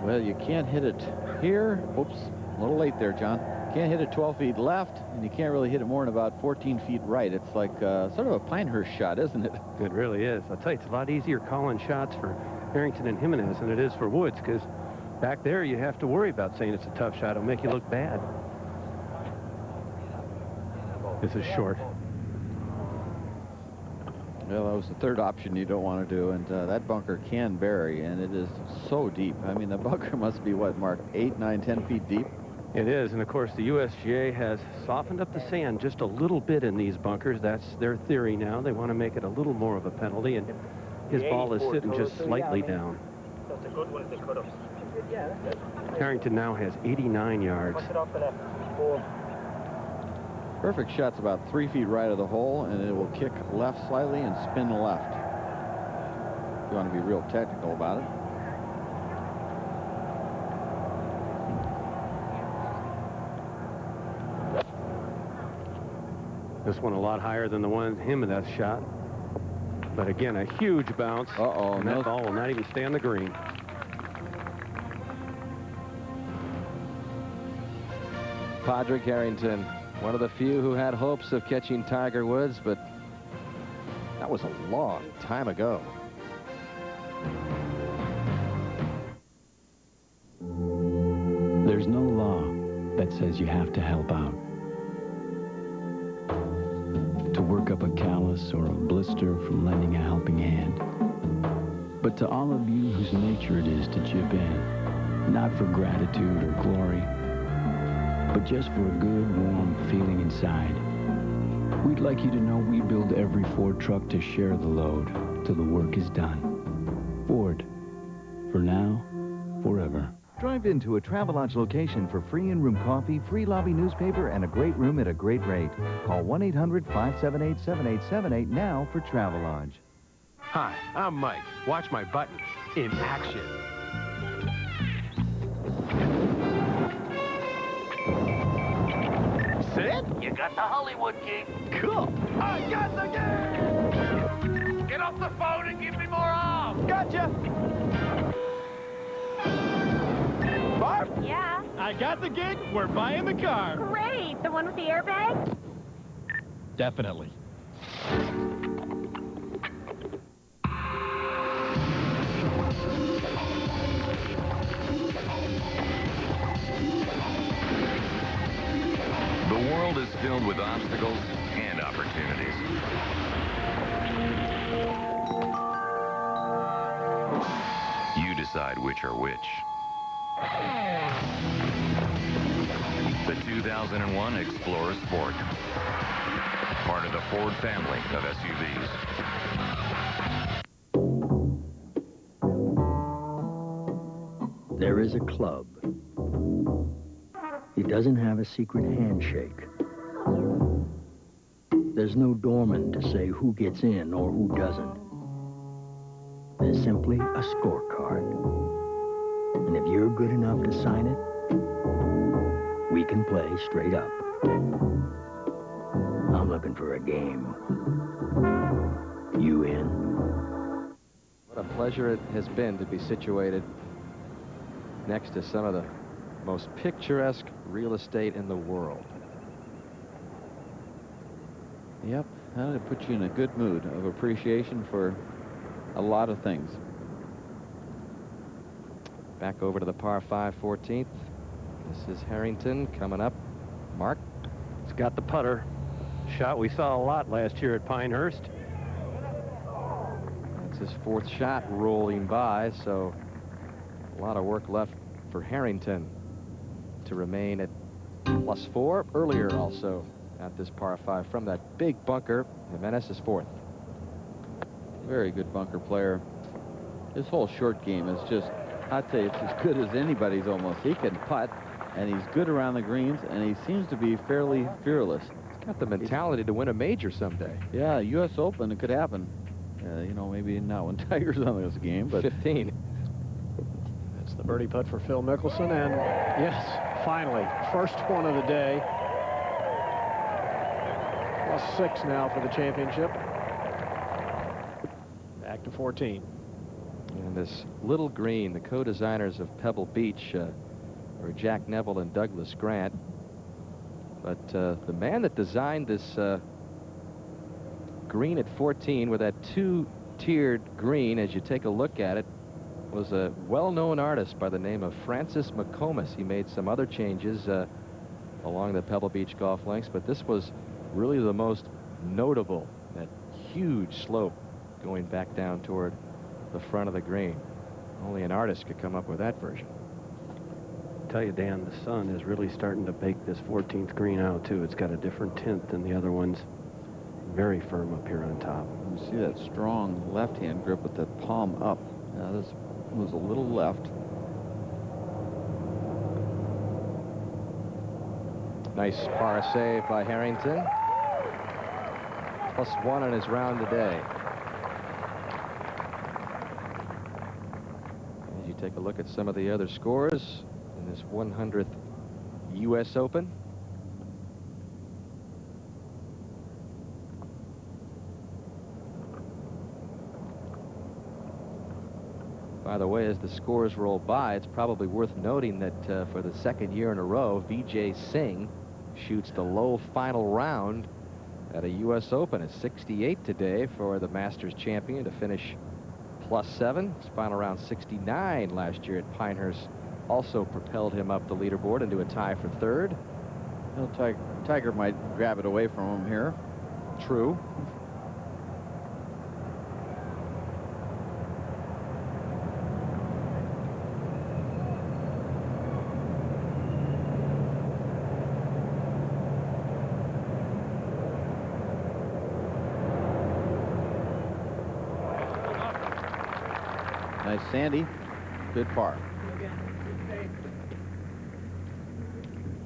Well, you can't hit it here. Oops, a little late there, John. Can't hit it 12 feet left, and you can't really hit it more than about 14 feet right. It's like sort of a Pinehurst shot, isn't it? It really is. I'll tell you, it's a lot easier calling shots for Harrington and Jimenez than it is for Woods, because back there you have to worry about saying it's a tough shot. It'll make you look bad. This is short. Well, that was the third option you don't want to do, and that bunker can bury, and it is so deep. I mean, the bunker must be, what, Mark, 8, 9, 10 feet deep? It is, and of course the USGA has softened up the sand just a little bit in these bunkers. That's their theory now. They want to make it a little more of a penalty, and his ball is sitting just slightly down. That's a good one if they could have. Harrington now has 89 yards. Perfect shot's about 3 feet right of the hole, and it will kick left slightly and spin left. If you want to be real technical about it. This one a lot higher than the one Jimenez shot. But again, a huge bounce. Uh-oh. And that ball will not even stay on the green. Padraig Harrington, one of the few who had hopes of catching Tiger Woods, but that was a long time ago. There's no law that says you have to help out. To work up a callus or a blister from lending a helping hand. But to all of you whose nature it is to chip in, not for gratitude or glory, but just for a good, warm feeling inside, we'd like you to know we build every Ford truck to share the load till the work is done. Ford, for now, forever. Drive into a Travelodge location for free in-room coffee, free lobby newspaper, and a great room at a great rate. Call 1-800-578-7878 now for Travelodge. Hi, I'm Mike. Watch my buttons in action. Sit. You got the Hollywood gig. Cool. I got the gig. Get off the phone and give me more off. Gotcha. Barb? Yeah? I got the gig. We're buying the car. Great. The one with the airbag? Definitely. The world is filled with obstacles and opportunities. You decide which are which. The 2001 Explorer Sport. Part of the Ford family of SUVs. There is a club. It doesn't have a secret handshake. There's no doorman to say who gets in or who doesn't. There's simply a scorecard. And if you're good enough to sign it, we can play straight up. I'm looking for a game. You in? What a pleasure it has been to be situated next to some of the most picturesque real estate in the world. Yep, that'll put you in a good mood of appreciation for a lot of things. Back over to the par 5 14th. This is Harrington coming up. Mark. He's got the putter. Shot we saw a lot last year at Pinehurst. That's his 4th shot rolling by, so a lot of work left for Harrington to remain at +4. Earlier also at this par 5 from that big bunker. Jimenez is 4th. Very good bunker player. His whole short game is just, I tell you, it's as good as anybody's almost. He can putt, and he's good around the greens, and he seems to be fairly fearless. He's got the mentality to win a major someday. Yeah, U.S. Open, it could happen. You know, maybe not when Tiger's on this game, but 15. That's the birdie putt for Phil Mickelson, and yes, finally, first one of the day. +6 now for the championship. Back to 14. And this little green, the co-designers of Pebble Beach are Jack Neville and Douglas Grant. But the man that designed this green at 14 with that 2-tiered green, as you take a look at it, was a well-known artist by the name of Francis McComas. He made some other changes along the Pebble Beach golf links, but this was really the most notable, that huge slope going back down toward the front of the green. Only an artist could come up with that version. I tell you, Dan, the sun is really starting to bake this 14th green out too. It's got a different tint than the other ones. Very firm up here on top. You see that strong left-hand grip with that palm up. Now this was a little left. Nice par save by Harrington. +1 on his round today. As you take a look at some of the other scores in this 100th U.S. Open. By the way, as the scores roll by, it's probably worth noting that for the 2nd year in a row, Vijay Singh shoots the low final round at a U.S. Open. It's 68 today for the Masters champion to finish +7. His final round 69 last year at Pinehurst also propelled him up the leaderboard into a tie for 3rd. You know, Tiger might grab it away from him here. True. Nice Sandy, good par.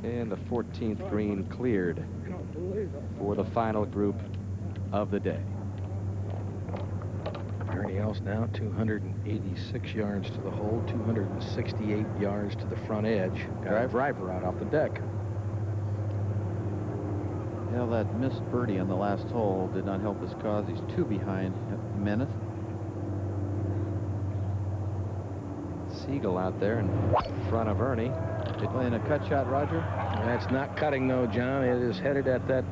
And the 14th green cleared for the final group of the day. Ernie Els now 286 yards to the hole, 268 yards to the front edge. Got a driver out off the deck. Yeah, that missed birdie on the last hole did not help his cause. He's 2 behind Menace. Siegel out there in front of Ernie. Playing a cut shot, Roger? That's not cutting, though, John. It is headed at that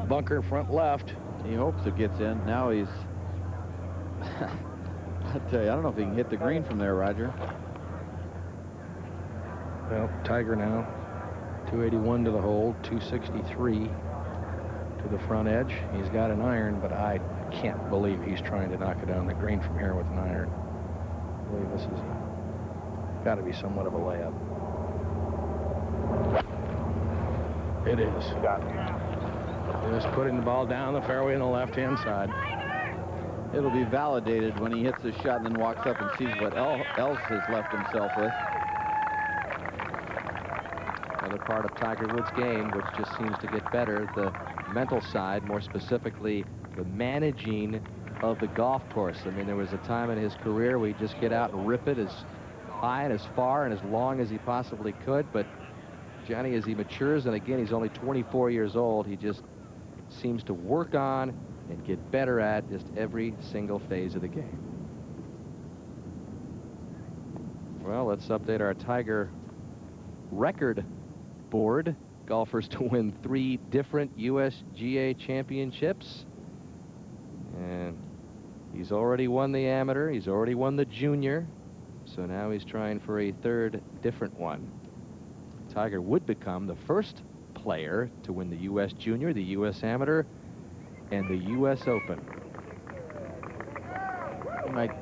bunker front left. He hopes it gets in. Now he's... I tell you, I don't know if he can hit the green from there, Roger. Well, Tiger now, 281 to the hole, 263 to the front edge. He's got an iron, but I can't believe he's trying to knock it down the green from here with an iron. I believe this is got to be somewhat of a layup. It is. Just putting the ball down the fairway on the left-hand side. It'll be validated when he hits the shot and then walks up and sees what else has left himself with. Another part of Tiger Woods' game, which just seems to get better, the mental side, more specifically the managing of the golf course. I mean, there was a time in his career where he'd just get out and rip it as high and as far and as long as he possibly could. But Johnny, as he matures, and again, he's only 24 years old, he just seems to work on and get better at just every single phase of the game. Well, let's update our Tiger record board. Golfers to win 3 different USGA championships. And he's already won the amateur. He's already won the junior. So now he's trying for a third different one. Tiger would become the first player to win the U.S. Junior, the U.S. Amateur, and the U.S. Open. Mike.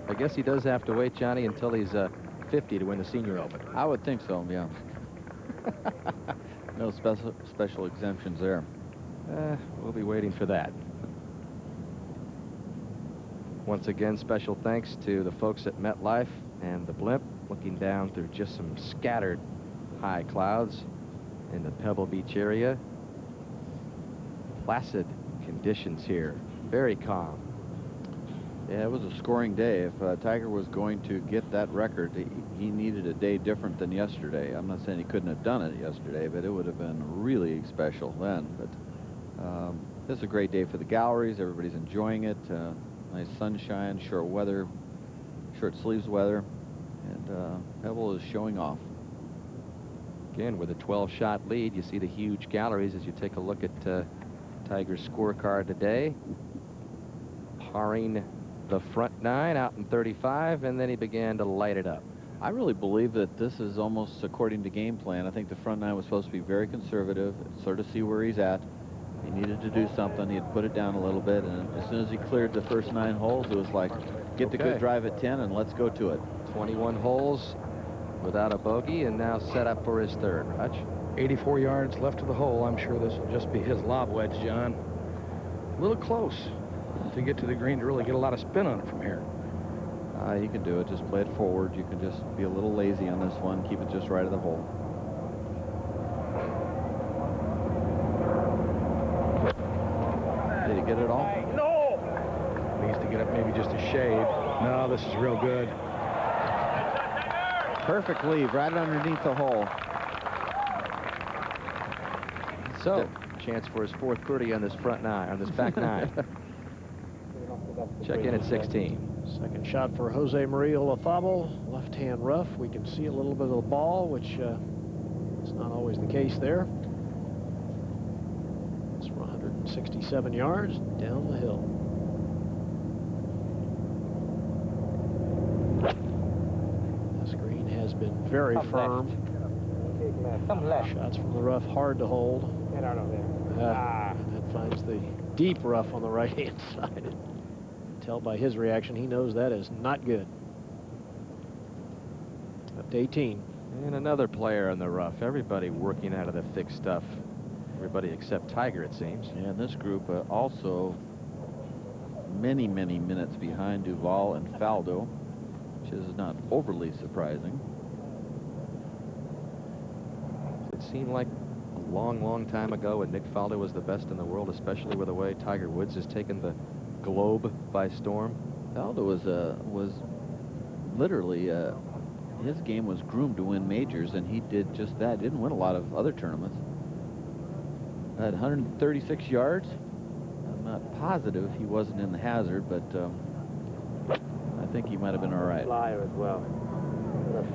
I guess he does have to wait, Johnny, until he's 50 to win the Senior Open. I would think so, yeah. No special exemptions there. We'll be waiting for that. Once again, special thanks to the folks at MetLife and the blimp, looking down through just some scattered high clouds in the Pebble Beach area. Placid conditions here, very calm. Yeah, it was a scoring day. If Tiger was going to get that record, he needed a day different than yesterday. I'm not saying he couldn't have done it yesterday, but it would have been really special then. But this is a great day for the galleries. Everybody's enjoying it. Nice sunshine, short sleeves weather, and Pebble is showing off. Again, with a 12-shot lead, you see the huge galleries as you take a look at Tiger's scorecard today. Parring the front 9 out in 35, and then he began to light it up. I really believe that this is almost according to game plan. I think the front 9 was supposed to be very conservative, sort of see where he's at. He needed to do something. He had put it down a little bit, and as soon as he cleared the first 9 holes, it was like, get the good drive at 10 and let's go to it. 21 holes without a bogey, and now set up for his third. Hutch? 84 yards left of the hole. I'm sure this will just be his lob wedge, John. A little close to get to the green to really get a lot of spin on it from here. You can do it. Just play it forward. You can just be a little lazy on this one. Keep it just right of the hole. Did he get it all? No! Needs to get up maybe just a shade. No, this is real good. Perfect leave, right underneath the hole. So, chance for his fourth birdie on this front 9, on this back 9. Check in at 16. Second shot for Jose Maria Olazabal, left-hand rough. We can see a little bit of the ball, which is not always the case there. It's 167 yards down the hill. This green has been very firm. Come left. Shots from the rough hard to hold. Get out of there. That finds the deep rough on the right-hand side. Tell by his reaction, he knows that is not good. Up to 18. And another player in the rough. Everybody working out of the thick stuff. Everybody except Tiger, it seems. Yeah, and this group also many minutes behind Duval and Faldo, which is not overly surprising. It seemed like a long time ago when Nick Faldo was the best in the world, especially with the way Tiger Woods has taken the globe by storm. Faldo was literally his game was groomed to win majors, and he did just that. Didn't win a lot of other tournaments. At 136 yards, I'm not positive he wasn't in the hazard, but I think he might have been all right. Flyer as well.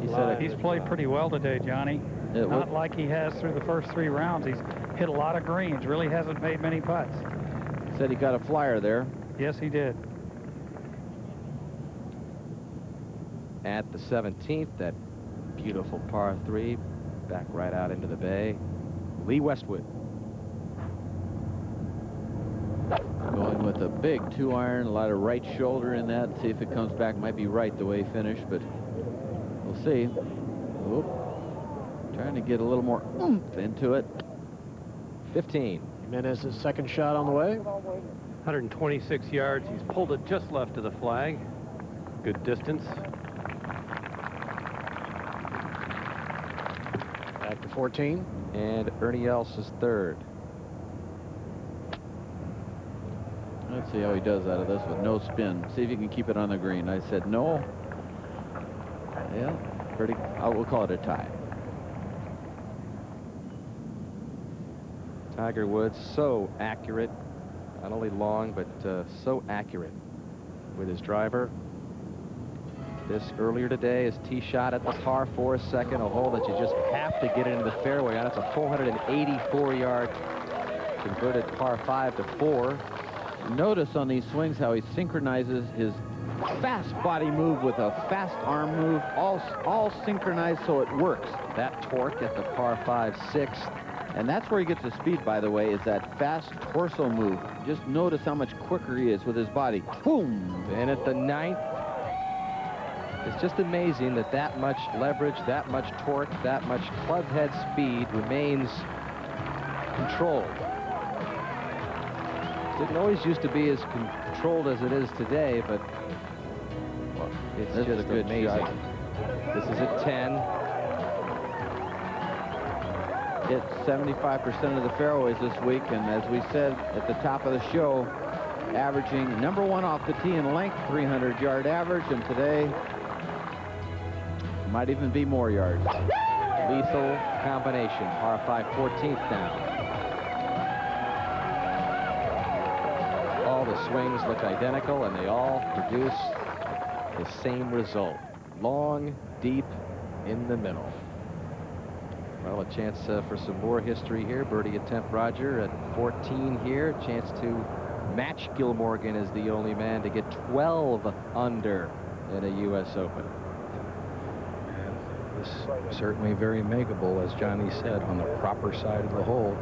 He said He's played pretty well today, Johnny. Not like he has through the first 3 rounds. He's hit a lot of greens. Really hasn't made many putts. Said he got a flyer there. Yes, he did. At the 17th, that beautiful par 3, back right out into the bay. Lee Westwood. Going with a big 2-iron, a lot of right shoulder in that. See if it comes back. Might be right the way he finished, but we'll see. Oop. Trying to get a little more oomph into it. 15. Jimenez's second shot on the way. 126 yards. He's pulled it just left of the flag. Good distance. Back to 14. And Ernie Els is third. Let's see how he does out of this with no spin. See if you can keep it on the green. I said no. Yeah, pretty. We'll call it a tie. Tiger Woods, so accurate. Not only long, but so accurate with his driver. This earlier today, his tee shot at the par 4 second, a hole that you just have to get into the fairway on. It's a 484-yard converted par 5 to 4. Notice on these swings how he synchronizes his fast body move with a fast arm move, all synchronized so it works. That torque at the par 5 6th. And that's where he gets his speed, by the way, is that fast torso move. Just notice how much quicker he is with his body. Boom! And at the 9th, it's just amazing that that much leverage, that much torque, that much club head speed remains controlled. Didn't always used to be as controlled as it is today, but well, it's This is just a good amazing. shot. This is a 10. Hit 75% of the fairways this week, and as we said at the top of the show, averaging #1 off the tee in length, 300-yard average, and today might even be more yards. Lethal combination. Par 5 14th now. All the swings look identical, and they all produce the same result. Long, deep, in the middle. Well, a chance for some more history here. Birdie attempt, Roger, at 14 here. Chance to match Gil Morgan as the only man to get 12 under in a U.S. Open. And this certainly very makeable, as Johnny said, on the proper side of the hole.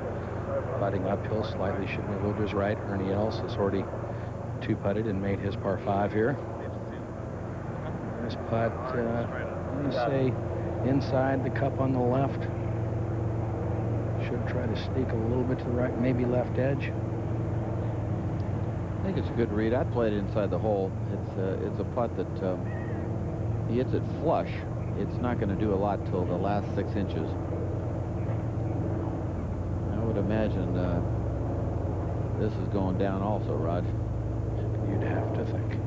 Putting uphill slightly, shouldn't have moved his right. Ernie Els has already two-putted and made his par 5 here. Nice putt, let me say, inside the cup on the left. Should try to sneak a little bit to the right, maybe left edge. I think it's a good read. I'd play it inside the hole. It's a putt that he hits it flush. It's not going to do a lot till the last 6 inches. I would imagine this is going down also, Raj. You'd have to think.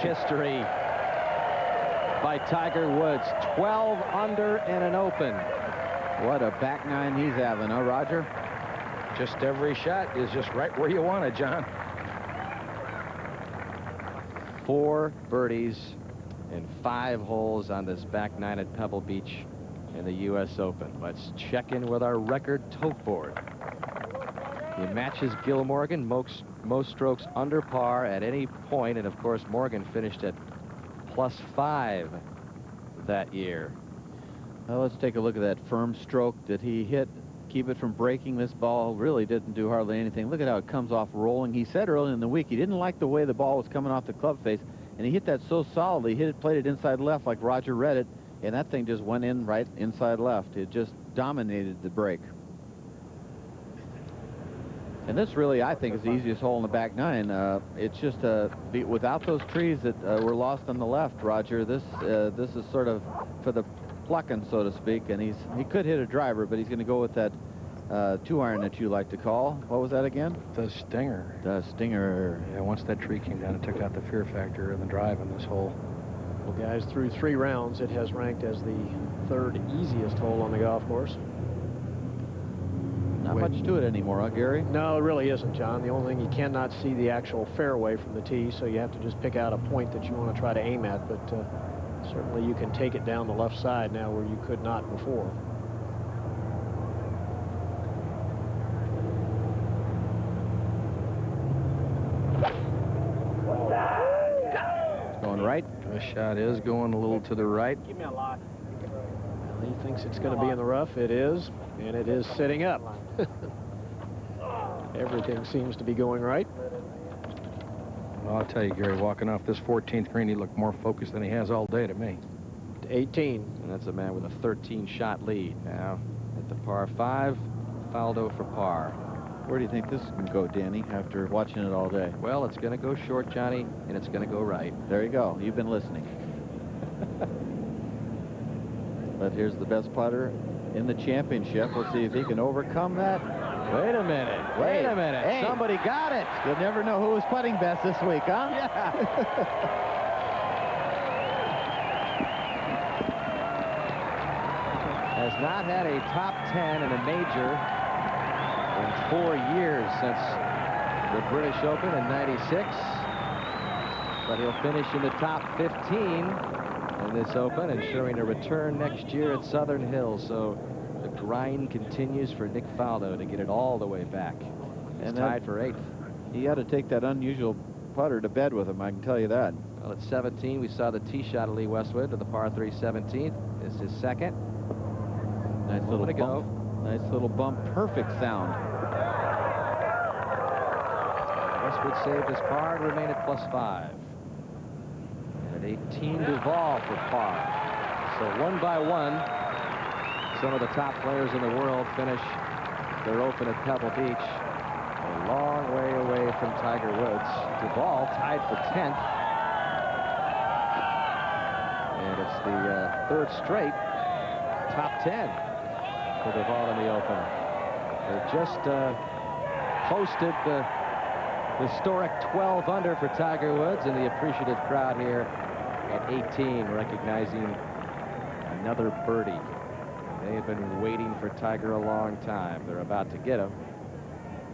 History by Tiger Woods. 12 under in an Open. What a back nine he's having, huh, Roger? Just every shot is just right where you want it, John. 4 birdies in 5 holes on this back nine at Pebble Beach in the U.S. Open. Let's check in with our record tote board. He matches Gil Morgan, most strokes under par at any point, and of course Morgan finished at +5 that year. Well, let's take a look at that firm stroke that he hit. Keep it from breaking. This ball really didn't do hardly anything. Look at how it comes off rolling. He said early in the week he didn't like the way the ball was coming off the club face, and he hit that so solidly. He played it inside left like Roger read it, and that thing just went in right inside left. It just dominated the break. And this really, I think, is the easiest hole in the back nine. It's just without those trees that were lost on the left, Roger. This is sort of for the plucking, so to speak. And he could hit a driver, but he's going to go with that 2-iron that you like to call. What was that again? The Stinger. The Stinger. Yeah, once that tree came down, it took out the fear factor in the drive in this hole. Well, guys, through 3 rounds, it has ranked as the 3rd easiest hole on the golf course. Not much to it anymore, huh, Gary? No, it really isn't, John. The only thing, you cannot see the actual fairway from the tee, so you have to just pick out a point that you want to try to aim at. But certainly you can take it down the left side now where you could not before. It's going right. The shot is going a little to the right. Give me a lot. Well, he thinks it's going to be in the rough. It is, and it is sitting up. Everything seems to be going right. Well, I'll tell you, Gary, walking off this 14th green, he looked more focused than he has all day to me. 18. And that's a man with a 13-shot lead now at the par 5. Faldo for par. Where do you think this can go, Danny, after watching it all day? Well, it's going to go short, Johnny, and it's going to go right. There you go. You've been listening. But here's the best putter in the championship. We'll see if he can overcome that. Wait a minute. Wait a minute. Hey. Somebody got it. You'll never know who was putting best this week, huh? Yeah. Has not had a top 10 in a major in 4 years since the British Open in '96. But he'll finish in the top 15 in this Open, ensuring a return next year at Southern Hills. So the grind continues for Nick Faldo to get it all the way back. He's tied for 8th. He had to take that unusual putter to bed with him, I can tell you that. Well, at 17, we saw the tee shot of Lee Westwood to the par 3 17th. This is second. Nice little bump. Nice little bump. Perfect sound. Westwood saved his par to remain at +5. And at 18, Duval for par. So one by one, some of the top players in the world finish their Open at Pebble Beach. A long way away from Tiger Woods. Duval tied for 10th. And it's the 3rd straight top 10 for Duval in the Open. They just hosted the historic 12 under for Tiger Woods, and the appreciative crowd here at 18 recognizing another birdie. They have been waiting for Tiger a long time. They're about to get him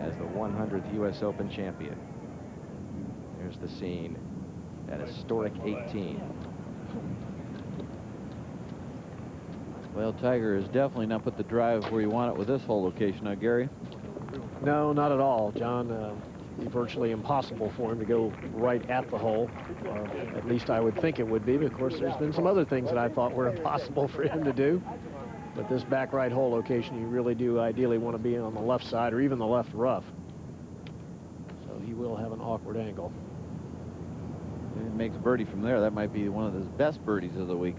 as the 100th U.S. Open champion. Here's the scene at historic 18. Well, Tiger has definitely not put the drive where you want it with this hole location, now, Gary. No, not at all, John. It'd be virtually impossible for him to go right at the hole. At least I would think it would be. But of course, there's been some other things that I thought were impossible for him to do. But this back right hole location, you really do ideally want to be on the left side or even the left rough. So he will have an awkward angle. If he makes birdie from there, that might be one of his best birdies of the week.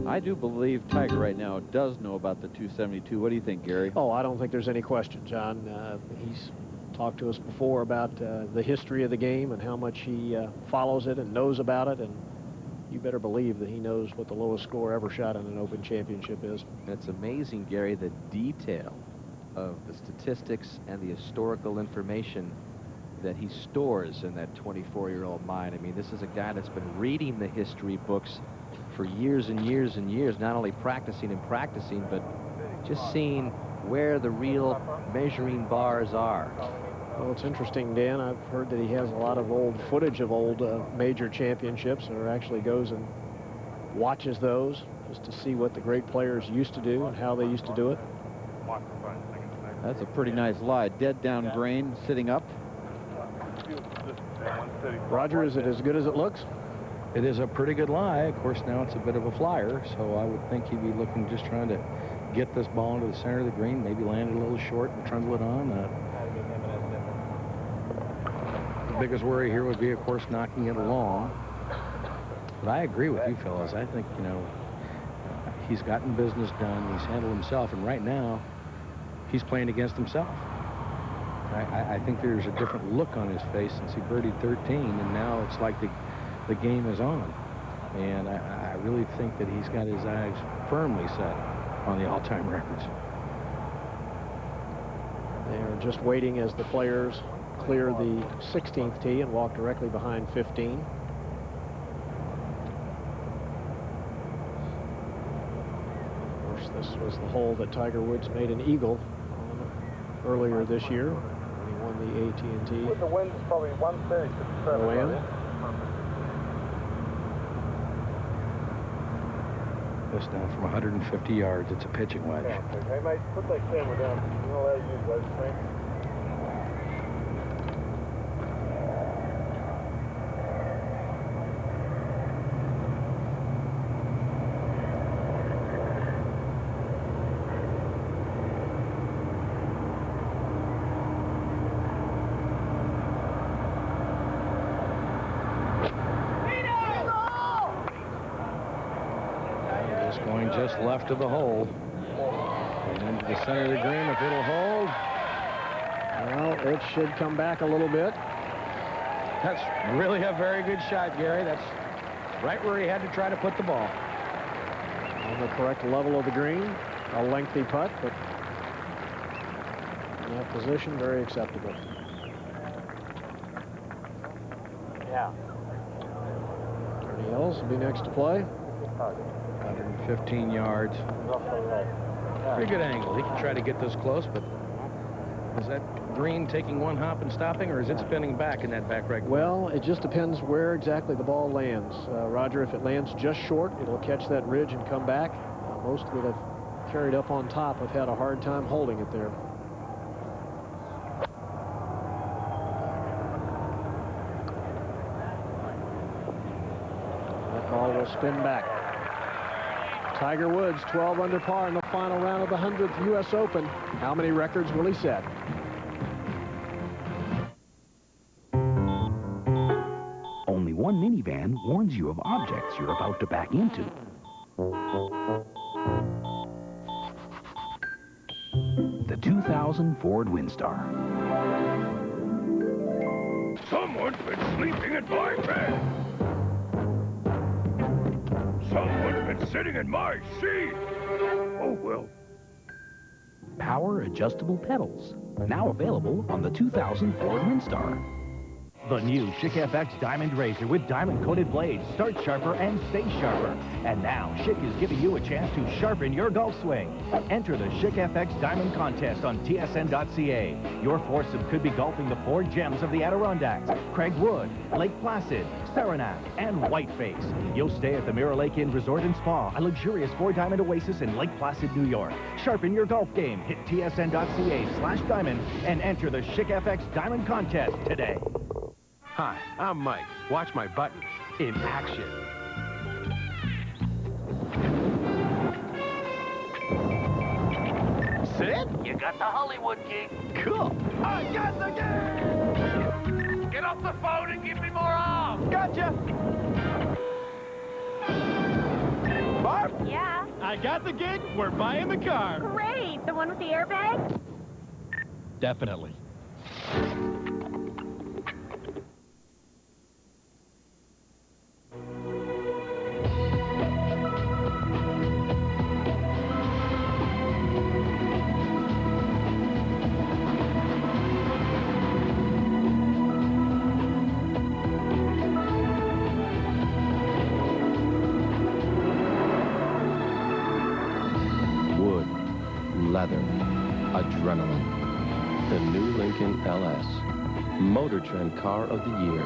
I do believe Tiger right now does know about the 272. What do you think, Gary? Oh, I don't think there's any question, John. He's talked to us before about the history of the game and how much he follows it and knows about it, and you better believe that he knows what the lowest score ever shot in an Open Championship is. It's amazing, Gary, the detail of the statistics and the historical information that he stores in that 24-year-old mind. I mean, this is a guy that's been reading the history books for years and years and years, not only practicing and practicing, but just seeing where the real measuring bars are. Well, it's interesting, Dan. I've heard that he has a lot of old footage of old major championships, or actually goes and watches those just to see what the great players used to do and how they used to do it. That's a pretty nice lie. Dead down grain, sitting up. Roger, is it as good as it looks? It is a pretty good lie. Of course, now it's a bit of a flyer, so I would think he'd be looking, just trying to get this ball into the center of the green, maybe land it a little short and trundle it on. The biggest worry here would be, of course, knocking it along. But I agree with you fellas. I think, you know, he's gotten business done. He's handled himself, and right now, he's playing against himself. I think there's a different look on his face since he birdied 13, and now it's like the game is on. And I really think that he's got his eyes firmly set on the all-time records. They are just waiting as the players clear the 16th tee and walk directly behind 15. Of course, this was the hole that Tiger Woods made an eagle on earlier this year. He won the AT&T. With the wind, it's probably 130 to OM. This down from 150 yards. It's a pitching wedge. Hey, mate, put that camera down. You're not allowed to use those things. Going just left of the hole. And into the center of the green, if it'll hold. Well, it should come back a little bit. That's really a very good shot, Gary. That's right where he had to try to put the ball. On the correct level of the green. A lengthy putt, but in that position, very acceptable. Yeah. Ernie Els will be next to play. 115 yards. Pretty good angle. He can try to get this close, but is that green taking one hop and stopping, or is it spinning back in that back right corner? Well, it just depends where exactly the ball lands. Roger, if it lands just short, it'll catch that ridge and come back. Most that have carried up on top have had a hard time holding it there. That ball will spin back. Tiger Woods, 12 under par in the final round of the 100th U.S. Open. How many records will he set? Only one minivan warns you of objects you're about to back into. The 2000 Ford Windstar. Someone's been sleeping in my bed. Someone's been sitting in my seat. Oh, well. Power adjustable pedals. Now available on the 2000 Ford Windstar. The new Schick FX Diamond Razor with diamond-coated blades starts sharper and stays sharper. And now, Schick is giving you a chance to sharpen your golf swing. Enter the Schick FX Diamond Contest on tsn.ca. Your foursome could be golfing the 4 gems of the Adirondacks: Craig Wood, Lake Placid, Saranac, and Whiteface. You'll stay at the Mirror Lake Inn Resort and Spa, a luxurious 4-diamond oasis in Lake Placid, New York. Sharpen your golf game. Hit tsn.ca/diamond and enter the Schick FX Diamond Contest today. Hi, I'm Mike. Watch my buttons in action. Sid? You got the Hollywood gig. Cool. I got the gig! Get off the phone and give me more arms! Gotcha! Barb? Yeah? I got the gig. We're buying the car. Great! The one with the airbag? Definitely. Wood, leather, adrenaline. The new Lincoln LS. Motor Trend Car of the Year.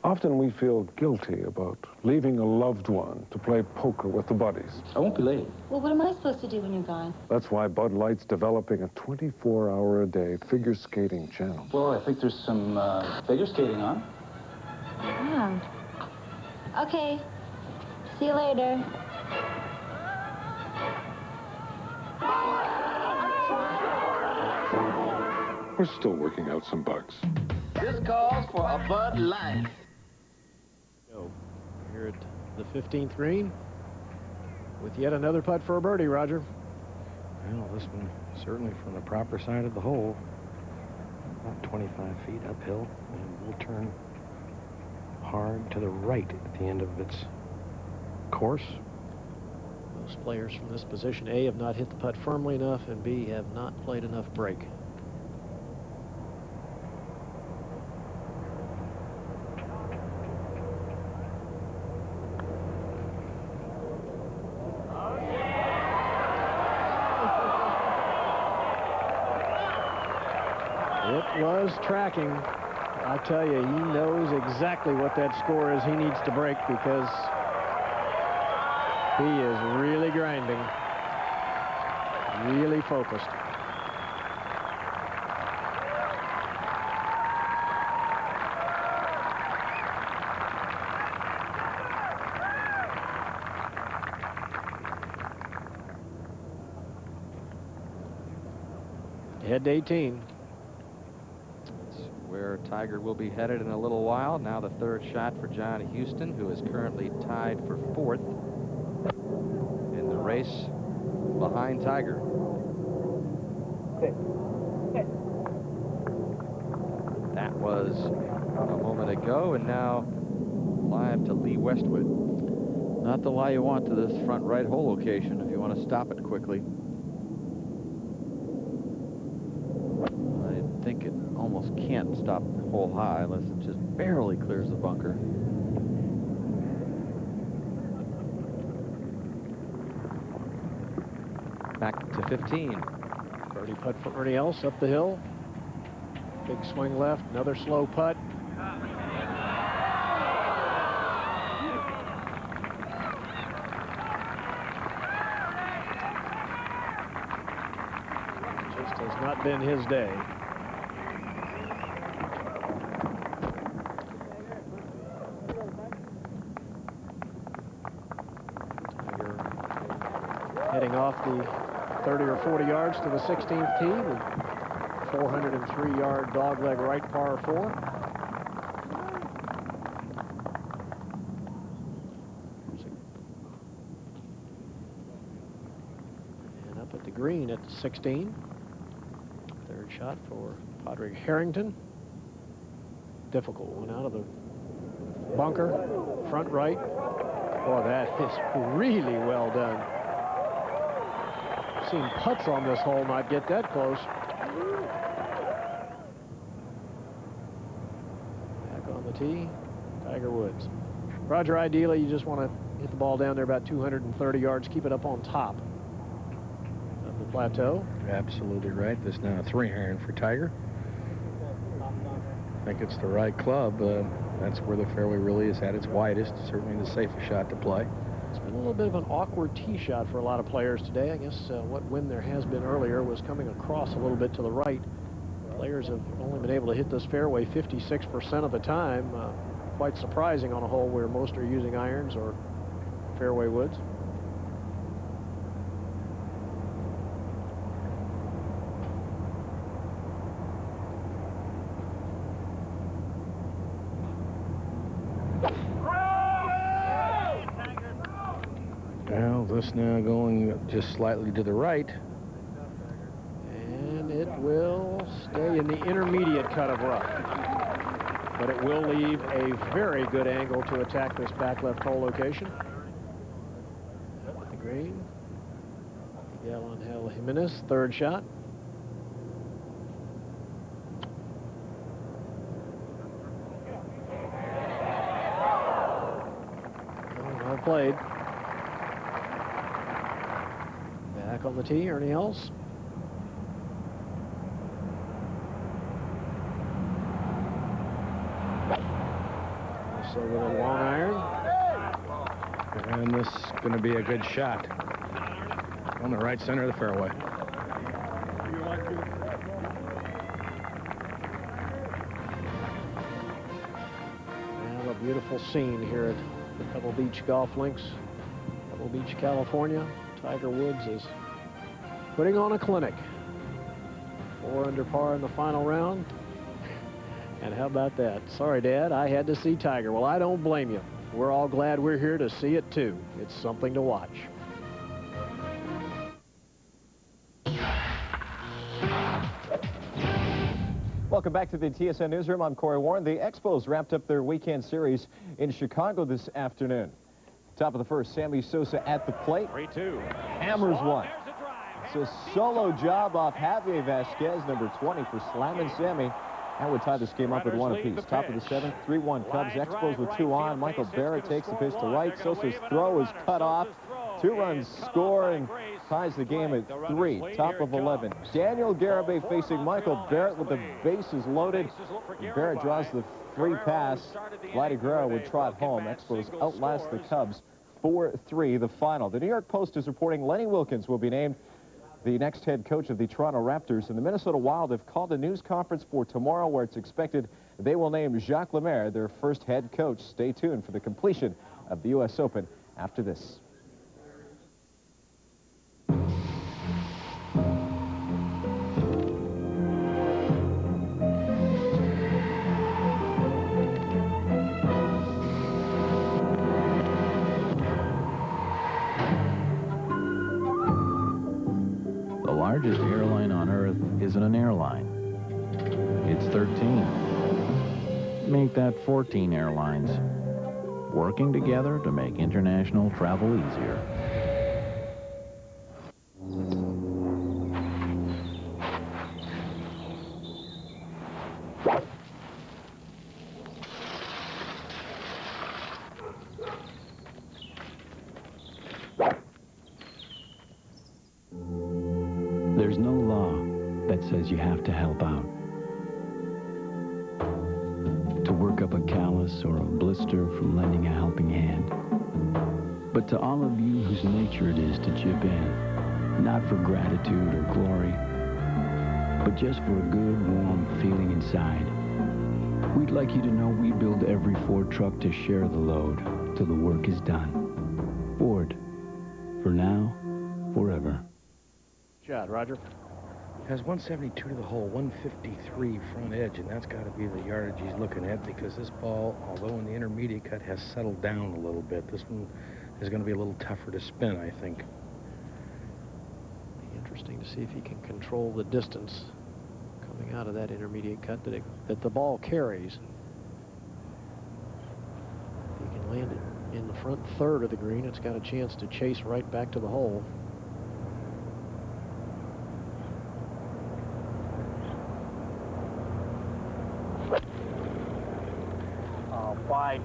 Often we feel guilty about leaving a loved one to play poker with the buddies. I won't be late. Well, what am I supposed to do when you're gone? That's why Bud Light's developing a 24-hour-a-day figure skating channel. Well, I think there's some figure skating on. Yeah. Okay. See you later. We're still working out some bugs. This calls for a Bud Light. Here at the 15th green with yet another putt for a birdie, Roger. Well, this one certainly from the proper side of the hole. About 25 feet uphill, and will turn hard to the right at the end of its course. Most players from this position, A, have not hit the putt firmly enough, and B, have not played enough break. It was tracking. I tell you, he knows exactly what that score is he needs to break, because he is really grinding, really focused. Head to 18. Where Tiger will be headed in a little while. Now the third shot for John Houston, who is currently tied for 4th in the race behind Tiger. That was a moment ago, and now live to Lee Westwood. Not the lie you want to this front right hole location if you want to stop it quickly. I think it almost can't stop hole high unless it just barely clears the bunker. Back to 15 for Birdie putt for Ernie Els up the hill. Big swing left, another slow putt. Just has not been his day. Tiger heading off the 30 or 40 yards to the 16th tee with 403-yard dogleg right par 4. And up at the green at 16. Third shot for Padraig Harrington. Difficult one out of the bunker, front right. Boy, that is really well done. Seen putts on this hole not get that close. Back on the tee, Tiger Woods. Roger, ideally, you just want to hit the ball down there about 230 yards, keep it up on top of the plateau. Absolutely right. This now a 3-iron for Tiger. I think it's the right club. That's where the fairway really is at its widest. Certainly the safest shot to play. It's been a little bit of an awkward tee shot for a lot of players today. I guess what wind there has been earlier was coming across a little bit to the right. Players have only been able to hit this fairway 56% of the time. Quite surprising on a hole where most are using irons or fairway woods. Well, this now going just slightly to the right. And it will stay in the intermediate cut of rough. But it will leave a very good angle to attack this back left hole location. Up at the green. Miguel Angel Jimenez, third shot. Well played. Back on the tee, Ernie Els. So with a long iron. And this is going to be a good shot on the right center of the fairway. And a beautiful scene here at the Pebble Beach Golf Links, Pebble Beach, California. Tiger Woods is putting on a clinic. 4 under par in the final round. And how about that? Sorry, Dad, I had to see Tiger. Well, I don't blame you. We're all glad we're here to see it, too. It's something to watch. Welcome back to the TSN Newsroom. I'm Corey Warren. The Expos wrapped up their weekend series in Chicago this afternoon. Top of the first, Sammy Sosa at the plate. 3-2. Hammers one. It's a solo job off Javier Vasquez, number 20, for slamming Sammy. That would tie this game up at 1 apiece. Top of the 7th, 3-1 Cubs. Expos with 2 on. Michael Barrett takes the pitch to right. Sosa's throw is cut off. 2 runs score and ties the game at 3. Top of 11. Daniel Garibay facing Michael Barrett with the bases loaded. Barrett draws the free pass. Vladdy Guerrero would trot home. Expos outlast the Cubs 4-3 the final. The New York Post is reporting Lenny Wilkens will be named the next head coach of the Toronto Raptors, and the Minnesota Wild have called a news conference for tomorrow where it's expected they will name Jacques Lemaire their first head coach. Stay tuned for the completion of the U.S. Open after this. The largest airline on Earth isn't an airline. It's 13. Make that 14 airlines, working together to make international travel easier. There's no law says you have to help out. To work up a callus or a blister from lending a helping hand. But to all of you whose nature it is to chip in, not for gratitude or glory, but just for a good, warm feeling inside, we'd like you to know we build every Ford truck to share the load till the work is done. Ford, for now, forever. Shot, Roger. Has 172 to the hole, 153 front edge, and that's got to be the yardage he's looking at, because this ball, although in the intermediate cut, has settled down a little bit. This one is going to be a little tougher to spin, I think. Be interesting to see if he can control the distance coming out of that intermediate cut that the ball carries. If he can land it in the front third of the green, it's got a chance to chase right back to the hole.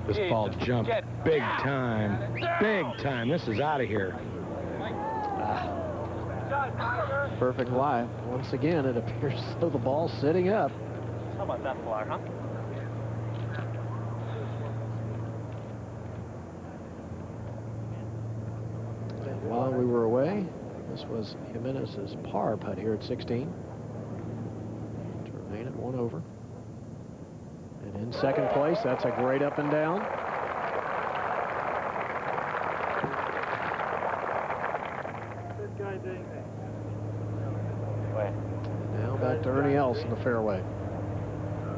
This ball jumped big time. Big time. This is out of here. Perfect lie. Once again, it appears as though the ball's sitting up. How about that fly, huh? And while we were away, this was Jimenez's par putt here at 16 to remain at 1 over. And in second place, that's a great up and down. Good guy doing Now back to Ernie Els in the fairway.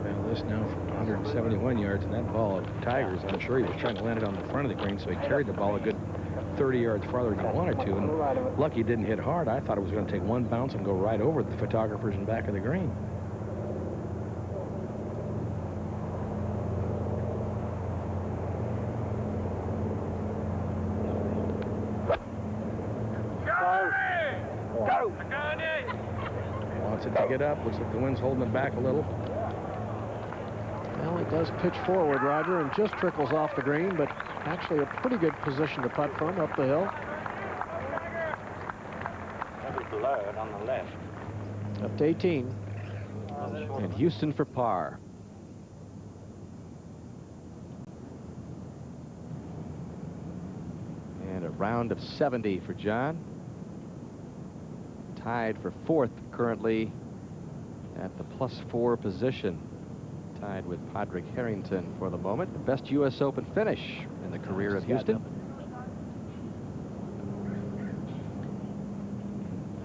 Well, this now from 171 yards, and that ball at Tigers, I'm sure he was trying to land it on the front of the green, so he carried the ball a good 30 yards farther than he wanted to, and lucky it didn't hit hard. I thought it was going to take one bounce and go right over the photographers in back of the green. Wants it to get up. Looks like the wind's holding it back a little. Well, it does pitch forward, Roger, and just trickles off the green, but actually a pretty good position to putt from up the hill. That was blurred on the left. Up to 18. And Houston for par. And a round of 70 for John. Tied for fourth currently at the +4 position. Tied with Padraig Harrington for the moment. The best U.S. Open finish in the career of Houston.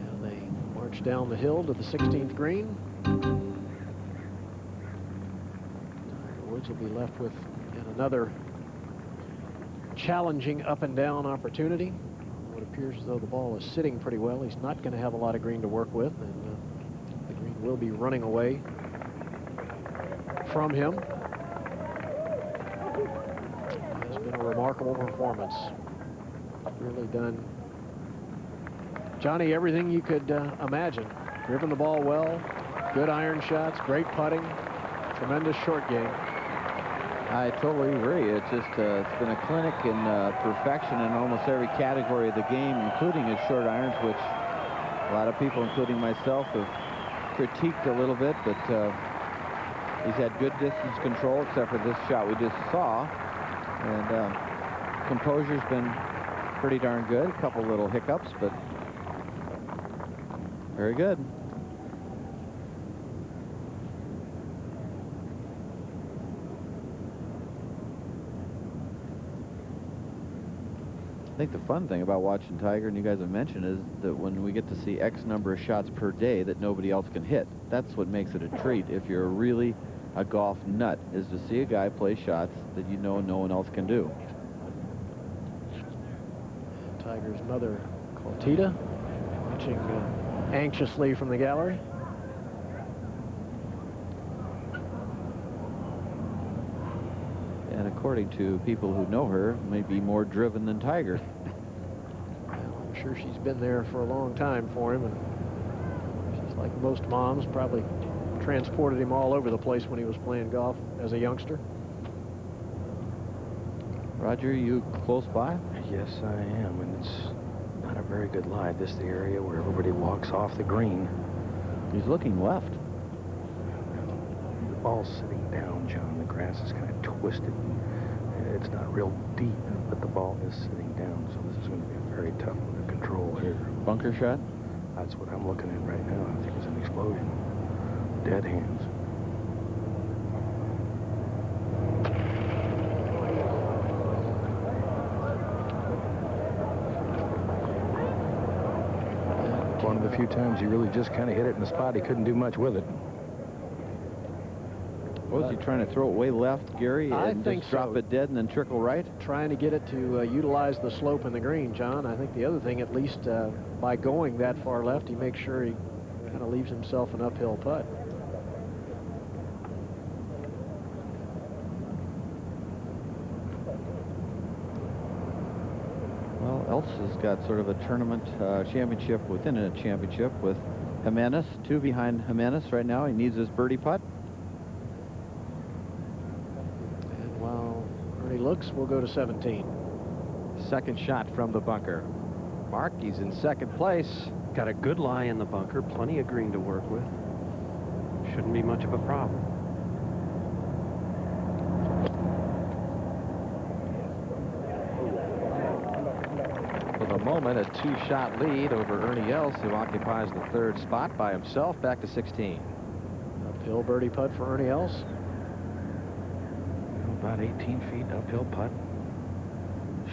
Now they march down the hill to the 16th green. Tiger Woods will be left with yet another challenging up and down opportunity. It appears as though the ball is sitting pretty well. He's not going to have a lot of green to work with, and the green will be running away from him. It has been a remarkable performance. Really done, Johnny, everything you could imagine. Driven the ball well, good iron shots, great putting, tremendous short game. I totally agree. It's just it's been a clinic in perfection in almost every category of the game, including his short irons, which a lot of people, including myself, have critiqued a little bit, but he's had good distance control, except for this shot we just saw. And composure's been pretty darn good. A couple little hiccups, but very good. I think the fun thing about watching Tiger, and you guys have mentioned, is that when we get to see X number of shots per day that nobody else can hit, that's what makes it a treat. If you're really a golf nut, is to see a guy play shots that you know no one else can do. And Tiger's mother, Clotilda, watching anxiously from the gallery. And according to people who know her, may be more driven than Tiger. Well, I'm sure she's been there for a long time for him, and she's like most moms, probably transported him all over the place when he was playing golf as a youngster. Roger, you close by? Yes, I am, and it's not a very good lie. This is the area where everybody walks off the green. He's looking left. The ball's sitting down, John. The grass is kind of twisted. It's not real deep, but the ball is sitting down, so this is going to be very tough to control here. Bunker shot? That's what I'm looking at right now. I think it's an explosion. Dead hands. One of the few times he really just kind of hit it in the spot. He couldn't do much with it. Was he trying to throw it way left, Gary, and just drop it dead and then trickle right? Trying to get it to utilize the slope in the green, John. I think the other thing, at least by going that far left, he makes sure he kind of leaves himself an uphill putt. Well, Elsa has got sort of a tournament championship within a championship with Jimenez, 2 behind Jimenez right now. He needs his birdie putt. And while Ernie looks, we'll go to 17. Second shot from the bunker. Mark, he's in second place. Got a good lie in the bunker, plenty of green to work with. Shouldn't be much of a problem. For the moment, a 2-shot lead over Ernie Els, who occupies the 3rd spot by himself, back to 16. Uphill birdie putt for Ernie Els. About 18 feet uphill putt.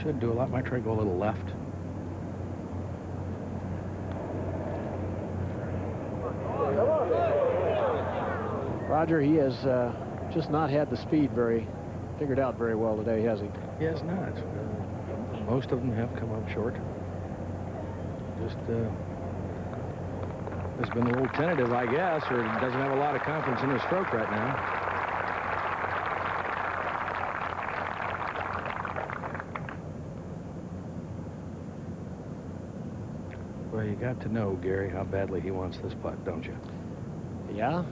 Should do a lot. Might try to go a little left. Roger, he has just not had the speed figured out very well today, has he? He has not. Most of them have come up short. Just has been a little tentative, I guess, or doesn't have a lot of confidence in his stroke right now. Well, you got to know, Gary, how badly he wants this putt, don't you? Yeah,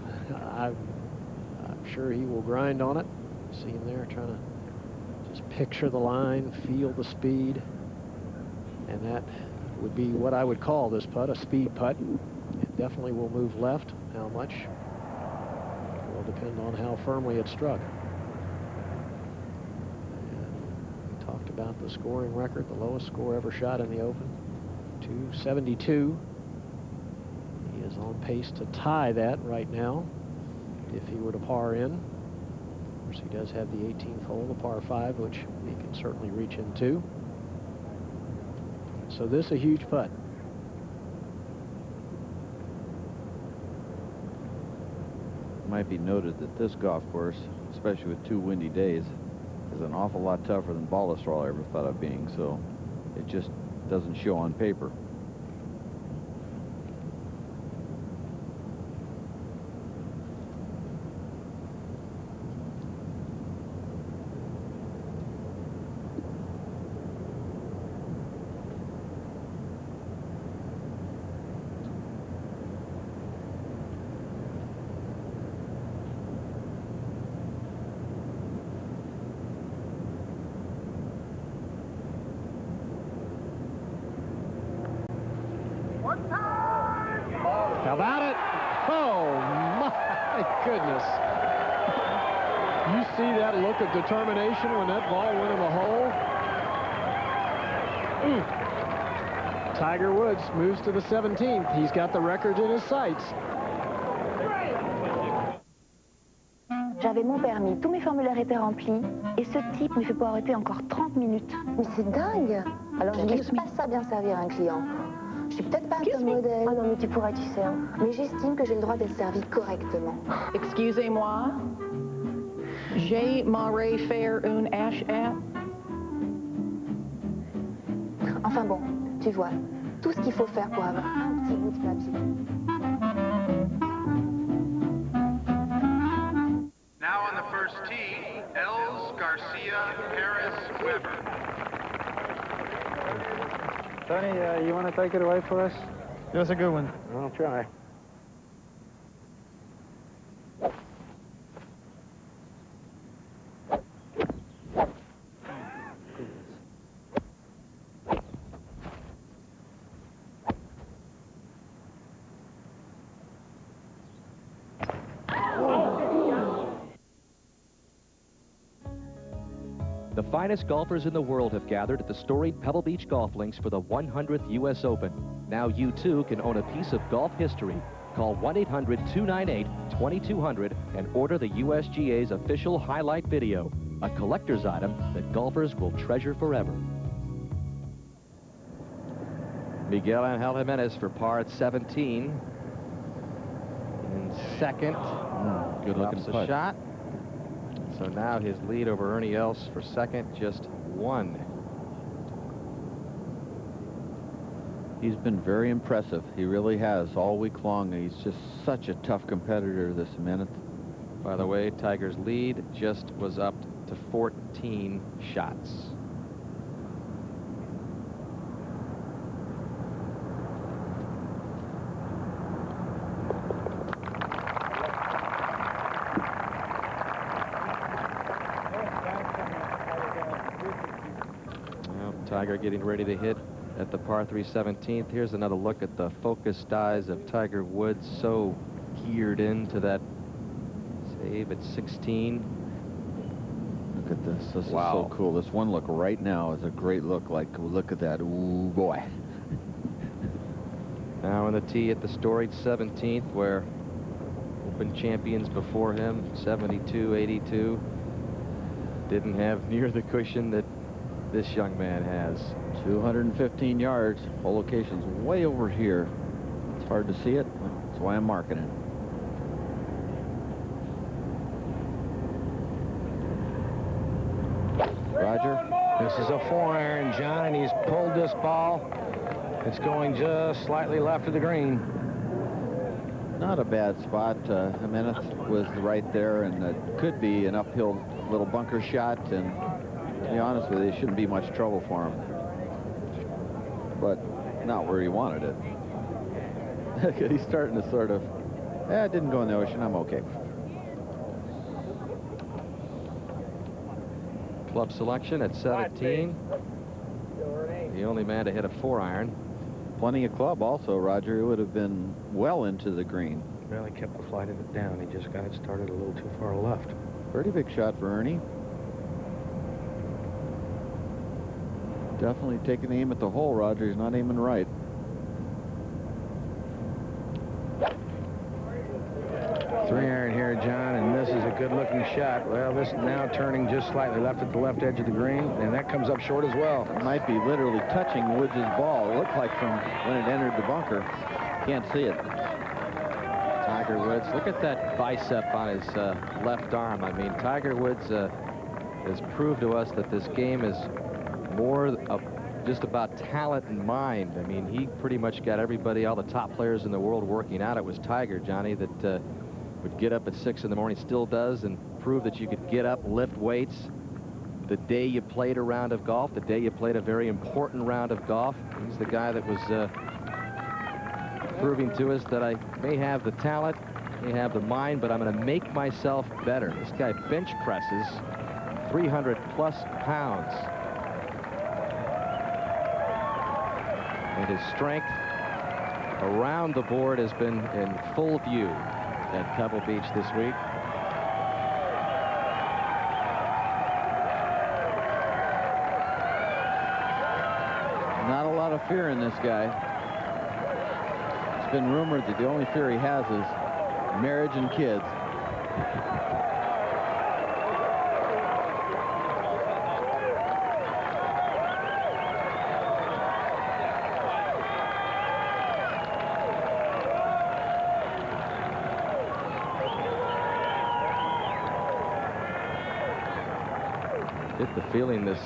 I'm sure he will grind on it. See him there trying to just picture the line, feel the speed, and that would be what I would call this putt, a speed putt. It definitely will move left. How much will depend on how firmly it's struck. And we talked about the scoring record, the lowest score ever shot in the Open, 272. He is on pace to tie that right now if he were to par in. Of course, he does have the 18th hole, the par 5, which he can certainly reach into. So this a huge putt. Might be noted that this golf course, especially with 2 windy days, is an awful lot tougher than Ballastall I ever thought of being, so it just doesn't show on paper. How about it? Oh, my goodness. You see that look of determination when that ball went in the hole? Tiger Woods moves to the 17th. He's got the record in his sights. J'avais mon permis, tous mes formulaires étaient remplis, et ce type me fait poireauter encore 30 minutes. Mais c'est dingue. Alors je laisse pas ça bien servir un client. Je suis peut-être pas un top modèle. Ah non, mais tu pourrais, tu sais. Hein. Mais j'estime que j'ai le droit d'être servi correctement. Excusez-moi. J'ai m'aurais faire une H-app. Enfin bon, tu vois, tout ce qu'il faut faire pour avoir un petit bout de papier. Now on the first tee, Els Garcia Perez Weber. Tony, you want to take it away for us? That's a good one. I'll try. The finest golfers in the world have gathered at the storied Pebble Beach Golf Links for the 100th U.S. Open. Now you, too, can own a piece of golf history. Call 1-800-298-2200 and order the USGA's official highlight video, a collector's item that golfers will treasure forever. Miguel Angel Jimenez for par at 17. In second. Good looking the putt. shot. So now his lead over Ernie Els for second, just one. He's been very impressive. He really has all week long. He's just such a tough competitor this minute. By the way, Tiger's lead just was up to 14 shots. Tiger getting ready to hit at the par 3 17th. Here's another look at the focused eyes of Tiger Woods, so geared into that save at 16. Look at this. This Wow. is so cool. This one look right now is a great look. Like, look at that. Ooh, boy. Now on the tee at the storied 17th, where Open champions before him, 72, 82, didn't have near the cushion that this young man has. 215 yards. Whole location's way over here. It's hard to see it. That's why I'm marking it. Roger. This is a 4-iron, John, and he's pulled this ball. It's going just slightly left of the green. Not a bad spot. Jimenez was right there, and it could be an uphill little bunker shot, and to be honest with you, it shouldn't be much trouble for him. But not where he wanted it. He's starting to sort of, it didn't go in the ocean, I'm okay. Club selection at 17. The only man to hit a 4-iron. Plenty of club also, Roger. It would have been well into the green. Well, he kept the flight of it down. He just got it started a little too far left. Pretty big shot for Ernie. Definitely taking aim at the hole, Roger. He's not aiming right. Three-iron here, John, and this is a good-looking shot. Well, this now turning just slightly left at the left edge of the green, and that comes up short as well. It might be literally touching Woods' ball. It looked like from when it entered the bunker. Can't see it. Tiger Woods, look at that bicep on his left arm. I mean, Tiger Woods has proved to us that this game is more just about talent and mind. I mean, he pretty much got everybody, all the top players in the world working out. It was Tiger, Johnny, that would get up at 6 in the morning, still does, and prove that you could get up, lift weights. The day you played a round of golf, the day you played a very important round of golf, he's the guy that was proving to us that I may have the talent, may have the mind, but I'm going to make myself better. This guy bench presses 300+ pounds. And his strength around the board has been in full view at Pebble Beach this week. Not a lot of fear in this guy. It's been rumored that the only fear he has is marriage and kids. Get the feeling this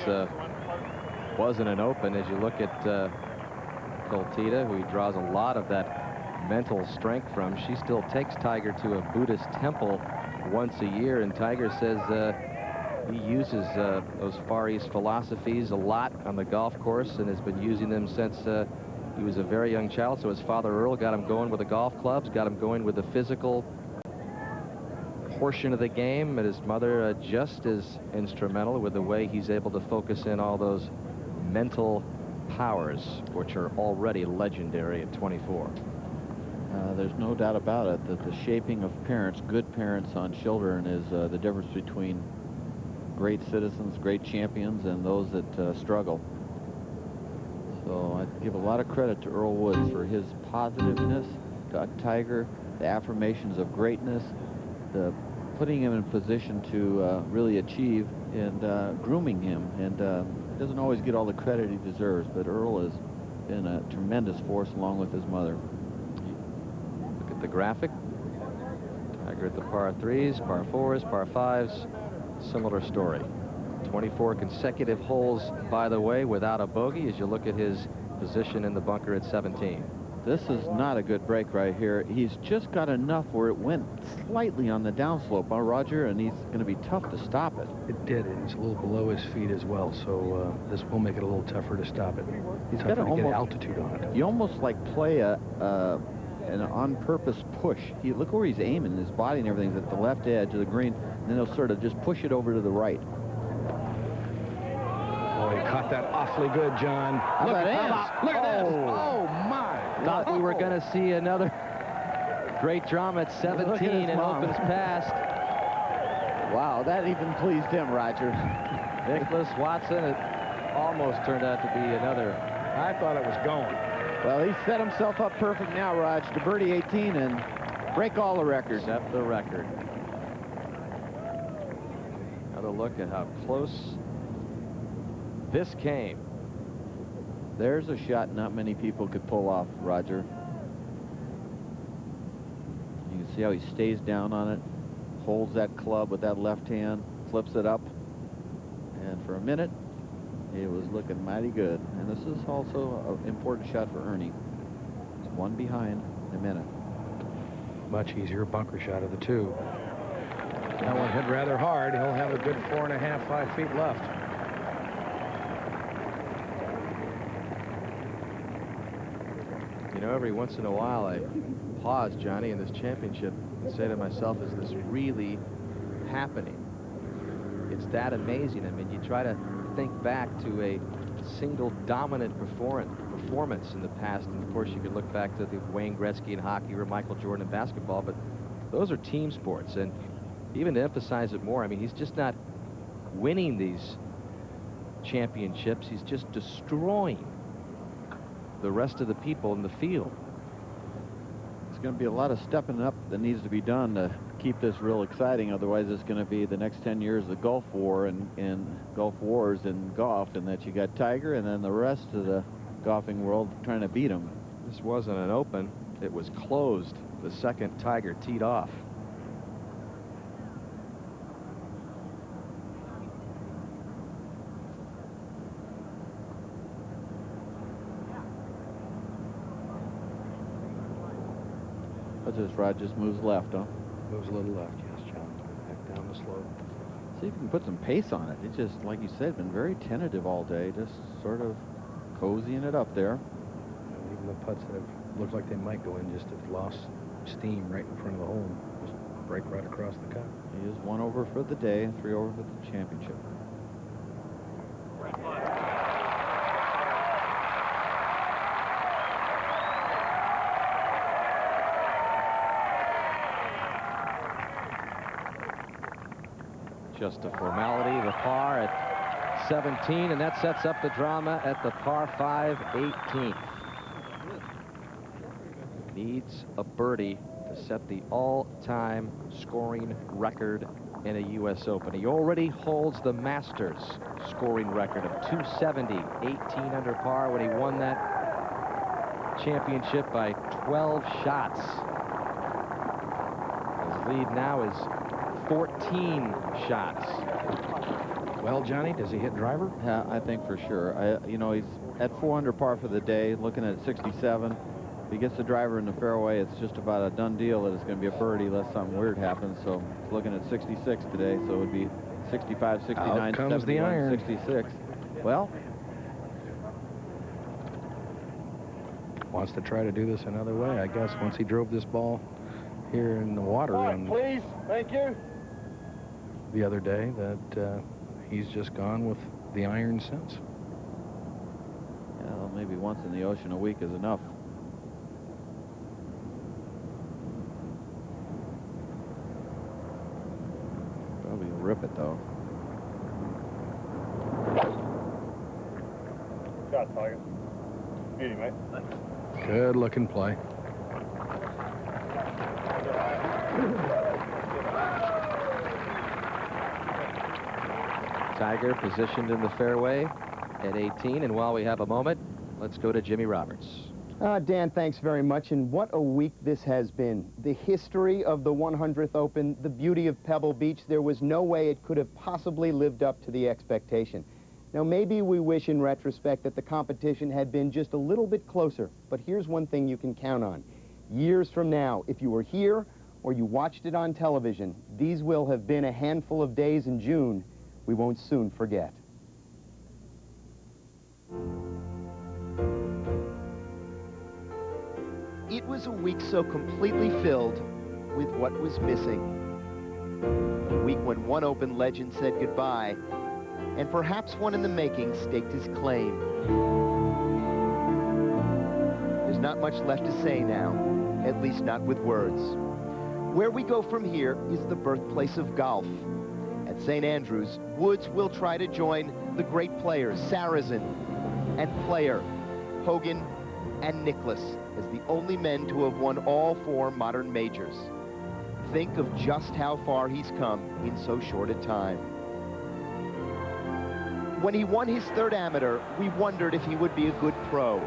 wasn't an Open as you look at Coltita, who he draws a lot of that mental strength from. She still takes Tiger to a Buddhist temple once a year, and Tiger says he uses those Far East philosophies a lot on the golf course and has been using them since he was a very young child. So his father Earl got him going with the golf clubs, got him going with the physical portion of the game, and his mother just as instrumental with the way he's able to focus in all those mental powers, which are already legendary at 24. There's no doubt about it that the shaping of parents, good parents on children, is the difference between great citizens, great champions, and those that struggle. So I give a lot of credit to Earl Woods for his positiveness, to Tiger, the affirmations of greatness, the putting him in position to really achieve, and grooming him. And he doesn't always get all the credit he deserves, but Earl has been a tremendous force along with his mother. Look at the graphic. Tiger at the par 3s, par 4s, par 5s. Similar story. 24 consecutive holes, by the way, without a bogey as you look at his position in the bunker at 17. This is not a good break right here. He's just got enough where it went slightly on the downslope, Roger, and he's going to be tough to stop it. It did. It's a little below his feet as well, so this will make it a little tougher to stop it. He's tougher got to get altitude on it. You almost like play an on-purpose push. Look where he's aiming. His body and everything's at the left edge of the green, and then he'll sort of just push it over to the right. Oh, he caught that awfully good, John. Look at this. Look at this. Oh, my. Thought we were going to see another great drama at 17 and opens past. Wow, that even pleased him, Roger. Nicholas Watson, it almost turned out to be another. I thought it was going. Well, he set himself up perfect now, Raj, to birdie 18 and break all the records. Set the record. Another look at how close this came. There's a shot not many people could pull off, Roger. You can see how he stays down on it, holds that club with that left hand, flips it up, and for a minute, it was looking mighty good. And this is also an important shot for Ernie. It's one behind in a minute. Much easier bunker shot of the two. That one hit rather hard. He'll have a good 4.5, 5 feet left. You know, every once in a while I pause, Johnny, in this championship and say to myself, is this really happening? It's that amazing. I mean, you try to think back to a single dominant performance in the past, and of course you could look back to the Wayne Gretzky in hockey or Michael Jordan in basketball, but those are team sports. And even to emphasize it more, I mean, he's just not winning these championships, he's just destroying the rest of the people in the field. There's going to be a lot of stepping up that needs to be done to keep this real exciting. Otherwise, it's going to be the next 10 years of Gulf War and Gulf Wars in golf, and that you got Tiger and then the rest of the golfing world trying to beat him. This wasn't an open. It was closed the second Tiger teed off. Rod just moves left, huh? Moves a little left, yes, John. Back down the slope. See if you can put some pace on it. It just, like you said, been very tentative all day, just sort of cozying it up there. Even the putts that have looked like they might go in just have lost steam right in front of the hole. Just break right across the cup. He is 1 over for the day and 3 over for the championship. Just a formality, the par at 17, and that sets up the drama at the par 5 18th. Needs a birdie to set the all-time scoring record in a U.S. Open. He already holds the Masters scoring record of 270, 18 under par when he won that championship by 12 shots. His lead now is 14 shots. Well, Johnny, does he hit driver? Yeah, I think for sure. You know, he's at 4 under par for the day, looking at 67. If he gets the driver in the fairway, it's just about a done deal that it's going to be a birdie unless something weird happens. So he's looking at 66 today, so it would be 65, 69, Out comes 71, the iron. 66. Well, wants to try to do this another way, I guess, once he drove this ball here in the water. Please, thank you. The other day, that he's just gone with the iron since. Yeah, well, maybe once in the ocean a week is enough. Probably rip it though. shot, Tiger. Beauty, mate. Good looking play. Tiger positioned in the fairway at 18, and while we have a moment, let's go to Jimmy Roberts. Dan, thanks very much, and what a week this has been. The history of the 100th Open, the beauty of Pebble Beach, there was no way it could have possibly lived up to the expectation. Now, maybe we wish in retrospect that the competition had been just a little bit closer, but here's one thing you can count on. Years from now, if you were here or you watched it on television, these will have been a handful of days in June we won't soon forget. It was a week so completely filled with what was missing. A week when one Open legend said goodbye, and perhaps one in the making staked his claim. There's not much left to say now, at least not with words. Where we go from here is the birthplace of golf. At St. Andrews, Woods will try to join the great players, Sarazen and Player, Hogan and Nicklaus, as the only men to have won all 4 modern majors. Think of just how far he's come in so short a time. When he won his 3rd amateur, we wondered if he would be a good pro.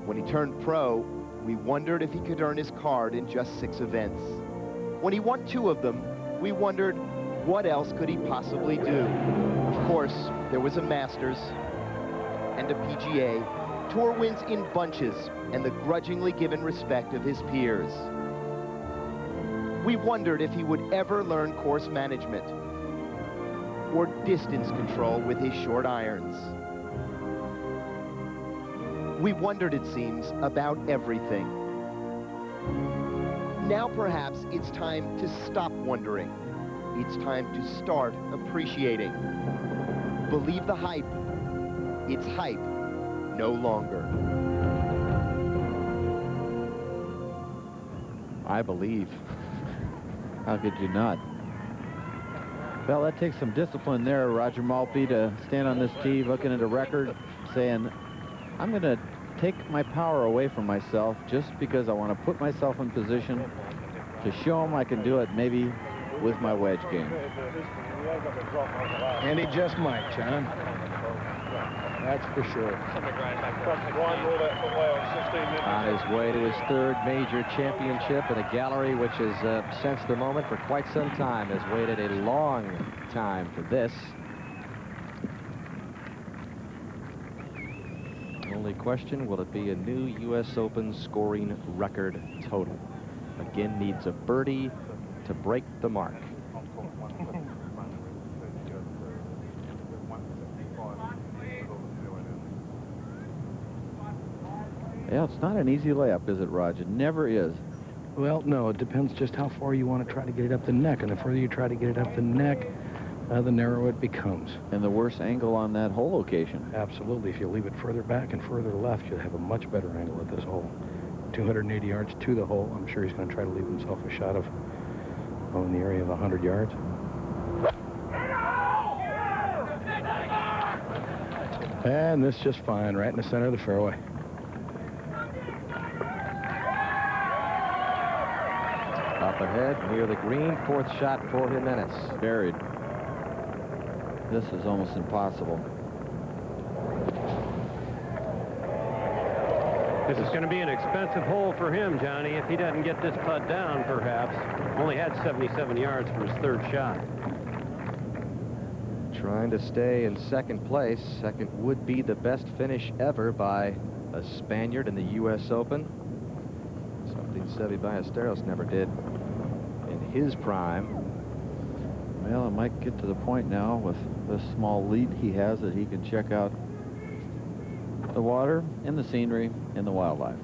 When he turned pro, we wondered if he could earn his card in just 6 events. When he won 2 of them, we wondered what else could he possibly do. Of course, there was a Masters and a PGA, tour wins in bunches, and the grudgingly given respect of his peers. We wondered if he would ever learn course management or distance control with his short irons. We wondered, it seems, about everything. Now perhaps it's time to stop wondering. It's time to start appreciating. Believe the hype. It's hype no longer. I believe. How could you not? Well, that takes some discipline there, Roger Maltby, to stand on this tee looking at a record saying, I'm going to take my power away from myself just because I want to put myself in position to show him I can do it maybe with my wedge game. And he just might, John. That's for sure. On his way to his 3rd major championship in a gallery which has sensed the moment for quite some time, has waited a long time for this. Only question, will it be a new U.S. Open scoring record total? Again, needs a birdie to break the mark. Yeah, it's not an easy layup, is it, Roger? It never is. Well, no, it depends just how far you want to try to get it up the neck. And the further you try to get it up the neck, the narrower it becomes. And the worse angle on that hole location. Absolutely. If you leave it further back and further left, you'll have a much better angle at this hole. 280 yards to the hole. I'm sure he's going to try to leave himself a shot of, in the area of 100 yards. And this just fine, right in the center of the fairway. Up ahead, near the green, 4th shot for Jimenez. Buried. This is almost impossible. This is going to be an expensive hole for him, Johnny, if he doesn't get this putt down, perhaps. Only had 77 yards for his 3rd shot. Trying to stay in 2nd place. 2nd would be the best finish ever by a Spaniard in the U.S. Open. Something Seve Ballesteros never did in his prime. Well, it might get to the point now with this small lead he has that he can check out the water and the scenery and the wildlife.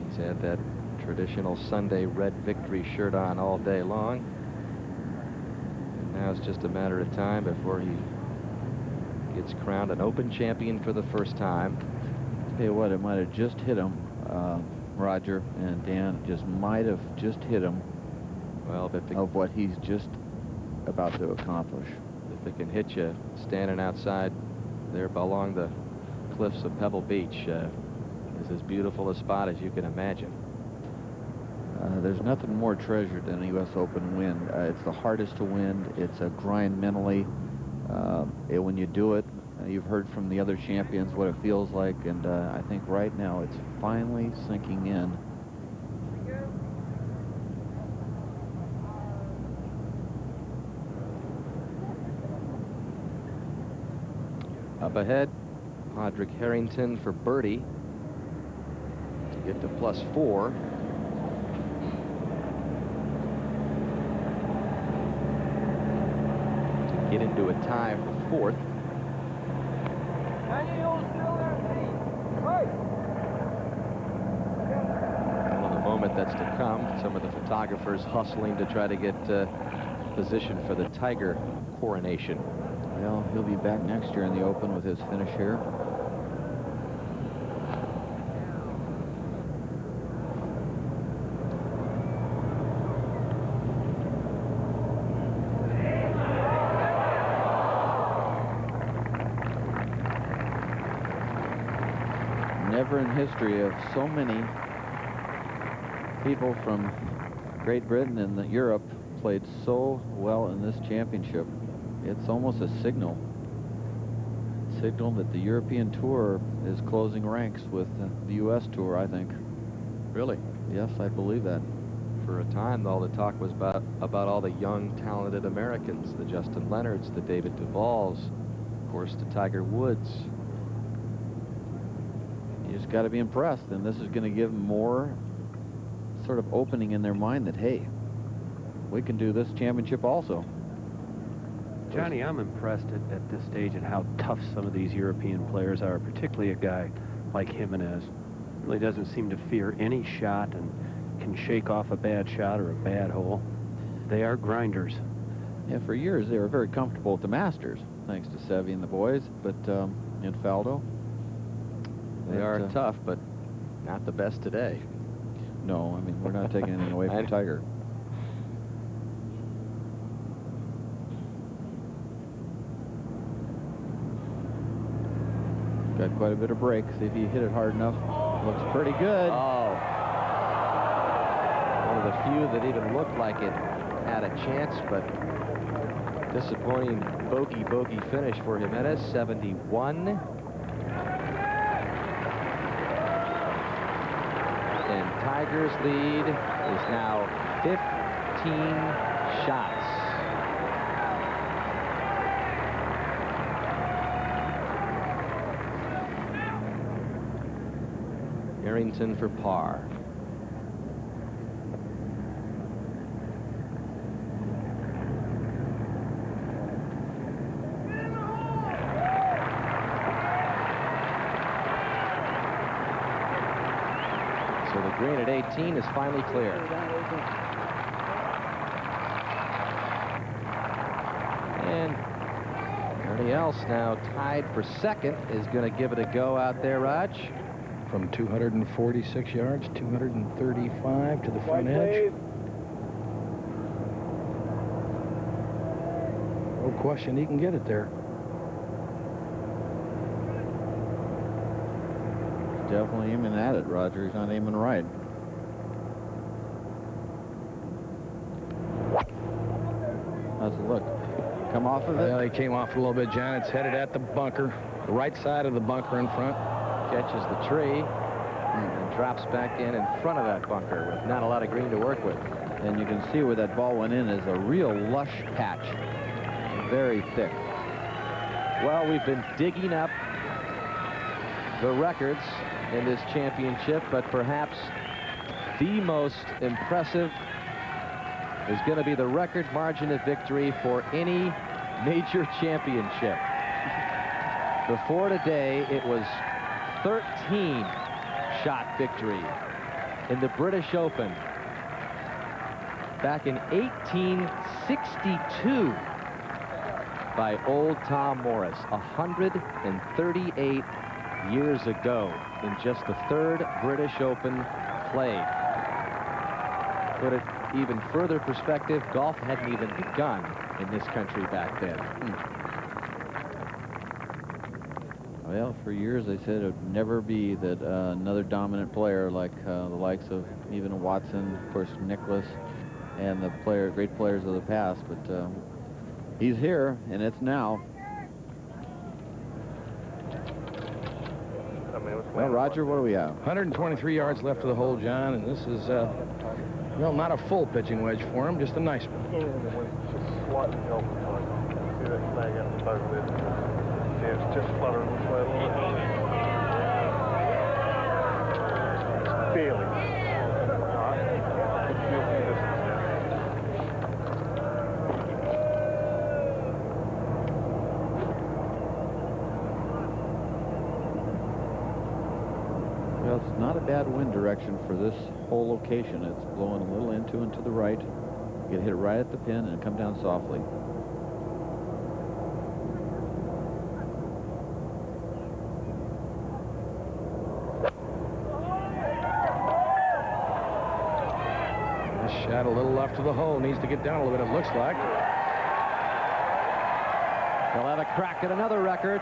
He's had that traditional Sunday red victory shirt on all day long. And now it's just a matter of time before he gets crowned an Open champion for the first time. Tell you what, it might have just hit him. Roger and Dan, just might have just hit him. Well, of what he's just about to accomplish. If it can hit you standing outside there along the cliffs of Pebble Beach, is as beautiful a spot as you can imagine. There's nothing more treasured than a U.S. Open win. It's the hardest to win. It's a grind mentally. When you do it, you've heard from the other champions what it feels like, and I think right now it's finally sinking in. Up ahead, Padraig Harrington for birdie to get to +4. To get into a tie for fourth. Well, the moment that's to come, some of the photographers hustling to try to get position for the Tiger coronation. Well, he'll be back next year in the Open with his finish here. Never in history have so many people from Great Britain and Europe played so well in this championship. It's almost a signal that the European Tour is closing ranks with the U.S. Tour, I think. Really? Yes, I believe that. For a time, all the talk was about all the young, talented Americans, the Justin Leonards, the David Duvals, of course, the Tiger Woods. You just got to be impressed, and this is going to give them more sort of opening in their mind that, hey, we can do this championship also. Johnny, I'm impressed at this stage at how tough some of these European players are, particularly a guy like Jimenez. Really doesn't seem to fear any shot and can shake off a bad shot or a bad hole. They are grinders. Yeah, for years they were very comfortable at the Masters, thanks to Seve and the boys, but in Faldo. They are tough, but not the best today. No, I mean, we're not taking anything away from Tiger. Got quite a bit of break. See if he hit it hard enough. Looks pretty good. Oh. One of the few that even looked like it had a chance, but disappointing bogey finish for Jimenez, 71. And Tiger's lead is now 15 shots. Harrington for par. So the green at 18 is finally clear. And everybody else now tied for second is going to give it a go out there, Raj. From 246 yards, 235 to the front edge. No question he can get it there. Definitely aiming at it, Roger. He's not aiming right. How's it look? Come off of it? Well, he came off a little bit, John. It's headed at the bunker, the right side of the bunker in front. Catches the tree and drops back in front of that bunker with not a lot of green to work with. And you can see where that ball went in is a real lush patch. Very thick. Well, we've been digging up the records in this championship, but perhaps the most impressive is going to be the record margin of victory for any major championship. Before today, it was 13-shot victory in the British Open back in 1862 by old Tom Morris, 138 years ago, in just the third British Open played. Put it even further perspective, golf hadn't even begun in this country back then. Well, for years they said it would never be that another dominant player like the likes of even Watson, of course, Nicklaus, and the great players of the past. But he's here, and it's now. Well, Roger, what do we have? 123 yards left of the hole, John, and this is, well, not a full pitching wedge for him, just a nice one. It's just fluttering this way a little bit. Barely. Well, it's not a bad wind direction for this whole location. It's blowing a little into and to the right. You get hit right at the pin and come down softly. Shot a little left of the hole. Needs to get down a little bit, it looks like. They'll have a crack at another record.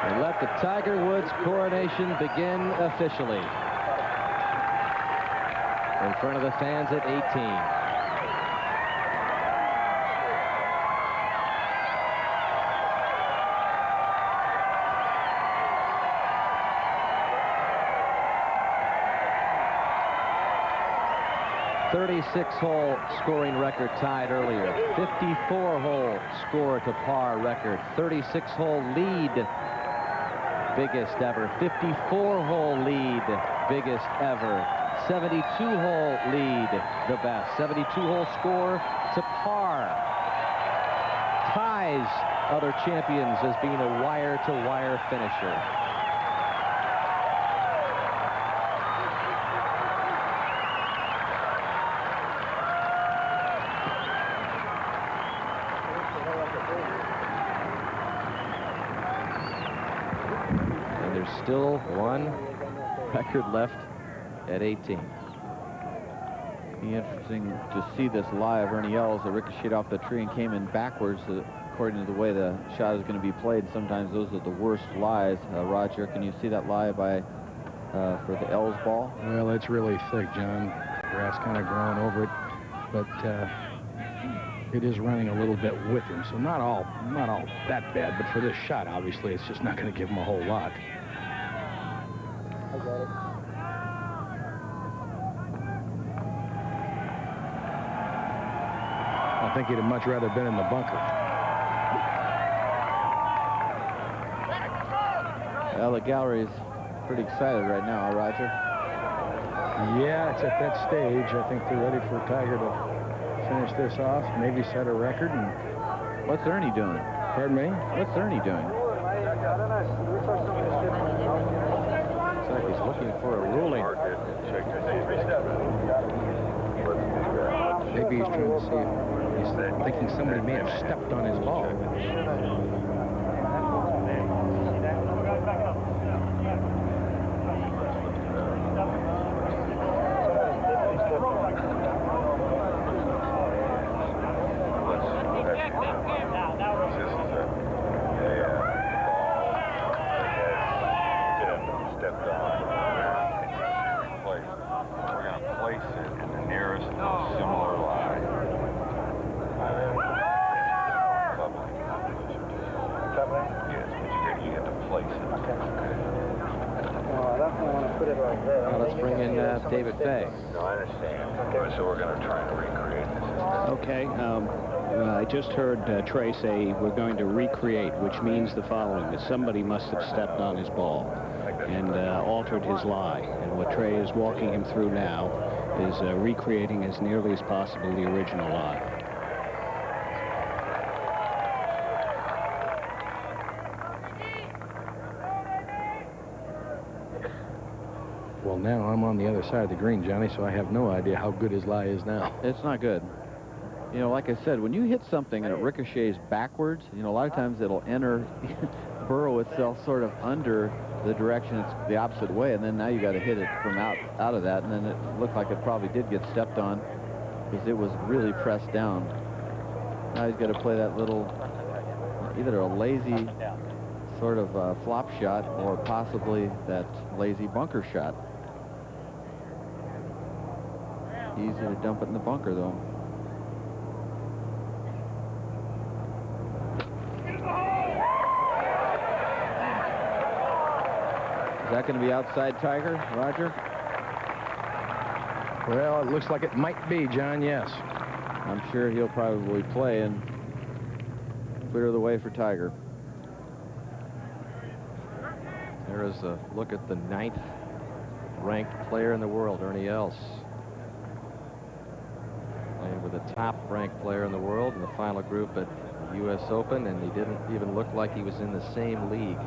And let the Tiger Woods coronation begin officially. In front of the fans at 18. 36-hole scoring record tied earlier. 54-hole score to par record. 36-hole lead, biggest ever. 54-hole lead, biggest ever. 72-hole lead, the best. 72-hole score to par. Ties other champions as being a wire-to-wire finisher. Still one record left at 18. Be interesting to see this live. Ernie Els that ricocheted off the tree and came in backwards according to the way the shot is going to be played. Sometimes those are the worst lies. Roger, can you see that lie by for the Els ball? Well, it's really thick, John. Grass kind of growing over it, but it is running a little bit with him, so not all that bad. But for this shot, obviously, it's just not going to give him a whole lot. I got it. I think he'd have much rather been in the bunker. Well, the gallery's pretty excited right now, Roger. Yeah, it's at that stage. I think they're ready for Tiger to finish this off, maybe set a record. And what's Ernie doing? Pardon me? What's Ernie doing? Looks like he's looking for a ruling. Maybe he's trying to see if he's thinking somebody may have stepped on his ball. Well, let's bring in David Fay. No, I understand. So we're going to try and recreate this. Okay. I just heard Trey say we're going to recreate, which means the following, that somebody must have stepped on his ball and altered his lie. And what Trey is walking him through now is recreating as nearly as possible the original lie. Well, now I'm on the other side of the green, Johnny, so I have no idea how good his lie is now. It's not good. You know, like I said, when you hit something and it ricochets backwards, you know, a lot of times it'll burrow itself sort of under the direction it's the opposite way, and then now you got to hit it from out of that, and then it looked like it probably did get stepped on because it was really pressed down. Now he's got to play that little, either a lazy sort of flop shot or possibly that lazy bunker shot. Easy to dump it in the bunker, though. Is that going to be outside, Tiger, Roger? Well, it looks like it might be, John, yes. I'm sure he'll probably play and clear the way for Tiger. There is a look at the 9th-ranked player in the world, Ernie Els. Playing with the top-ranked player in the world in the final group at the U.S. Open, and he didn't even look like he was in the same league.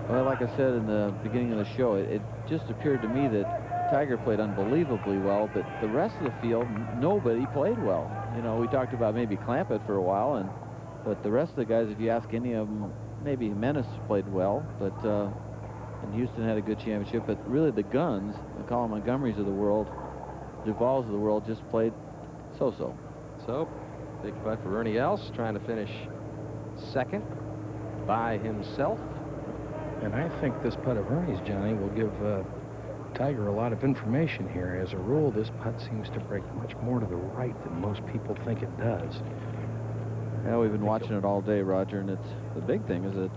Well, like I said in the beginning of the show, it just appeared to me that Tiger played unbelievably well, but the rest of the field, nobody played well. You know, we talked about maybe Clampett for a while, but the rest of the guys, if you ask any of them, maybe Menace played well, but and Houston had a good championship, but really the guns, the Colin Montgomerys of the world, Duvals of the world, just played so-so. So, big putt for Ernie Els, trying to finish second by himself. And I think this putt of Ernie's, Johnny, will give Tiger a lot of information here. As a rule, this putt seems to break much more to the right than most people think it does. Yeah, we've been watching it all day, Roger, and it's the big thing is that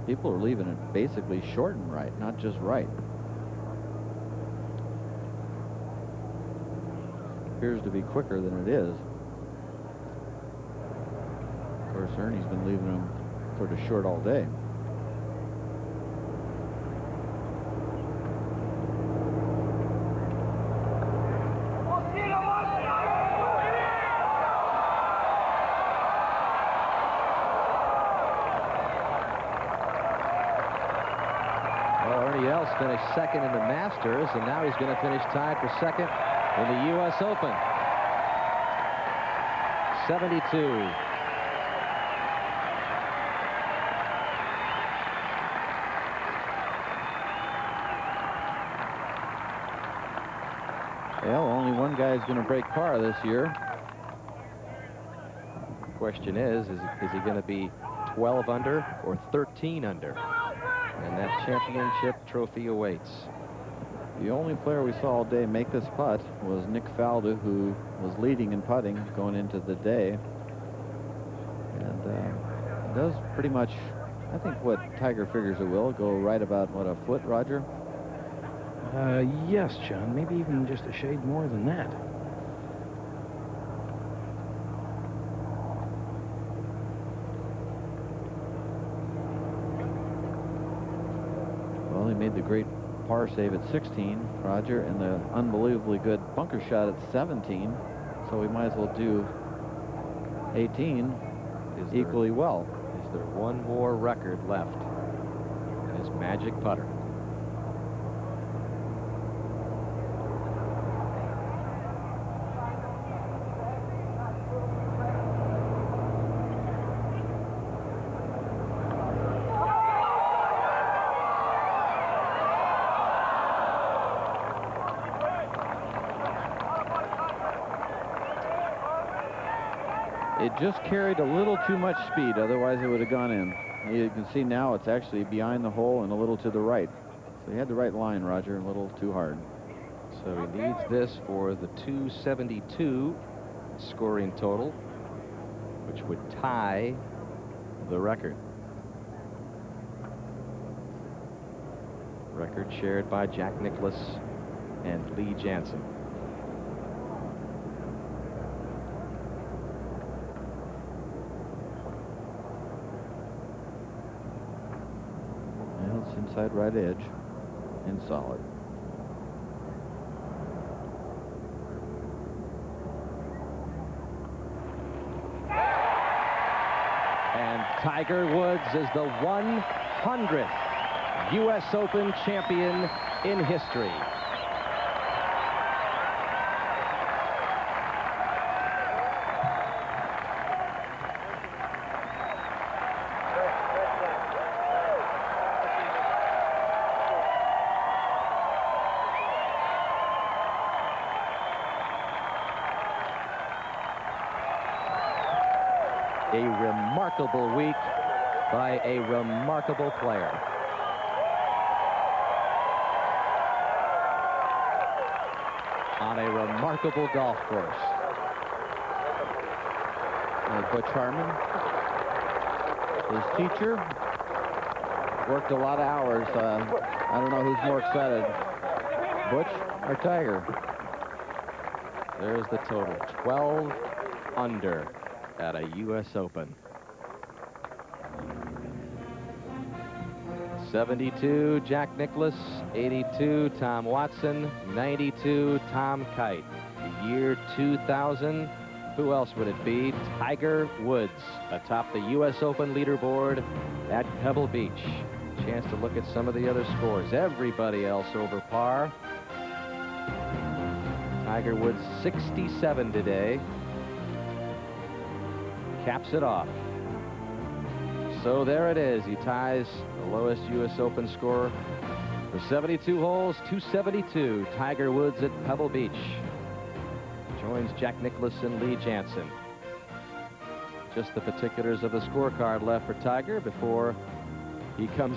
people are leaving it basically short and right, not just right. Appears to be quicker than it is. Of course, Ernie's been leaving them sort of short all day. Finished second in the Masters, and now he's going to finish tied for second in the U.S. Open. 72. Well, only one guy is going to break par this year. The question is he going to be 12 under or 13 under? And that championship trophy awaits. The only player we saw all day make this putt was Nick Faldo, who was leading in putting going into the day. And does pretty much, I think, what Tiger figures it will, go right about, what, a foot, Roger? Yes, John, maybe even just a shade more than that. Well, he made the great par save at 16, Roger, and the unbelievably good bunker shot at 17. So we might as well do 18 equally well. Is there one more record left in his magic putter? It just carried a little too much speed, otherwise it would have gone in. You can see now it's actually behind the hole and a little to the right. So he had the right line, Roger, a little too hard. So he needs this for the 272 scoring total, which would tie the record. Record shared by Jack Nicklaus and Lee Janzen. Inside right edge and solid. And Tiger Woods is the 100th U.S. Open champion in history. A remarkable week by a remarkable player. On a remarkable golf course. Butch Harmon, his teacher, worked a lot of hours. I don't know who's more excited, Butch or Tiger. There's the total, 12 under at a U.S. Open. 72, Jack Nicklaus. 82, Tom Watson. 92, Tom Kite. The year 2000, who else would it be? Tiger Woods atop the U.S. Open leaderboard at Pebble Beach. Chance to look at some of the other scores. Everybody else over par. Tiger Woods 67 today. Caps it off. So there it is. He ties the lowest U.S. Open score for 72 holes, 272. Tiger Woods at Pebble Beach. Joins Jack Nicklaus and Lee Janzen. Just the particulars of the scorecard left for Tiger before he comes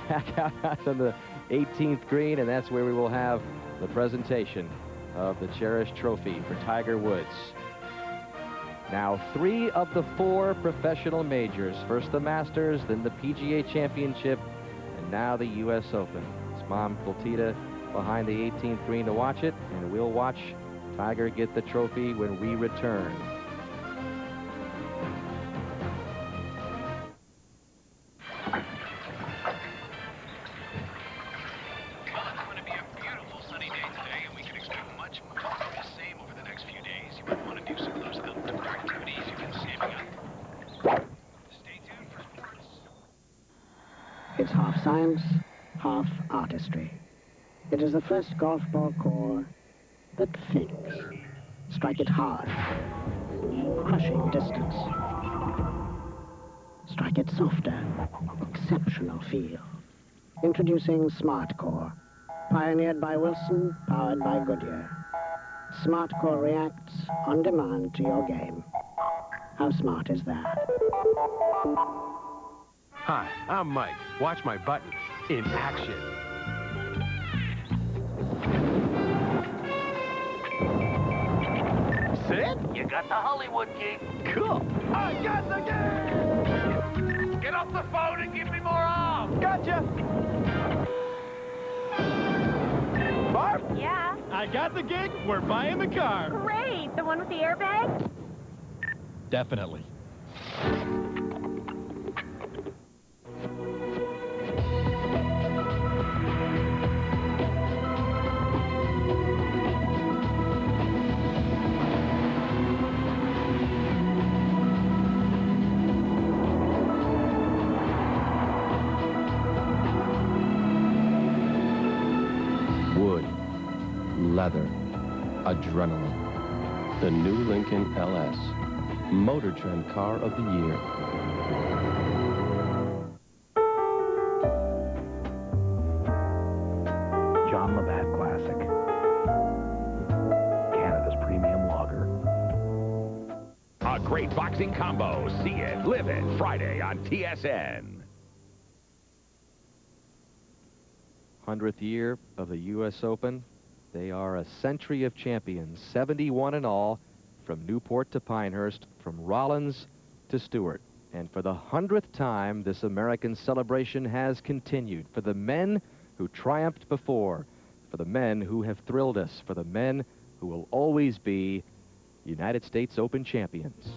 back out on the 18th green, and that's where we will have the presentation of the cherished trophy for Tiger Woods. Now 3 of the 4 professional majors. First the Masters, then the PGA Championship, and now the U.S. Open. His mom, Clotilda, behind the 18th green to watch it, and we'll watch Tiger get the trophy when we return. It's half science, half artistry. It is the first golf ball core that thinks. Strike it hard, crushing distance. Strike it softer, exceptional feel. Introducing Smart Core, pioneered by Wilson, powered by Goodyear. Smart Core reacts on demand to your game. How smart is that? Hi, I'm Mike. Watch my buttons in action. Sid, you got the Hollywood gig. Cool. I got the gig! Get off the phone and give me more arm. Gotcha. Barb? Yeah? I got the gig. We're buying the car. Great! The one with the airbag? Definitely. Wood, leather, adrenaline. The new Lincoln LS, Motor Trend Car of the Year. John Labatt Classic. Canada's premium lager. A great boxing combo. See it, live it, Friday on TSN. 100th year of the U.S. Open. They are a century of champions, 71 in all, from Newport to Pinehurst, from Rollins to Stewart. And for the 100th time, this American celebration has continued. For the men who triumphed before, for the men who have thrilled us, for the men who will always be United States Open champions.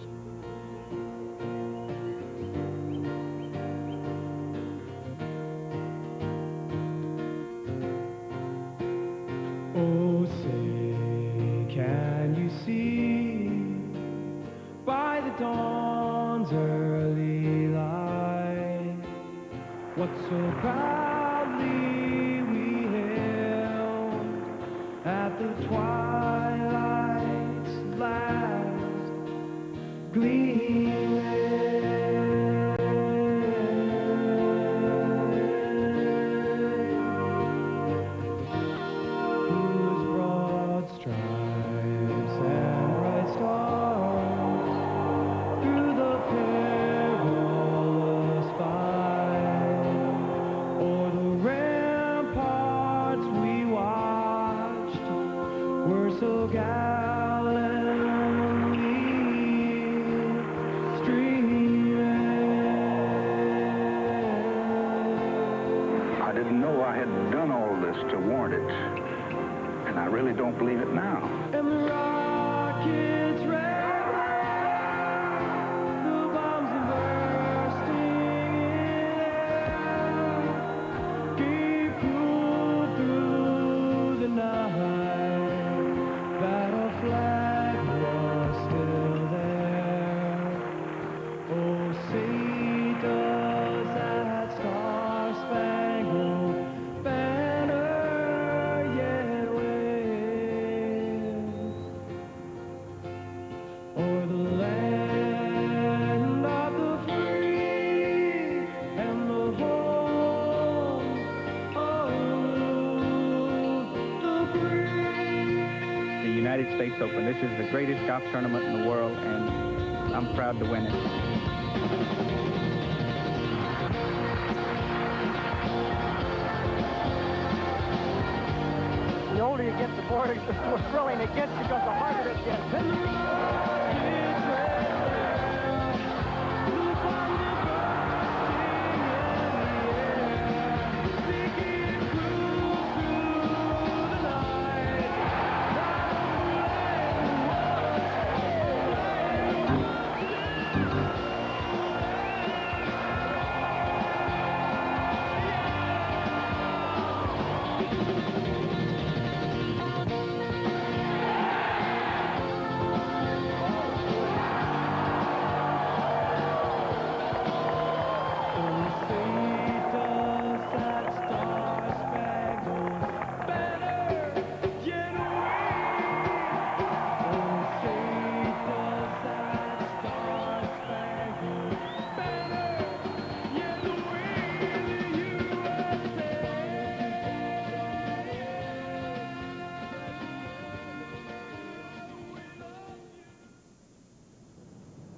Oh, say, can you see by the dawn's early light what so proudly we hailed at the twilight's last gleaming? Stripes and bright stars through the were so gallantly streaming. I didn't know I had done all this to warrant it, and I really don't believe it now. And the rockets ran, the bombs are bursting in, keep cool through the night. Battle flag was still there. Oh, say does that star-spangled banner yet wave o'er the land of the free and the home of the brave. The United States Open. This is the greatest golf tournament in the world, and I'm proud to win it. The older you get, the more thrilling it gets because the harder it gets.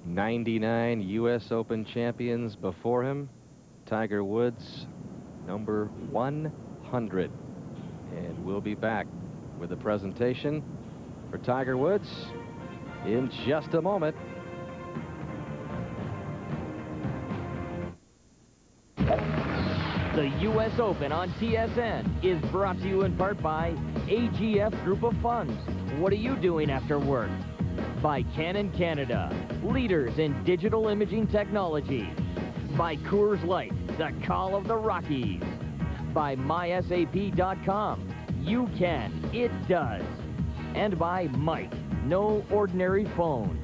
'99 U.S. Open champions before him. Tiger Woods, number 100. And we'll be back with a presentation for Tiger Woods in just a moment. The U.S. Open on TSN is brought to you in part by AGF Group of Funds. What are you doing after work? By Canon Canada, leaders in digital imaging technology. By Coors Light, the call of the Rockies. By MySAP.com, you can, it does. And by Mike, no ordinary phone.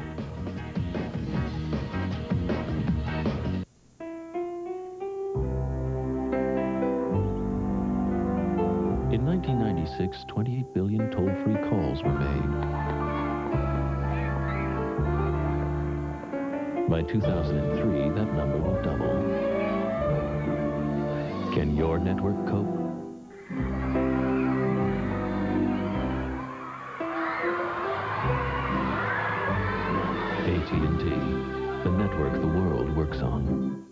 In 1996, 28 billion toll-free calls were made. By 2003, that number will double. Can your network cope? AT&T, the network the world works on.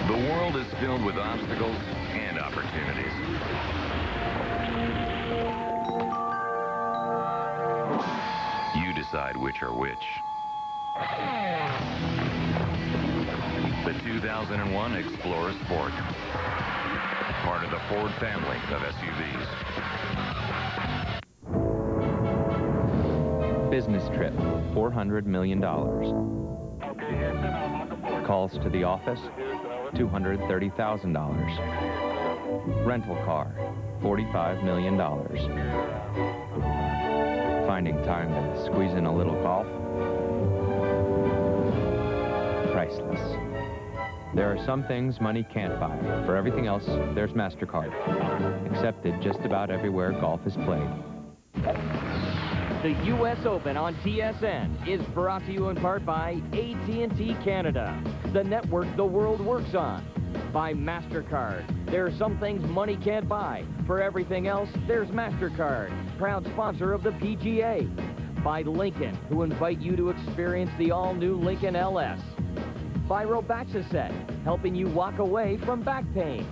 The world is filled with obstacles and opportunities. You decide which are which. The 2001 Explorer Sport. Part of the Ford family of SUVs. Business trip, $400 million. Calls to the office, $230,000. Rental car, $45 million. Finding time to squeeze in a little golf? Priceless. There are some things money can't buy. For everything else, there's MasterCard. Accepted just about everywhere golf is played. The U.S. Open on TSN is brought to you in part by AT&T Canada, the network the world works on. By MasterCard. There are some things money can't buy. For everything else, there's MasterCard, proud sponsor of the PGA. By Lincoln, who invite you to experience the all-new Lincoln LS. by Robaxaset, helping you walk away from back pain.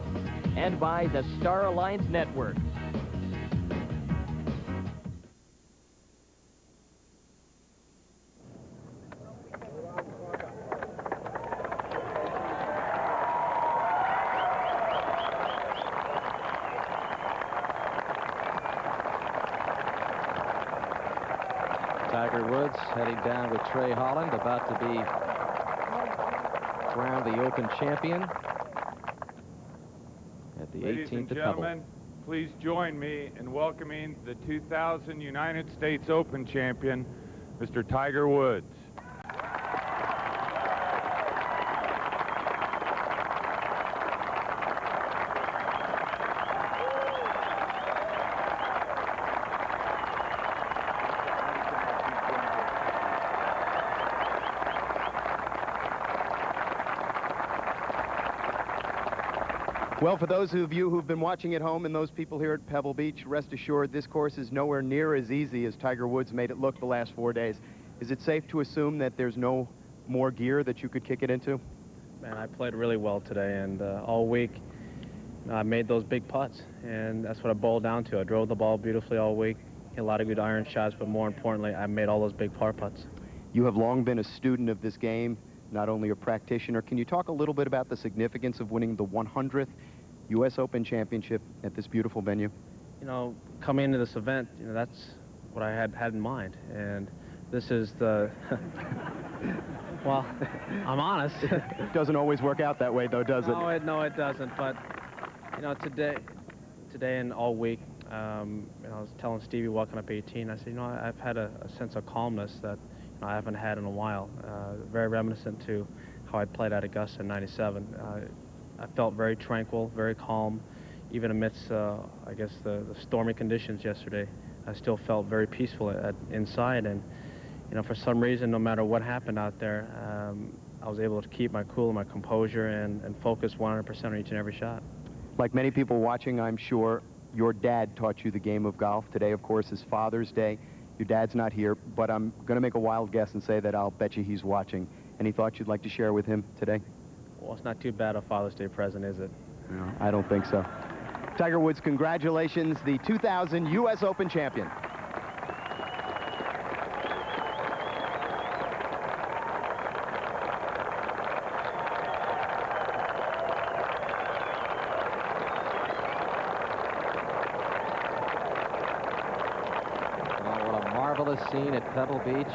And by the Star Alliance Network. Tiger Woods heading down with Trey Holland, about to be crowned the Open champion at the Ladies 18th and at gentlemen, please join me in welcoming the 2000 United States Open champion, Mr. Tiger Woods. Well, for those of you who've been watching at home and those people here at Pebble Beach, rest assured this course is nowhere near as easy as Tiger Woods made it look the last 4 days. Is it safe to assume that there's no more gear that you could kick it into? Man, I played really well today, and all week I made those big putts, and that's what it boiled down to. I drove the ball beautifully all week, hit a lot of good iron shots, but more importantly, I made all those big par putts. You have long been a student of this game, not only a practitioner. Can you talk a little bit about the significance of winning the 100th U.S. Open Championship at this beautiful venue? You know, coming into this event, you know, that's what I had in mind, and this is the... Well, I'm honest. It doesn't always work out that way, though, does it? No, it doesn't. But you know, today and all week, you know, I was telling Stevie walking up 18. I said, you know, I've had a sense of calmness that I haven't had in a while. Very reminiscent to how I played at Augusta in '97. I felt very tranquil, very calm, even amidst, I guess, the stormy conditions yesterday. I still felt very peaceful inside, and you know, for some reason, no matter what happened out there, I was able to keep my cool, my composure, and focus 100% on each and every shot. Like many people watching, I'm sure your dad taught you the game of golf. Today, of course, is Father's Day. Your dad's not here, but I'm going to make a wild guess and say that I'll bet you he's watching. Any thoughts you'd like to share with him today? Well, it's not too bad a Father's Day present, is it? No, I don't think so. Tiger Woods, congratulations, the 2000 U.S. Open champion. Marvelous scene at Pebble Beach.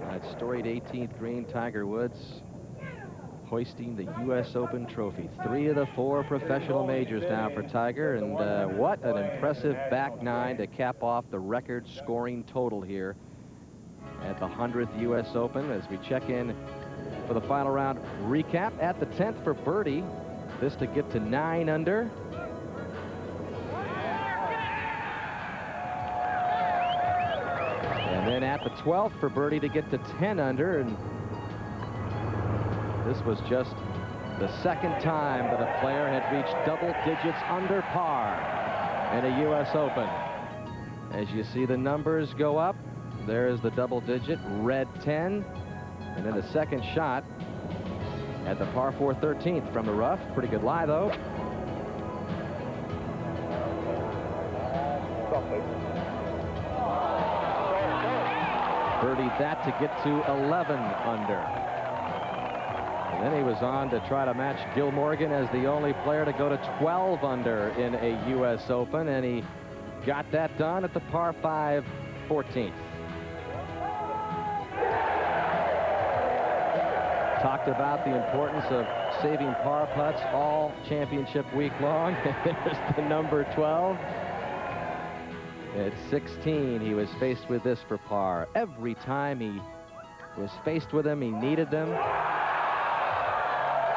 That storied 18th green, Tiger Woods hoisting the U.S. Open trophy. 3 of the 4 professional majors now for Tiger, and what an impressive back 9 to cap off the record scoring total here at the 100th U.S. Open. As we check in for the final round recap at the 10th for birdie, this to get to 9 under. And then at the 12th for birdie to get to 10 under, and this was just the second time that a player had reached double digits under par in a U.S. Open. As you see the numbers go up, there's the double digit, red 10, and then the second shot at the par 4 13th from the rough. Pretty good lie, though. Birdied that to get to 11 under. And then he was on to try to match Gil Morgan as the only player to go to 12 under in a U.S. Open, and he got that done at the par 5 14th. Talked about the importance of saving par putts all championship week long. There's the number 12. At 16, he was faced with this for par. Every time he was faced with them, he needed them.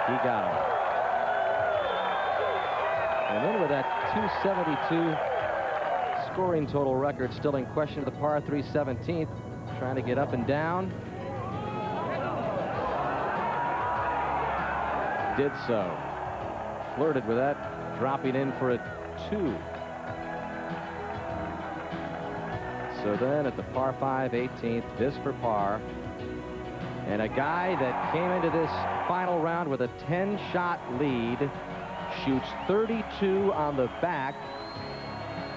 He got him. And then with that 272 scoring total record still in question, the par 3 17th, trying to get up and down. Did so. Flirted with that, dropping in for a 2. So then at the par 5 18th, this for par. And a guy that came into this final round with a 10-shot lead shoots 32 on the back,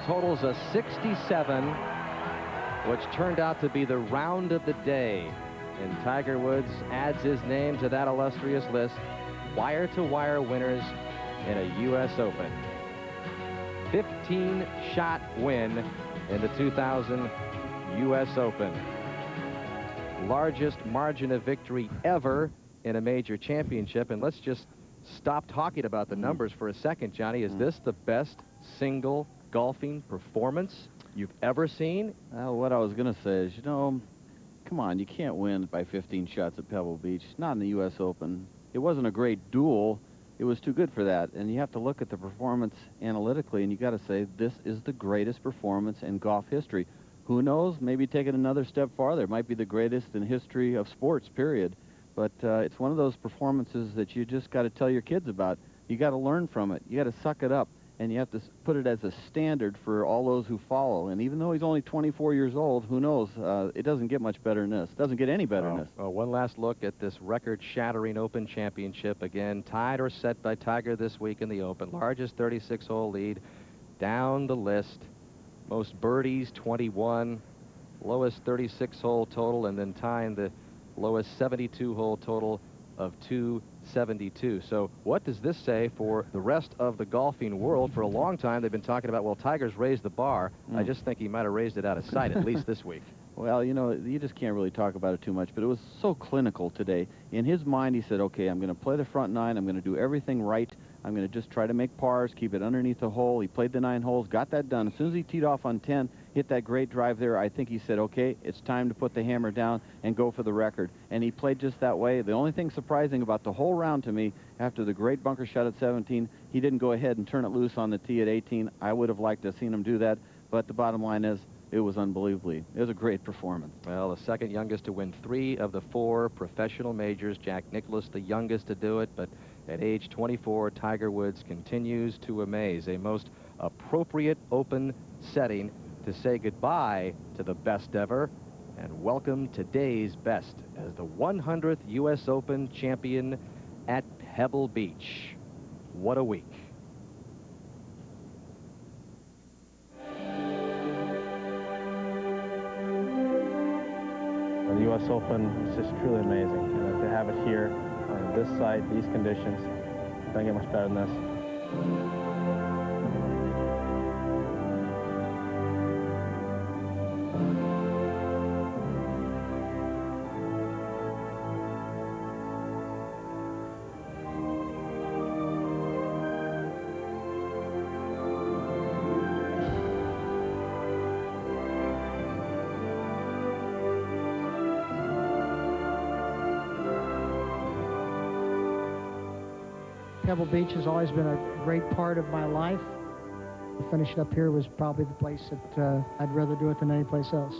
totals a 67, which turned out to be the round of the day. And Tiger Woods adds his name to that illustrious list, wire-to-wire winners in a U.S. Open. 15-shot win in the 2000 U.S. Open. Largest margin of victory ever in a major championship. And let's just stop talking about the numbers for a second, Johnny. Is this the best single golfing performance you've ever seen? Well, what I was going to say is, you know, come on, you can't win by 15 shots at Pebble Beach. Not in the U.S. Open. It wasn't a great duel. It was too good for that. And you have to look at the performance analytically, and you got to say, this is the greatest performance in golf history. Who knows? Maybe take it another step farther. It might be the greatest in history of sports, period. But it's one of those performances that you just got to tell your kids about. You got to learn from it. You got to suck it up, and you have to put it as a standard for all those who follow. And even though he's only 24 years old, who knows? It doesn't get much better than this. It doesn't get any better than this. One last look at this record-shattering Open Championship. Again, tied or set by Tiger this week in the Open. Largest 36-hole lead down the list. Most birdies, 21. Lowest 36-hole total, and then tying the lowest 72-hole total of 272. So what does this say for the rest of the golfing world? For a long time, they've been talking about, well, Tiger's raised the bar. I just think he might have raised it out of sight, at least this week. Well, you know, you just can't really talk about it too much, but it was so clinical today. In his mind, he said, okay, I'm going to play the front nine. I'm going to do everything right. I'm going to just try to make pars, keep it underneath the hole. He played the 9 holes, got that done. As soon as he teed off on 10, hit that great drive there, I think he said, okay, it's time to put the hammer down and go for the record. And he played just that way. The only thing surprising about the whole round to me, after the great bunker shot at 17, he didn't go ahead and turn it loose on the tee at 18. I would have liked to have seen him do that, but the bottom line is, it was unbelievably. It was a great performance. Well, the second youngest to win 3 of the 4 professional majors. Jack Nicklaus, the youngest to do it, but at age 24, Tiger Woods continues to amaze. A most appropriate Open setting to say goodbye to the best ever and welcome today's best as the 100th U.S. Open champion at Pebble Beach. What a week. The U.S. Open is just truly amazing. And to have it here on this site, these conditions, don't get much better than this. Pebble Beach has always been a great part of my life. To finish it up here was probably the place that I'd rather do it than any place else.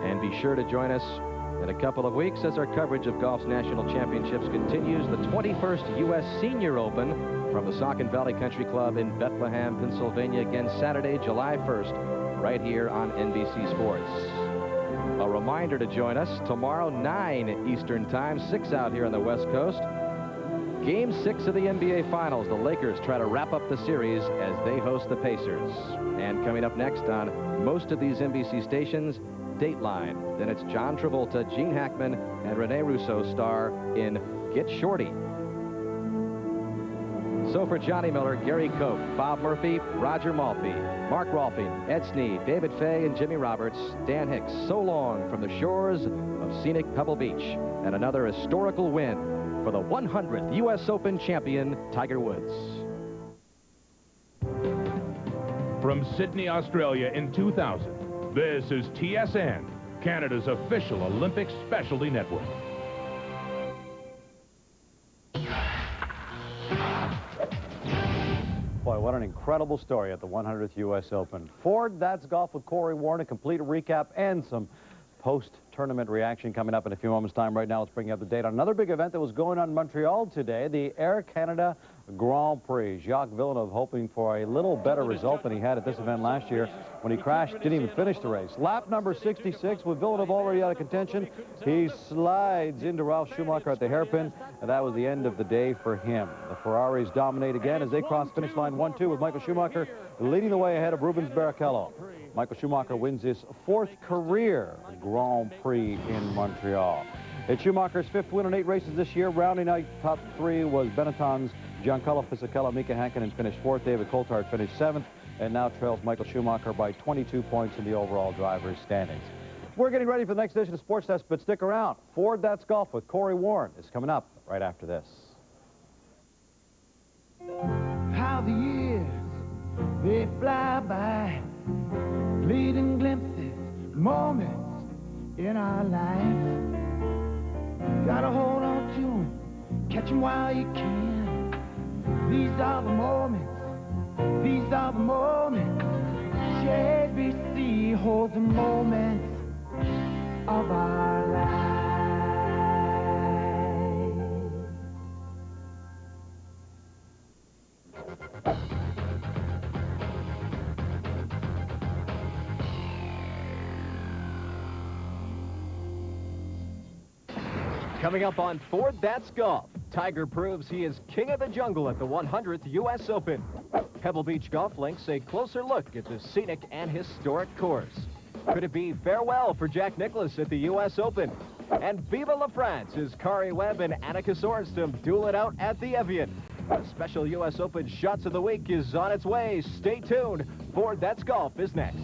And be sure to join us in a couple of weeks as our coverage of golf's national championships continues. The 21st U.S. Senior Open from the Saucon Valley Country Club in Bethlehem, Pennsylvania. Again, Saturday, July 1st. right here on NBC Sports. A reminder to join us tomorrow, 9 Eastern Time, 6 out here on the West Coast. Game 6 of the NBA Finals. The Lakers try to wrap up the series as they host the Pacers. And coming up next on most of these NBC stations, Dateline. Then it's John Travolta, Gene Hackman, and Rene Russo star in Get Shorty. So for Johnny Miller, Gary Koch, Bob Murphy, Roger Maltby, Mark Rolfing, Ed Sneed, David Fay, and Jimmy Roberts, Dan Hicks, so long from the shores of scenic Pebble Beach. And another historical win for the 100th U.S. Open champion, Tiger Woods. From Sydney, Australia in 2000, this is TSN, Canada's official Olympic specialty network. Boy, what an incredible story at the 100th U.S. Open. Ford, that's golf with Corey Warren. A complete recap and some post-tournament reaction coming up in a few moments' time. Right now, let's bring you up to date on another big event that was going on in Montreal today, the Air Canada Grand Prix. Jacques Villeneuve hoping for a little better result than he had at this event last year when he crashed, didn't even finish the race. Lap number 66 with Villeneuve already out of contention. He slides into Ralf Schumacher at the hairpin, and that was the end of the day for him. The Ferraris dominate again as they cross finish line 1-2 with Michael Schumacher leading the way ahead of Rubens Barrichello. Michael Schumacher wins his 4th career Grand Prix in Montreal. It's Schumacher's 5th win in 8 races this year. Rounding out top 3 was Benetton's Giancarlo Fisichella. Mika Hakkinen finished 4th. David Coulthard finished 7th and now trails Michael Schumacher by 22 points in the overall drivers' standings. We're getting ready for the next edition of Sports Desk, but stick around. Ford, that's golf with Corey Warren is coming up right after this. How the years, they fly by, fleeting glimpses, moments in our life. Gotta hold on to them, catch them while you can. These are the moments, these are the moments. JBC holds the moments of our lives. Coming up on Ford, that's golf. Tiger proves he is king of the jungle at the 100th U.S. Open. Pebble Beach Golf Links a closer look at the scenic and historic course. Could it be farewell for Jack Nicklaus at the U.S. Open? And Viva La France as Kari Webb and Annika Sorenstam duel it out at the Evian. A special U.S. Open Shots of the Week is on its way. Stay tuned. Ford, that's golf is next.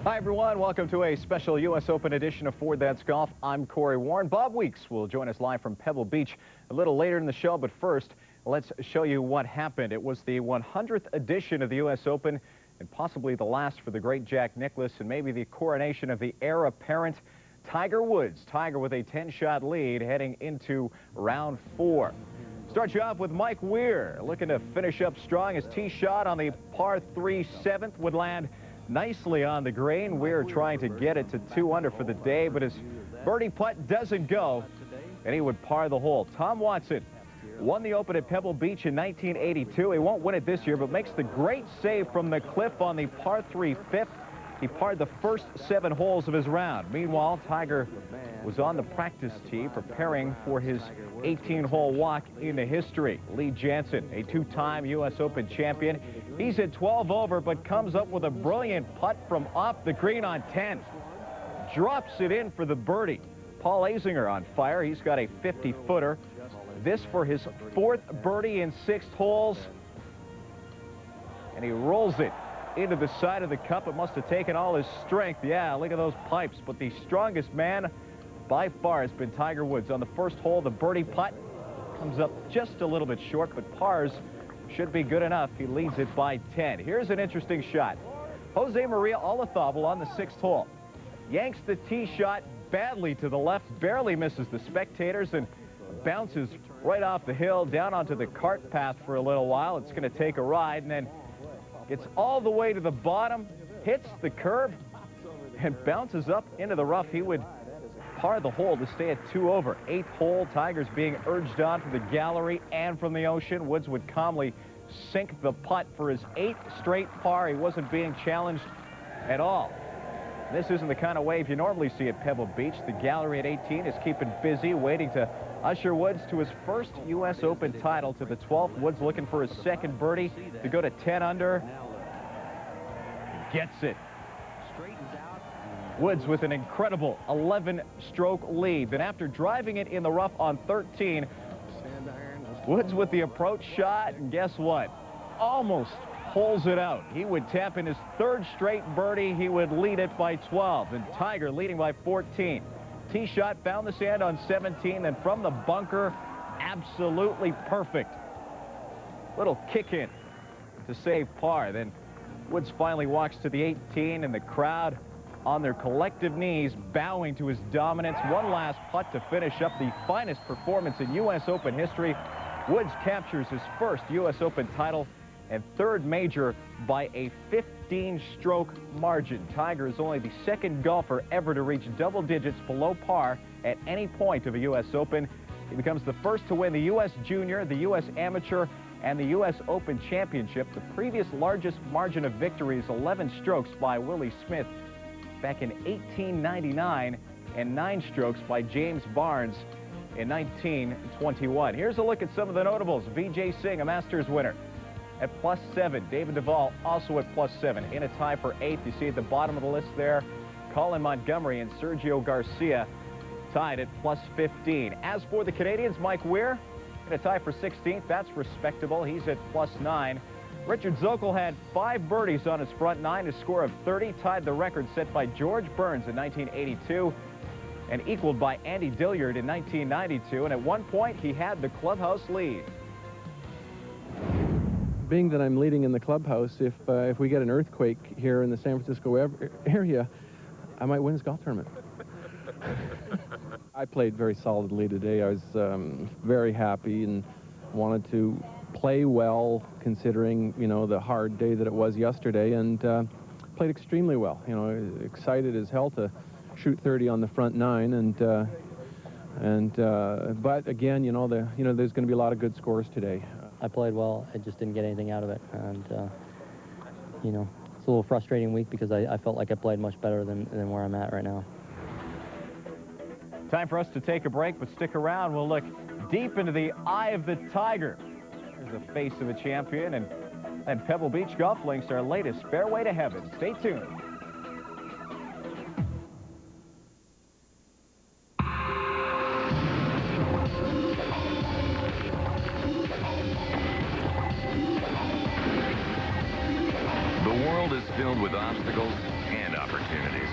Hi, everyone. Welcome to a special U.S. Open edition of Ford That's Golf. I'm Corey Warren. Bob Weeks will join us live from Pebble Beach a little later in the show, but first, let's show you what happened. It was the 100th edition of the U.S. Open and possibly the last for the great Jack Nicklaus and maybe the coronation of the heir apparent Tiger Woods. Tiger with a 10-shot lead heading into round 4. Start you off with Mike Weir looking to finish up strong. His tee shot on the par 3 7th would land nicely on the green. Weir trying to get it to 2 under for the day, but his birdie putt doesn't go, and he would par the hole. Tom Watson won the Open at Pebble Beach in 1982. He won't win it this year, but makes the great save from the cliff on the par 3 5th. He parred the first 7 holes of his round. Meanwhile, Tiger was on the practice tee preparing for his 18-hole walk into history. Lee Janzen, a 2-time U.S. Open champion. He's at 12 over, but comes up with a brilliant putt from off the green on 10. Drops it in for the birdie. Paul Azinger on fire. He's got a 50-footer. This for his 4th birdie in 6 holes. And he rolls it into the side of the cup. It must have taken all his strength. Yeah, look at those pipes. But the strongest man by far has been Tiger Woods. On the first hole, the birdie putt comes up just a little bit short, but pars should be good enough. He leads it by 10. Here's an interesting shot. Jose Maria Olazabal on the 6th hole. Yanks the tee shot badly to the left, barely misses the spectators, and bounces right off the hill, down onto the cart path for a little while. It's going to take a ride, and then gets all the way to the bottom, hits the curb, and bounces up into the rough. He would par the hole to stay at 2 over. 8th hole, Tigers being urged on from the gallery and from the ocean. Woods would calmly sink the putt for his 8th straight par. He wasn't being challenged at all. This isn't the kind of wave you normally see at Pebble Beach. The gallery at 18 is keeping busy, waiting to usher Woods to his first U.S. Open title to the 12th. Woods looking for his second birdie to go to 10 under. Gets it. Woods with an incredible 11-stroke lead. Then after driving it in the rough on 13, Woods with the approach shot, and guess what? Almost holes it out. He would tap in his 3rd straight birdie. He would lead it by 12, and Tiger leading by 14. Tee shot found the sand on 17, then from the bunker, absolutely perfect. Little kick in to save par. Then Woods finally walks to the 18, and the crowd on their collective knees, bowing to his dominance. One last putt to finish up the finest performance in U.S. Open history. Woods captures his first U.S. Open title and 3rd major by a 15-stroke margin. Tiger is only the 2nd golfer ever to reach double digits below par at any point of a U.S. Open. He becomes the first to win the U.S. Junior, the U.S. Amateur, and the U.S. Open Championship. The previous largest margin of victory is 11 strokes by Willie Smith back in 1899, and 9 strokes by James Barnes in 1921. Here's a look at some of the notables. Vijay Singh, a Masters winner, at +7. David Duval also at +7. In a tie for 8th. You see at the bottom of the list there, Colin Montgomery and Sergio Garcia tied at +15. As for the Canadians, Mike Weir in a tie for 16th. That's respectable. He's at +9. Richard Zokol had 5 birdies on his front 9, a score of 30, tied the record set by George Burns in 1982 and equaled by Andy Dilliard in 1992. And at one point, he had the clubhouse lead. Being that I'm leading in the clubhouse, if we get an earthquake here in the San Francisco area, I might win this golf tournament. I played very solidly today. I was very happy and wanted to play well, considering, you know, the hard day that it was yesterday, and played extremely well. You know, excited as hell to shoot 30 on the front 9, but again, you know, there's going to be a lot of good scores today. I played well. I just didn't get anything out of it, and you know, it's a little frustrating week because I felt like I played much better than where I'm at right now. Time for us to take a break, but stick around. We'll look deep into the eye of the Tiger. There's the face of a champion, and Pebble Beach Golf Links, our latest Fairway to Heaven. Stay tuned. The world is filled with obstacles and opportunities.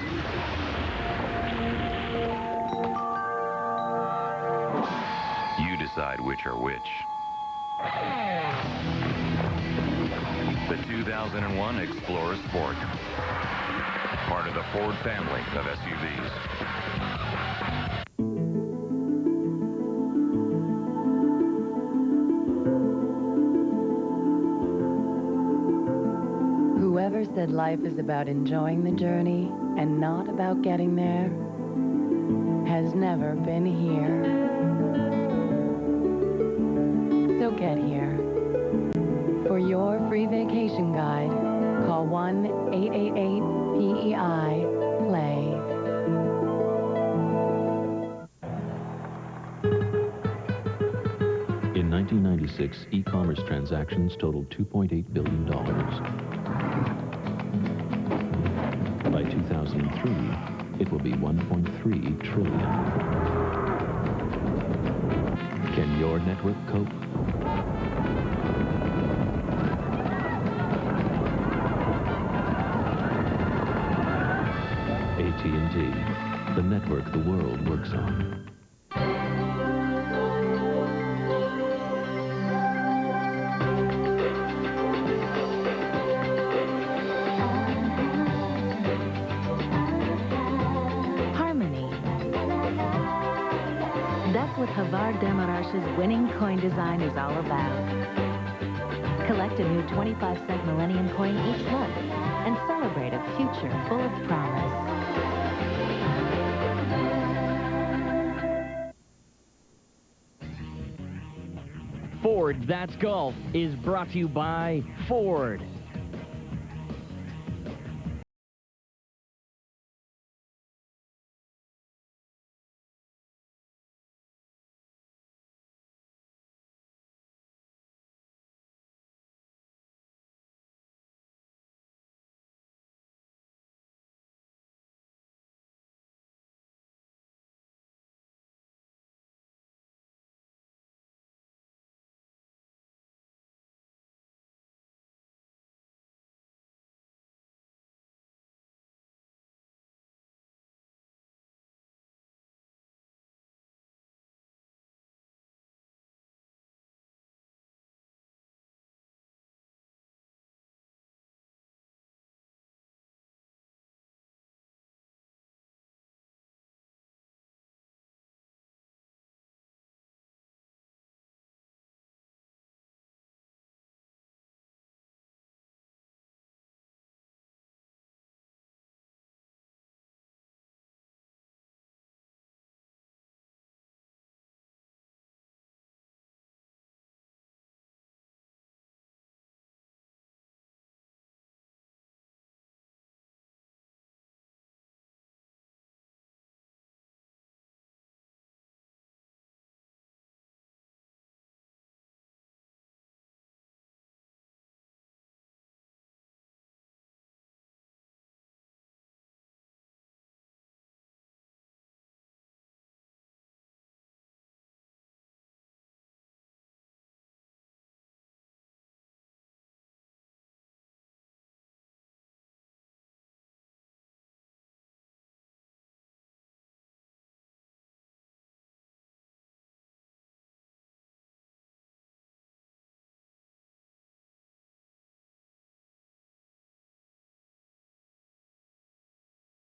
You decide which are which. The 2001 Explorer Sport, part of the Ford family of SUVs. Whoever said life is about enjoying the journey and not about getting there has never been here. So get here. For your free vacation guide, call 1-888-PEI-PLAY. In 1996, e-commerce transactions totaled $2.8 billion. By 2003, it will be $1.3 trillion. Can your network cope? AT&T, the network the world works on. Harmony. That's what Havard Demarash's winning coin design is all about. Collect a new 25-cent Millennium coin each month and celebrate a future full of promise. Ford That's Golf is brought to you by Ford.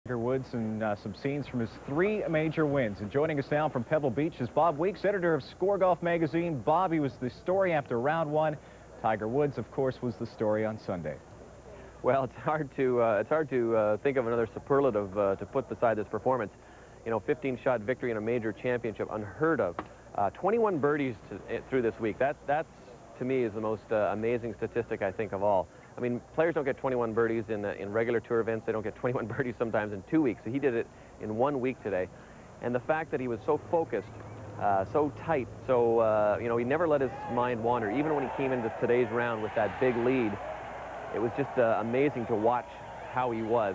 Tiger Woods and some scenes from his 3 major wins. And joining us now from Pebble Beach is Bob Weeks, editor of Score Golf magazine. Bob, he was the story after round 1. Tiger Woods, of course, was the story on Sunday. Well, it's hard to think of another superlative to put beside this performance. You know, 15-shot victory in a major championship, unheard of. 21 birdies through this week. That's to me is the most amazing statistic I think of all. I mean, players don't get 21 birdies in regular tour events. They don't get 21 birdies sometimes in 2 weeks. So he did it in 1 week today. And the fact that he was so focused, so tight, so, you know, he never let his mind wander. Even when he came into today's round with that big lead, it was just amazing to watch how he was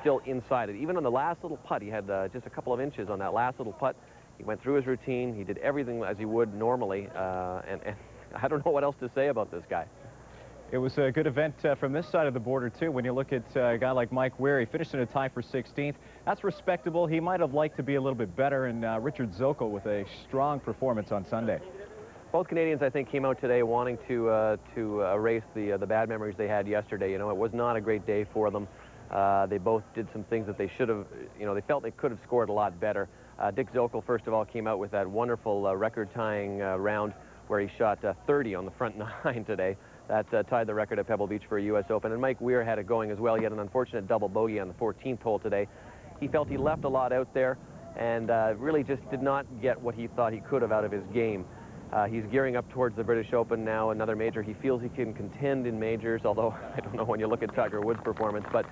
still inside it. Even on the last little putt, he had just a couple of inches on that last little putt. He went through his routine. He did everything as he would normally. And I don't know what else to say about this guy. It was a good event from this side of the border, too. When you look at a guy like Mike Weir, he finished in a tie for 16th. That's respectable. He might have liked to be a little bit better. And Richard Zokol with a strong performance on Sunday. Both Canadians, I think, came out today wanting to erase the bad memories they had yesterday. You know, it was not a great day for them. They both did some things that they should have, you know, they felt they could have scored a lot better. Dick Zokol, first of all, came out with that wonderful record-tying round where he shot 30 on the front 9 today. That tied the record at Pebble Beach for a U.S. Open. And Mike Weir had it going as well. He had an unfortunate double bogey on the 14th hole today. He felt he left a lot out there and really just did not get what he thought he could have out of his game. He's gearing up towards the British Open now, another major. He feels he can contend in majors, although I don't know when you look at Tiger Woods' performance. But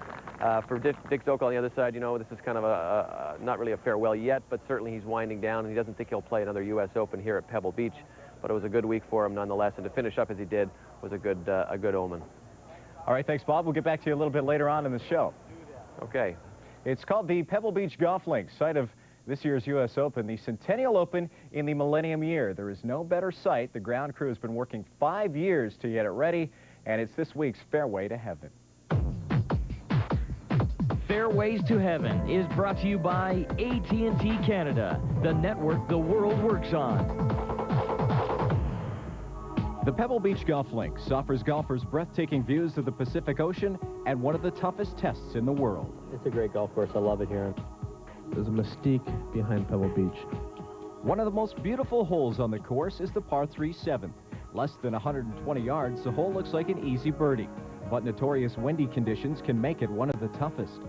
for Dick Zokol on the other side, you know, this is kind of not really a farewell yet, but certainly he's winding down, and he doesn't think he'll play another U.S. Open here at Pebble Beach. But it was a good week for him nonetheless, and to finish up as he did was a good omen. All right, thanks, Bob. We'll get back to you a little bit later on in the show. Okay. It's called the Pebble Beach Golf Links, site of this year's U.S. Open, the Centennial Open in the Millennium Year. There is no better site. The ground crew has been working 5 years to get it ready, and it's this week's Fairway to Heaven. Fairways to Heaven is brought to you by AT&T Canada, the network the world works on. The Pebble Beach Golf Links offers golfers breathtaking views of the Pacific Ocean and one of the toughest tests in the world. It's a great golf course. I love it here. There's a mystique behind Pebble Beach. One of the most beautiful holes on the course is the par 3 7th. Less than 120 yards, the hole looks like an easy birdie, but notorious windy conditions can make it one of the toughest.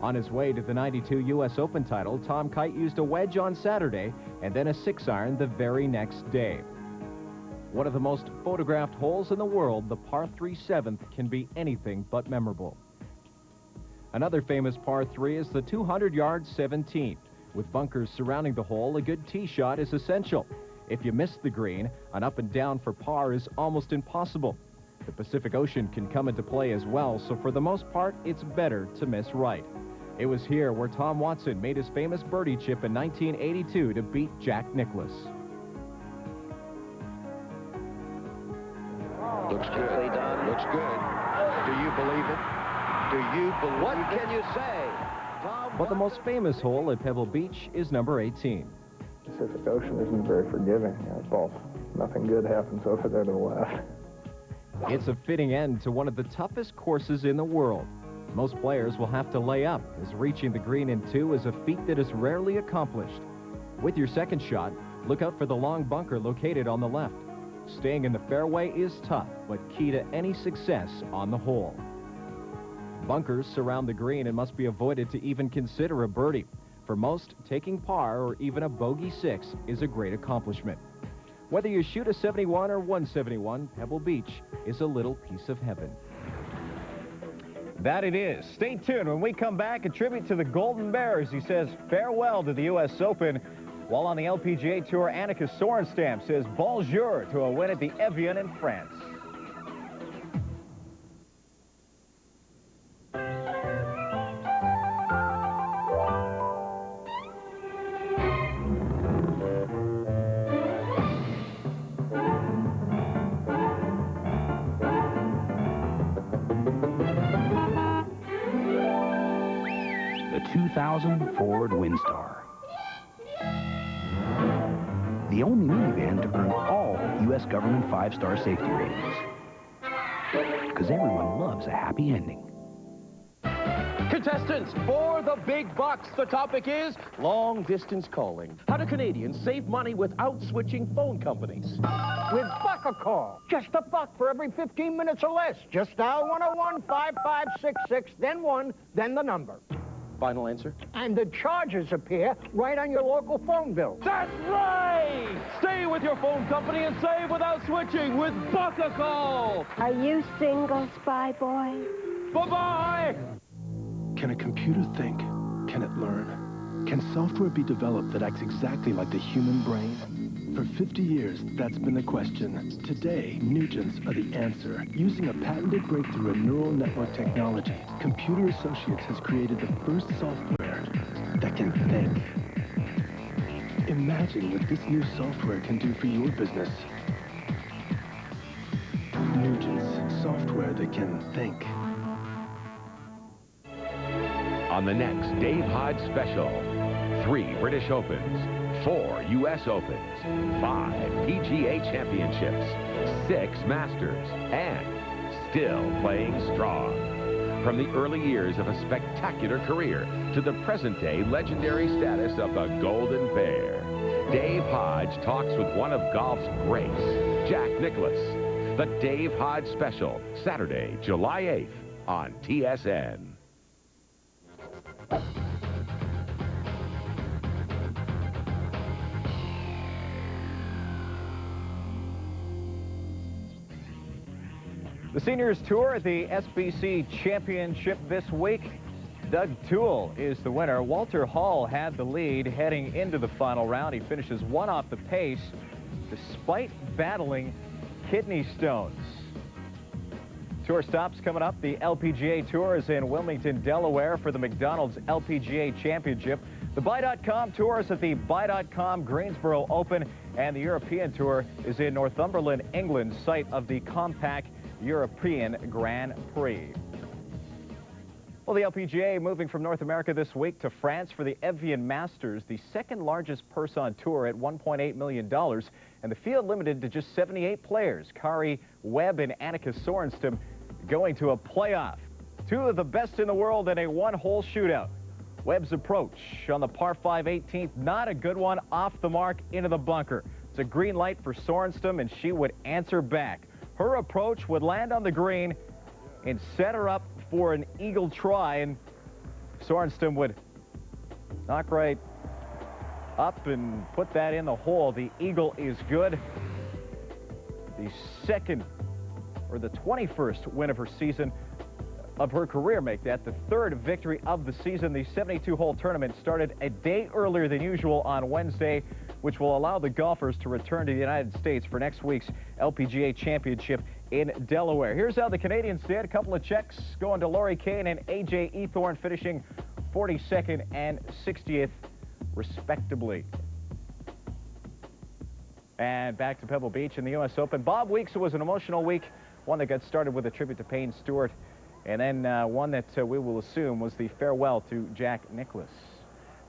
On his way to the 92 U.S. Open title, Tom Kite used a wedge on Saturday and then a 6-iron the very next day. One of the most photographed holes in the world, the par 3 7th, can be anything but memorable. Another famous par 3 is the 200-yard 17th. With bunkers surrounding the hole, a good tee shot is essential. If you miss the green, an up and down for par is almost impossible. The Pacific Ocean can come into play as well, so for the most part, it's better to miss right. It was here where Tom Watson made his famous birdie chip in 1982 to beat Jack Nicklaus. Looks good. Looks good. Do you believe it? Do you believe What it? can you say? But the most famous hole at Pebble Beach is number 18. Pacific Ocean isn't very forgiving. Both. Nothing good happens over there to the left. It's a fitting end to one of the toughest courses in the world. Most players will have to lay up, as reaching the green in 2 is a feat that is rarely accomplished. With your second shot, look out for the long bunker located on the left. Staying in the fairway is tough, but key to any success on the hole. Bunkers surround the green and must be avoided to even consider a birdie. For most, taking par or even a bogey 6 is a great accomplishment. Whether you shoot a 71 or 171, Pebble Beach is a little piece of heaven. That it is. Stay tuned. When we come back, a tribute to the Golden Bears. He says farewell to the U.S. Open. While on the LPGA Tour, Annika Sorenstam says bonjour to a win at the Evian in France. The 2000 Ford Windstar. The only minivan to earn all U.S. government 5-star safety ratings. Because everyone loves a happy ending. Contestants, for the big bucks, the topic is long-distance calling. How do Canadians save money without switching phone companies? With Buck-A-Call. Just $1 for every 15 minutes or less. Just dial 101-5566, then 1, then the number. Final answer? And the charges appear right on your local phone bill. That's right! Stay with your phone company and save without switching with Buck-A-Call! Are you single, Spy Boy? Bye-bye! Can a computer think? Can it learn? Can software be developed that acts exactly like the human brain? For 50 years, that's been the question. Today, Nugents are the answer. Using a patented breakthrough in neural network technology, Computer Associates has created the first software that can think. Imagine what this new software can do for your business. Nugents, software that can think. On the next Dave Hodge special, 3 British Opens, 4 U.S. Opens, 5 PGA Championships, 6 Masters, and still playing strong. From the early years of a spectacular career to the present-day legendary status of the Golden Bear, Dave Hodge talks with one of golf's greats, Jack Nicklaus. The Dave Hodge Special, Saturday, July 8th on TSN. The Seniors Tour at the SBC Championship this week. Doug Toole is the winner. Walter Hall had the lead heading into the final round. He finishes 1 off the pace despite battling kidney stones. Tour stops coming up. The LPGA Tour is in Wilmington, Delaware for the McDonald's LPGA Championship. The Buy.com Tour is at the Buy.com Greensboro Open, and the European Tour is in Northumberland, England, site of the Compact European Grand Prix. Well, the LPGA moving from North America this week to France for the Evian Masters, the second largest purse on tour at $1.8 million, and the field limited to just 78 players. Kari Webb and Annika Sorenstam going to a playoff. 2 of the best in the world in a 1-hole shootout. Webb's approach on the par 5 18th, not a good one, off the mark, into the bunker. It's a green light for Sorenstam, and she would answer back. Her approach would land on the green and set her up for an eagle try, and Sorenstam would knock right up and put that in the hole. The eagle is good. The second, or the 21st win of her season, of her career, make that the third victory of the season. The 72-hole tournament started a day earlier than usual on Wednesday, which will allow the golfers to return to the United States for next week's LPGA Championship in Delaware. Here's how the Canadians did. A couple of checks going to Laurie Kane and A.J. Ethorn, finishing 42nd and 60th, respectively. And back to Pebble Beach in the U.S. Open. Bob Weeks, it was an emotional week, one that got started with a tribute to Payne Stewart, and then one that we will assume was the farewell to Jack Nicklaus.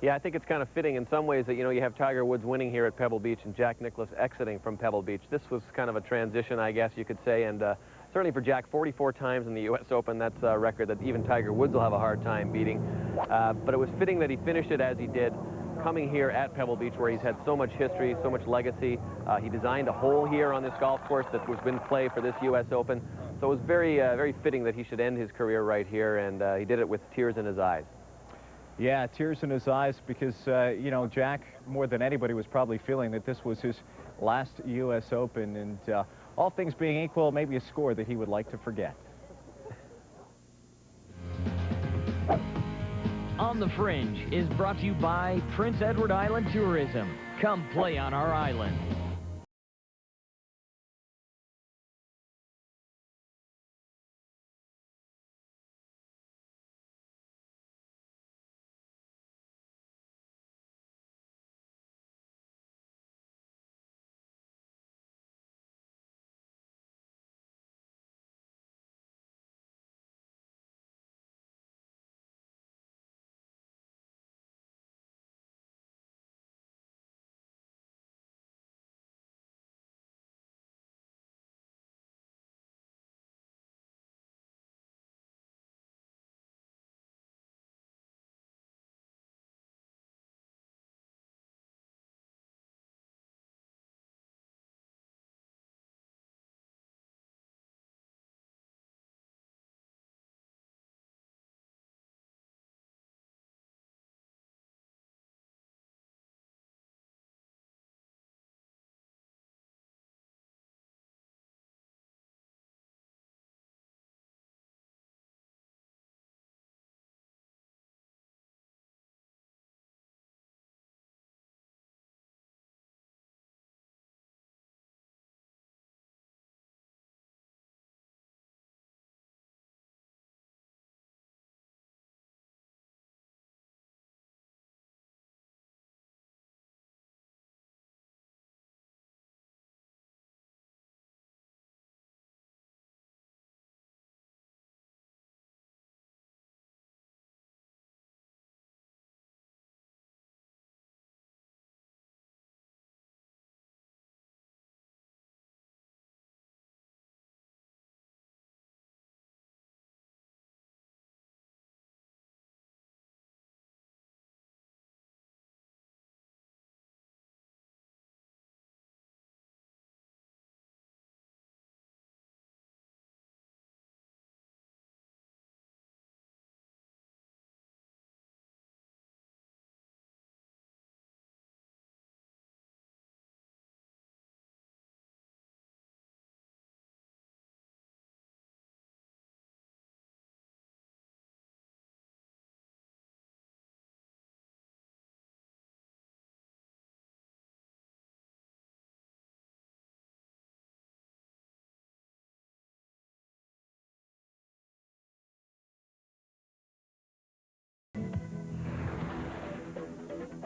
Yeah, I think it's kind of fitting in some ways that, you know, you have Tiger Woods winning here at Pebble Beach and Jack Nicklaus exiting from Pebble Beach. This was kind of a transition, I guess you could say, and certainly for Jack, 44 times in the U.S. Open, that's a record that even Tiger Woods will have a hard time beating. But it was fitting that he finished it as he did, coming here at Pebble Beach, where he's had so much history, so much legacy. He designed a hole here on this golf course that was in play for this U.S. Open. So it was very, very fitting that he should end his career right here, and he did it with tears in his eyes. Yeah, tears in his eyes because, you know, Jack, more than anybody, was probably feeling that this was his last U.S. Open, and all things being equal, maybe a score that he would like to forget. On the Fringe is brought to you by Prince Edward Island Tourism. Come play on our island.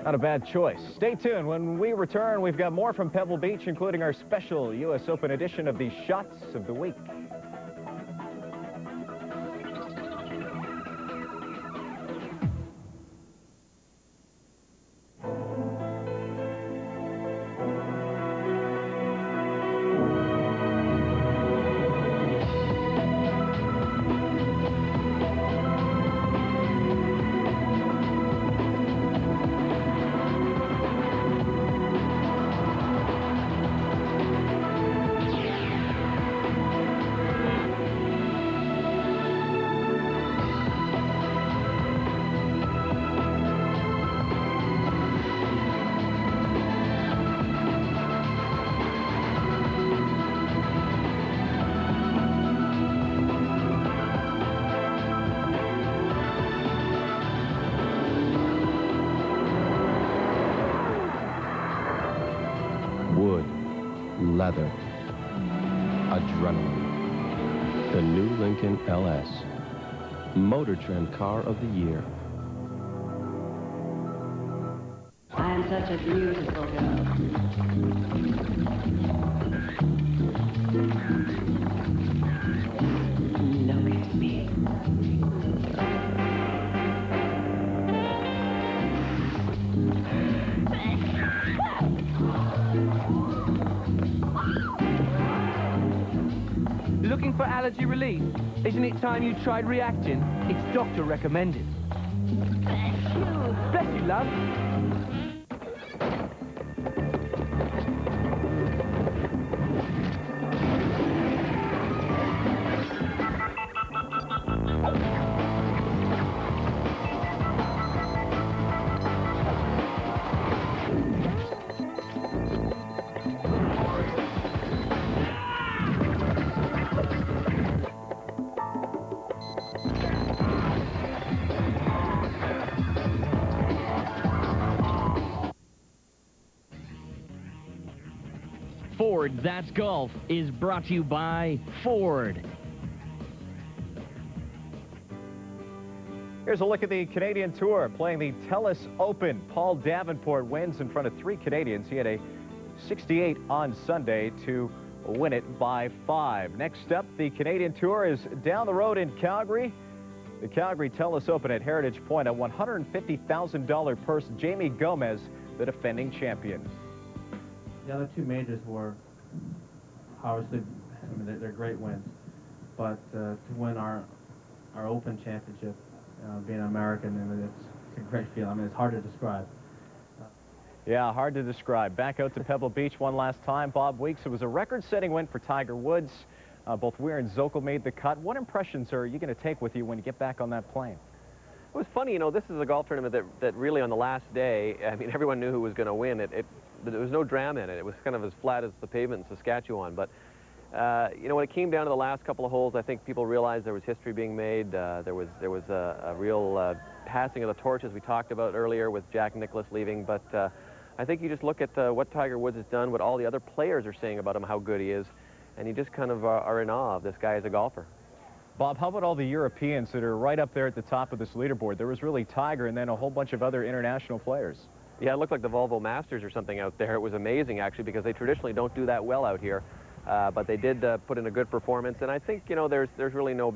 Not a bad choice. Stay tuned. When we return, we've got more from Pebble Beach, including our special U.S. Open edition of the Shots of the Week. leather, adrenaline. The new Lincoln LS, Motor Trend Car of the Year. I am such a beautiful girl. Look at me. Looking for allergy relief? Isn't it time you tried Reactin? It's doctor recommended. Bless you, love. Ford That's Golf is brought to you by Ford. Here's a look at the Canadian Tour playing the TELUS Open. Paul Davenport wins in front of 3 Canadians. He had a 68 on Sunday to win it by 5. Next up, the Canadian Tour is down the road in Calgary. The Calgary TELUS Open at Heritage Point, a $150,000 purse. Jamie Gomez, the defending champion. The other 2 majors were obviously, I mean, they're great wins, but to win our Open championship, being an American, I mean, it's a great feeling. I mean, it's hard to describe. Yeah, hard to describe. Back out to Pebble Beach one last time. Bob Weeks, it was a record-setting win for Tiger Woods. Both Weir and Zokol made the cut. What impressions are you going to take with you when you get back on that plane? It was funny, you know, this is a golf tournament that really on the last day, I mean, everyone knew who was going to win. There was no drama in it. It was kind of as flat as the pavement in Saskatchewan. But, you know, when it came down to the last couple of holes, I think people realized there was history being made. There was a real passing of the torch, as we talked about earlier, with Jack Nicklaus leaving. But I think you just look at what Tiger Woods has done, what all the other players are saying about him, how good he is, and you just kind of are in awe of this guy as a golfer. Bob, how about all the Europeans that are right up there at the top of this leaderboard? There was really Tiger and then a whole bunch of other international players. Yeah, it looked like the Volvo Masters or something out there. It was amazing, actually, because they traditionally don't do that well out here. But they did put in a good performance, and I think, you know, there's really no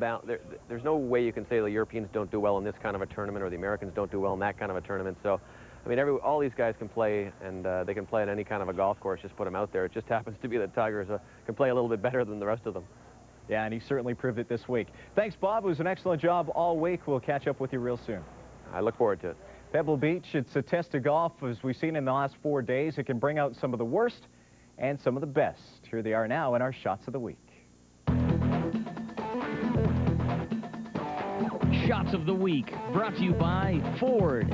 there's no way you can say the Europeans don't do well in this kind of a tournament or the Americans don't do well in that kind of a tournament. So, I mean, all these guys can play, and they can play at any kind of a golf course. Just put them out there. It just happens to be that Tiger can play a little bit better than the rest of them. Yeah, and he certainly proved it this week. Thanks, Bob. It was an excellent job all week. We'll catch up with you real soon. I look forward to it. Pebble Beach, it's a test of golf. As we've seen in the last 4 days, it can bring out some of the worst and some of the best. Here they are now in our Shots of the Week. Shots of the Week, brought to you by Ford.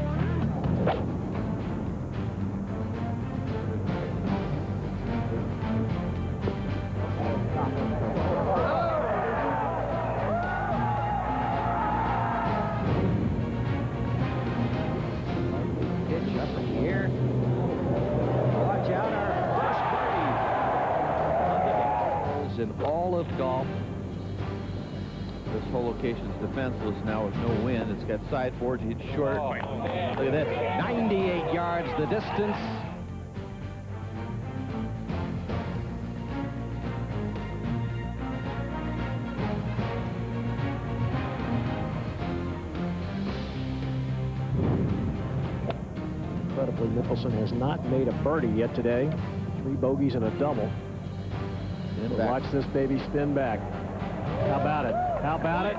In all of golf, this whole location's defenseless now with no wind. It's got side forwards, hit short. Look at this, 98 yards the distance. Incredibly, Nicholson has not made a birdie yet today. 3 bogeys and a double. Watch this baby spin back. How about it? How about it?